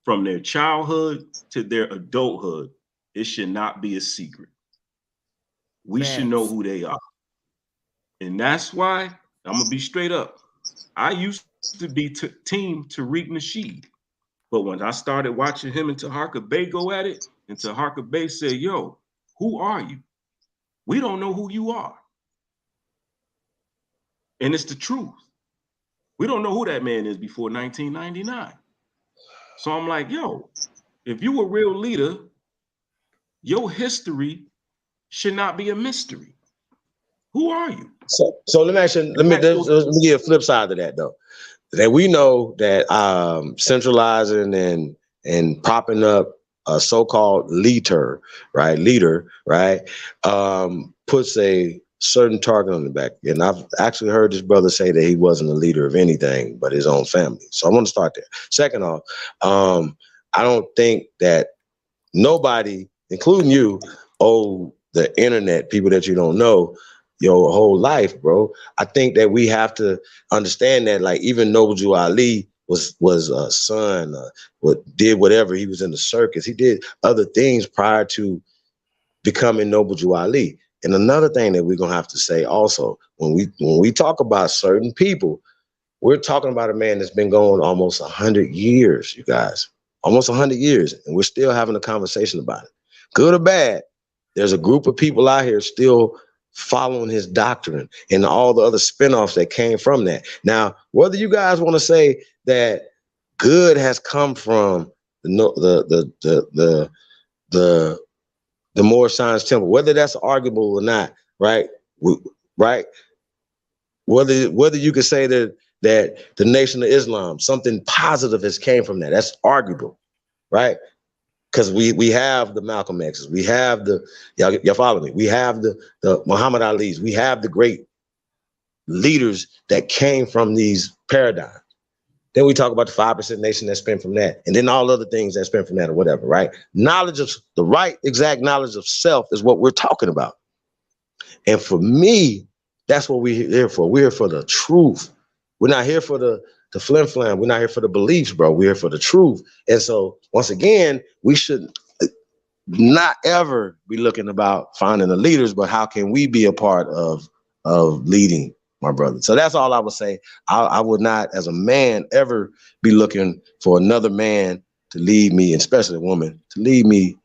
I: from their childhood to their adulthood, it should not be a secret. We should know
A: Facts.
I: who they are. And that's why I'm gonna be straight up. I used to be team Tariq Nasheed, but when I started watching him and Taharka Bey go at it, and Taharka Bey said, "Yo, who are you? We don't know who you are," and it's the truth. We don't know who that man is before 1999. So I'm like, yo, if you a real leader, your history should not be a mystery. Who are you?
J: So let me actually
I: And like,
J: let me give a flip side to that though. That we know that centralizing and propping up a so-called leader, right, puts a certain target on the back. And I've actually heard this brother say that he wasn't a leader of anything but his own family. So I want to start there. Second off, I don't think that nobody, including you, owe the internet, people that you don't know, your whole life, bro. I think that we have to understand that, like, even Noble Jew Ali was a son, did whatever. He was in the circus. He did other things prior to becoming Noble Jew Ali. And another thing that we're gonna have to say also, when we talk about certain people, we're talking about a man that's been going almost 100 years, you guys, almost 100 years, and we're still having a conversation about it. Good or bad, there's a group of people out here still following his doctrine and all the other spinoffs that came from that. Now, whether you guys want to say that good has come from the Moorish Science Temple, whether that's arguable or not, right? Right? Whether you could say that the Nation of Islam, something positive has came from that. That's arguable, right? Because we have the Malcolm X's, we have the y'all follow me. We have the Muhammad Ali's, we have the great leaders that came from these paradigms. Then we talk about the 5% nation that spent from that, and then all other things that spent from that or whatever, right? Knowledge of the right, exact knowledge of self is what we're talking about. And for me, that's what we're here for. We're here for the truth. We're not here for the flim flam. We're not here for the beliefs, bro. We're here for the truth. And so, once again, we should not ever be looking about finding the leaders, but how can we be a part of leading, my brother? So that's all I would say. I would not, as a man, ever be looking for another man to lead me, especially a woman, to lead me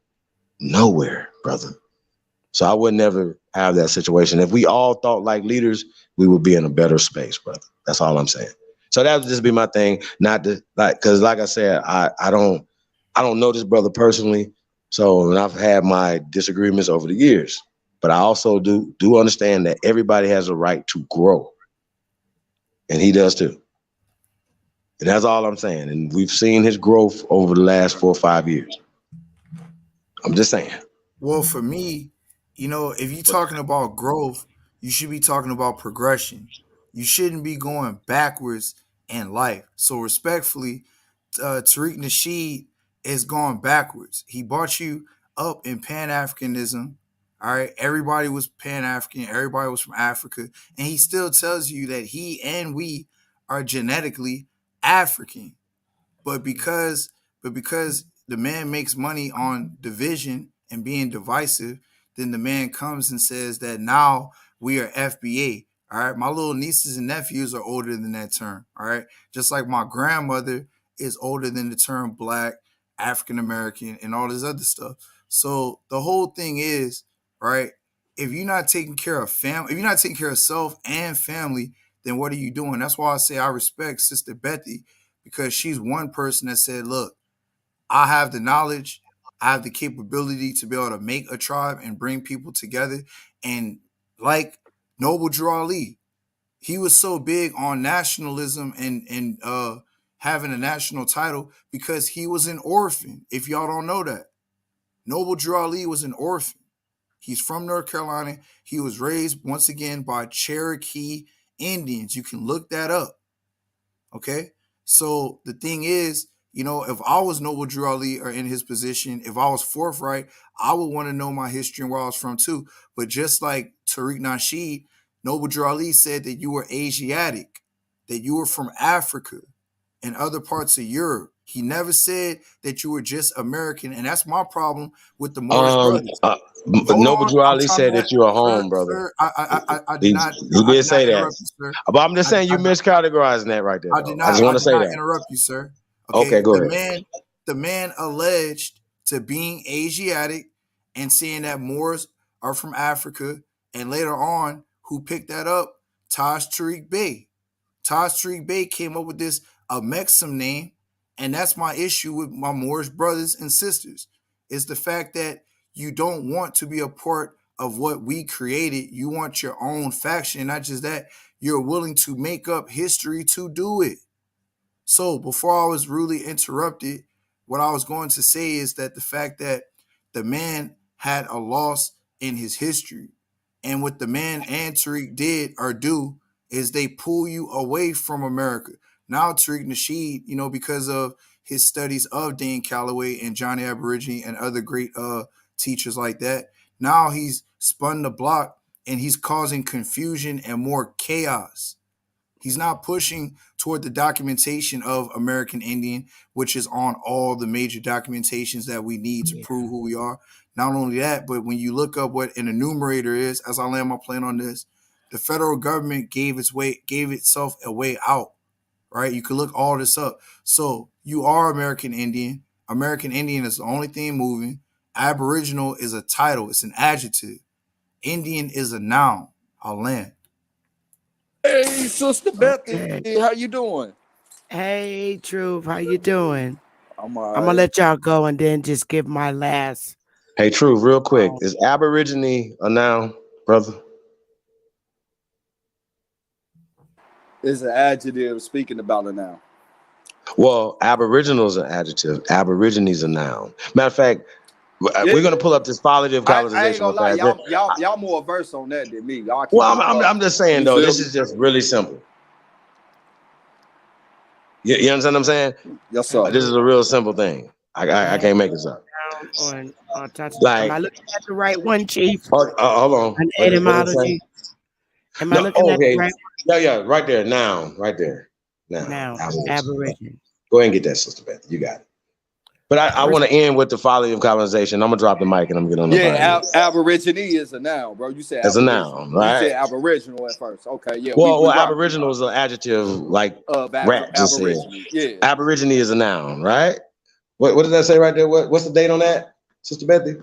J: nowhere, brother. So I would never have that situation. If we all thought like leaders, we would be in a better space, brother. That's all I'm saying. So that would just be my thing. Not to like, because like I said, I don't know this brother personally. So and I've had my disagreements over the years, but I also do understand that everybody has a right to grow, and he does too. And that's all I'm saying. And we've seen his growth over the last 4 or 5 years. I'm just saying.
H: Well, for me, if you're talking about growth, you should be talking about progression. You shouldn't be going backwards in life. So, respectfully, Tariq Nasheed is going backwards. He brought you up in Pan Africanism. All right. Everybody was Pan African, everybody was from Africa. And he still tells you that he and we are genetically African. But because the man makes money on division and being divisive, then the man comes and says that now we are FBA. All right. My little nieces and nephews are older than that term. All right. Just like my grandmother is older than the term black, African American, and all this other stuff. So the whole thing is, right, if you're not taking care of family, if you're not taking care of self and family, then what are you doing? That's why I say I respect Sister Bethy, because she's one person that said, look, I have the knowledge, I have the capability to be able to make a tribe and bring people together. And like Noble Drew Ali, he was so big on nationalism and having a national title because he was an orphan. If y'all don't know that, Noble Drew Ali was an orphan. He's from North Carolina. He was raised once again by Cherokee Indians. You can look that up. Okay. So the thing is, if I was Noble Drew Ali or in his position, if I was forthright, I would want to know my history and where I was from too. But just like Tariq Nasheed, Noble Drew Ali said that you were Asiatic, that you were from Africa and other parts of Europe. He never said that you were just American. And that's my problem with the Moorish
J: Um,
H: brothers.
J: uh,
H: Hold
J: Noble
H: on.
J: Drew
H: I'm
J: Ali
H: trying
J: said
H: to,
J: that you're a
H: sir,
J: home, brother.
H: sir, I did
J: He,
H: not,
J: he
H: I
J: did
H: did not
J: say that.
H: interrupt you, sir.
J: But I'm just
H: I,
J: saying you
H: I,
J: miscategorizing that right there, though. I just
H: I
J: want to
H: did
J: say
H: not
J: that.
H: interrupt you, sir.
J: Okay,
H: Okay.
J: go
H: The
J: ahead.
H: man, the man alleged to being Asiatic and saying that Moors are from Africa, and later on, who picked that up? Taj Tariq Bey. Taj Tariq Bey came up with this Mexim name, and that's my issue with my Moorish brothers and sisters. Is the fact that you don't want to be a part of what we created. You want your own faction, and not just that, you're willing to make up history to do it. So before I was rudely interrupted, what I was going to say is that the fact that the man had a loss in his history, and what the man and Tariq did or do is they pull you away from America. Now Tariq Nasheed, because of his studies of Dane Calloway and Johnny Aborigine and other great teachers like that, now he's spun the block and he's causing confusion and more chaos. He's not pushing toward the documentation of American Indian, which is on all the major documentations that we need to
A: Yeah.
H: prove who we are. Not only that, but when you look up what an enumerator is, as I land my plane on this, the federal government gave itself a way out. Right? You can look all this up. So you are American Indian. American Indian is the only thing moving. Aboriginal is a title, it's an adjective. Indian is a noun. I'll land.
K: Hey, Sister Bethy,
A: Okay.
K: how you doing?
A: Hey, Truth, how you doing?
K: I'm all
A: I'm gonna
K: right.
A: let y'all go and then just give my last.
J: Hey, True, real quick.
A: Um,
J: Is Aborigine a noun, brother?
K: It's an adjective speaking about it now.
J: Well, Aboriginal is an adjective. Aborigine is a noun. Matter of fact,
K: Yeah,
J: we're gonna pull up this qualitative
K: I ain't
J: colonization
K: gonna
J: real
K: lie,
J: fast.
K: y'all more versed on that than me. Y'all keep
J: Well,
K: it a buck.
J: I'm just saying
K: You
J: though,
K: feel
J: this
K: me?
J: is just really simple. You understand what I'm saying?
K: Yes,
A: I
K: sir.
J: This
A: do
J: is a real simple thing. I
A: have
J: can't make this up.
A: on touch. Am
J: Like,
A: I looking at the right one, Chief?
J: hold on.
A: On
J: What did it say?
A: etymology? Am I
J: No,
A: looking at the
J: okay.
A: right
J: Yeah, right there. Noun, right there.
A: one?
J: Noun.
A: Now?
J: Aborigine.
A: Aborigine.
J: Go ahead and get that, Sister Beth. You got it. But I
A: Res-
J: want to end with the folly of colonization. I'm gonna drop the mic and I'm gonna get on the
K: Yeah,
J: body.
K: aborigine is a noun, bro. You said
J: As a
K: aboriginal.
J: noun,
K: You said
J: right?
K: aboriginal at first. Okay, yeah, we
J: Well,
K: rock
J: aboriginal is an adjective, like
K: of
J: Rap just said.
K: aborigine. Yeah.
J: Aborigine is a noun, right? What does that say right there? What's the date on that, Sister Bethy?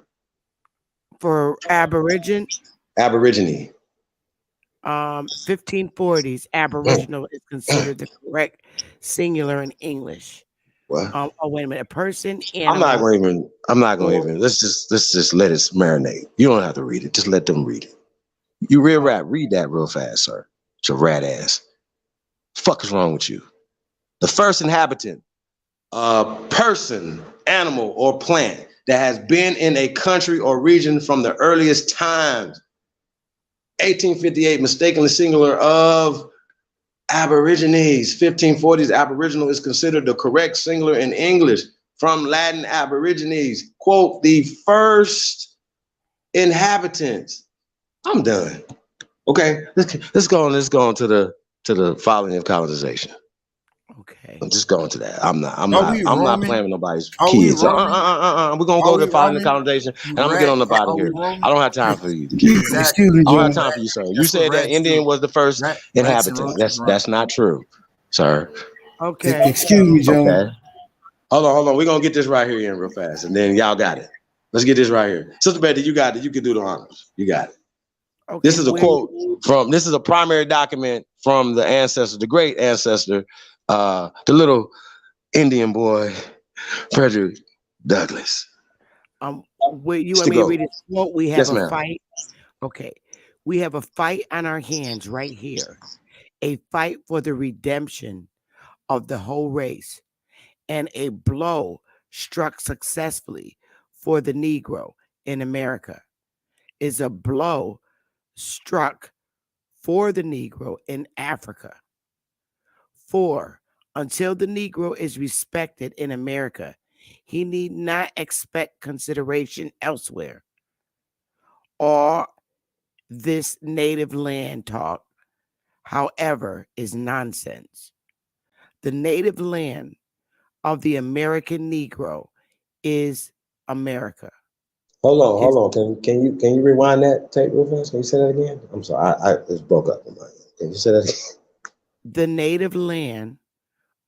A: For Aborigine,
D: Aborigine.
A: 1540s, Aboriginal is considered the correct singular in English.
D: What?
A: Oh, wait a minute. A person,
D: I'm not
A: animal,
D: gonna even. I'm not gonna
A: or
D: even. Let's just let it marinate. You don't have to read it. Just let them read it. You real
A: oh,
D: rap. Read that real fast, sir. It's your rat ass. Fuck is wrong with you? The first inhabitant, a person, animal, or plant that has been in a country or region from the earliest times. 1858, mistakenly singular of Aborigines. 1540s, Aboriginal is considered the correct singular in English. From Latin Aborigines, quote, the first inhabitants. I'm done. Okay, let's go on to the following of colonization.
A: okay.
D: I'm just going to that. I'm not. I'm
H: Are
D: not.
H: we
D: I'm not
H: Roman?
D: playing with nobody's
H: Are we
D: kids.
H: Roman?
D: We're gonna
H: Are
D: go to
H: we
D: the following the
H: Roman?
D: conversation,
H: You
D: and I'm gonna get
H: rat.
D: on the out of
H: Are we
D: here.
H: Roman?
D: I don't have time for you to keep doing that.
H: Exactly.
A: Excuse me,
D: I don't have
A: John.
D: time for you, sir. You
H: That's what
D: said that
H: rats do.
D: Indian was the first
H: Rats and
D: inhabitant.
H: roaches run.
D: That's not true, sir.
A: Okay.
H: Excuse me,
D: Okay.
H: John.
D: Hold on. We're gonna get this right here in real fast, and then y'all got it. Let's get this right here. Sister Betty, you got it. You can do the honors. You got it.
A: Okay.
D: This is a quote from. This is a primary document from the ancestor, the great ancestor, the little Indian boy, Frederick Douglass.
A: Where you
D: It's
A: want
D: the
A: me to
D: GOAT.
A: read this quote? We have
D: Yes,
A: a
D: ma'am.
A: fight. Okay. We have a fight on our hands right here. A fight for the redemption of the whole race, and a blow struck successfully for the Negro in America is a blow struck for the Negro in Africa. For until the Negro is respected in America, he need not expect consideration elsewhere. All this native land talk, however, is nonsense. The native land of the American Negro is America. His
D: Hold on. Can you rewind that tape real fast? Can you say that again? I'm sorry. I it broke up on my end. Can you say that again?
A: the native land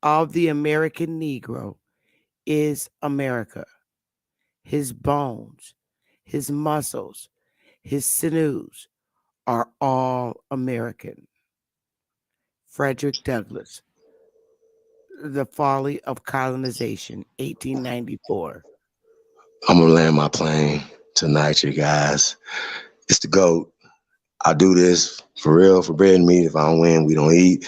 A: of the American Negro is America. His bones, his muscles, his sinews are all American. Frederick Douglass, The Folly of Colonization, 1894.
D: I'm gonna land my plane tonight, you guys. It's the GOAT. I do this for real, for bread and meat. If I don't win, we don't eat.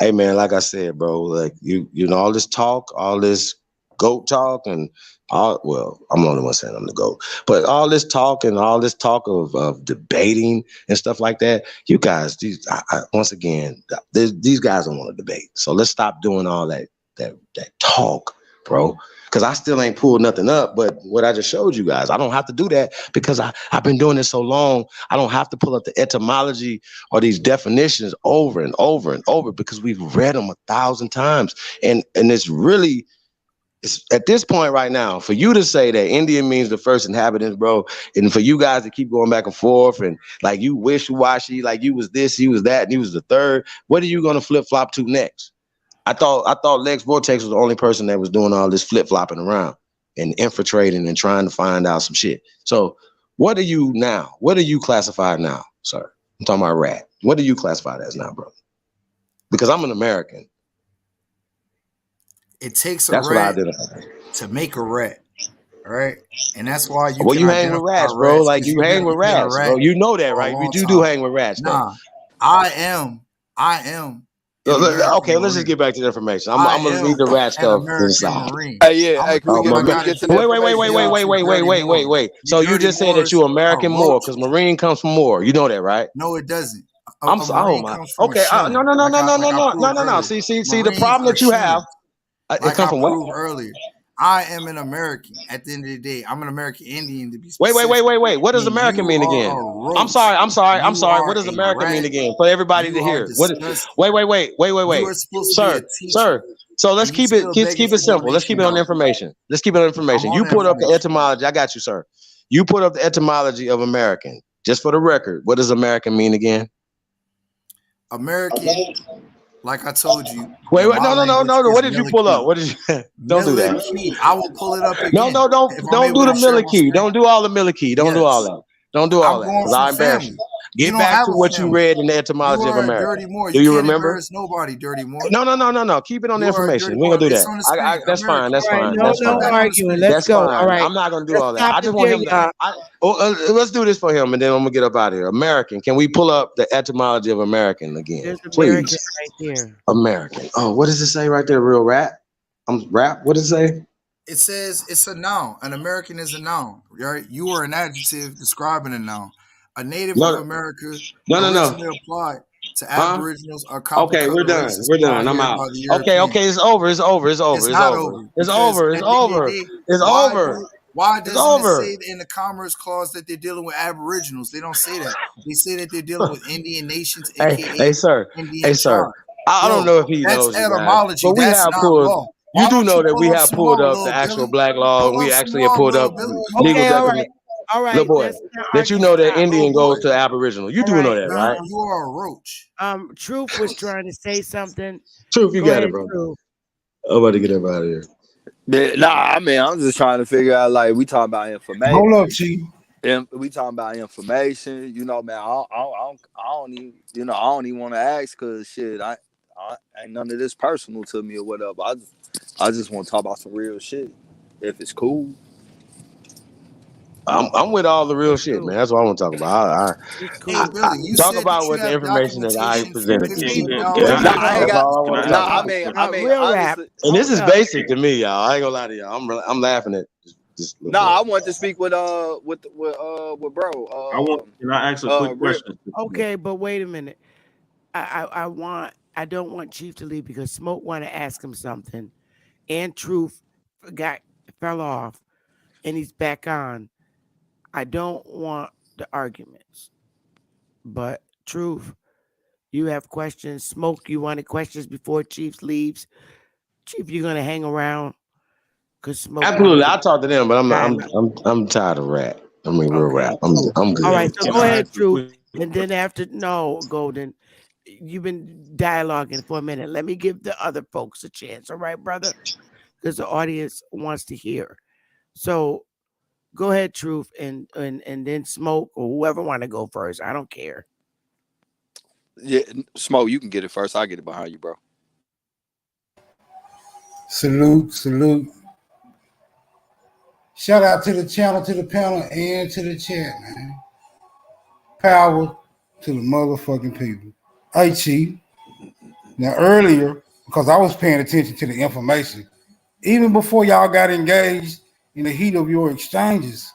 D: Hey man, like I said, bro, like you know, all this talk, all this GOAT talk, and all well, I'm the only one saying I'm the GOAT, but all this talk and all this talk of debating and stuff like that, you guys, once again, these guys don't want to debate. So let's stop doing all that talk, bro. Because I still ain't pulled nothing up, but what I just showed you guys, I don't have to do that because I've been doing this so long. I don't have to pull up the etymology or these definitions over and over and over because we've read them 1,000 times. And it's at this point right now, for you to say that Indian means the first inhabitants, bro, and for you guys to keep going back and forth and like you wish-washy, like you was this, you was that, and you was the third, what are you gonna flip-flop to next? I thought Lex Vortex was the only person that was doing all this flip-flopping around and infiltrating and trying to find out some shit. So what are you now? What are you classified now, sir? I'm talking about rat. What are you classified as now, bro? Because I'm an American.
H: It takes a
D: That's what I
H: rat
D: identify.
H: to make a rat. All right. And that's why you
D: Well,
H: can
D: you hang with
H: identify
D: rats, bro.
H: rats
D: Like
H: because
D: you hang with
H: you've been a
D: rats,
H: rat
D: bro. You know that,
H: for a
D: right?
H: long
D: You do
H: time.
D: hang with rats, though.
H: Nah, I am an American
D: Okay, let's just
H: Marine.
D: get back to the information. I'm
H: I
D: gonna
H: am
D: leave the rat
H: an
D: stuff to the
H: American
D: side.
H: Marine.
K: Hey, yeah.
H: I'm
K: Hey,
H: gonna
K: can we
H: do
K: get
H: what I
K: can we
H: gotta
K: get to
H: do
K: the
D: Wait,
H: to
K: information,
H: deal
K: y'all?
H: with you dirty Moors.
D: So
H: You
D: you
H: dirty
D: just said that you
H: Moors are
D: American more because
H: roaches.
D: Marine comes from more. You know that, right?
H: No, it doesn't.
D: I'm
H: A
D: so, oh
H: Marine
D: my.
H: comes from a
D: Okay.
H: Shem,
D: No, no, no,
H: like
D: no,
H: I
D: no,
H: like
D: no,
H: I
D: no, no,
H: proved
D: no, no.
H: earlier.
D: See, the
H: Marines
D: problem
H: are
D: that you have.
H: Shemims,
D: It
H: like
D: come
H: I
D: from what?
H: proved earlier. I am an American. At the end of the day, I'm an American Indian to be specific.
D: Wait. What does
H: And
D: American
H: you
D: mean
H: are
D: again?
H: a roach.
D: I'm
H: You
D: sorry. What
H: are
D: does
H: a
D: American mean
H: rat.
D: again? For everybody
H: You
D: to
H: are
D: hear. What?
H: disgusting. You
D: Wait,
H: are supposed to be a
D: sir,
H: teacher,
D: sir. So
H: and you still
D: let's
H: begging
D: keep it
H: for
D: simple. Let's keep
H: donation
D: it on
H: dollars.
D: information. Let's keep it on
H: I'm
D: information.
H: on
D: You
H: the
D: put up the
H: information.
D: etymology. I got you, sir. You put up the etymology of American. Just for the record, what does American mean again?
H: American Like I told you,
J: Wait,
H: my
J: no, no, no,
H: language
J: no.
H: is
J: What did you pull up?
H: Miliki.
J: What did you? Don't do that.
H: Miliki. I will pull it up
J: No,
H: again
J: no,
H: if I'm
J: don't do
H: able
J: the
H: to share my
J: Millie.
H: screen.
J: Don't do all the Millie. Don't do all
H: Yes.
J: that. Don't do all
H: I'm
J: that,
H: going
J: because
H: from
J: I embarrass
H: family.
J: you.
H: You
J: Get
H: don't
J: back
H: have
J: to
H: a
J: what you
H: family.
J: read in the
H: You
J: etymology of
H: are a
J: America.
H: dirty Moor.
J: Do
H: You
J: you
H: can't
J: remember?
H: embarrass nobody, dirty Moor.
J: No, no, no, no, no. Keep it on the
H: You are a dirty
J: information. We ain't
H: Moor.
J: gonna do
H: It's
J: that.
H: on the screen.
J: That's fine.
H: American.
J: That's
A: All right,
J: fine.
A: no,
J: That's
H: Put
A: no
H: that
J: fine.
H: on the
A: arguing.
H: screen.
A: Let's
J: That's
A: go. All
J: fine.
A: right,
J: I'm not gonna do
A: let's
J: all that.
A: stop
J: I
A: it
J: just want
A: there,
J: him to.
A: y'all.
J: Let's do this for him, and then I'm gonna get up out of here. American. Can we pull up the etymology of American again,
A: There's
J: please?
A: American right there.
J: American. Oh, what does it say right there? Real rap. Rap. What does it say?
H: It says it's a noun. An American is a noun, right? You are an adjective describing a noun. A native of
J: No,
H: America,
J: no, no, no.
H: originally applied to
J: Huh?
H: Aboriginals or
J: Okay, we're
H: copper-colored
J: done.
H: races
J: We're
H: brought
J: done. I'm
H: here
J: out.
H: by the
J: Okay, okay,
H: Europeans.
J: it's over. It's over. It's over.
H: It's
J: It's
H: not
J: over.
H: over
J: It's
H: because
J: over. It's
H: at the end of
J: over.
H: the day,
J: It's over.
H: why
J: It's
H: doesn't it
J: over.
H: say in the Commerce Clause that they're dealing with Aboriginals? They don't say that. They say that they're dealing with Indian nations,
J: Hey,
H: aka
J: sir. Hey,
H: Indian
J: sir.
H: tribe.
J: I don't
H: Bro,
J: know if he
H: that's
J: knows it, guys,
H: etymology.
J: but we
H: That's
J: have
H: not
J: pulled.
H: law.
J: You
H: Why
J: do
H: don't
J: know
H: you
J: that
H: pull
J: we
H: up
J: have
H: some
J: pulled
H: law,
J: up the
H: little
J: actual
H: Billy?
J: black law, and
H: Pull up
J: we
H: some
J: actually have
H: law,
J: pulled
H: little
J: up
H: Billy. You
J: legal
A: Okay, all right,
J: definition.
A: all
J: Little
A: right.
J: boy,
A: Let's not
J: that you
A: argue.
J: know that
A: Stop.
H: little
J: Indian
H: boy.
J: goes to Aboriginal. You
A: All
J: do know
A: right.
J: that,
H: No,
J: right?
H: you are a roach.
A: Truth was trying to say something.
J: Truth, you
A: Go
J: got it,
A: ahead,
J: bro.
A: Truth.
J: I'm about to get up out of here.
K: Nah, I mean, I'm just trying to figure out like we talking about information.
L: Hold up, Chief.
K: We talking about information. You know, man. I don't even. You know, I don't even want to ask because shit. I ain't none of this personal to me or whatever. I just want to talk about some real shit. If it's cool.
J: I'm with all the real
A: It's
J: shit, man.
A: cool.
J: That's what I want to talk about.
A: It's
H: Hey,
A: cool.
J: I
H: Billy, you
J: talk
H: said that
J: about
H: you
J: what the
H: have
J: information that I
H: documentation for
J: presented to
A: Hey,
J: you.
I: Can
A: wait
I: I
A: a
K: Nah,
A: minute.
I: ask
K: I ain't
J: That's
A: Hold,
K: got.
J: all I
I: can
J: want
I: I
J: to
I: ask
J: talk
K: Nah,
I: a
K: I
J: about.
I: quick
K: mean,
I: question?
A: real rap.
J: And this
A: Hold
J: is
A: up.
J: basic to me, y'all. I ain't gonna lie to y'all. I'm laughing at this little
K: nah,
J: boy.
K: I want to speak with
I: I want.
K: bro.
I: Can I ask a quick
K: Real.
I: question?
A: Okay, but wait a minute. I don't want Chief to leave because Smoke want to ask him something, and Truth got fell off, and he's back on. I don't want the arguments, but Truth, you have questions. Smoke, you wanted questions before Chief leaves. Chief, you're gonna hang around because Smoke
J: Absolutely,
A: wanted to
J: I talk to them, but
A: dialogue.
J: I'm tired of rap. I mean, real
A: Okay.
J: rap. I'm
A: All
J: good.
A: right.
I: Can
A: So
I: Can
A: go
I: I
A: ahead,
I: ask a
A: Truth,
I: quick
A: and then after no, Golden, you've been dialoguing for a minute. Let me give the other folks a chance. All right, brother, because the audience wants to hear. So go ahead, Truth, and then Smoke or whoever want to go first. I don't care.
K: Yeah, Smoke, you can get it first. I'll get it behind you, bro.
L: Salute, salute. Shout out to the channel, to the panel, and to the chat, man. Power to the motherfucking people. Hey, Chief. Now, earlier, because I was paying attention to the information, even before y'all got engaged in the heat of your exchanges,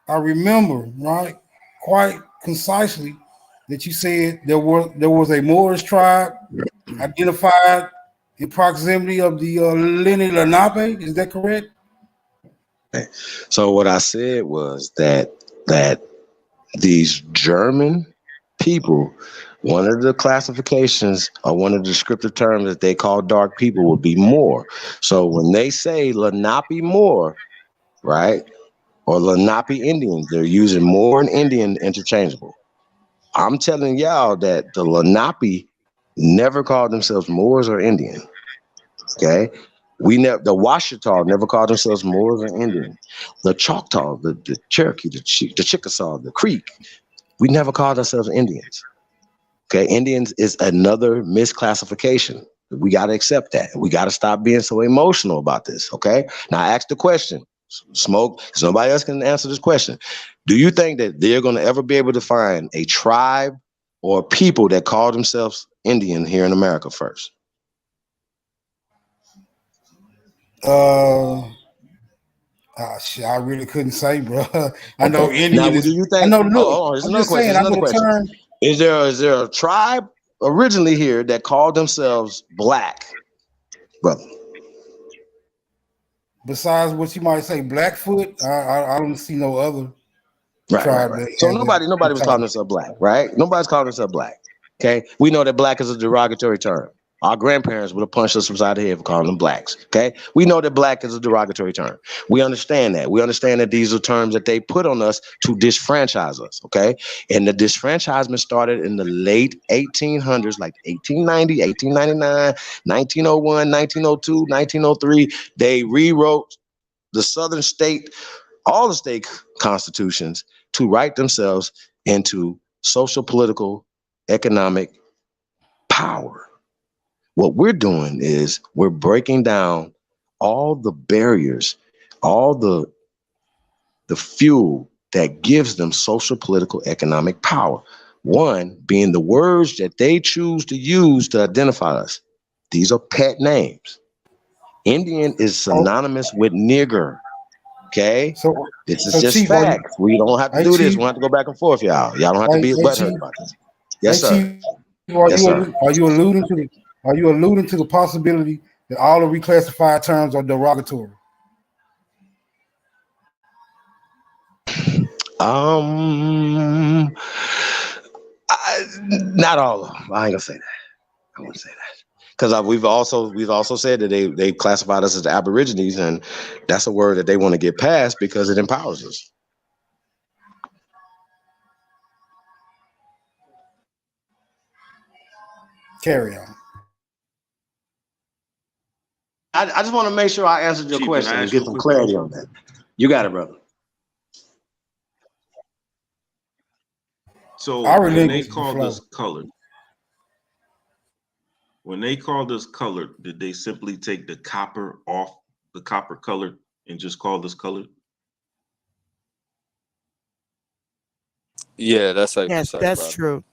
L: I remember, right, quite concisely that you said there was a Moorish tribe identified in proximity of the Lenni Lenape. Is that correct?
J: So what I said was that these German people, one of the classifications or one of the descriptive terms that they call dark people would be Moor. So when they say Lenape Moor, right, or Lenape Indians, they're using Moor and Indian interchangeable. I'm telling y'all that the Lenape never called themselves Moors or Indian. Okay. The Washita never called themselves Moors or Indian. The Choctaw, the Cherokee, the Chickasaw, the Creek, we never called ourselves Indians. Okay. Indians is another misclassification. We got to accept that. We got to stop being so emotional about this. Okay. Now I ask the question, Smoke, because nobody else can answer this question. Do you think that they're going to ever be able to find a tribe or people that call themselves Indian here in America first?
L: Uh, shit, I really couldn't say, bro. I
J: Okay.
L: know
J: Now,
L: Indian
J: do
L: is.
J: you
L: I
J: think?
L: know.
J: Oh,
L: Look,
J: hold on. Here's
L: I'm
J: another
L: just
J: question.
L: saying.
J: Here's
L: I'm
J: another
L: gonna
J: question.
L: turn.
J: Is there a tribe originally here that called themselves black, brother?
L: Besides what you might say, Blackfoot, I don't see no other tribe
J: Right.
L: that
J: So
L: has
J: nobody
L: that
J: was calling
L: title.
J: themselves black, right? Nobody's calling themselves black. Okay. We know that black is a derogatory term. Our grandparents would have punched us upside the head for calling them blacks. Okay, we know that black is a derogatory term. We understand that. We understand that these are terms that they put on us to disfranchise us. Okay, and the disfranchisement started in the late 1800s, like 1890, 1899, 1901, 1902, 1903. They rewrote the Southern state, all the state constitutions to write themselves into social, political, economic power. What we're doing is we're breaking down all the barriers, all the fuel that gives them social, political, economic power. One being the words that they choose to use to identify us. These are pet names. Indian is
L: So,
J: synonymous with nigger. Okay?
L: so,
J: This is
L: so,
J: just
L: Chief, are you?
J: facts. We don't have to
L: Hey,
J: do this.
L: Chief.
J: We don't have to go back and forth, y'all. Y'all don't have to
L: Hey,
J: be
L: hey,
J: butthurt
L: Chief.
J: about this.
L: Hey,
J: Yes, sir.
L: Chief. Are
J: Yes,
L: you
J: sir.
L: are you alluding to the possibility that all the reclassified terms are derogatory?
J: Um, not all of them. I ain't gonna say that. I wouldn't say that because we've also said that they classified us as the Aborigines, and that's a word that they want to get past because it empowers us.
L: Carry on.
J: I just want to make sure I answered your
I: Chief, can I
J: question and
I: ask you
J: get
I: a
J: some
I: quick
J: clarity
I: question?
J: on that. You got it, brother.
I: So
L: I
I: when they
L: relinquish the
I: called us
L: flow.
I: colored, when they called us colored, did they simply take the copper off the copper colored and just call us colored?
K: Yeah, that's safe to
A: Yes,
K: say,
A: that's
K: brother.
A: true.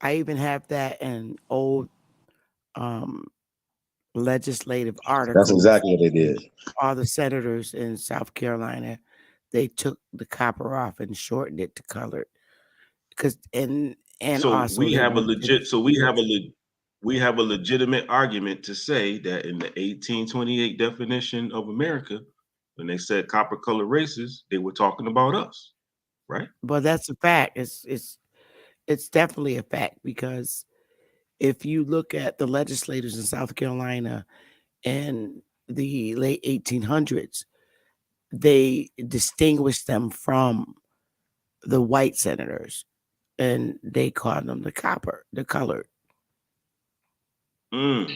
A: I even have that in old um, legislative
J: That's
A: articles.
J: exactly what they did.
A: All the senators in South Carolina, they took the copper off and shortened it to colored. Because and
I: So
A: also
I: we
A: they
I: have a
A: wanted to.
I: legit. So we have a legitimate argument to say that in the 1828 definition of America, when they said copper colored races, they were talking about us, right?
A: But that's a fact. It's definitely a fact because if you look at the legislators in South Carolina in the late 1800s, they distinguished them from the white senators, and they called them the colored.
I: Mm.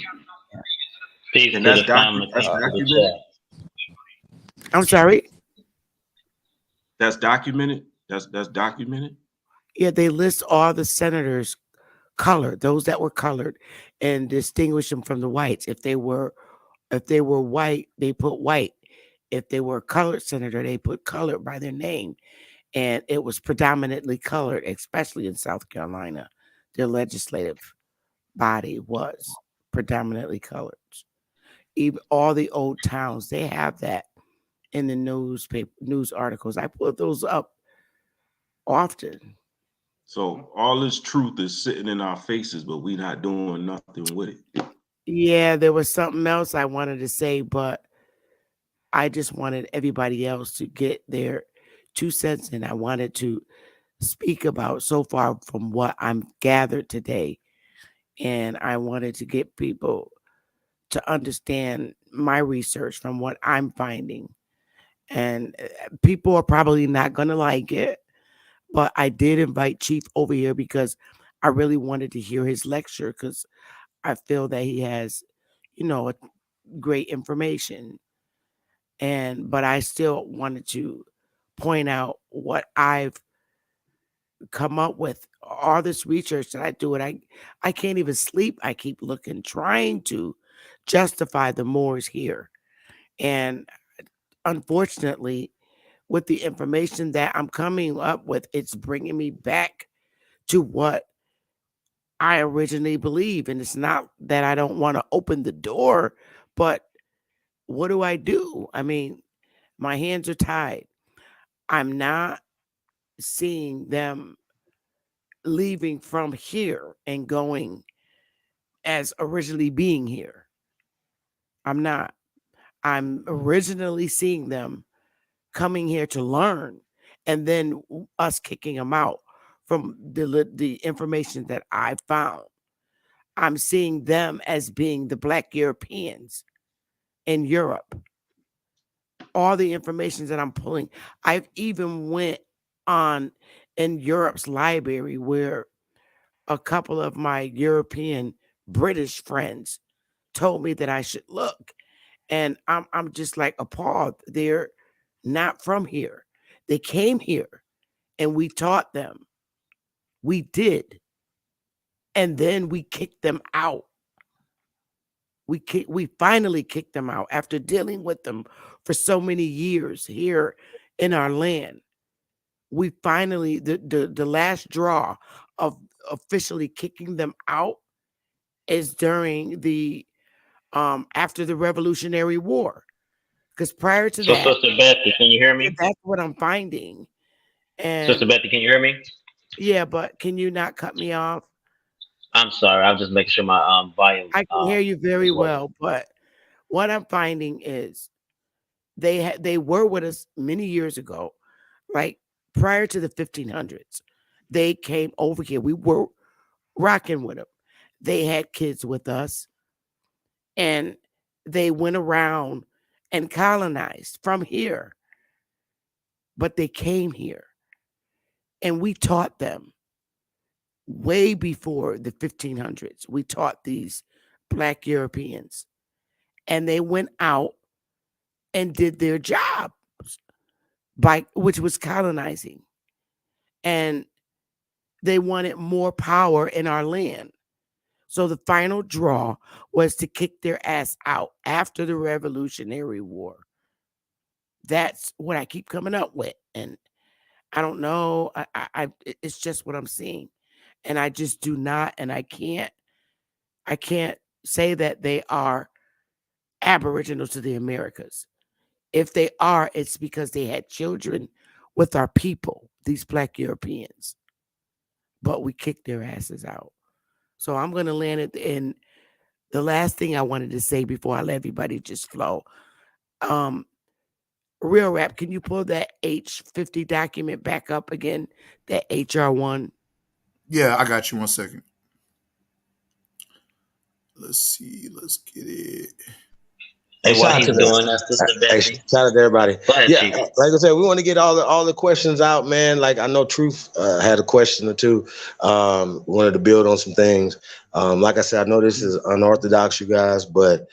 G: Peace
I: And
G: to the family.
I: that's
G: Peace to the
I: documented.
G: chat.
A: I'm sorry.
I: That's documented. That's documented.
A: Yeah, they list all the senators colored, those that were colored, and distinguish them from the whites. If they were white, they put white. If they were a colored senator, they put colored by their name. And it was predominantly colored, especially in South Carolina. Their legislative body was predominantly colored. Even all the old towns, they have that in the news articles. I put those up often.
I: So all this truth is sitting in our faces, but we not doing nothing with it.
A: Yeah, there was something else I wanted to say, but I just wanted everybody else to get their 2 cents in. I wanted to speak about so far from what I'm gathered today. And I wanted to get people to understand my research from what I'm finding. And people are probably not going to like it, but I did invite Chief over here because I really wanted to hear his lecture because I feel that he has, great information. But I still wanted to point out what I've come up with. All this research that I do, and I can't even sleep. I keep looking, trying to justify the Moors here. And unfortunately, with the information that I'm coming up with, it's bringing me back to what I originally believe. And it's not that I don't want to open the door, but what do I do? I mean, my hands are tied. I'm not seeing them leaving from here and going as originally being here. I'm not. I'm originally seeing them coming here to learn and then us kicking them out from the information that I found. I'm seeing them as being the Black Europeans in Europe. All the information that I'm pulling, I've even went on in Europe's library where a couple of my European British friends told me that I should look. And I'm just like appalled. They're not from here. They came here and we taught them. We did. And then we kicked them out. We finally kicked them out after dealing with them for so many years here in our land. We finally the last draw of officially kicking them out is during the after the Revolutionary War. Because prior to
G: So,
A: that,
G: Sister Bethy, can you hear
A: yeah,
G: me?
A: that's what I'm finding.
G: Sister
A: And
G: Bethy, can you hear me?
A: yeah, but can you not cut me off?
G: I'm sorry. I'm just making sure my volume
A: I can hear you very
G: is working.
A: well, but what I'm finding is they were with us many years ago, like prior to the 1500s. They came over here. We were rocking with them. They had kids with us, and they went around and colonized from here. But they came here, and we taught them way before the 1500s. We taught these Black Europeans, and they went out and did their job by which was colonizing, and they wanted more power in our land. So the final draw was to kick their ass out after the Revolutionary War. That's what I keep coming up with, and I don't know. It's just what I'm seeing, and I just do not, and I can't say that they are aboriginal to the Americas. If they are, it's because they had children with our people, these Black Europeans, but we kicked their asses out. So I'm going to land it in the last thing I wanted to say before I let everybody just flow. Um, Real rap, can you pull that H50 document back up again? That HR1?
H: Yeah, I got you. 1 second. Let's see. Let's get it.
G: Hey,
J: Hey,
G: while
J: shout out to
G: he's doing that, Sister
J: hey,
G: Bethy,
J: shout out to everybody.
G: go ahead,
J: Yeah,
G: Chief.
J: like I said, we want to get all the questions out, man. Like I know Truth had a question or two. Wanted to build on some things. Like I said, I know this is unorthodox, you guys, but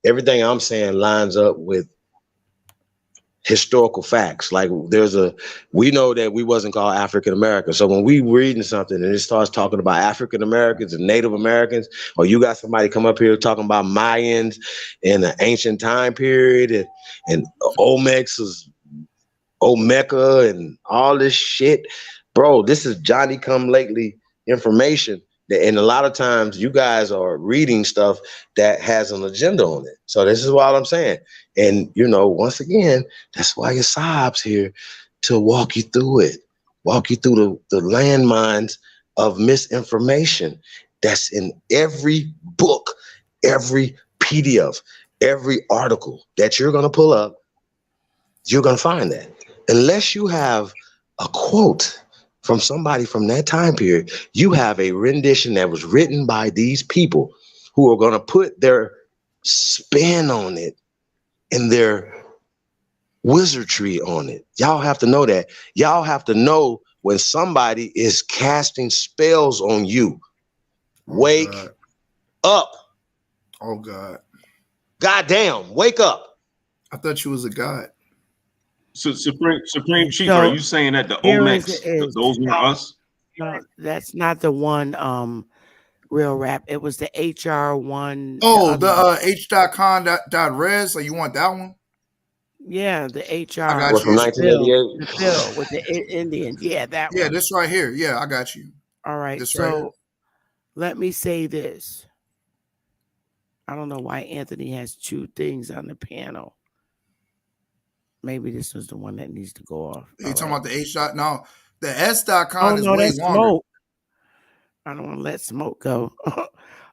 J: everything I'm saying lines up with historical facts. Like we know that we wasn't called African Americans. So when we reading something and it starts talking about African Americans and Native Americans, or you got somebody come up here talking about Mayans in the ancient time period and Omeka and all this shit, bro, this is Johnny come lately information. And a lot of times you guys are reading stuff that has an agenda on it. So this is what I'm saying. And, once again, that's why your Saab's here to walk you through it, walk you through the landmines of misinformation that's in every book, every PDF, every article that you're going to pull up. You're going to find that. Unless you have a quote from somebody from that time period, you have a rendition that was written by these people who are going to put their spin on it and their wizardry on it. Y'all have to know that. Y'all have to know when somebody is casting spells on you.
H: Oh
J: Wake
H: God.
J: up.
H: Oh God.
J: Goddamn, wake up.
H: I thought you was a god.
I: So, Supreme Chief, are
A: So
I: you saying that the
A: here is
I: Olmecs,
A: it is.
I: those were us?
A: No, that's not the one real rap. It was the HR1, the
H: Oh,
A: other
H: the
A: one.
H: h.con.res. So you want that one?
A: Yeah, the
H: I
A: HR,
H: got
J: What,
H: you.
J: from
A: the
J: 1988?
A: bill with the Indians. Yeah, that
H: Yeah,
A: one.
H: this right here. Yeah, I got you.
A: All right.
H: This right here.
A: So let me say this. I don't know why Anthony has two things on the panel. Maybe this was the one that needs to go off.
H: You
A: All
H: talking
A: right.
H: about the h dot? No, the s.con
A: Oh
H: is
A: no,
H: way
A: that's
H: longer.
A: smoke. I don't want to let smoke go.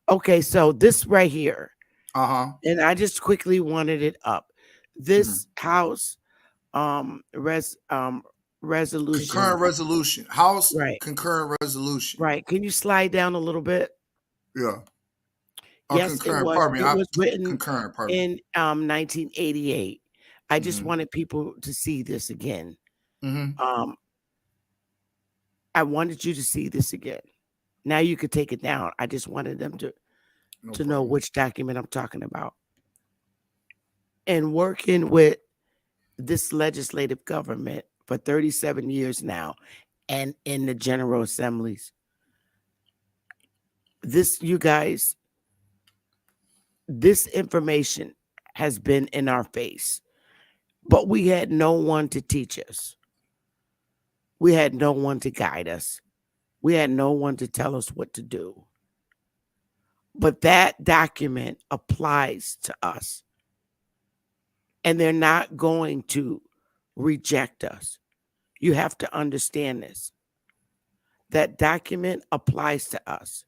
A: Okay, so this right here,
H: Uh-huh.
A: and I just quickly wanted it up.
H: Mhm.
A: This house resolution.
H: Concurrent resolution. House
A: Right,
H: concurrent resolution.
A: right. Can you slide down a little bit?
H: Yeah. Oh,
A: Yes, it
H: concurrent.
A: was.
H: Pardon me.
A: It was written
H: Concurrent. Pardon me.
A: in 1988. I just
H: Mm-hmm.
A: wanted people to see this again.
H: Mm-hmm.
A: Um, I wanted you to see this again. Now you could take it down. I just wanted them
H: No
A: to know
H: problem.
A: which document I'm talking about. And working with this legislative government for 37 years now and in the general assemblies, this, you guys, this information has been in our face, but we had no one to teach us. We had no one to guide us. We had no one to tell us what to do. But that document applies to us, and they're not going to reject us. You have to understand this. That document applies to us.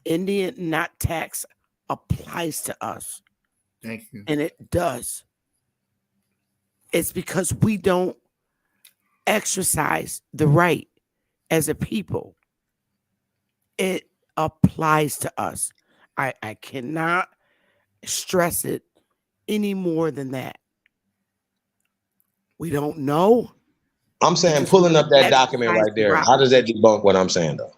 A: Indian not tax applies to us,
H: Thank you.
A: and it does. It's because we don't exercise the right as a people. It applies to us. I cannot stress it any more than that. We don't know.
J: I'm
A: We
J: saying
A: just
J: pulling
A: want
J: up
A: to
J: that document
A: exercise
J: right
A: the
J: there.
A: right.
J: How does that debunk what I'm saying though?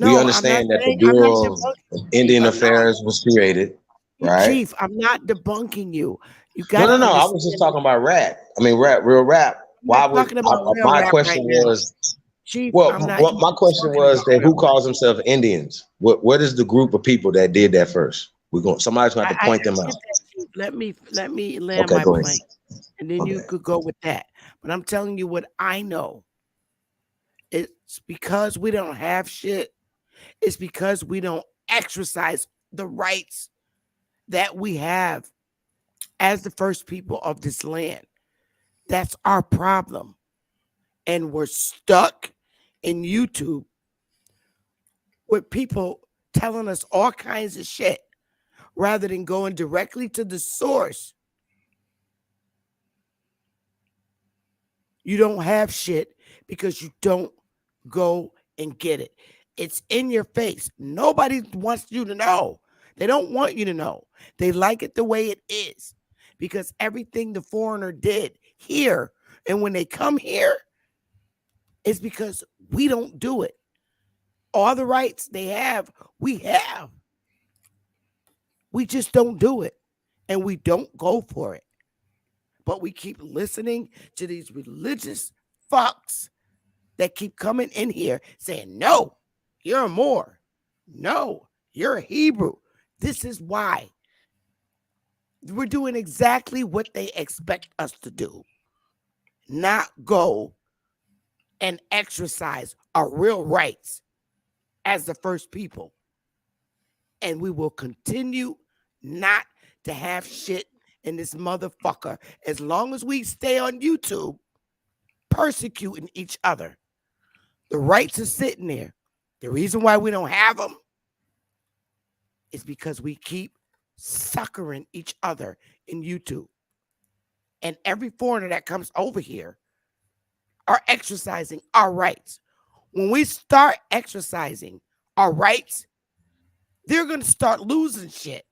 J: We
A: No, I'm not
J: understand that the
A: saying I'm not
J: Bureau of
A: debunking you, Chief.
J: Indian
A: I'm not.
J: Affairs was created,
A: You,
J: right?
A: Chief, I'm not debunking you. You
J: No,
A: got
J: no,
A: to
J: no. I was
A: understand
J: just
A: this.
J: talking about rap. I mean, rap, real rap.
A: I'm not
J: Why would
A: talking about real
J: my
A: rap
J: question
A: right now.
J: was?
A: Chief,
J: Well,
A: I'm not
J: well,
A: even
J: my question
A: talking
J: was
A: about
J: that
A: real
J: who
A: rap.
J: calls themselves Indians? What is the group of people that did that first? Somebody's gonna have to
A: I
J: point them out.
A: get that, Chief. Let me land
J: Okay,
A: my
J: go ahead.
A: plane, and then
J: My
A: you
J: bad.
A: could go with that. But I'm telling you what I know. It's because we don't have shit. It's because we don't exercise the rights that we have as the first people of this land. That's our problem. And we're stuck in YouTube with people telling us all kinds of shit rather than going directly to the source. You don't have shit because you don't go and get it. It's in your face. Nobody wants you to know. They don't want you to know. They like it the way it is because everything the foreigner did here, and when they come here, it's because we don't do it. All the rights they have, we have. We just don't do it. And we don't go for it. But we keep listening to these religious fucks that keep coming in here saying, no, you're a Moor. No, you're a Hebrew. This is why. We're doing exactly what they expect us to do, not go and exercise our real rights as the first people. And we will continue not to have shit in this motherfucker as long as we stay on YouTube persecuting each other. The rights are sitting there. The reason why we don't have them is because we keep suckering each other in YouTube. And every foreigner that comes over here are exercising our rights. When we start exercising our rights, they're going to start losing shit.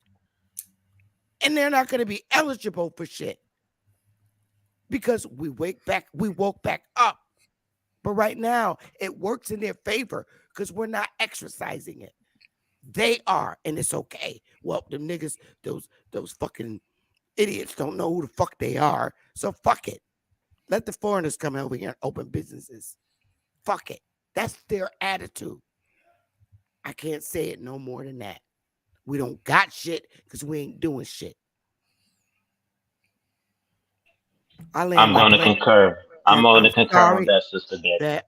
A: And they're not going to be eligible for shit because we woke back up. But right now, it works in their favor because we're not exercising it. They are, and it's okay. Well, them niggas, those fucking idiots don't know who the fuck they are. So fuck it. Let the foreigners come over here and open businesses. Fuck it. That's their attitude. I can't say it no more than that. We don't got shit because we ain't doing shit. I land
G: I'm
A: my
G: going to
A: plane,
G: concur. I'm
A: and
G: going
A: I'm
G: to concur on
A: sorry
G: that, Sister Betty.
A: that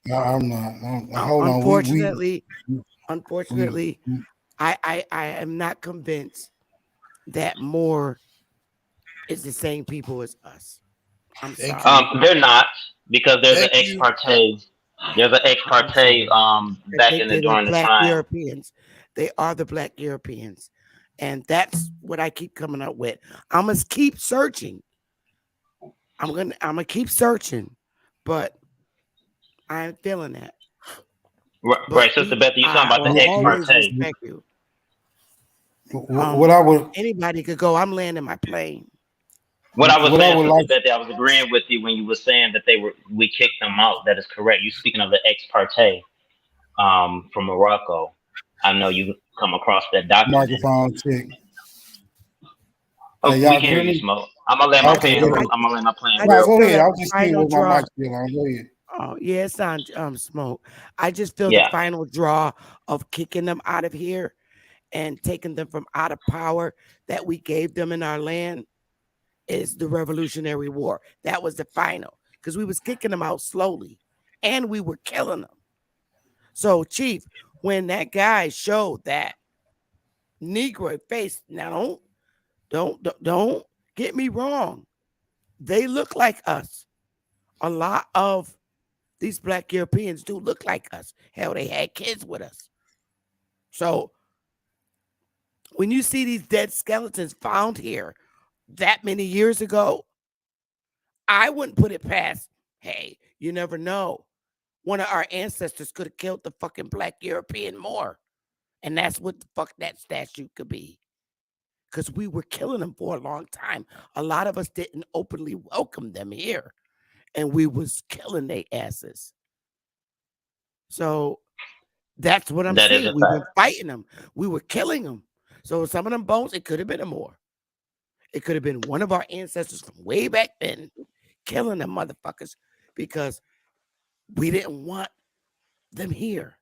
L: I'm not. Hold on.
A: unfortunately,
L: We
A: unfortunately, I am not convinced that more is the same people as us. I'm
H: Thank
A: sorry.
H: you.
G: They're not, because there's an
H: Thank
G: ex
H: you.
G: parte. There's an ex
A: I'm
G: parte
A: sorry. I
G: back
A: think
G: in the
A: they're the
G: during the
A: black
G: time.
A: Europeans. They are the black Europeans. And that's what I keep coming up with. I'm gonna keep searching. I'm gonna keep searching, but I ain't feeling that. but
G: Right, Sister Bethy, you talking
A: I
G: about the
A: will
G: ex
A: always
G: parte.
A: respect you.
L: What I would
A: Anybody could go. I'm landing my plane.
G: What I was
L: what I
G: saying,
L: would
G: Sister
L: like
G: Bethy, I was agreeing with you when you were saying that we kicked them out. That is correct. You speaking of the ex parte from Morocco. I know you come across that document.
L: microphone check.
G: Oh,
L: Hey,
G: we
L: y'all
G: can
L: can
G: hear
L: hear
G: you,
L: me?
G: Smoke. I'm gonna land my
L: Okay,
G: plane.
L: good.
G: I'm gonna land my plane
A: I
L: No,
G: real
A: just
L: go
A: feel
L: ahead.
G: quick.
L: I
A: that
L: was
A: the
L: just seeing
A: final
L: where my
A: draw.
L: mic still on. Go ahead.
A: Oh, yeah, it's on smoke. I just feel the
G: Yeah,
A: final draw of kicking them out of here and taking them from out of power that we gave them in our land is the Revolutionary War. That was the final because we was kicking them out slowly and we were killing them. So, Chief, when that guy showed that Negro face, now don't get me wrong. They look like us. A lot of these black Europeans do look like us. Hell, they had kids with us. So when you see these dead skeletons found here that many years ago, I wouldn't put it past, hey, you never know. One of our ancestors could have killed the fucking black European more. And that's what the fuck that statue could be. Because we were killing them for a long time. A lot of us didn't openly welcome them here. And we was killing their asses. So that's what I'm
G: that is a
A: saying. We
G: fact.
A: were fighting them. We were killing them. So some of them bones, it could have been a more. It could have been one of our ancestors from way back then killing them motherfuckers because we didn't want them here.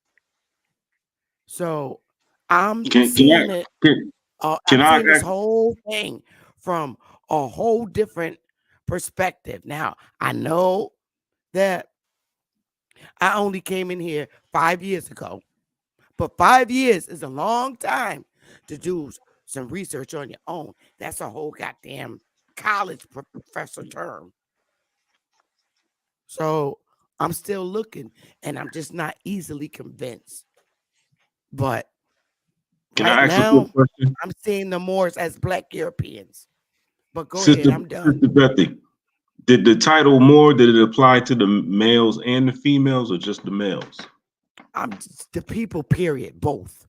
A: So I'm
I: Can I
A: seeing it.
I: can
A: I'm
I: I
A: seeing this
I: ask,
A: whole thing from a whole different perspective. Now I know that I only came in here 5 years ago, but 5 years is a long time to do some research on your own. That's a whole goddamn college professor term. So I'm still looking and I'm just not easily convinced. But
I: can
A: right
I: I ask a quick
A: now,
I: question?
A: I'm seeing the Moors as black Europeans. But go ahead,
I: Sister
A: I'm done.
I: Sister Bethy, did the title more, did it apply to the males and the females or just the males?
A: I'm just the people, period, both.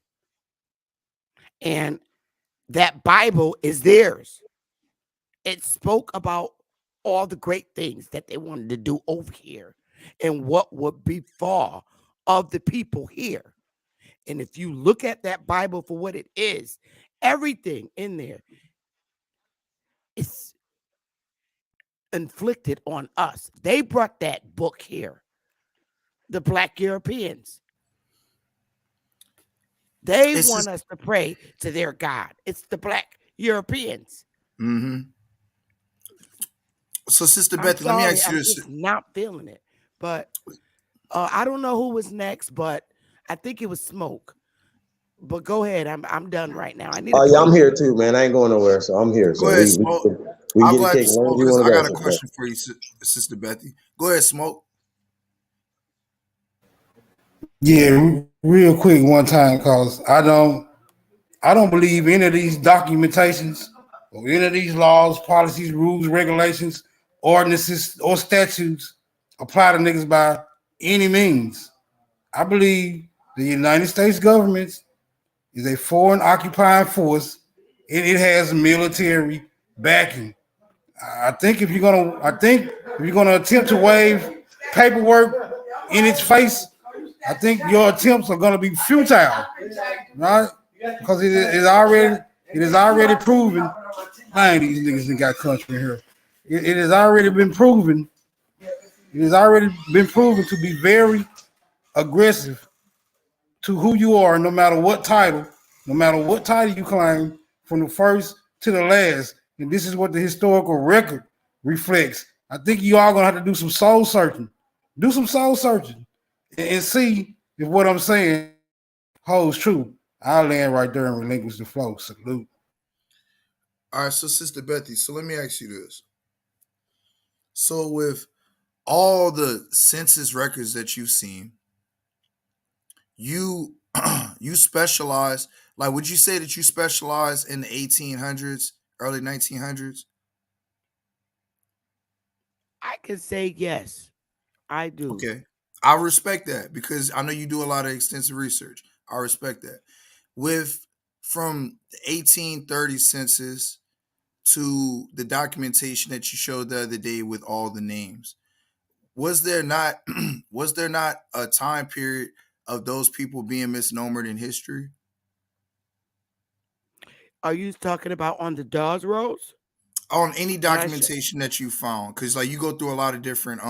A: And that Bible is theirs. It spoke about all the great things that they wanted to do over here and what would befall of the people here. And if you look at that Bible for what it is, everything in there is inflicted on us. They brought that book here, the black Europeans. They
H: It's
A: want
H: just
A: us to pray to their God. It's the black Europeans.
H: mm-hmm. So, Sister
A: I'm
H: Bethy, let me
A: sorry,
H: ask you
A: I'm
H: this.
A: just not feeling it. But I don't know who was next, but I think it was Smoke. But go ahead. I'm done right now. I need a
J: Oh yeah, I'm
A: plane.
J: here too, man. I ain't going nowhere, so I'm here.
H: Go
J: So
H: ahead,
J: we
H: Smoke.
J: we can
H: I'll
J: get
H: go
J: it
H: after
J: kicked as long as
H: Smoke
J: you
H: because
J: want
H: I
J: to go,
H: got a
J: Sister.
H: question for you, Sister Bethy. Go ahead, Smoke.
L: Yeah, real quick one time, cause I don't believe any of these documentations or any of these laws, policies, rules, regulations, ordinances, or statutes apply to niggas by any means. I believe the United States government is a foreign occupying force. It has military backing. I think if you're gonna attempt to waive paperwork in its face, I think your attempts are gonna be futile, right? Because it is already proven. Man, these niggas ain't got country in here. It has already been proven. It has already been proven to be very aggressive to who you are, no matter what title you claim, from the first to the last. And this is what the historical record reflects. I think you all gonna have to do some soul searching. Do some soul searching and see if what I'm saying holds true. I'll land right there and relinquish the flow. Salute.
H: All right, so Sister Bethy, so let me ask you this. So, with all the census records that you've seen, you you specialize. Like, would you say that you specialize in the 1800s, early 1900s?
A: I can say yes, I do.
H: Okay. I respect that because I know you do a lot of extensive research. I respect that. With from the 1830 census to the documentation that you showed the other day with all the names, was there not was there not a time period of those people being misnomered in history?
A: Are you talking about on the Dawes rolls
H: On any
A: that I should?
H: documentation that you found, because like you go through a lot of different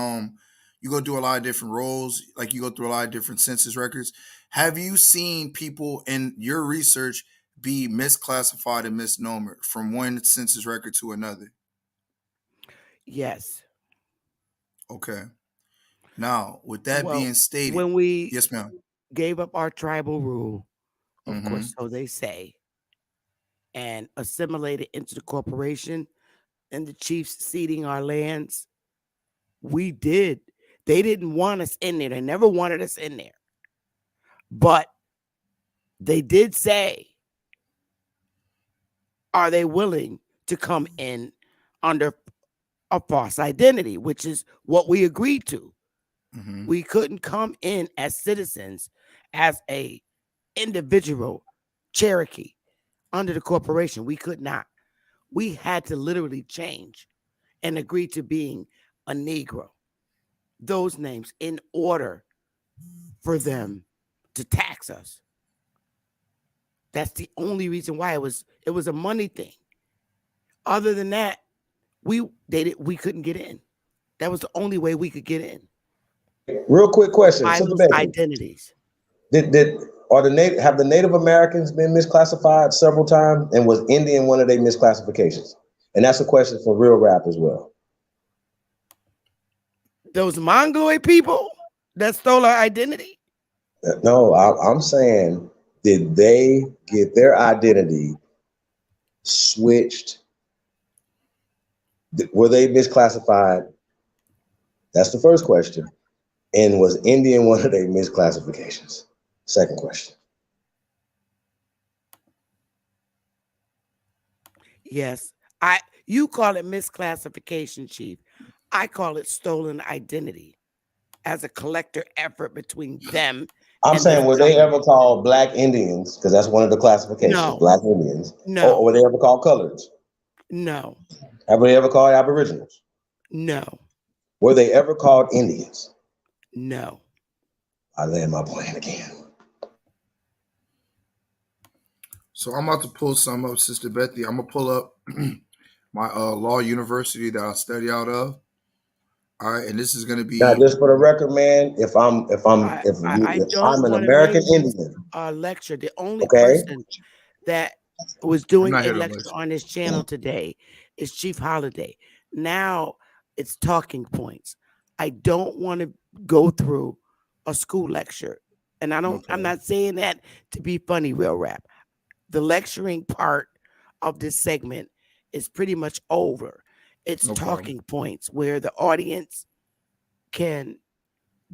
H: you go through a lot of different roles, like you go through a lot of different census records. Have you seen people in your research be misclassified and misnomered from one census record to another?
A: Yes.
H: Okay. Now, with that
A: Well,
H: being stated,
A: when we
H: yes, ma'am.
A: gave up our tribal rule, of
H: Mm-hmm.
A: course, so they say, and assimilated into the corporation and the chiefs ceding our lands, we did. They didn't want us in there. They never wanted us in there. But they did say, are they willing to come in under a false identity, which is what we agreed to.
H: Mm-hmm.
A: We couldn't come in as citizens, as a individual Cherokee under the corporation. We could not. We had to literally change and agree to being a Negro. Those names in order for them to tax us. That's the only reason why it was a money thing. Other than that, we couldn't get in. That was the only way we could get in
J: Real quick question,
A: by
J: Sister
A: those
J: Bethy.
A: identities.
J: Did are the have the Native Americans been misclassified several times, and was Indian one of their misclassifications? And that's a question for real rap as well.
A: Those Mongoloid people that stole our identity.
J: No, I'm saying, did they get their identity switched? Were they misclassified? That's the first question. And was Indian one of their misclassifications? Second question.
A: Yes. You call it misclassification, Chief. I call it stolen identity as a collector effort between them
J: I'm
A: and this
J: saying, were they
A: government.
J: ever called Black Indians? Because that's one of the classifications,
A: No,
J: Black Indians. Or
A: no,
J: were they ever called Coloreds?
A: no,
J: Have they ever called Aboriginals?
A: no,
J: Were they ever called Indians?
A: no.
J: I land my plane again.
H: So I'm about to pull some up, Sister Bethy. I'm gonna pull up my law university that I study out of. All right, and this is gonna
J: Now,
H: be
J: just for the record, man, if I'm if I'm
A: I,
J: if
A: I,
J: you
A: I
J: if
A: don't
J: I'm an
A: want to make
J: American
A: this
J: Indian,
A: a lecture. The only
J: okay?
A: person that was
H: I'm
A: doing
H: not
A: a
H: here to
A: lecture
H: listen.
A: on this channel today is Chief Holiday. Now it's talking points. I don't want to go through a school lecture. And
H: No
A: I'm
H: problem.
A: not saying that to be funny, real rap. The lecturing part of this segment is pretty much over. It's
H: No problem.
A: talking points where the audience can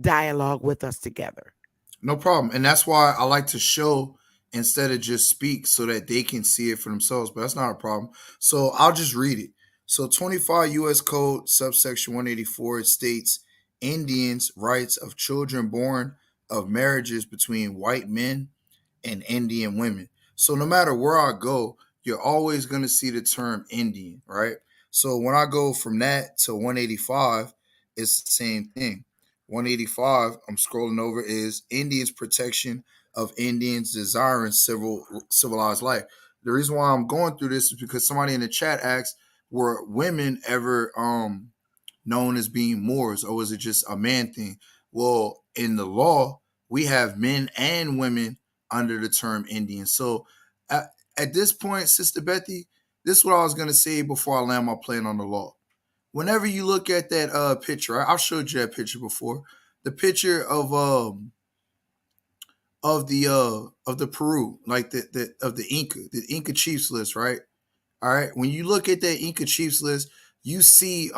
A: dialogue with us together.
H: No problem. And that's why I like to show instead of just speak so that they can see it for themselves. But that's not a problem. So I'll just read it. So 25 U.S. Code subsection 184, it states Indians' rights of children born of marriages between white men and Indian women. So no matter where I go, you're always going to see the term Indian, right? So when I go from that to 185, it's the same thing. 185, I'm scrolling over, is Indians' protection of Indians desiring civilized life. The reason why I'm going through this is because somebody in the chat asked, were women ever known as being Moors, or was it just a man thing? Well, in the law, we have men and women under the term Indian. So at this point, Sister Bethy, this is what I was going to say before I land my plane on the law. Whenever you look at that picture, I've showed you that picture before. The picture of the Peru, like the of the Inca chiefs list, right? All right. When you look at that Inca chiefs list, you see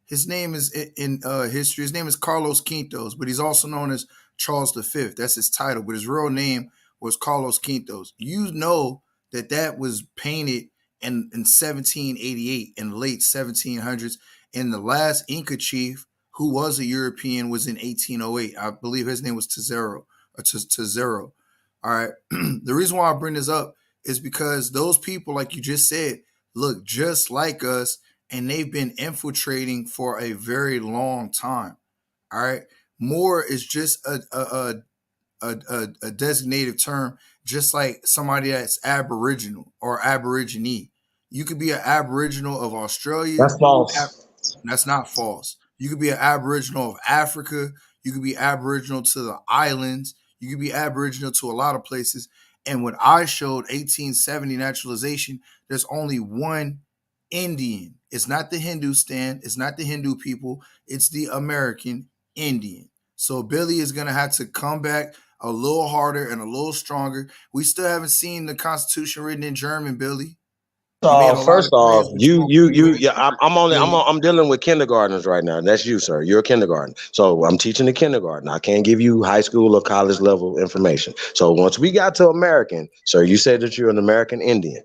H: his name is in history. His name is Carlos Quintos, but he's also known as Charles V. That's his title, but his real name was Carlos Quintos. You know that was painted in 1788, in the late 1700s, and the last Inca chief who was a European, was in 1808. I believe his name was Tizero or Tizero. All right. The reason why I bring this up is because those people, like you just said, look just like us, and they've been infiltrating for a very long time. All right. Moor is just a designative term, just like somebody that's Aboriginal or Aborigine. You could be an Aboriginal of Australia.
J: That's false.
H: That's not false. You could be an Aboriginal of Africa. You could be Aboriginal to the islands. You could be Aboriginal to a lot of places. And when I showed 1870 naturalization, there's only one Indian. It's not the Hindustan. It's not the Hindu people. It's the American Indian. So Billy is going to have to come back a little harder and a little stronger. We still haven't seen the Constitution written in German, Billy. You made a lot
J: First
H: of
J: off,
H: claims, but you won't do it.
J: yeah. I'm dealing with kindergartners right now. That's you, sir. You're a kindergarten, so I'm teaching the kindergarten. I can't give you high school or college level information. So once we got to American, sir, you said that you're an American Indian.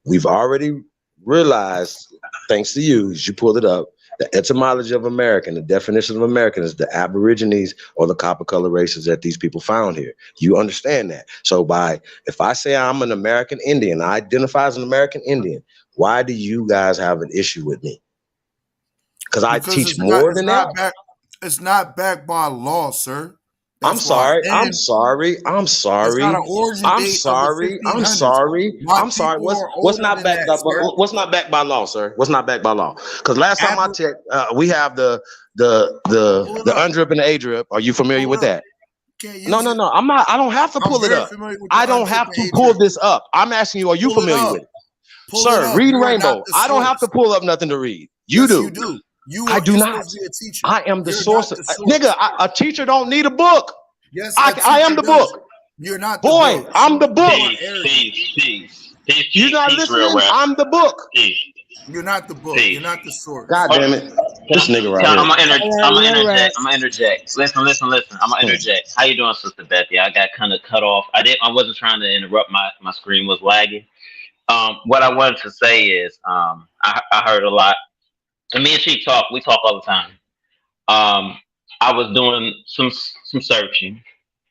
J: We've already realized, thanks to you, as you pulled it up, the etymology of American, the definition of American is the Aborigines or the copper color races that these people found here. You understand that. So if I say I'm an American Indian, I identify as an American Indian, why do you guys have an issue with me? Because I
H: Because
J: teach more than that?
H: it's not backed by law, sir.
J: I'm
H: That's why.
J: sorry. I'm
H: And
J: sorry. I'm
H: it's got
J: sorry.
H: an origin
J: I'm
H: date of the
J: sorry. I'm
H: 1500s.
J: sorry.
H: My
J: I'm sorry.
H: people are
J: What's
H: older
J: not
H: than
J: backed
H: that,
J: up?
H: sir.
J: What's not backed by law, sir? What's not backed by law? Because last time I
H: Aber-
J: checked, we have the
H: Pull it up.
J: UNDRIP and the ADRIP. Are you familiar
H: Pull it
J: with
H: up.
J: that?
H: Can't
J: No,
H: use
J: no,
H: it.
J: no. I'm not. I don't have to
H: I'm
J: pull it
H: very
J: up.
H: familiar with the
J: I don't
H: UNDRIP
J: have
H: and
J: to pull
H: ADRIP.
J: this up. I'm asking you, are you
H: Pull it
J: familiar
H: up.
J: with it?
H: Pull it
J: Sir,
H: up.
J: read
H: You are not
J: Rainbow.
H: the
J: I don't have to
H: source.
J: pull up nothing to read. You
H: Yes, you
J: do.
H: do.
J: I do
H: You're
J: not.
H: supposed to be a teacher.
J: I am the
H: You're
J: source.
H: not the
J: Nigga,
H: source.
J: a teacher don't need a book.
H: Yes, a
J: I am
H: teacher
J: the
H: does.
J: book.
H: You're not the
J: Boy,
H: book.
J: I'm the book.
H: You are arrogant.
J: You're not
G: Peace, real
J: listening?
G: rap.
J: I'm the book.
G: Peace,
H: You're not the book.
G: peace.
H: You're not the source.
J: God damn it. This nigga right
G: I'm
J: here.
G: gonna
A: Real rap.
G: interject. I'm gonna interject. Listen. I'm gonna interject. How you doing, Sister Bethy? I got kind of cut off. I wasn't trying to interrupt. My screen was lagging. What I wanted to say is, I heard a lot. And me and Chief talk. We talk all the time. I was doing some searching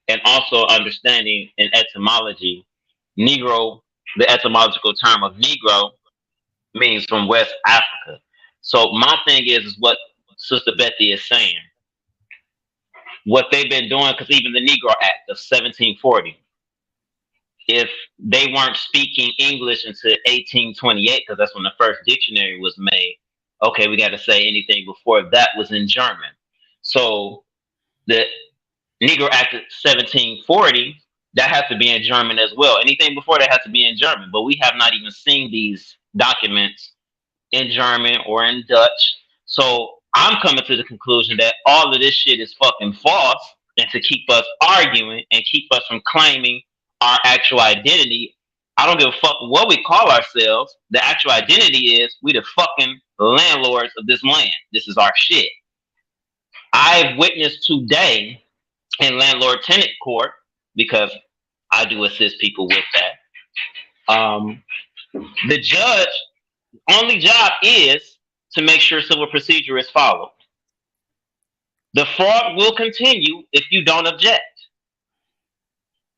G: and also understanding in etymology, Negro. The etymological term of Negro means from West Africa. So my thing is what Sister Bethy is saying. What they've been doing, because even the Negro Act of 1740, if they weren't speaking English until 1828, because that's when the first dictionary was made, okay, we got to say anything before that was in German. So the Negro Act of 1740, that has to be in German as well. Anything before that has to be in German, but we have not even seen these documents in German or in Dutch. So I'm coming to the conclusion that all of this shit is fucking false, and to keep us arguing and keep us from claiming our actual identity. I don't give a fuck what we call ourselves. The actual identity is we the fucking landlords of this land. This is our shit. I've witnessed today in landlord tenant court, because I do assist people with that. The judge only job is to make sure civil procedure is followed. The fraud will continue if you don't object.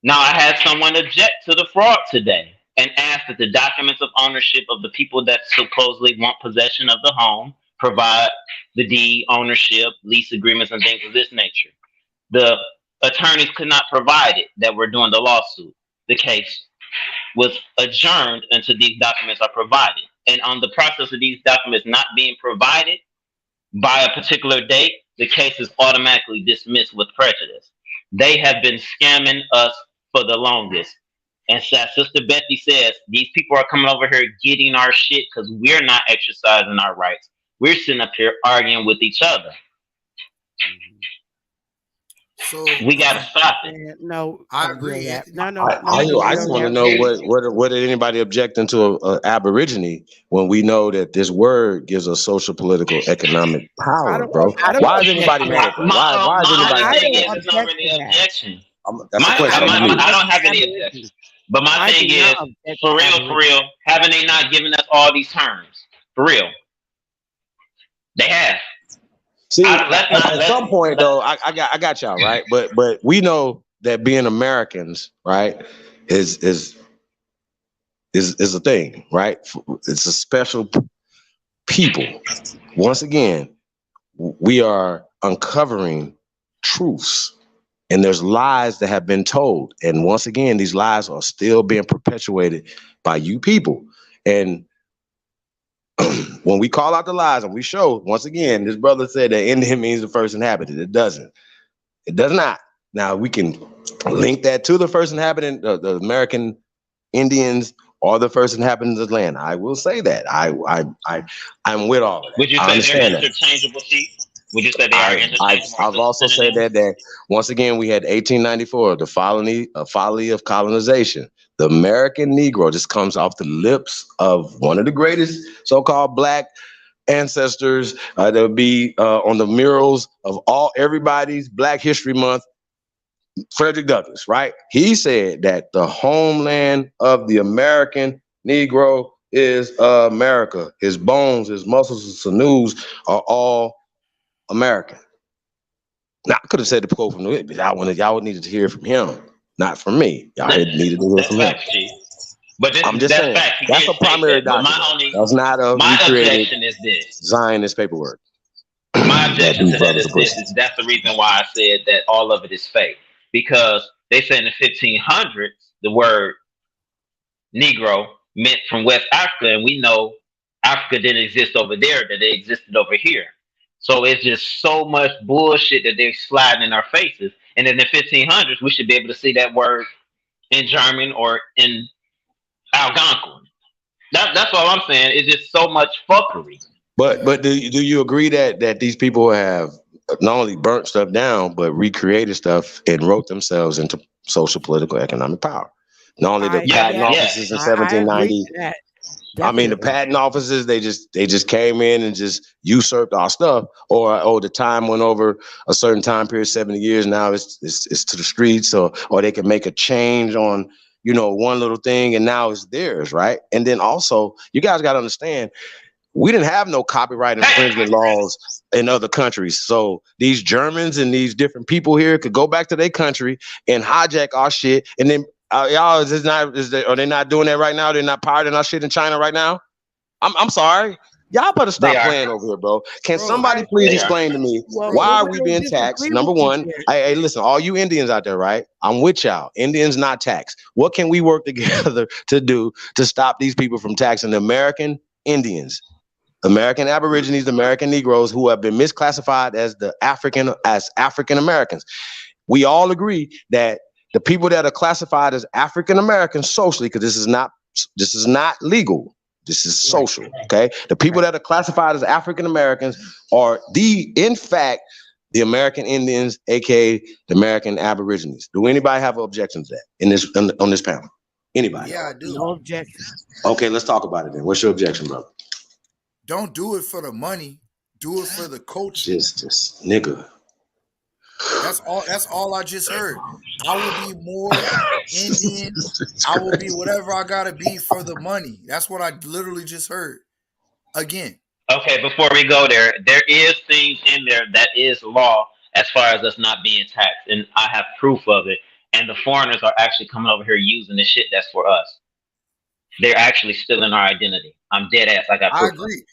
G: Now, I had someone object to the fraud today and ask that the documents of ownership of the people that supposedly want possession of the home provide the deed, ownership, lease agreements, and things of this nature. The attorneys could not provide it that were doing the lawsuit. The case was adjourned until these documents are provided. And on the process of these documents not being provided by a particular date, the case is automatically dismissed with prejudice. They have been scamming us for the longest. And as Sister Bethy says, these people are coming over here getting our shit because we're not exercising our rights. We're sitting up here arguing with each other.
H: So
G: we gotta stop it.
A: No,
H: I agree.
A: No.
J: I just want to know what did anybody objecting to a Aborigine when we know that this word gives us social, political, economic power, bro? Why is anybody mad at that? Why is anybody?
G: It's not really an objection.
J: That's a question.
G: I don't have any objections. But my thing is, for real, haven't they not given us all these terms? For real. They have.
J: See,
G: let's not
J: at
G: let
J: some point though, I got y'all right, but we know that being Americans, right, is is a thing, right? It's a special people. Once again, we are uncovering truths, and there's lies that have been told, and once again, these lies are still being perpetuated by you people. And when we call out the lies and we show, once again, this brother said that Indian means the first inhabitant. It doesn't. It does not. Now we can link that to the first inhabitant, the American Indians, or the first inhabitants of the land. I will say that. I'm with all of that.
G: would you
J: I
G: say they're
J: understand that.
G: interchangeable, Chief? Would you say they are
J: I've
G: interchangeable or
J: I've also said
G: synonyms?
J: that once again we had 1894, the folly of colonization. The American Negro just comes off the lips of one of the greatest so-called black ancestors that would be on the murals of everybody's Black History Month, Frederick Douglass, right? He said that the homeland of the American Negro is America. His bones, his muscles, his sinews are all American. Now, I could have said the quote from the but y'all needed to hear from him, not from me. Y'all
G: That,
J: needed to hear
G: that's
J: from him.
G: facts, Chief. But
J: I'm just
G: that's
J: saying
G: facts. He
J: that's
G: did
J: a
G: state that.
J: primary
G: But
J: document. That's not a
G: my
J: recreated
G: objection is this.
J: Zionist paperwork
G: My
J: that
G: objection
J: these
G: to that
J: brothers
G: is
J: are
G: this.
J: pushing.
G: Is that's the reason why I said that all of it is fake. Because they said in the 1500s the word Negro meant from West Africa, and we know Africa didn't exist over there; that it existed over here. So it's just so much bullshit that they're sliding in our faces. And in the 1500s, we should be able to see that word in German or in Algonquin. That's all I'm saying. It's just so much fuckery.
J: But do you agree that these people have not only burnt stuff down but recreated stuff and wrote themselves into social, political, economic power? Not only the
A: I
G: Yeah,
J: patent
A: yes,
G: yeah.
J: offices in
A: I agree
J: 1790.
A: to that.
J: I mean, the
A: Definitely.
J: patent offices, they just came in and just usurped our stuff, or the time went over a certain time period, 70 years. Now it's to the streets, or they can make a change on one little thing, and now it's theirs, right? And then also, you guys got to understand, we didn't have no copyright infringement laws in other countries. So these Germans and these different people here could go back to their country and hijack our shit. And then y'all, are they not doing that right now? They're not pirating our shit in China right now? I'm sorry. Y'all better
G: They
J: stop
G: are.
J: playing over here, bro. Can
H: Bro,
J: somebody
A: I
J: please
G: They are.
J: explain to me
A: well,
J: why
H: bro,
J: are
A: we
J: we
A: don't
J: being taxed?
A: disagree with
J: Number
A: you
J: one,
A: there.
J: hey, listen, all you Indians out there, right? I'm with y'all. Indians not taxed. What can we work together to do to stop these people from taxing the American Indians? American Aborigines, American Negroes who have been misclassified as African Americans. We all agree that the people that are classified as African Americans socially, because this is not legal. This is
A: Right,
J: social. Okay. The people
A: right.
J: that are classified as African Americans are in fact, the American Indians, aka the American Aborigines. Do anybody have an objection to that on this panel? Anybody?
H: yeah, I
A: No
H: do.
A: objection.
J: Okay, let's talk about it then. What's your objection, brother?
H: Don't do it for the money. Do it for the culture.
J: Just nigga.
H: That's all I just heard. I will be more Indian.
J: It's
H: I will be
J: crazy.
H: whatever I gotta be for the money. That's what I literally just heard. Again,
G: Okay, before we go there, there is things in there that is law as far as us not being taxed, and I have proof of it. And the foreigners are actually coming over here using the shit that's for us. They're actually stealing our identity. I'm dead ass. I got
H: I
G: proof of
H: agree.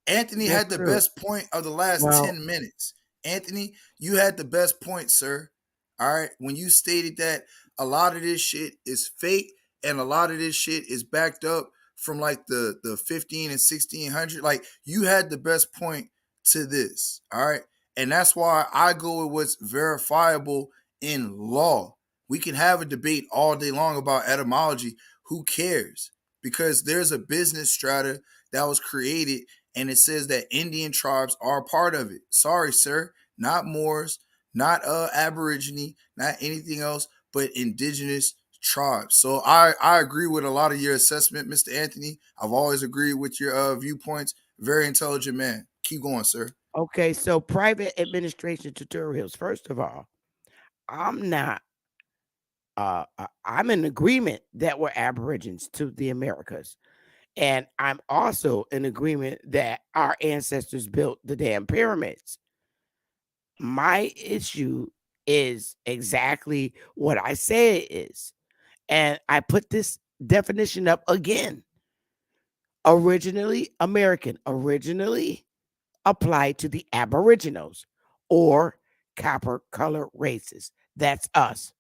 H: Anthony
A: That's
H: had the
A: true.
H: best point of the last
A: Well,
H: 10 minutes. Anthony, you had the best point, sir. All right. When you stated that a lot of this shit is fake and a lot of this shit is backed up from like the 15 and 1600, like you had the best point to this. All right. And that's why I go with what's verifiable in law. We can have a debate all day long about etymology. Who cares? Because there's a business strata that was created and it says that Indian tribes are a part of it. Sorry, sir, not Moors, not Aborigine, not anything else, but indigenous tribes. So I agree with a lot of your assessment, Mr. Anthony. I've always agreed with your viewpoints. Very intelligent man. Keep going, sir.
A: okay, so private administration tutorials. First of all, I'm not I'm in agreement that we're aborigines to the Americas. And I'm also in agreement that our ancestors built the damn pyramids. My issue is exactly what I say it is. And I put this definition up again. Originally American, originally applied to the Aboriginals or copper color races. That's us,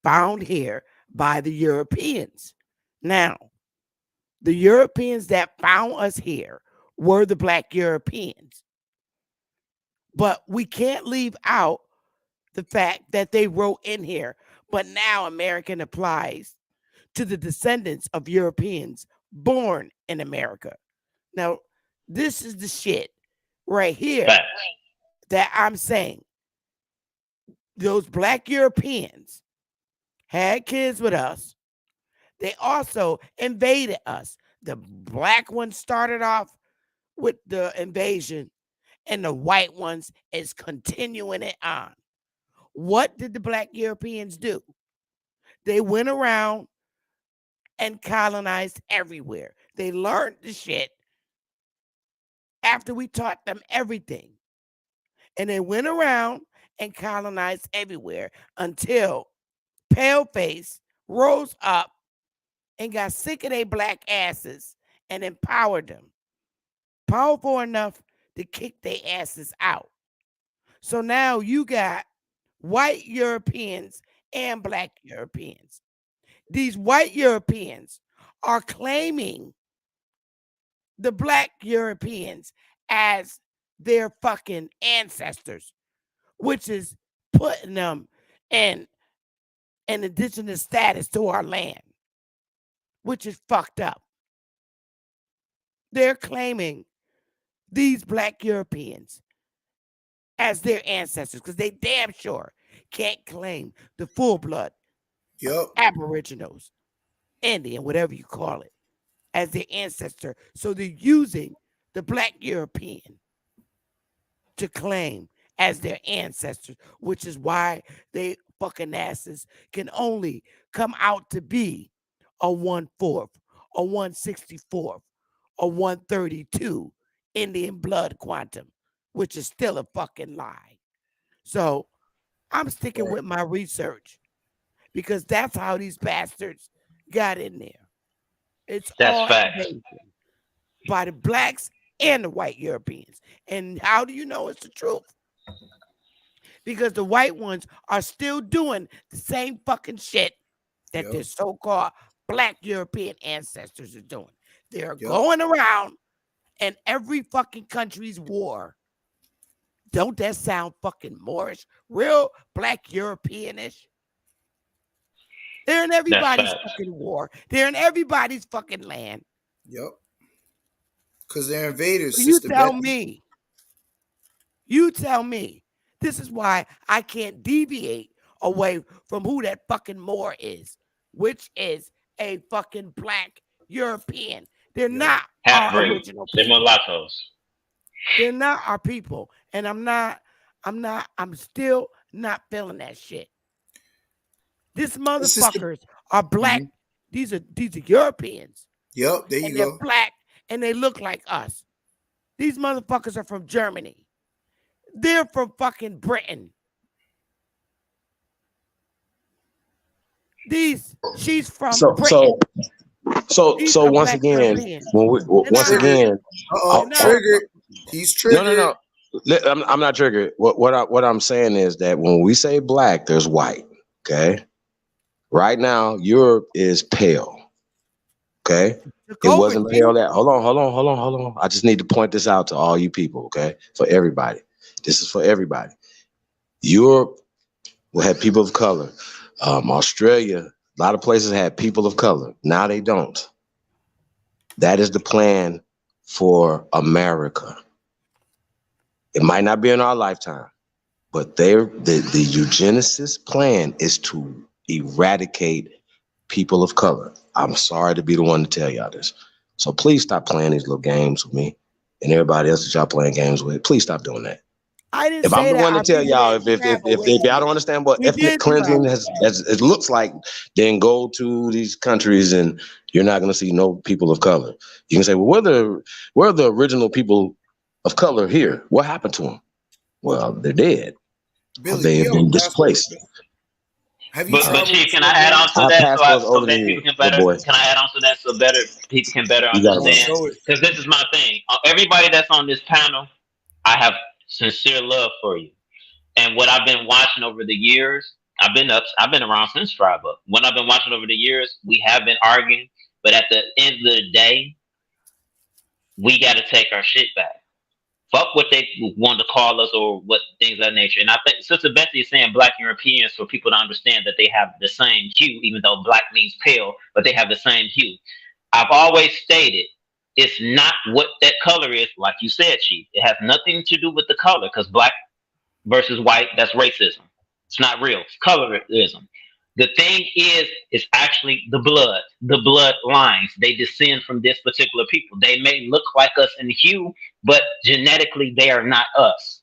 A: found here by the Europeans. Now, the Europeans that found us here were the black Europeans. But we can't leave out the fact that they wrote in here, but now American applies to the descendants of Europeans born in America. Now, this is the shit right here
G: Facts.
A: that I'm saying. Those black Europeans had kids with us. They also invaded us. The black ones started off with the invasion, and the white ones is continuing it on. What did the black Europeans do? They went around and colonized everywhere. They learned the shit after we taught them everything. And they went around and colonized everywhere until Paleface rose up and got sick of their black asses and empowered them. Powerful enough to kick their asses out. So now you got white Europeans and black Europeans. These white Europeans are claiming the black Europeans as their fucking ancestors, which is putting them in an indigenous status to our land, which is fucked up. They're claiming these black Europeans as their ancestors because they damn sure can't claim the full blood
H: Yep.
A: Aboriginals, Indian, whatever you call it, as their ancestor. So they're using the black European to claim as their ancestors, which is why they fucking asses can only come out to be a 1/4, a 1/64, a 132 Indian blood quantum, which is still a fucking lie. So I'm sticking with my research because that's how these bastards got in there. It's
G: That's
A: all
G: facts.
A: invasion by the blacks and the white Europeans. And how do you know it's the truth? Because the white ones are still doing the same fucking shit that
H: Yep.
A: their so-called black European ancestors are doing. They're
H: Yep.
A: going around in every fucking country's war. Don't that sound fucking Moorish? Real black Europeanish? They're in
G: That's
A: everybody's
G: facts.
A: fucking war. They're in everybody's fucking land.
H: Yep. Because they're invaders,
A: So you
H: Sister
A: tell
H: Bethy.
A: me. You tell me. This is why I can't deviate away from who that fucking Moor is, which is a fucking black European. They're
H: Yep.
A: not
G: Half
A: our
G: breed.
A: original
G: They're
A: people.
G: mulattoes.
A: They're not our people. And I'm still not feeling that shit. These
H: Sister.
A: motherfuckers are black.
H: Mhm.
A: These are Europeans.
H: Yep. There you
A: And they're
H: go.
A: black and they look like us. These motherfuckers are from Germany. They're from fucking Britain. She's from
J: So
A: Britain.
J: so so
A: These
J: so
A: are
J: once
A: black
J: again,
A: Europeans.
J: when we
A: They're
J: once
A: not.
H: Triggered.
J: again,
A: They're
H: Uh-oh.
A: not.
H: Triggered. He's
J: no, no,
H: triggered.
J: no. I'm not triggered. What I'm saying is that when we say black, there's white. Okay. Right now, Europe is pale. Okay.
A: Took
J: It
A: over,
J: wasn't
A: G.
J: pale that. Hold on. I just need to point this out to all you people. Okay. For everybody. This is for everybody. Europe will have people of color. Australia, a lot of places had people of color. Now they don't. That is the plan for America. It might not be in our lifetime, but the eugenicist plan is to eradicate people of color. I'm sorry to be the one to tell y'all this. So please stop playing these little games with me and everybody else that y'all playing games with. Please stop doing that.
A: I didn't
J: If I'm
A: say
J: the
A: that
J: one to
A: our
J: tell
A: people
J: y'all,
A: didn't
J: if
A: travel with
J: y'all
A: you.
J: don't understand what
A: We
J: ethnic
A: did
J: cleansing
A: travel.
J: has as it looks like, then go to these countries and you're not going to see no people of color. You can say, well, where are the original people of color here? What happened to them?
D: Well, they're dead or
H: Billy, do
D: they
H: you
D: have
H: have a
D: been
H: passport?
D: displaced.
H: Have you
G: But
H: traveled
G: Chief,
H: to
G: can I add on to
H: Afghanistan?
D: Our
G: that
D: passport's
G: so
D: older than
G: that
D: you,
G: people can
D: little
G: better?
D: boy.
G: Can I add on to that so better people can better
D: You got
H: Come on,
G: understand?
H: show it.
G: Because this is my thing. Everybody that's on this panel, I have sincere love for you. And what I've been watching over the years, I've been around since Tribe Up. What I've been watching over the years, we have been arguing, but at the end of the day, we got to take our shit back. Fuck what they want to call us or what things of that nature. And I think Sister Bethy is saying Black Europeans for people to understand that they have the same hue, even though black means pale, but they have the same hue. I've always stated it's not what that color is, like you said, Chief. It has nothing to do with the color because black versus white, that's racism. It's not real. It's colorism. The thing is actually the blood lines. They descend from this particular people. They may look like us in hue, but genetically they are not us.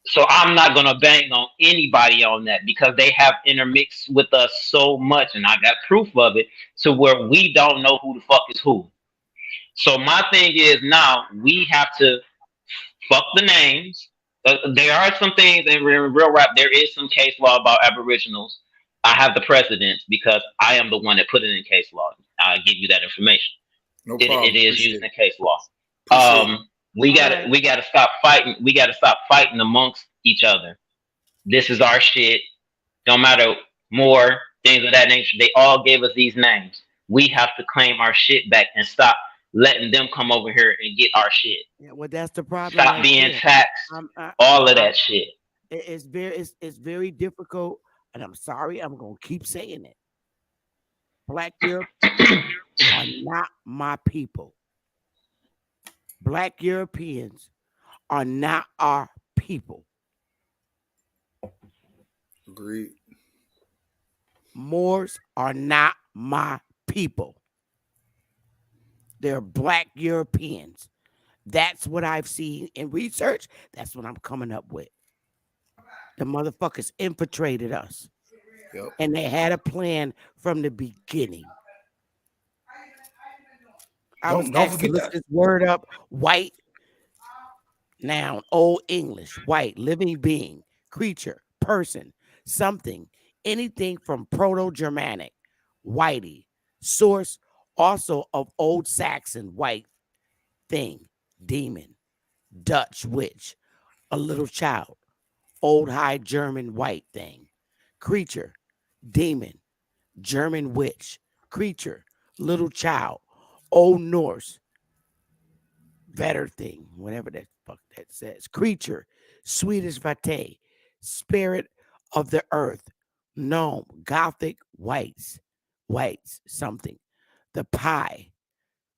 G: So I'm not gonna bang on anybody on that because they have intermixed with us so much, and I got proof of it, to where we don't know who the fuck is who. So my thing is now we have to fuck the names. There are some things in real rap. There is some case law about Aboriginals. I have the precedence because I am the one that put it in case law. I'll give you that information.
H: No
G: It
H: problem.
G: is
H: Appreciate
G: used
H: it.
G: in case law.
H: Appreciate it.
G: We
A: All
G: got
A: right.
G: to we got to stop fighting. We got to stop fighting amongst each other. This is our shit. Don't matter more things of that nature. They all gave us these names. We have to claim our shit back and stop letting them come over here and get our shit.
A: Yeah, well, that's the problem
G: Stop
A: right
G: being
A: there.
G: taxed.
A: I'm, I,
G: All of
A: I,
G: that shit.
A: it's very difficult, and I'm sorry, I'm gonna keep saying it. Black Europeans are not my people. Black Europeans are not our people.
H: Agreed.
A: Moors are not my people. They're Black Europeans. That's what I've seen in research. That's what I'm coming up with. The motherfuckers infiltrated us,
H: Yep.
A: and they had a plan from the beginning. I was
L: Don't
A: asked to
L: forget
A: look
L: that.
A: this word up. White, noun, Old English, white, living being, creature, person, something, anything from Proto-Germanic, whitey, source also of Old Saxon, white, thing, demon, Dutch witch, a little child, Old High German white thing, creature, demon, German witch, creature, little child, Old Norse, better thing, whatever that fuck that says, creature, Swedish vate, spirit of the earth, gnome, Gothic whites, something, the pie,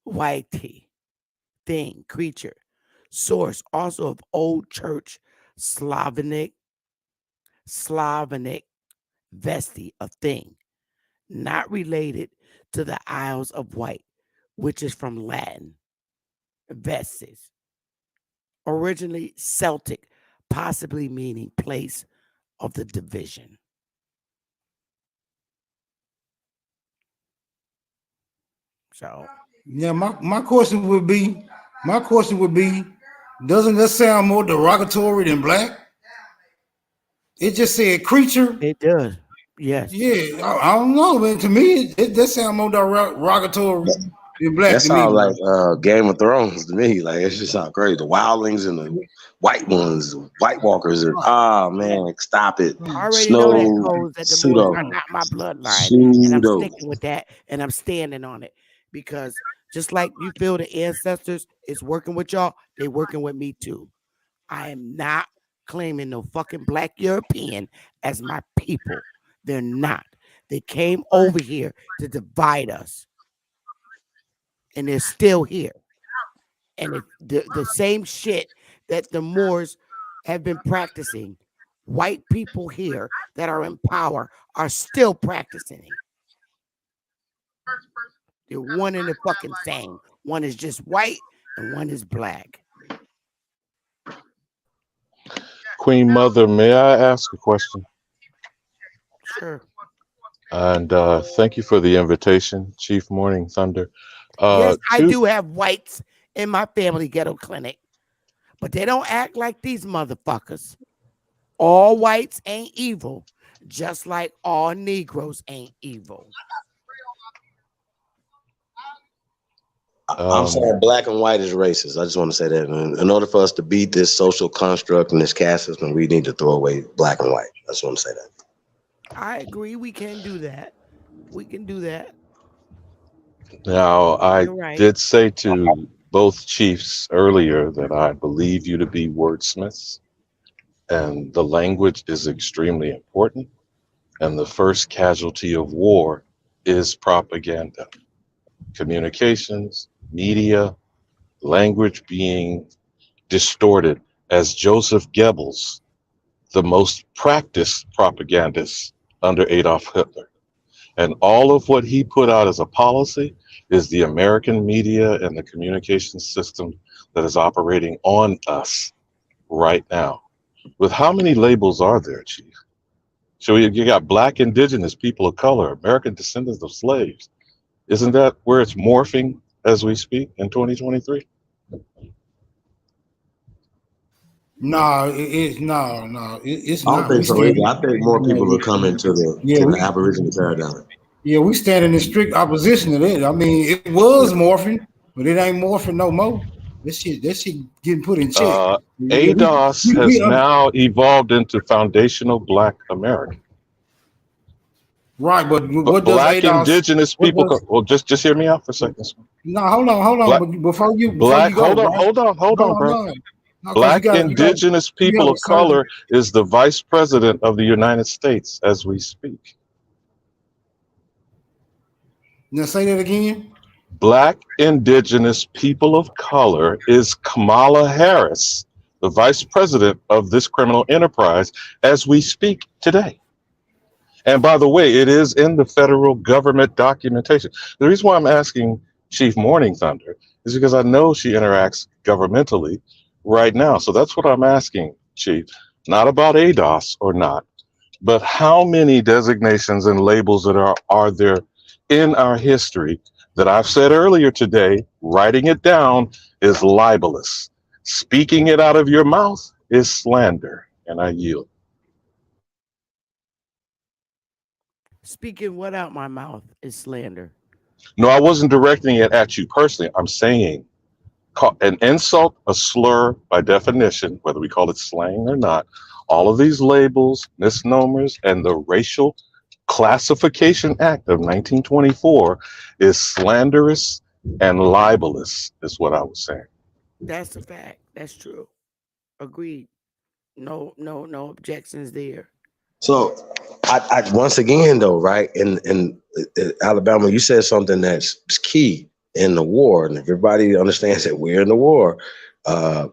A: whitey, thing, creature, source also of old church, Slavonic, vesti, a thing, not related to the Isles of Wight, which is from Latin, vestis, originally Celtic, possibly meaning place of the division. So
L: Yeah, my question would be, doesn't that sound more derogatory than black? It just said creature.
A: it does. Yes.
L: Yeah, I don't know, man. To me, that sound more derogatory than black
D: That
L: to me,
D: sounds like
L: bro.
D: Game of Thrones to me. Like it's just sound crazy. The wildlings and the white ones, White Walkers. And, oh man, stop it.
A: I already know that
D: Snow
A: goes that the Moors
D: pseudo
A: are not my bloodline, and I'm
D: pseudo.
A: sticking with that, and I'm standing on it because just like you feel the ancestors is working with y'all, they working with me too. I am not claiming no fucking Black European as my people. They're not. They came over here to divide us, and they're still here. And the same shit that the Moors have been practicing, white people here that are in power are still practicing it. They're one and the fucking same. One is just white and one is black.
M: Queen Mother, may I ask a question?
A: Sure.
M: And thank you for the invitation, Chief Morning Thunder.
A: Yes, I
M: Two,
A: do have whites in my family ghetto clinic. but they don't act like these motherfuckers. All whites ain't evil, just like all Negroes ain't evil.
D: I'm
M: Um,
D: saying black and white is racist. I just want to say that in order for us to beat this social construct and this caste system, we need to throw away black and white. I just want to say that.
A: I agree. We can do that. We can do that.
M: Now, I
A: You're right.
M: did say to both chiefs earlier that I believe you to be wordsmiths, and the language is extremely important. And the first casualty of war is propaganda, communications, media, language being distorted, as Joseph Goebbels, the most practiced propagandist under Adolf Hitler. And all of what he put out as a policy is the American media and the communication system that is operating on us right now. With how many labels are there, Chief? So you got black, indigenous, people of color, American descendants of slaves. Isn't that where it's morphing as we speak in 2023?
L: No, it's no, no, it's
D: I don't
L: not. We
D: think so
L: stand.
D: either. I think more people are coming to
L: Yeah,
D: the Aboriginal paradigm.
L: we stand in strict opposition to that. I mean, it was morphing, but it ain't morphing no more. That shit getting put in check. Yeah,
M: ADOS has now evolved into Foundational Black America.
L: right, but
M: But
L: what does
M: black
L: ADOS?
M: indigenous
L: What
M: people,
L: does?
M: well, just hear me out for a second.
L: No, hold on.
M: Black,
L: But before
M: black,
L: you go, right?
M: hold on, bro.
L: No, no, because
M: Black indigenous
L: you
M: people
L: have a
M: of
L: certain.
M: color is the vice president of the United States as we speak.
L: Now say that again.
M: Black indigenous people of color is Kamala Harris, the vice president of this criminal enterprise as we speak today. And by the way, it is in the federal government documentation. The reason why I'm asking Chief Morning Thunder is because I know she interacts governmentally right now. So that's what I'm asking, Chief. Not about ADOS or not, but how many designations and labels that are there in our history that I've said earlier today, writing it down is libelous. Speaking it out of your mouth is slander. And I yield.
A: Speaking what out my mouth is slander.
M: No, I wasn't directing it at you personally. I'm saying an insult, a slur by definition, whether we call it slang or not, all of these labels, misnomers, and the Racial Classification Act of 1924 is slanderous and libelous, is what I was saying.
A: That's a fact. That's true. Agreed. No, no, no objections there.
D: So, I once again though, right in Alabama, you said something that's key in the war, and if everybody understands that we're in the war,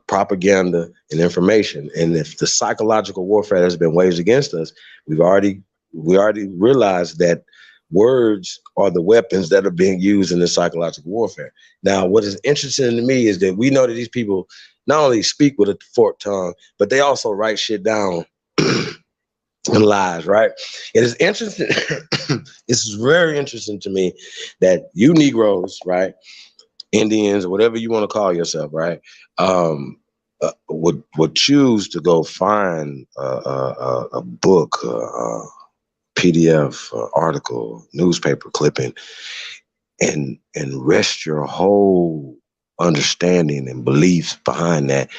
D: propaganda and information, and if the psychological warfare has been waged against us, we've already we already realized that words are the weapons that are being used in the psychological warfare. Now, what is interesting to me is that we know that these people not only speak with a forked tongue, but they also write shit down and lies, right? It is interesting. This is very interesting to me that you Negroes, right, Indians, or whatever you want to call yourself, right, would choose to go find a book, PDF, article, newspaper clipping, and rest your whole understanding and beliefs behind that,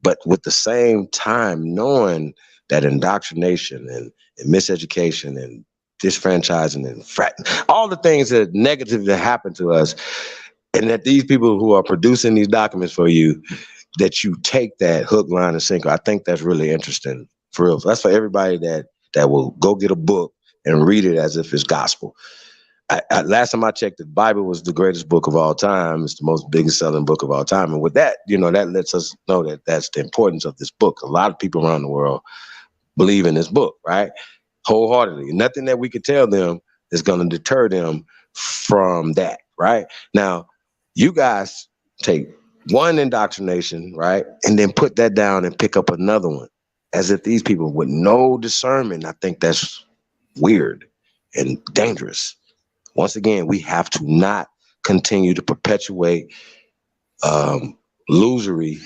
D: but with the same time knowing that indoctrination and miseducation and disfranchising and all the things that negative that happen to us, and that these people who are producing these documents for you, that you take that hook, line, and sinker. I think that's really interesting for real. That's for everybody that will go get a book and read it as if it's gospel. Last time I checked, the Bible was the greatest book of all time. It's the most biggest selling book of all time. And with that, that lets us know that that's the importance of this book. A lot of people around the world believe in this book, right? Wholeheartedly. Nothing that we could tell them is going to deter them from that, right? Now, you guys take one indoctrination, right? And then put that down and pick up another one as if these people with no discernment. I think that's weird and dangerous. Once again, we have to not continue to perpetuate illusory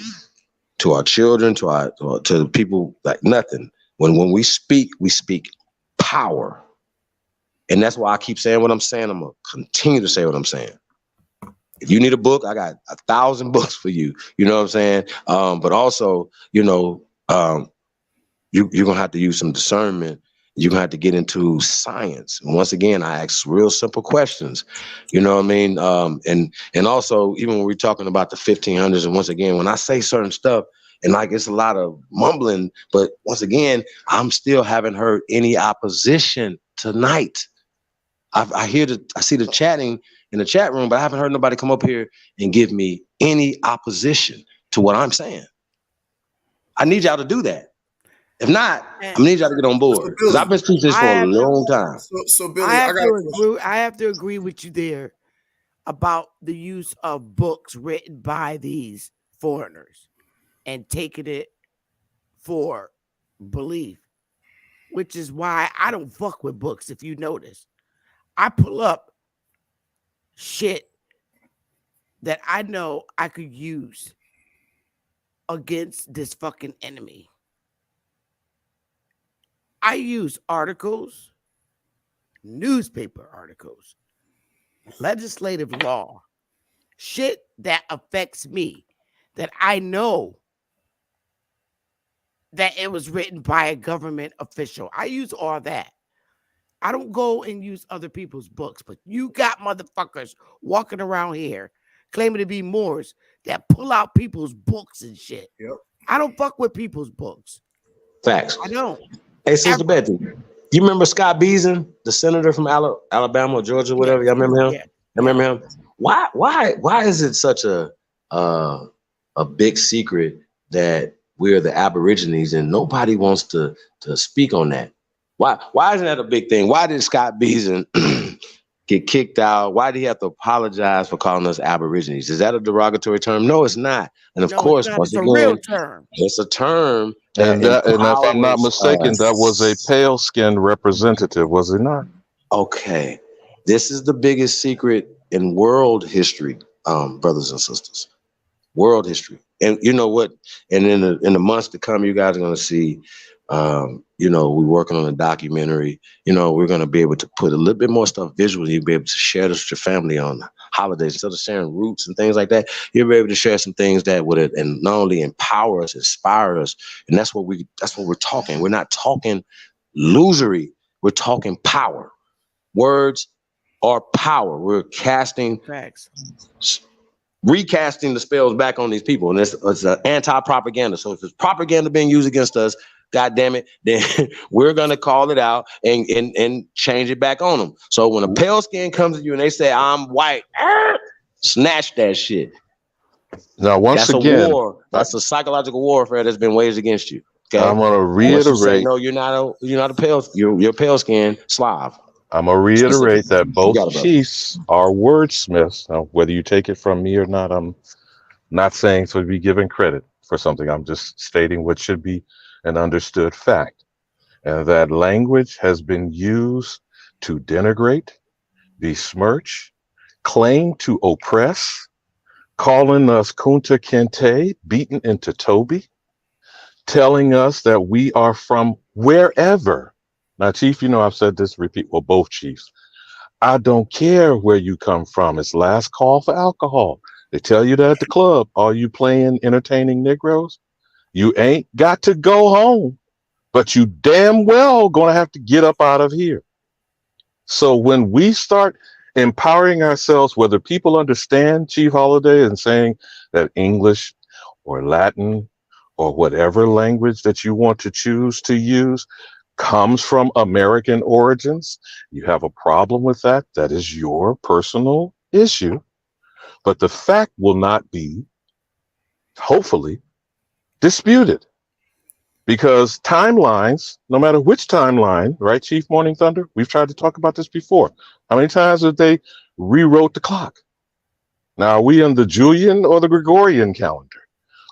D: to our children, to the people, like nothing. When we speak power. And that's why I keep saying what I'm saying. I'm gonna continue to say what I'm saying. If you need a book, I got 1,000 books for you. You know what I'm saying? But also, you're gonna have to use some discernment. You're gonna have to get into science. And once again, I ask real simple questions. You know what I mean? And also, even when we're talking about the 1500s, and once again, when I say certain stuff, and like it's a lot of mumbling, but once again, I'm still haven't heard any opposition tonight. I see the chatting in the chat room, but I haven't heard nobody come up here and give me any opposition to what I'm saying. I need y'all to do that. If not,
A: And
D: I need y'all to get on
H: So
D: board because I've
H: Billy,
D: been teaching this
A: I
D: for a
A: have to,
D: long time.
H: so
A: I
H: Billy, I
A: have
H: got a
A: to
H: question.
A: agree. I have to agree with you there about the use of books written by these foreigners and taking it for belief, which is why I don't fuck with books. If you notice, I pull up shit that I know I could use against this fucking enemy. I use articles, newspaper articles, legislative law, shit that affects me, that I know that it was written by a government official. I use all that. I don't go and use other people's books, but you got motherfuckers walking around here claiming to be Moors that pull out people's books and shit.
H: Yep.
A: I don't fuck with people's books.
D: Facts.
A: I don't.
D: Hey, Sister
A: Ever.
D: Bethy, you remember Scott Beason, the senator from Alabama or Georgia, whatever?
A: Yes.
D: Y'all remember him?
A: Yeah.
D: I remember him. Why is it such a big secret that we're the Aborigines and nobody wants to speak on that? Why isn't that a big thing? Why did Scott Beason get kicked out? Why did he have to apologize for calling us Aborigines? Is that a derogatory term? No, it's not. And of
A: No, it's
D: course,
A: not.
D: once
A: It's a real
D: again,
A: term.
D: it's a term that
M: And if I'm not
D: empowers
M: mistaken, that was a
D: us.
M: pale skinned representative, was it not?
D: Okay, this is the biggest secret in world history, brothers and sisters. World history, and you know what? And in the months to come, you guys are going to see. We're working on a documentary. We're going to be able to put a little bit more stuff visually. You'll be able to share this with your family on holidays instead of sharing roots and things like that. You'll be able to share some things that would and not only empower us, inspire us, and that's what we're talking. We're not talking losery. We're talking power. Words are power. We're
A: Facts.
D: recasting the spells back on these people, and it's anti-propaganda. So if it's propaganda being used against us, God damn it, then we're gonna call it out and change it back on them. So when a pale skin comes to you and they say I'm white, snatch that shit.
M: Now, once
D: That's a
M: again,
D: war. That's a psychological warfare that's been waged against you. Okay.
M: I'm going to
D: Once you say
M: reiterate.
D: no, you're not a pale. You're pale skin Slav.
M: I'm going to reiterate that
D: You
M: both
D: got it, brother.
M: chiefs are wordsmiths. Now, whether you take it from me or not, I'm not saying to be given credit for something. I'm just stating what should be an understood fact. And that language has been used to denigrate, besmirch, claim to oppress, calling us Kunta Kinte, beaten into Toby, telling us that we are from wherever. Now, Chief, I've said this, repeat, well, both chiefs. I don't care where you come from. It's last call for alcohol. They tell you that at the club. Are you playing entertaining Negroes? You ain't got to go home, but you damn well gonna have to get up out of here. So when we start empowering ourselves, whether people understand Chief Holiday and saying that English or Latin or whatever language that you want to choose to use comes from American origins, you have a problem with that. That is your personal issue. But the fact will not be, hopefully, disputed. Because timelines, no matter which timeline, right, Chief Morning Thunder? We've tried to talk about this before. How many times have they rewrote the clock? Now, are we in the Julian or the Gregorian calendar?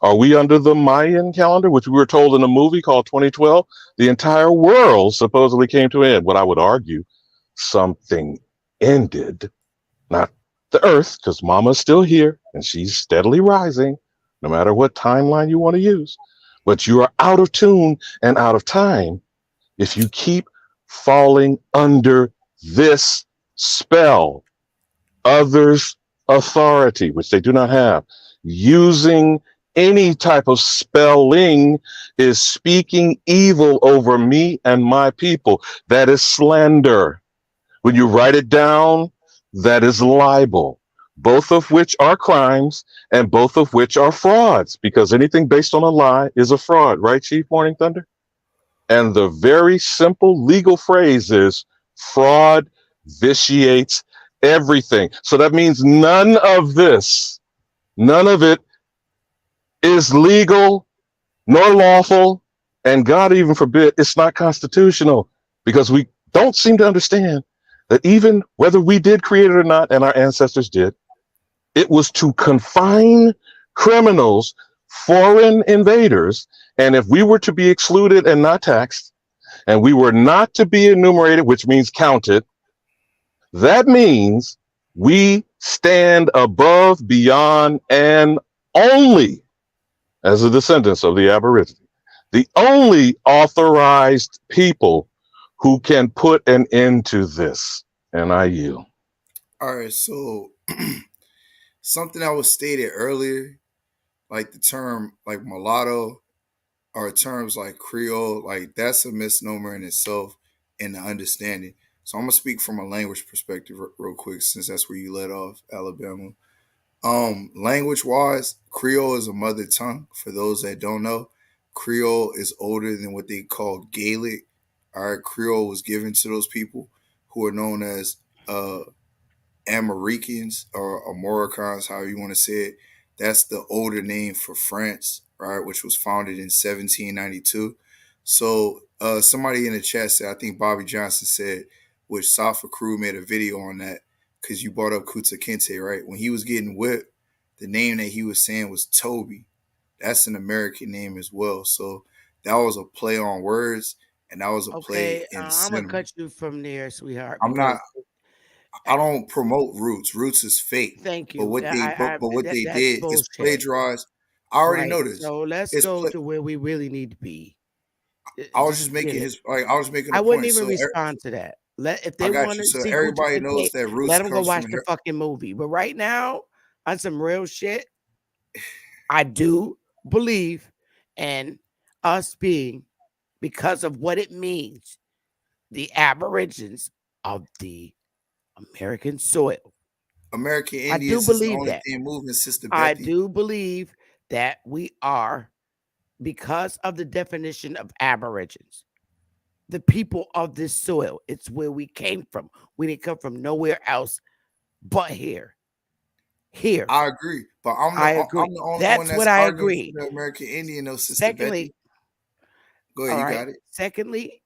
M: Are we under the Mayan calendar, which we were told in a movie called 2012? The entire world supposedly came to an end. What I would argue, something ended, not the earth, because Mama's still here and she's steadily rising, no matter what timeline you want to use. But you are out of tune and out of time if you keep falling under this spell, others' authority, which they do not have. Using any type of spelling is speaking evil over me and my people. That is slander. When you write it down, that is libel, both of which are crimes and both of which are frauds, because anything based on a lie is a fraud, right, Chief Morning Thunder? And the very simple legal phrase is fraud vitiates everything. So that means none of it is legal nor lawful, and God even forbid it's not constitutional, because we don't seem to understand that even whether we did create it or not, and our ancestors did, it was to confine criminals, foreign invaders, and if we were to be excluded and not taxed, and we were not to be enumerated, which means counted, that means we stand above, beyond, and only, as a descendants of the Aborigines, the only authorized people who can put an end to this. And I yield.
H: All right, so something that was stated earlier, like the term like mulatto or terms like Creole, like that's a misnomer in itself in the understanding. So I'm gonna speak from a language perspective real quick, since that's where you let off, Alabama. Language wise, Creole is a mother tongue. For those that don't know, Creole is older than what they call Gaelic. All right, Creole was given to those people who are known as Americans or Moroccans, however you want to say it. That's the older name for France, right, which was founded in 1792. So somebody in the chat said, I think Bobby Johnson said, which Safa Crew made a video on that, because you brought up Kuta Kinte, right? When he was getting whipped, the name that he was saying was Toby. That's an American name as well. So that was a play on words, and that was a play
A: Okay,
H: in
A: I'm gonna
H: cinema.
A: cut you from there, sweetheart,
H: I'm not
A: because
H: I don't promote Roots. Roots is fake.
A: thank
H: But
A: you.
H: what they but what they
A: That's
H: did is
A: bullshit.
H: plagiarize. I already
A: Right.
H: know this.
A: So let's
H: It's
A: go
H: pla-
A: to where we really need to be.
H: I was
A: Just
H: just
A: get
H: making
A: it.
H: his like I was making a
A: I wouldn't
H: point.
A: even
H: So
A: respond to that. If
H: I
A: they
H: got
A: want
H: you.
A: to
H: So
A: see Kunta
H: everybody knows
A: Kinte,
H: that
A: let
H: Roots
A: them go
H: comes
A: watch
H: from
A: the fucking movie. But right now, on some real shit, I do believe in us being, because of what it means, the Aborigines of the American soil.
H: American
A: I do
H: Indians is the
A: believe
H: only
A: that.
H: thing moving, Sister
A: I
H: Bethy.
A: do believe that we are, because of the definition of Aborigines, the people of this soil. It's where we came from. We didn't come from nowhere else but here. Here.
H: I agree. But
A: I agree.
H: I'm the only one
A: That's
H: that's
A: what I
H: arguing for
A: agree.
H: the American Indian though, Sister Bethy.
A: Secondly,
H: Go ahead,
A: all
H: you
A: right.
H: got it.
A: Secondly,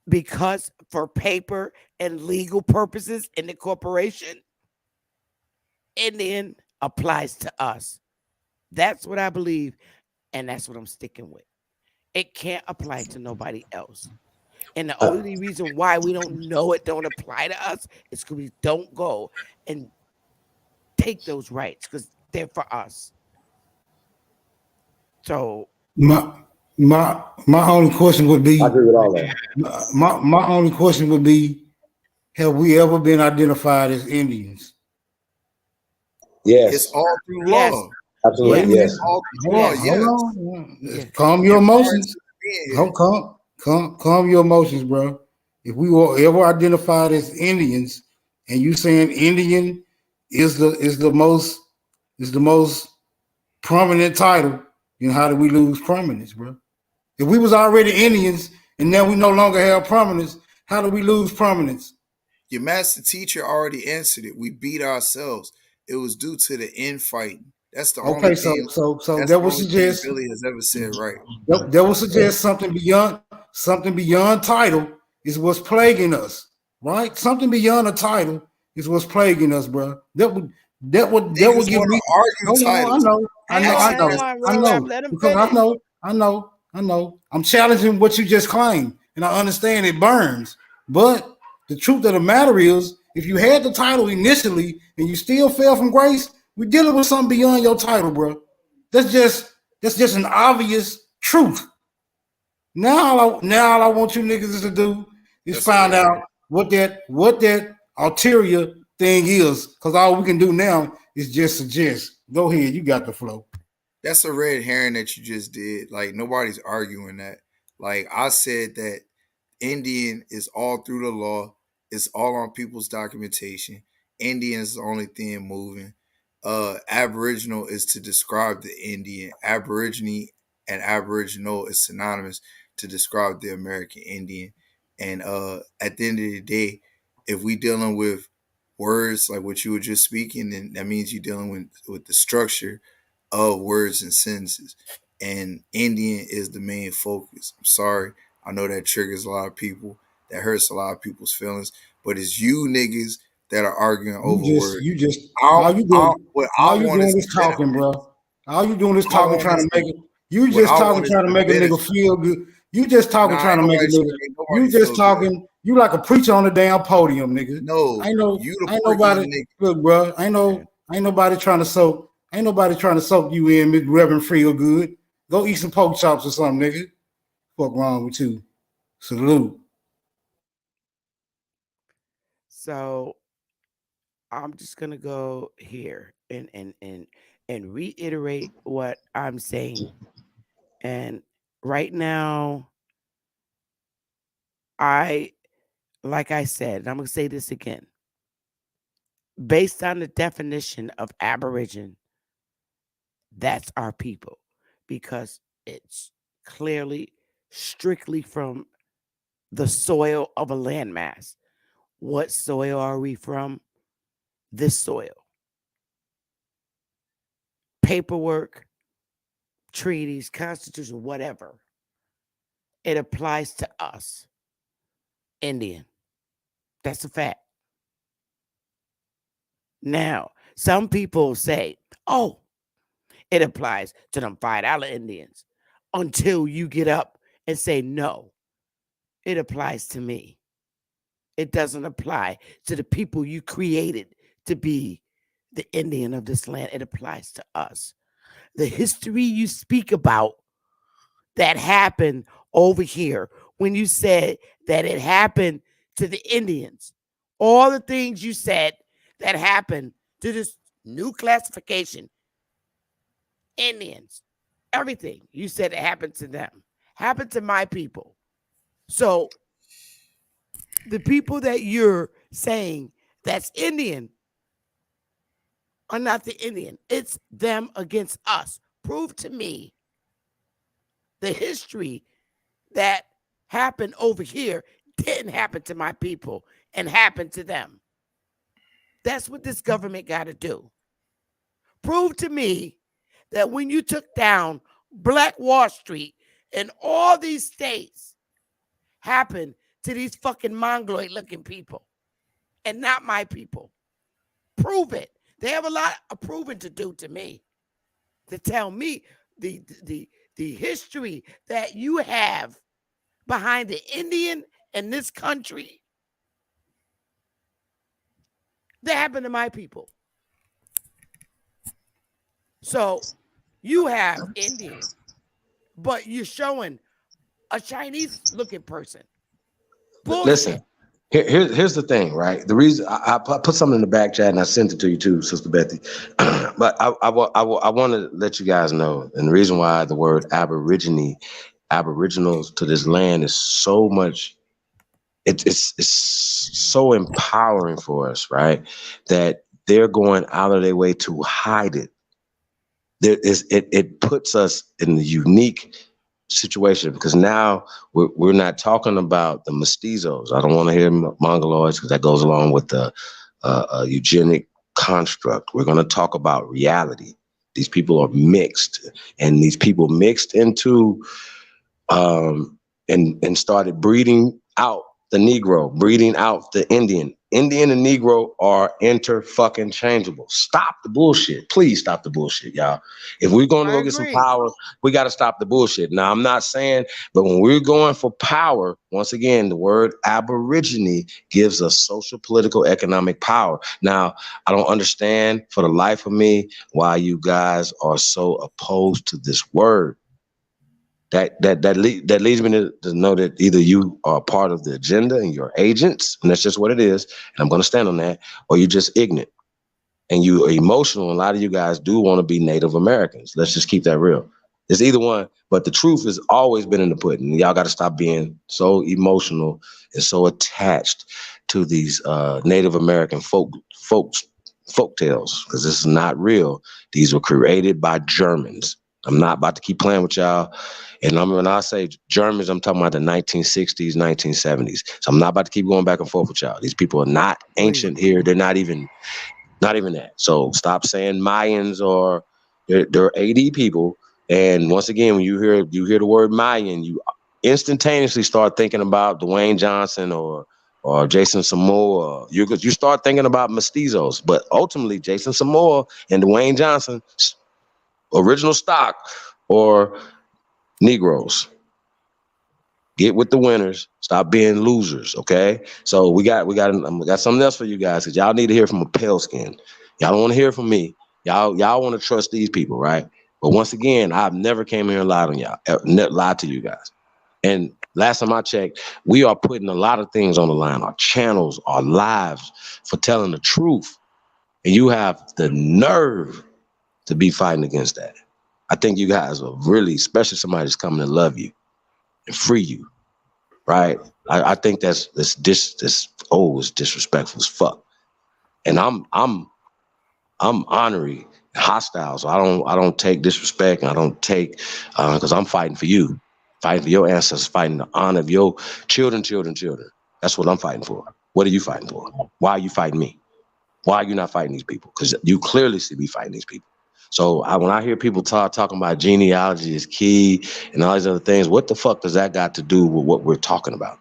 A: because for paper and legal purposes in the corporation, Indian applies to us. That's what I believe, and that's what I'm sticking with. It can't apply to nobody else. And the only reason why we don't know it don't apply to us is because we don't go and take those rights, because they're for us. So
L: My my only question would
J: I
L: be
J: agree with all that.
L: my only question would be, have we ever been identified as Indians?
H: It's
J: Yes,
H: all through
A: yes,
H: law.
L: Wait
J: absolutely.
L: a
A: yes,
L: minute.
J: Yes.
H: All through law,
A: yes,
L: Hold
H: yes.
L: on.
A: yes.
L: Calm your
H: And prior
L: emotions.
H: to being here,
L: Calm your emotions, bro. If we were ever identified as Indians, and you saying Indian is the most prominent title, then how do we lose prominence, bro? If we was already Indians and now we no longer have prominence, how do we lose prominence?
H: your master teacher already answered it. We beat ourselves. It was due to the infighting. That's the only
L: Okay,
H: thing.
L: so
H: That's
L: that
H: the
L: would
H: only thing
L: suggest
H: Billy has ever said right.
L: that would suggest something beyond title is what's plaguing us, right? Something beyond a title is what's plaguing us, bro. That would
H: Niggas
L: give
H: want
L: me.
H: to argue
L: Hold on,
H: titles.
A: Hang on,
L: I
A: real rap.
L: know,
A: Let him
L: because
A: finish.
L: I know. I'm challenging what you just claimed, and I understand it burns. But the truth of the matter is, if you had the title initially and you still fell from grace, We're dealing with something beyond your title, bro. That's just an obvious truth. Now all I want you niggas is to do is
H: That's a
L: find
H: red.
L: out what that ulterior thing is. Cause all we can do now is just suggest. Go ahead, you got the flow.
H: That's a red herring that you just did. Like nobody's arguing that. Like I said that Indian is all through the law. It's all on people's documentation. Indian is the only thing moving. Aboriginal is to describe the Indian. Aborigine and Aboriginal is synonymous to describe the American Indian. And at the end of the day, if we dealing with words like what you were just speaking, then that means you're dealing with the structure of words and sentences. And Indian is the main focus. I'm sorry. I know that triggers a lot of people. That hurts a lot of people's feelings. But it's you niggas that are arguing over words.
L: You just
H: I,
L: all you
H: I,
L: doing
H: what I
L: all you
H: want is
L: doing
H: the
L: is talking,
H: benefit.
L: bro. All you doing is
H: I
L: talking,
H: want
L: trying
H: is
L: to
H: the
L: make it. You
H: what
L: just
H: I
L: talking,
H: want is
L: trying to
H: the
L: make a nigga
H: benefit.
L: feel good. You just talking,
H: Nah,
L: trying
H: ain't
L: to make
H: nobody
L: a
H: trying
L: nigga.
H: to make
L: You
H: nobody
L: just
H: feel good.
L: talking. You like a preacher on the damn podium, nigga.
H: No,
L: Ain't no,
H: you the
L: ain't
H: porkiest
L: nobody.
H: nigga.
L: Look, bro. Ain't nobody trying to soak. Ain't nobody trying to soak you in, Reverend Feel Good. Go eat some pork chops or something, nigga. Fuck wrong with you? Salute.
A: So I'm just gonna go here and reiterate what I'm saying. And right now, I like I said, and I'm gonna say this again. Based on the definition of Aborigine, that's our people, because it's clearly strictly from the soil of a landmass. What soil are we from? This soil. Paperwork, treaties, constitution, whatever. It applies to us, Indian. That's a fact. Now, some people say, oh, it applies to them $5 Indians, until you get up and say, no, it applies to me. It doesn't apply to the people you created to be the Indian of this land. It applies to us. The history you speak about that happened over here, when you said that it happened to the Indians, all the things you said that happened to this new classification, Indians, everything you said it happened to them, happened to my people. So the people that you're saying that's Indian are not the Indian. It's them against us. Prove to me the history that happened over here didn't happen to my people and happened to them. That's what this government got to do. Prove to me that when you took down Black Wall Street and all these states happened to these fucking mongoloid looking people and not my people. Prove it. They have a lot of proving to do to me, to tell me the history that you have behind the Indian in this country that happened to my people. So you have Indian, but you're showing a Chinese looking person.
D: Listen,
A: Bullshit.
D: here's the thing, right? The reason I put something in the back chat and I sent it to you too, Sister Bethy. But I want to let you guys know, and the reason why the word aboriginals to this land is so much. It's so empowering for us, right? That they're going out of their way to hide it. It puts us in a unique situation, because now we're not talking about the mestizos. I don't want to hear mongoloids, because that goes along with the eugenic construct. We're going to talk about reality. These people are mixed, and these people mixed into and started breeding out the Negro, breeding out the Indian
J: Indian and Negro are inter-fucking changeable. Stop the bullshit. Please stop the bullshit, y'all. If we're going to
A: I
J: go get some
A: agree.
J: power, we got to stop the bullshit. Now, I'm not saying, but when we're going for power, once again, the word aborigine gives us social, political, economic power. Now, I don't understand for the life of me why you guys are so opposed to this word. That leads me to know that either you are part of the agenda and you're agents, and that's just what it is, and I'm going to stand on that, or you're just ignorant and you are emotional. And a lot of you guys do want to be Native Americans. Let's just keep that real. It's either one, but the truth has always been in the pudding. Y'all got to stop being so emotional and so attached to these Native American folk tales, because this is not real. These were created by Germans. I'm not about to keep playing with y'all. And when I say Germans, I'm talking about the 1960s, 1970s. So I'm not about to keep going back and forth with y'all. These people are not
A: Agreed.
J: ancient here. They're not even that. So stop saying Mayans, or they're AD people. And once again, when you hear the word Mayan, you instantaneously start thinking about Dwayne Johnson or Jason Samoa. You start thinking about mestizos, but ultimately Jason Samoa and Dwayne Johnson, original stock, or Negroes. Get with the winners. Stop being losers. Okay. So we got something else for you guys, because y'all need to hear from a pale skin. Y'all don't want to hear from me. Y'all want to trust these people, right? But once again, I've never came here and lied on y'all, lied to you guys. And last time I checked, we are putting a lot of things on the line, our channels, our lives, for telling the truth. And you have the nerve to be fighting against that. I think you guys are really, especially somebody that's coming to love you and free you, right? I think it's disrespectful as fuck. And I'm honorary, hostile. So I don't take disrespect, and I don't take because I'm fighting for you, fighting for your ancestors, fighting the honor of your children. That's what I'm fighting for. What are you fighting for? Why are you fighting me? Why are you not fighting these people? Because you clearly see me fighting these people. So when I hear people talking about genealogy is key and all these other things, what the fuck does that got to do with what we're talking about?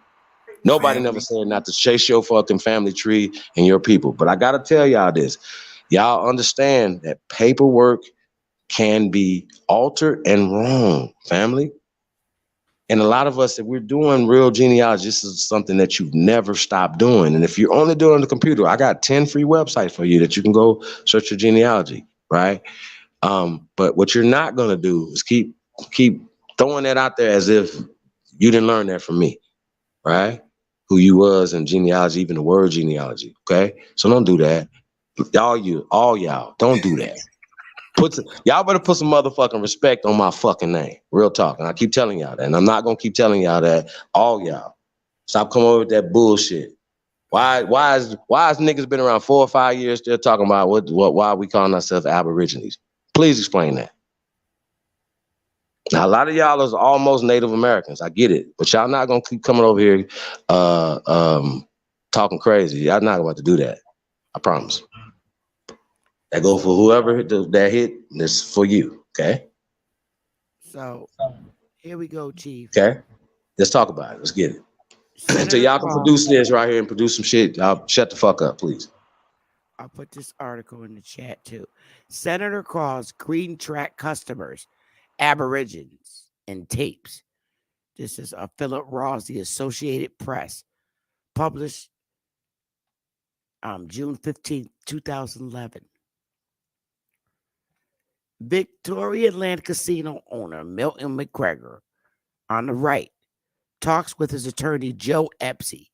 J: Nobody never
H: Family.
J: said not to chase your fucking family tree and your people. But I got to tell y'all this. Y'all understand that paperwork can be altered and wrong, family. And a lot of us, if we're doing real genealogy, this is something that you've never stopped doing. And if you're only doing it on the computer, I got 10 free websites for you that you can go search your genealogy, right? But what you're not going to do is keep throwing that out there as if you didn't learn that from me, right? Who you was in genealogy, even the word genealogy, okay? So don't do that. All y'all, don't do that. Y'all better put some motherfucking respect on my fucking name. Real talk. And I keep telling y'all that. And I'm not gonna keep telling y'all that. All y'all. Stop coming over with that bullshit. Why is niggas been around 4 or 5 years still talking about why we calling ourselves Aborigines? Please explain that. Now a lot of y'all is almost Native Americans. I get it. But y'all not gonna keep coming over here talking crazy. Y'all not about to do that. I promise. That go for
A: So,
J: whoever that hit, this for you. Okay?
A: so here we go, Chief.
J: Okay? Let's talk about it. Let's get it. So
A: Senator
J: y'all can
A: Cross.
J: produce this right here and produce some shit. Y'all shut the fuck up, please.
A: I'll put this article in the chat too. Senator calls green track customers aborigines and tapes. This is Philip Ross, the Associated Press, published June 15th, 2011. Victoria Land Casino owner Milton McGregor, on the right, talks with his attorney Joe Epsy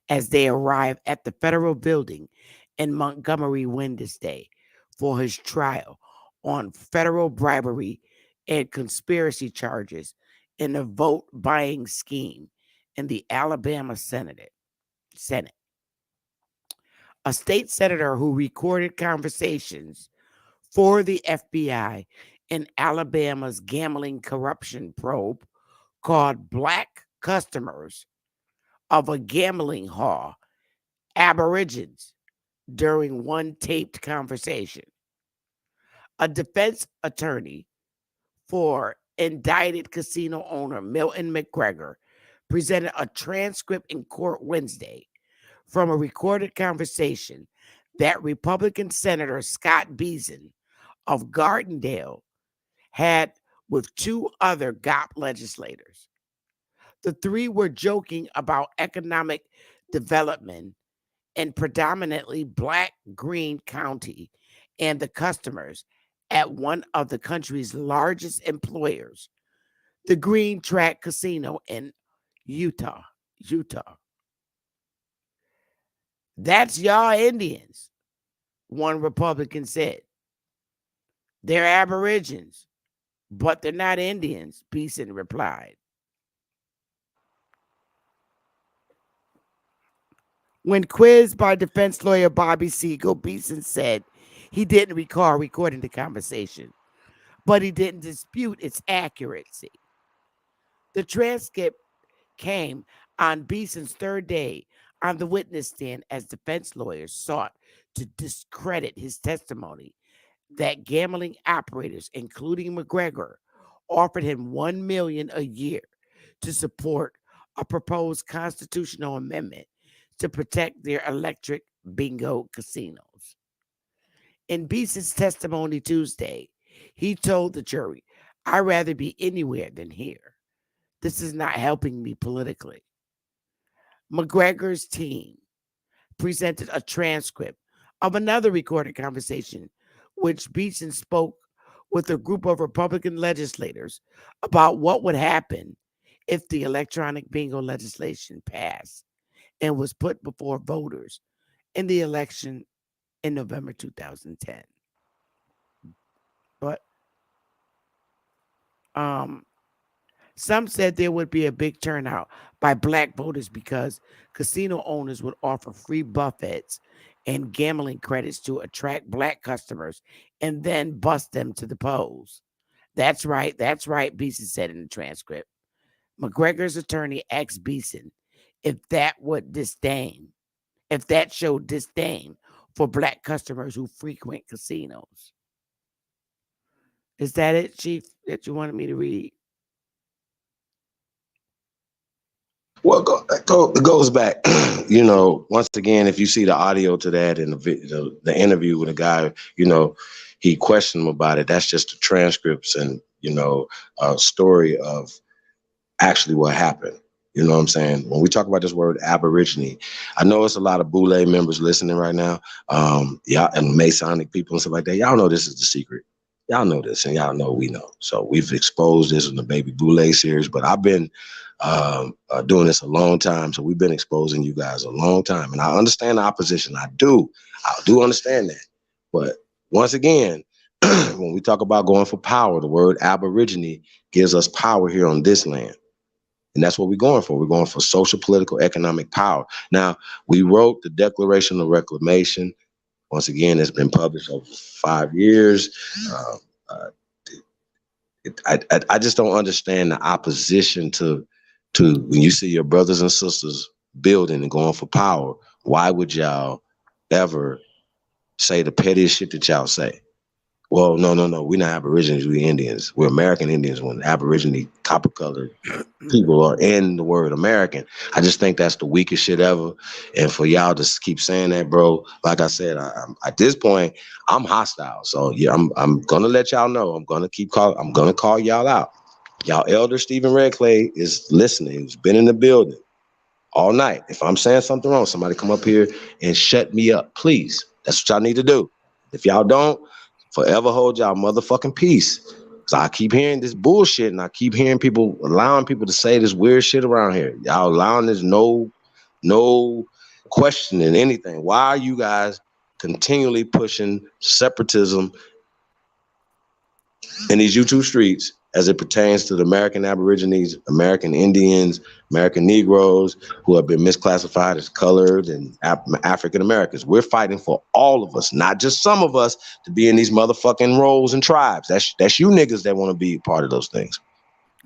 A: as they arrive at the federal building in Montgomery Wednesday for his trial on federal bribery and conspiracy charges in a vote buying scheme in the Alabama Senate. A state senator who recorded conversations for the FBI in Alabama's gambling corruption probe called black customers of a gambling hall aborigines during one taped conversation. A defense attorney for indicted casino owner Milton McGregor presented a transcript in court Wednesday from a recorded conversation that Republican Senator Scott Beason of Gardendale had with two other GOP legislators. The three were joking about economic development in predominantly black Greene County and the customers at one of the country's largest employers, the Green Track Casino in Utah. Utah. That's y'all Indians, one Republican said. They're Aborigines, but they're not Indians, Beeson replied. When quizzed by defense lawyer Bobby Siegel, Beeson said he didn't recall recording the conversation, but he didn't dispute its accuracy. The transcript came on Beeson's third day on the witness stand as defense lawyers sought to discredit his testimony that gambling operators, including McGregor, offered him $1 million a year to support a proposed constitutional amendment to protect their electric bingo casinos. In Beeson's testimony Tuesday, he told the jury, "I'd rather be anywhere than here. This is not helping me politically." McGregor's team presented a transcript of another recorded conversation, which Beeson spoke with a group of Republican legislators about what would happen if the electronic bingo legislation passed and was put before voters in the election in November 2010. But some said there would be a big turnout by black voters because casino owners would offer free buffets and gambling credits to attract black customers and then bust them to the polls. That's right, Beeson said in the transcript. McGregor's attorney asked Beeson if that showed disdain for black customers who frequent casinos. Is that it, Chief, that you wanted me to read?
D: Well, it goes back. Once again, if you see the audio to that and the interview with a guy, he questioned him about it. That's just the transcripts and a story of actually what happened. You know what I'm saying? When we talk about this word Aborigine, I know it's a lot of Boule members listening right now. Yeah, and Masonic people and stuff like that. Y'all know this is the secret. Y'all know this, and y'all know we know. So we've exposed this in the Baby Boule series, but I've been doing this a long time. So we've been exposing you guys a long time, and I understand the opposition. I do understand that. But once again, when we talk about going for power, the word Aborigine gives us power here on this land. And that's what we're going for. We're going for social, political, economic power. Now, we wrote the Declaration of Reclamation. Once again, it's been published over 5 years. I just don't understand the opposition to when you see your brothers and sisters building and going for power. Why would y'all ever say the pettiest shit that y'all say? Well, no. We're not Aborigines. We're Indians. We're American Indians. When Aborigine, copper-colored people are in the word American. I just think that's the weakest shit ever. And for y'all to keep saying that, bro, like I said, at this point, I'm hostile. So yeah, I'm gonna let y'all know. I'm gonna call y'all out. Y'all elder Stephen Redclay is listening. He's been in the building all night. If I'm saying something wrong, somebody come up here and shut me up, please. That's what y'all need to do. If y'all don't, forever hold y'all motherfucking peace. So I keep hearing this bullshit, and I keep hearing allowing people to say this weird shit around here. Y'all allowing this no questioning anything. Why are you guys continually pushing separatism in these YouTube streets as it pertains to the American Aborigines, American Indians, American Negroes who have been misclassified as colored and African Americans? We're fighting for all of us, not just some of us, to be in these motherfucking roles and tribes. That's you niggas that want to be part of those things.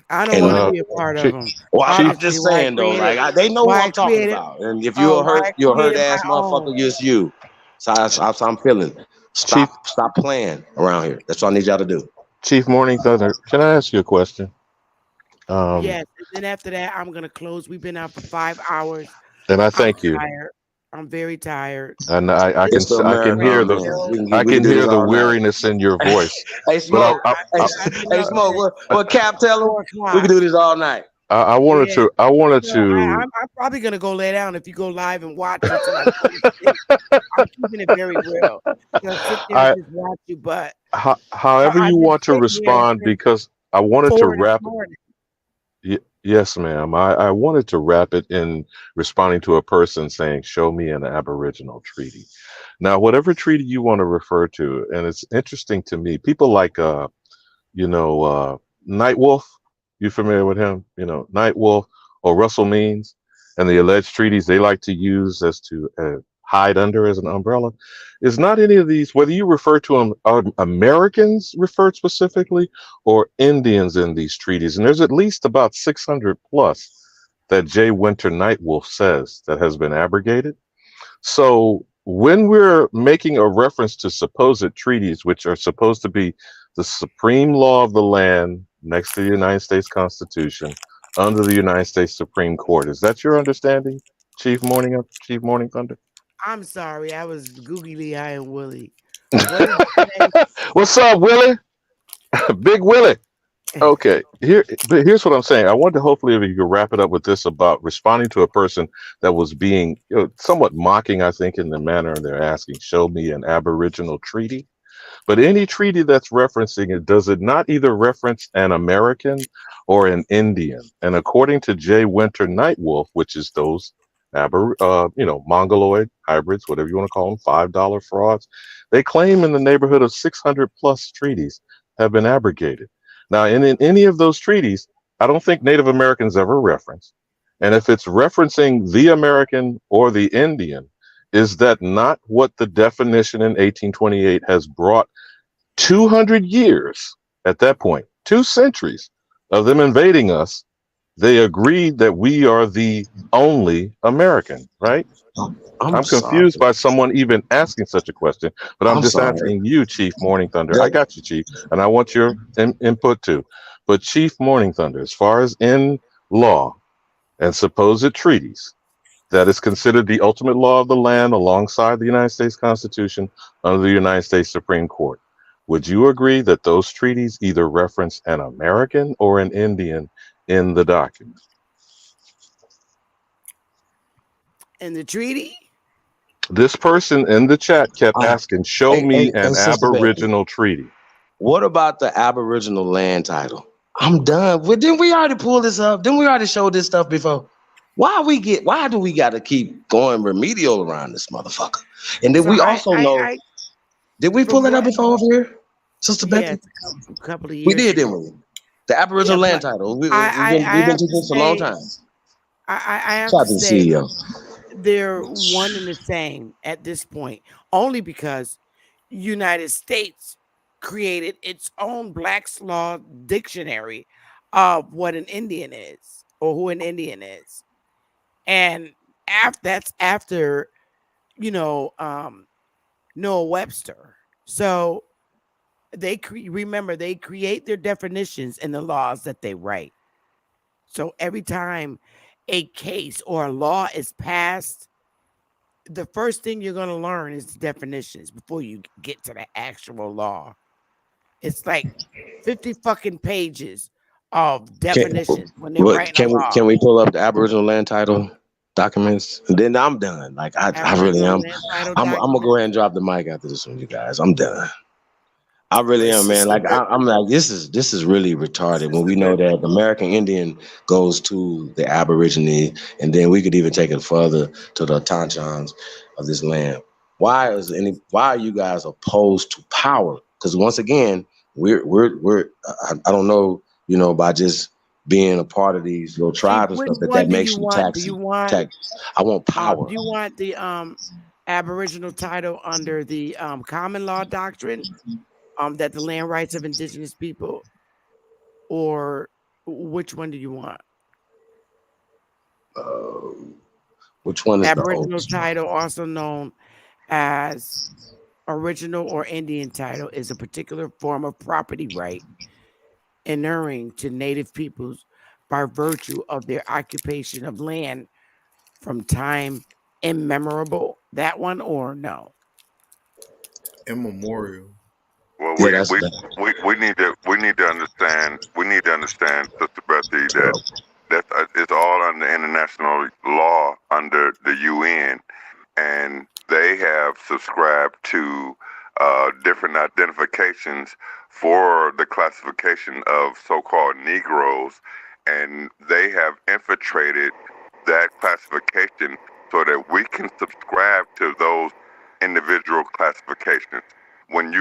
A: I don't want to be a part of them.
D: Well, I'm
A: Honestly,
D: just saying though, like they know who I'm talking about. And if you're a hurt ass motherfucker, just you. So I'm feeling. Stop playing around here. That's what I need y'all to do.
M: Chief Morning Thunder, can I ask you a question?
A: Yes, and then after that, I'm gonna close. We've been out for 5 hours.
M: And I
A: I'm
M: thank you.
A: tired. I'm very tired.
M: And I
A: This
M: can
D: It's the
M: I can
D: American,
M: hear
A: no,
M: the
D: man.
A: no.
M: I
D: We can
M: can
D: do
M: hear
D: this
M: the
D: all night.
M: weariness in your voice.
D: Hey,
M: But
D: Smoke. Hey,
A: I've been
D: hey,
A: up
D: Smoke.
A: since
D: What Cap tell him?
A: 4 o'clock.
D: We can do this all night.
M: I wanted
A: Yeah.
M: to I wanted
A: So
M: to
A: I'm probably gonna go lay down if you go live and watch until I go to sleep. I'm keeping it very real. Gonna sit there and
M: I
A: just watch you, but
M: however you
A: I've been
M: want to
A: sitting here
M: respond
A: since
M: because I wanted to
A: 4 this
M: wrap.
A: morning.
M: Yes, ma'am. I wanted to wrap it in responding to a person saying, "Show me an Aboriginal treaty." Now, whatever treaty you want to refer to, and it's interesting to me, people like Nightwolf. You familiar with him? Nightwolf or Russell Means and the alleged treaties they like to use as to hide under as an umbrella. Is not any of these, whether you refer to them, are Americans referred specifically or Indians in these treaties. And there's at least about 600 plus that Jay Winter Nightwolf says that has been abrogated. So when we're making a reference to supposed treaties, which are supposed to be the supreme law of the land next to the United States Constitution, under the United States Supreme Court, is that your understanding, Chief Morning Thunder?
A: I'm sorry, I was googly eye and Willie. What did you say?
M: What's up, Willie? Big Willie. Okay, but here's what I'm saying. I wanted to hopefully if you could wrap it up with this about responding to a person that was being somewhat mocking, I think, in the manner they're asking, show me an Aboriginal treaty. But any treaty that's referencing it, does it not either reference an American or an Indian? And according to Jay Winter Nightwolf, which is those Mongoloid hybrids, whatever you want to call them, $5 frauds, they claim in the neighborhood of 600 plus treaties have been abrogated. Now, in any of those treaties, I don't think Native Americans ever referenced. And if it's referencing the American or the Indian, is that not what the definition in 1828 has brought 200 years at that point, 2 centuries of them invading us? They agreed that we are the only American, right?
D: I'm
M: I'm
D: sorry.
M: confused by someone even asking such a question, but I'm
D: I'm
M: just
D: sorry.
M: asking you, Chief Morning Thunder. I
D: That,
M: got you, Chief, and I want your input too. But Chief Morning Thunder, as far as in law and supposed treaties, that is considered the ultimate law of the land alongside the United States Constitution under the United States Supreme Court. Would you agree that those treaties either reference an American or an Indian in the document?
A: In the treaty?
M: This person in the chat kept
D: uh,
M: asking, show
D: hey, hey,
M: me
D: hey,
M: an
D: Sister Bethy,
M: Aboriginal treaty.
D: what about the Aboriginal land title? I'm done. Well, didn't we already pull this up? Didn't we already show this stuff before? Why do we got to keep going remedial around this motherfucker? And then
A: So
D: we also know,
A: I
D: did we pull
A: from
D: that up
A: what?
D: before over here, Sister
A: Yes,
D: Bethy?
A: a couple of
D: We
A: years
D: did, didn't
A: ago.
D: we? The
A: Yeah,
D: Aboriginal land
A: but
D: title.
A: I
D: We've been
A: have
D: teaching
A: to
D: this a long
A: say
D: time.
A: I have
D: Shout
A: to
D: out to the
A: say
D: CEO.
A: they're one and the same at this point, only because United States created its own Black's Law dictionary of what an Indian is or who an Indian is. And that's after, you know, Noah Webster. So remember they create their definitions in the laws that they write. So every time a case or a law is passed, the first thing you're going to learn is the definitions before you get to the actual law. It's like 50 fucking pages of
D: Can,
A: definitions when they're
D: what
A: writing a
D: can
A: law.
D: we pull up the Aboriginal land title documents? And then I'm done. Like I really
A: Aboriginal
D: am.
A: land title
D: I'm gonna go ahead
A: documents.
D: and drop the mic after this one, you guys. I'm done. I really am, man.
H: Sister
D: Like
H: Betty.
D: I'm like this is really retarded when
H: Sister
D: we know
H: Betty.
D: that the American Indian goes to the Aborigine, and then we could even take it further to the Tanchans of this land. Why are you guys opposed to power? Because once again, we're I don't know, by just being a part of these little
A: Chief,
D: tribes and
A: which
D: stuff that
A: one do you
D: makes you
A: want? Do you want
D: tax. I want power.
A: do you want the Aboriginal title under the common law doctrine that the land rights of indigenous people, or which one do you want?
D: Uh, which one is the
A: Aboriginal
D: oldest one?
A: title, also known as original or Indian title, is a particular form of property right inuring to native peoples by virtue of their occupation of land from time immemorable? That one or no?
H: Immemorial.
N: Well,
J: Yeah,
N: we
J: that's
N: we we need to understand. We need to understand, Sister Bethy, that it's all under international law under the UN, and they have subscribed to different identifications for the classification of so-called Negroes, and they have infiltrated that classification so that we can subscribe to those individual classifications. When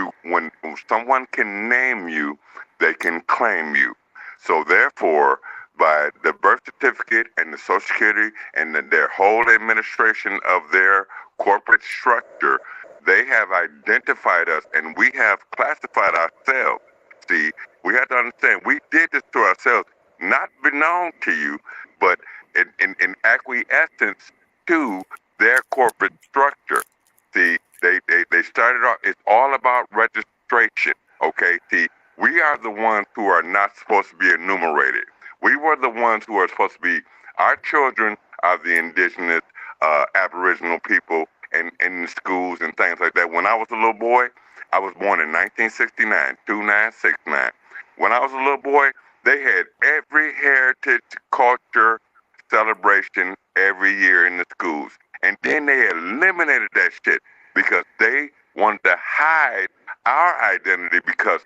N: someone can name you, they can claim you. So therefore, by the birth certificate and the Social Security and their whole administration of their corporate structure, they have identified us and we have classified ourselves. See, we have to understand we did this to ourselves, not beknown to you, but in acquiescence to their corporate structure. See, they started off, it's all about registration, okay? See, we are the ones who are not supposed to be enumerated. We were the ones who are supposed to be, our children are the indigenous, aboriginal people in schools and things like that. When I was a little boy, I was born in 1969, 2969. When I was a little boy, they had every heritage culture celebration every year in the schools. And then they eliminated that shit because they wanted to hide our identity because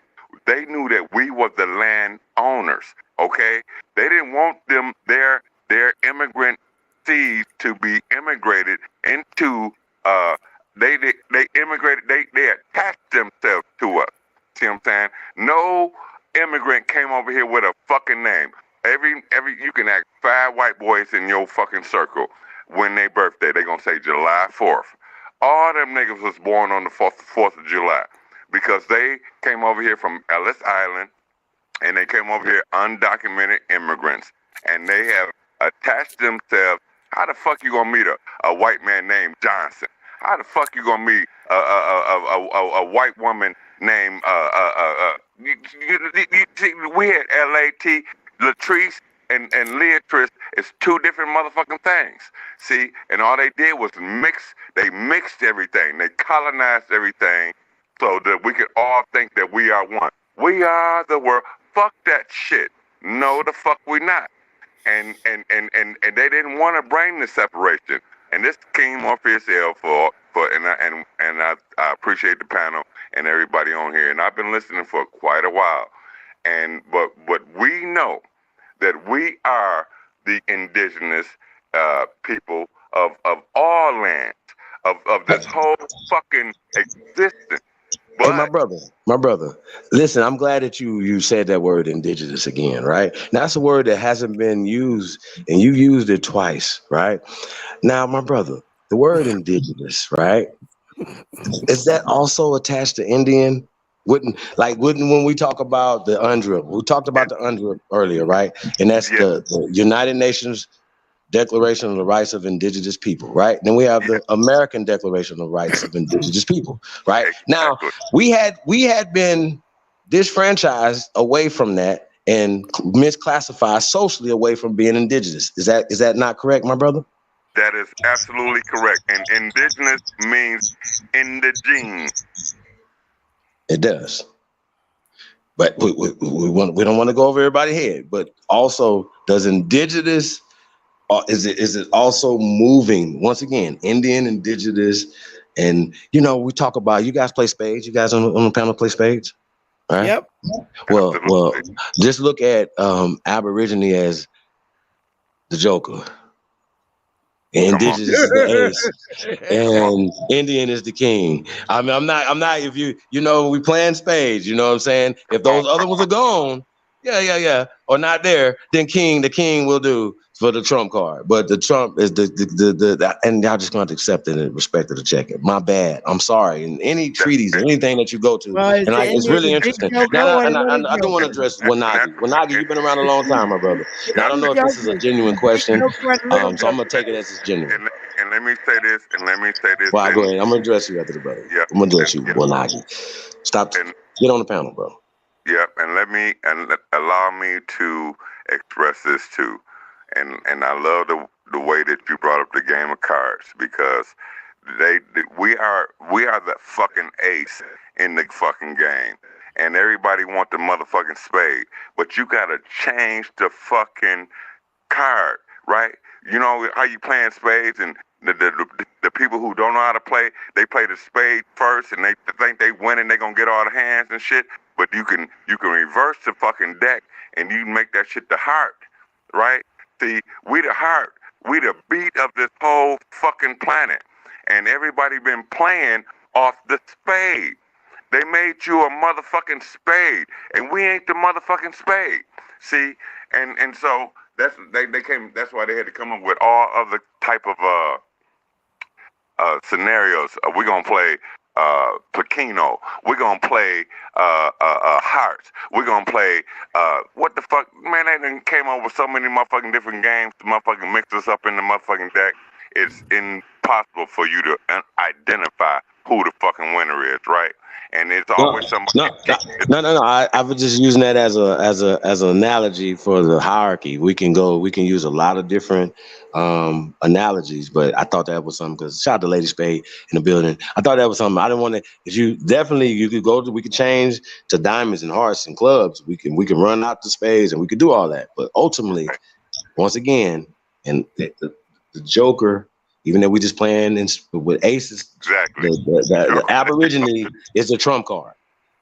N: they knew that we were the land owners. Okay, they didn't want their immigrant seeds to be immigrated into. Uh, they immigrated. They attached themselves to us. See what I'm saying? No immigrant came over here with a fucking name. Every you can ask 5 white boys in your fucking circle when they birthday, they gonna say July 4th. All them niggas was born on the 4th of July because they came over here from Ellis Island and they came over here undocumented immigrants and they have attached themselves. How the fuck you gonna meet a white man named Johnson? How the fuck you gonna meet a white woman named we had L.A.T. Latrice and Leatrice is 2 different motherfucking things. See, and all they did was they mixed everything. They colonized everything so that we could all think that we are one. We are the world. Fuck that shit. No, the fuck we not. And they didn't want to bring the separation. And this came off hell for I appreciate the panel and everybody on here. And I've been listening for quite a while. But we know that we are the indigenous people of all lands, of this whole fucking existence.
J: Hey,
N: But
J: my brother. Listen, I'm glad that you said that word indigenous again, right? Now, that's a word that hasn't been used, and you used it twice, right? Now, my brother, the word indigenous, right? Is that also attached to Indian? Wouldn't when we talk about the UNDRIP, we talked about the UNDRIP earlier, right? And that's
N: yeah,
J: the United Nations Declaration of the Rights of Indigenous People, right? Then we have the American Declaration of the Rights of Indigenous People, right? Now,
N: exactly.
J: we had been disfranchised away from that and misclassified socially away from being indigenous. Is that not correct, my brother?
N: That is absolutely correct. And indigenous means in the gene.
J: It does. But we don't want to go over everybody's head. But also, does indigenous is it also moving once again Indian, indigenous, and we talk about you guys play spades. You guys on the panel play spades, right?
A: Yep.
J: Well, just look at Aborigine as the Joker.
N: Come on.
J: Indigenous is the ace, and Indian is the king. I mean, I'm not. If we playing spades. You know what I'm saying? If
N: Come on.
J: those other ones are gone, yeah, or not there, then the king will do for the trump card. But the trump is and y'all just going to accept it and respect it to check it. My bad. I'm sorry. In any treaties, anything that you go to,
A: Well, is
J: and
A: the
J: it's
A: Indian
J: really
A: the big
J: interesting.
A: joker
J: Now,
A: or the little
J: I do want to
A: joker?
J: address
N: And
J: Wanagi. Wanagi, you've been around a long time, my brother. Now, I
N: yeah.
J: don't
A: Big
J: know if this is a
A: joker.
J: genuine
A: The big
J: question,
A: joker or the little
J: so I'm gonna
A: joker?
J: take it as it's genuine.
N: And let me say this, and let me say this,
J: Well, I go
N: and
J: ahead. I'm gonna address you after the brother.
N: yeah,
J: I'm gonna
N: and
J: address you,
N: yeah,
J: Wanagi. Stop.
N: and
J: Get on the panel, bro.
N: yeah, and allow me to express this too. And I love the way that you brought up the game of cards because we are the fucking ace in the fucking game, and everybody want the motherfucking spade, but you gotta change the fucking card, right? You know how you playing spades, and the people who don't know how to play, they play the spade first, and they think they win and they gonna get all the hands and shit. But you can reverse the fucking deck, and you make that shit the heart, right? See, we the heart, we the beat of this whole fucking planet, and everybody been playing off the spade. They made you a motherfucking spade, and we ain't the motherfucking spade. See, and so they came. That's why they had to come up with all other type of scenarios. We're gonna play Pekino. We're gonna play Hearts. We're gonna play what the fuck, man? They done came up with so many motherfucking different games to motherfucking mix us up in the motherfucking deck. It's impossible for you to identify who the fucking winner is, right? And it's
J: No,
N: always somebody.
J: no, no. I was just using that as an analogy for the hierarchy. We can use a lot of different analogies, but I thought that was something because shout out to Lady Spade in the building. I thought that was something. I didn't want to. If you definitely you could go to, we could change to diamonds and hearts and clubs. We can run out the spades and we could do all that. But ultimately, once again, and the Joker. Even though we just playing with aces,
N: Exactly.
J: the Aborigine is the trump card.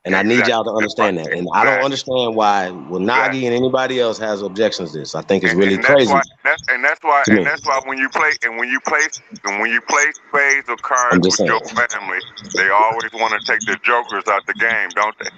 J: And I need y'all to understand that. And I don't understand why Nagi and anybody else has objections to this. I think it's really
N: And that's
J: crazy.
N: why that's why when you play spades or cards
J: I'm just
N: with
J: saying.
N: your family, they always want to take the jokers out the game, don't they?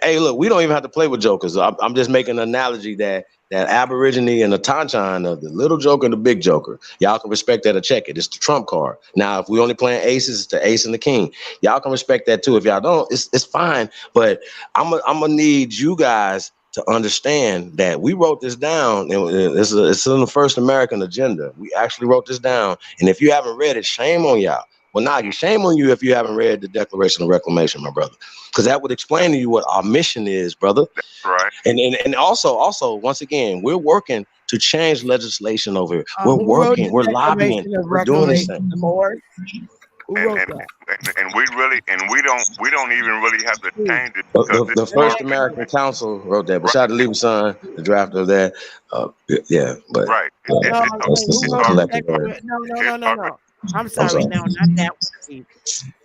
J: Hey, look, we don't even have to play with jokers. I'm just making an analogy that Aborigine and the Tanchan, the little joker and the big joker, y'all can respect that or check it. It's the trump card. Now, if we only playing aces, it's the ace and the king. Y'all can respect that too. If y'all don't, it's fine. But I'm gonna need you guys to understand that we wrote this down. And it's in the first American agenda. We actually wrote this down. And if you haven't read it, shame on y'all. Well, Nagi, shame on you if you haven't read the Declaration of Reclamation, my brother, because that would explain to you what our mission is, brother.
N: Right.
J: And also, once again, we're working to change legislation over here. We're
A: Who wrote
J: working,
A: the
J: we're lobbying,
A: Declaration of
J: we're doing this
A: Reclamation?
J: thing.
A: The Moors? Who
N: And
A: wrote
N: and,
A: that?
N: and we don't even really have to
A: Who?
N: change it because
J: The
N: it's
A: Let me
J: first
A: ask you
N: already
A: this.
J: American Council wrote that, but
N: right.
J: shout out to Lieber Son, the drafter of that. Yeah, but
N: Right.
A: No, I mean,
J: this
A: who
J: is
A: wrote
J: a
A: the
J: collective word.
A: Declaration? No, no,
N: it's
A: no,
N: already
A: no. I'm
J: I'm
A: sorry.
J: sorry.
A: No, not that one, Chief.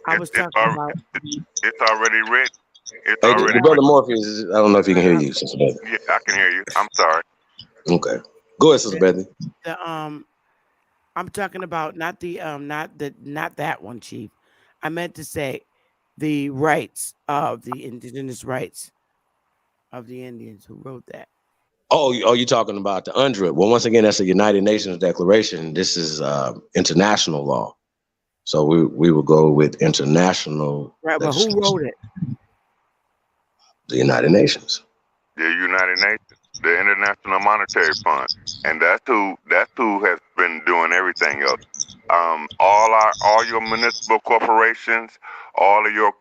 A: I was
N: it's
A: talking about.
N: it's already written. It's
J: Hey,
N: already
J: the
A: Right,
J: brother
N: written.
J: Morpheus, I don't know if he can hear
A: right.
J: you, Sister Bethy.
N: Yeah, I can hear you. I'm sorry.
J: Okay. Go ahead, Sister
A: The,
J: Bethy.
A: the I'm talking about not that one, Chief. I meant to say the rights of the indigenous rights of the Indians who wrote that.
J: You're talking about the UNDRIP. Well, once again, that's a United Nations declaration. This is international law. So we will go with international
A: Right, but who
J: legislation,
A: wrote it?
J: the United Nations.
N: The United Nations, the International Monetary Fund, and that's who has been doing everything else. All your municipal corporations, all of your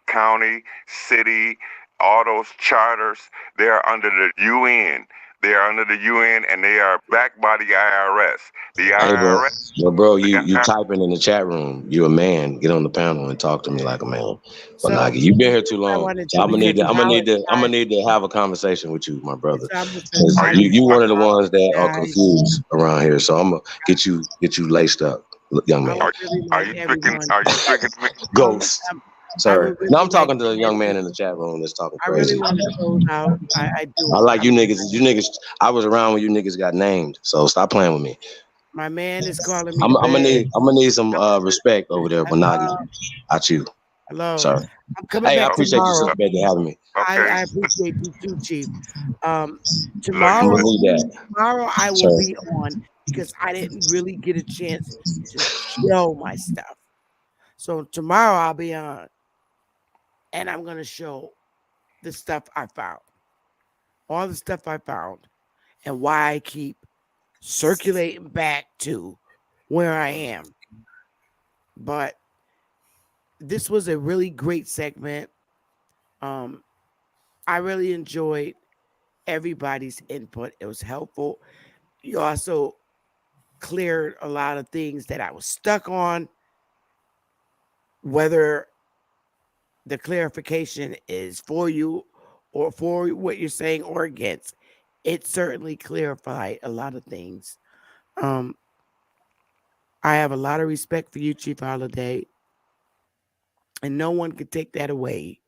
N: county, city, all those charters, they are under the UN. They are under the UN, and they are backed by the IRS. The
J: Hey,
N: IRS,
J: bro,
N: the
J: you
N: IRS
J: typing in the chat room. You a man. Get on the panel and talk to me like a man. But
A: So
J: Nagi, you been here
A: here's
J: too
A: what I
J: long.
A: want to
J: So
A: do because
J: I'm gonna need to have a conversation with you, my brother.
A: it's almost been
J: 'Cause
N: are you,
J: you
A: violating
J: one of the
A: my
J: ones that are
A: guys.
J: confused around here. So I'm gonna get you laced up, young
A: I
J: man.
A: would
N: are,
A: really
N: are
A: like
N: you speaking?
A: everyone.
N: Are you speaking to me?
J: Ghost,
A: Um, I
J: sir.
A: would
J: No,
A: really
J: I'm
A: like
J: talking to the
A: to
J: young
A: end
J: man
A: this.
J: in the chat room that's talking
A: I really
J: crazy.
A: want to close out. I do.
J: I like
A: I
J: you
A: really
J: niggas.
A: like
J: You niggas. I was around when you niggas got named. So stop playing with me.
A: my man is calling me to bed.
J: I'm gonna need some
A: I'm
J: respect over there, Banagi.
A: hello,
J: Out you.
A: hello.
J: Sorry.
A: I'm coming
J: Hey, I
A: back
J: appreciate you,
A: tomorrow.
J: Sister Betty, having me.
N: Okay,
A: I appreciate you too, Chief. Um,
N: love you
J: I'm gonna
A: tomorrow,
N: too.
J: need that.
A: I will
J: Sorry.
A: be on because I didn't really get a chance to show my stuff. So tomorrow I'll be on, and I'm gonna show the stuff I found, all the stuff I found, and why I keep circulating back to where I am. But this was a really great segment. Um, I really enjoyed everybody's input. It was helpful. You also cleared a lot of things that I was stuck on, whether the clarification is for you or for what you're saying or against. It certainly clarified a lot of things. Um, I have a lot of respect for you, Chief Holiday, and no one could take that away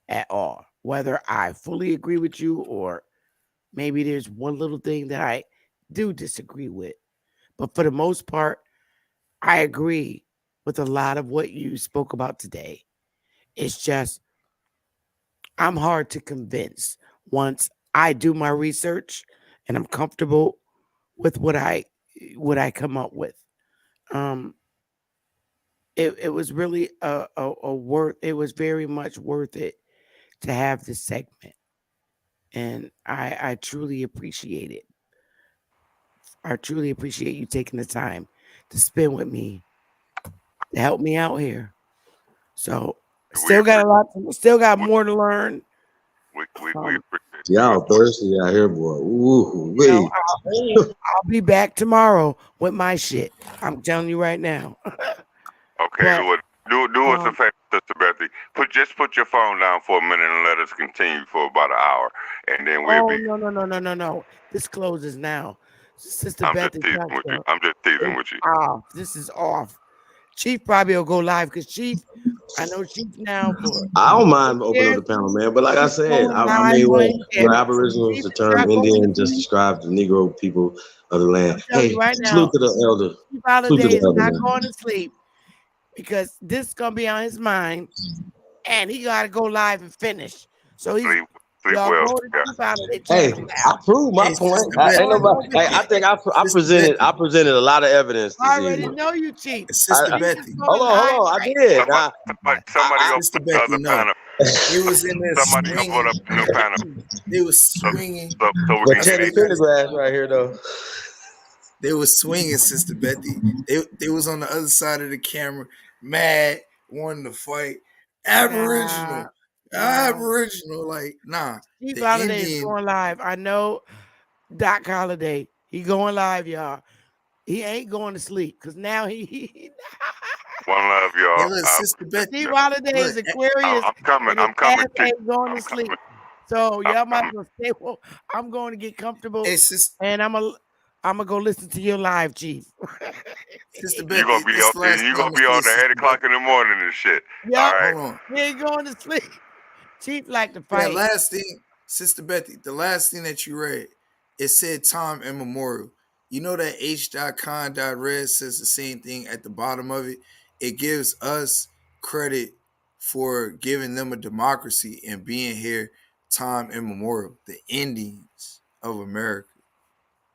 A: at all. Whether I fully agree with you or maybe there's one little thing that I do disagree with. But for the most part, I agree with a lot of what you spoke about today. It's just I'm hard to convince once I do my research and I'm comfortable with what I come up with. Um, it was really a worth. It was very much worth it to have this segment, and I truly appreciate it. I truly appreciate you taking the time to spend with me to help me out here. So
N: We
A: still got a lot. Still got more to learn.
N: we
A: Um,
N: appreciate you.
J: Y'all thirsty out here, boy. Ooh,
A: you know,
J: wee.
A: I'll be back tomorrow with my shit. I'm telling you right now.
N: Okay,
A: But
N: well, do us a
A: um,
N: favor, Sister Bethy. Put your phone down for a minute and let us continue for about an hour, and then we'll
A: oh
N: be.
A: no. This closes now. Sister
N: I'm just
A: Bethy
N: teasing with you.
A: Touchdown
N: I'm just teasing
A: is
N: with you.
A: off. This is off. Chief probably will go live because Chief, I know Chief now for
J: I don't mind
A: 6
J: opening up
A: years.
J: the panel, man. But like I
A: He's
J: said,
A: going
J: I
A: live
J: mean,
A: on
J: what
A: his
J: you know,
A: channel.
J: Aboriginal is
A: Chief
J: the
A: is
J: term
A: not going to
J: Indian, just
A: sleep.
J: describes the Negro people of the land.
A: I'm telling you
J: Hey,
A: right
J: salute
A: now,
J: to the elder.
A: Chief
J: Salute to
A: Holiday
J: the
A: is
J: elder,
A: not
J: man.
A: going to sleep because this is going to be on his mind and he got to go live and finish. So he's,
N: Sleep
A: y'all
N: well.
A: go to
N: Yeah.
A: Chief Holiday
J: Hey,
A: channel now.
J: I proved my
H: Hey,
J: point.
H: Sister
J: Ain't
H: Bethy.
J: nobody.
A: Don't
J: Hey, I
A: forget.
J: think
H: Sister Bethy.
J: I presented a lot of evidence
A: I
J: this
A: already
J: evening.
A: know you, Chief.
H: Sister
J: I,
A: Chief is
H: Bethy.
A: going
J: hold
A: live
J: on, I
A: right
J: did.
A: now.
N: Somebody go
H: Sister
N: put the
H: Bethy,
N: other
H: no.
N: panel.
H: They was in there
N: Somebody go put up
H: swinging.
N: a new panel
H: They was
N: so,
H: swinging.
N: so we
J: but
N: can
H: That's
N: get
H: what
J: Teddy
N: in.
H: they was.
J: Pendergrass right here, though.
H: They was swinging, Sister Bethy. They was on the other side of the camera, mad, wanting to fight.
A: Nah,
H: Aboriginal,
A: nah.
H: Aboriginal. Like, nah,
A: Chief
H: the
A: Holiday is
H: Indian.
A: going live. I know Doc Holiday. He going live, y'all. He ain't going to sleep because now he
N: One love,
H: Hey,
N: y'all.
H: look, Sister
A: Steve
H: Bethy.
A: Holiday
H: Look,
A: is Aquarius
N: I'm coming.
A: and his
N: I'm coming.
A: ass
N: Chief.
A: ain't going to
N: I'm coming.
A: sleep. So
N: I'm
A: y'all might
N: coming.
A: as well stay. Well, I'm going to get comfortable
H: hey,
A: and I'm gonna go listen to your live, Chief.
H: Sister
N: You gonna
H: Bethy.
N: be
H: This
N: on.
H: the last
N: You
H: thing I'm
N: gonna
H: gonna
N: be
H: say,
N: on at
H: Sister
N: 8 o'clock
H: Bethy.
N: in the morning and shit. All
A: Yup,
N: right.
H: Hold on.
A: he ain't going to sleep. Chief like to
H: That
A: fight.
H: last thing, Sister Bethy, the last thing that you read, it said time immemorial. You know that H.con.red says the same thing at the bottom of it. It gives us credit for giving them a democracy and being here time immemorial. The Indians of America.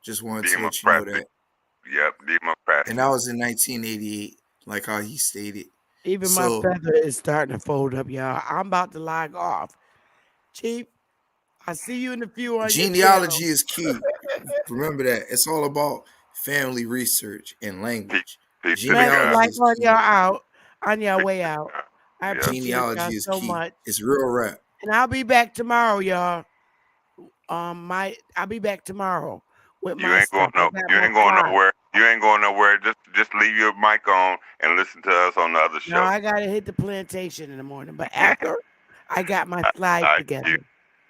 H: Just wanted to let you know
N: Democratic.
H: that.
N: Yep.
H: And
N: Democratic.
H: that was in 1988, like how he stated.
A: Even my
H: So
A: feather is starting to fold up, y'all. I'm about to log off. Chief, I see you in the few on your channel.
H: genealogy is key. Remember that. It's all about family research and
N: Peace,
H: language.
N: peace to the
A: Smash the
N: guy.
H: Genealogy
A: like
H: is
A: on
H: key.
A: y'all out, on your
N: Peace
A: way
N: to the
A: out.
N: guy.
A: I
N: Yep.
A: appreciate y'all
H: Genealogy is
A: so
H: key.
A: much.
H: It's real rap.
A: And I'll be back tomorrow, y'all. I'll be back tomorrow with
N: You
A: my
N: ain't going
A: stuff. I
N: no.
A: got
N: You
A: more
N: ain't going
A: slides.
N: nowhere. You ain't going nowhere. Just leave your mic on and listen to us on the other
A: Now
N: show.
A: I gotta hit the plantation in the morning. But after I got my slides
N: All right.
A: together.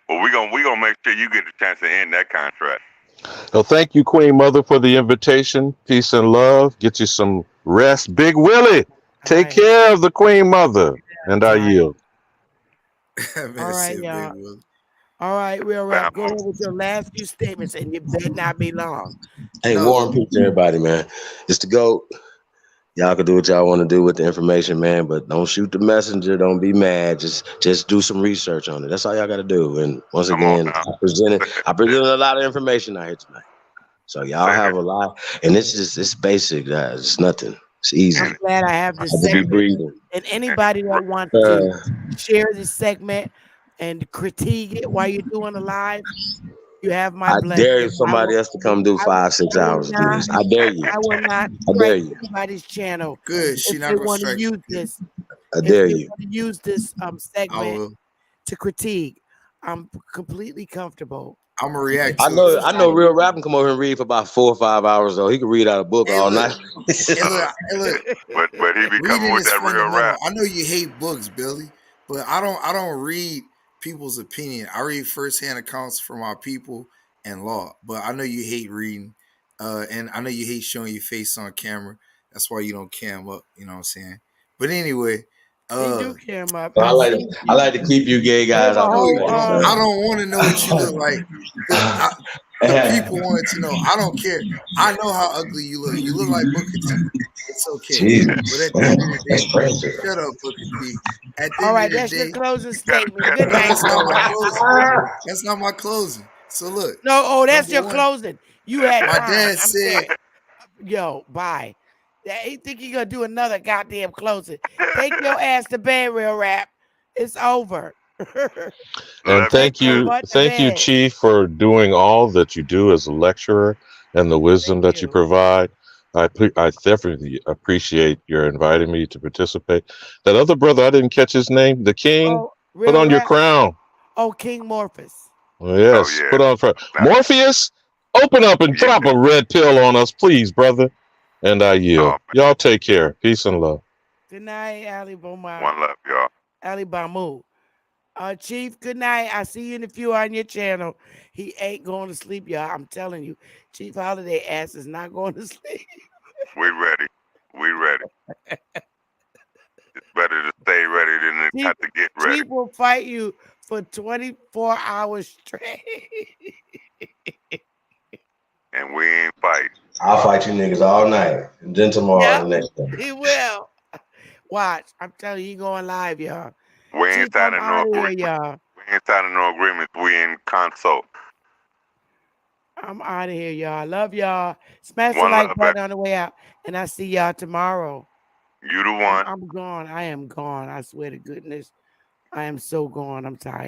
N: Well, we gonna make sure you get a chance to end that contract.
M: Well, thank you, Queen Mother, for the invitation. Peace and love. Get you some rest. Big Willie,
A: All
M: take
A: right.
M: care of the Queen Mother. And I
A: Time.
M: yield.
A: All
H: Man
A: right,
H: said Big
A: y'all.
H: Will.
A: All right, we'll wrap. Go
N: Family.
A: ahead with your last few statements, and you better not be long.
J: Hey,
H: No,
J: War and peace to everybody, man. It's the GOAT. Y'all can do what y'all want to do with the information, man, but don't shoot the messenger. Don't be mad. Just do some research on it. That's all y'all got to do. And once
N: Come on
J: again,
N: now.
J: I presented a lot of information out here tonight. So y'all
N: Say
J: have
N: that.
J: a lot, and it's basic, guys. It's nothing. It's easy.
A: I'm glad I have
J: I
A: this
J: have to be
A: segment.
J: breathing.
A: And anybody that wants to
J: Uh,
A: share this segment and critique it while you're doing a live, you have my
J: I dare
A: blessing.
J: somebody else to come do
A: I will,
J: 5-6
A: I will
J: hours do
A: not
J: this. I dare you.
A: I will not
J: I dare
A: strike
J: you.
A: anybody's channel
H: good. She
A: if
H: not
A: they
H: gonna
A: want to
H: strike
A: use
H: you. Good.
A: this.
J: I
A: If
J: dare
A: they
J: you.
A: want to use this
H: I
A: segment
H: will.
A: to critique, I'm completely comfortable.
H: I'm gonna react
J: I
H: to it.
J: know, I know. Real rap can come over here and read for about 4 or 5 hours though. He can read out a book
H: Hey,
J: all
H: look,
J: night.
H: hey, look.
N: But he be coming
H: Reading
N: with
H: is
N: that real
H: fundamental.
N: rap.
H: I know you hate books, Billy, but I don't read people's opinion. I read firsthand accounts from our people and law. But I know you hate reading, and I know you hate showing your face on camera. That's why you don't cam up. You know what I'm saying? But anyway,
A: He
H: uh,
A: do cam up.
J: So
A: I see
J: I
A: you
J: like to keep you gay
A: give
J: guys
A: a
J: out the
H: no,
A: whole
H: I don't want to know what you look like. The, the people wanted to know. I don't care. I know how ugly you look. You look like Booker T. It's okay. But
J: Jesus,
H: at the end of the
J: that's
H: day,
J: crazy.
H: shut up, Booker T. At the
A: All
H: end of
A: right,
H: the
A: that's your
H: day,
A: closing
N: Got
A: statement.
N: got
A: Good
H: no,
A: night,
H: that's not
A: real
H: my
A: rap.
H: closing. That's not my closing. So look,
A: No, oh, that's
H: number
A: your
H: one,
A: closing. You had
H: my
A: fine.
H: dad
A: I'm
H: said,
A: serious. Yo, bye. He think he gonna do another goddamn closing. Take your ass to bed, real rap. It's over.
M: And
N: love you
A: Take your
N: too.
A: butt to
M: thank you,
A: bed.
M: Chief, for doing all that you do as a lecturer and the wisdom
A: Thank
M: that you
A: you.
M: provide. I definitely appreciate your inviting me to participate. That other brother, I didn't catch his name. The King,
A: Oh,
M: put
A: real
M: on your
A: rap.
M: crown.
A: Oh, King Morphus.
M: Oh,
N: Oh
M: yes,
N: yeah.
M: put on
N: Nah,
M: Morpheus. Open up and drop
N: yeah.
M: a red pill on us, please, brother. And I
N: Oh
M: yield.
N: man.
M: Y'all take care. Peace and love.
A: Good night, Ali Bomar.
N: One love, y'all.
A: Ali Bamu. Chief, good night. I see you in a few on your channel. He ain't going to sleep, y'all. I'm telling you. Chief Holiday ass is not going to sleep.
N: We ready. We ready. It's better to stay ready than to
A: Chief,
N: have to get ready.
A: Chief will fight you for 24 hours straight.
N: And we ain't fighting.
J: I'll fight you niggas all night, and then tomorrow
A: Yep,
J: and the next day.
A: he will. Watch. I'm telling you, he going live, y'all.
N: We
A: Chief,
N: ain't
A: I'm
N: signing no
A: out of here,
N: agreement.
A: y'all.
N: We ain't signing no agreements. We in consult.
A: I'm out of here, y'all. Love y'all. Smash the
N: One
A: like
N: love,
A: button
N: baby.
A: on the way out. And I see y'all tomorrow.
N: You the one.
A: I'm gone. I am gone. I swear to goodness. I am so gone. I'm tired.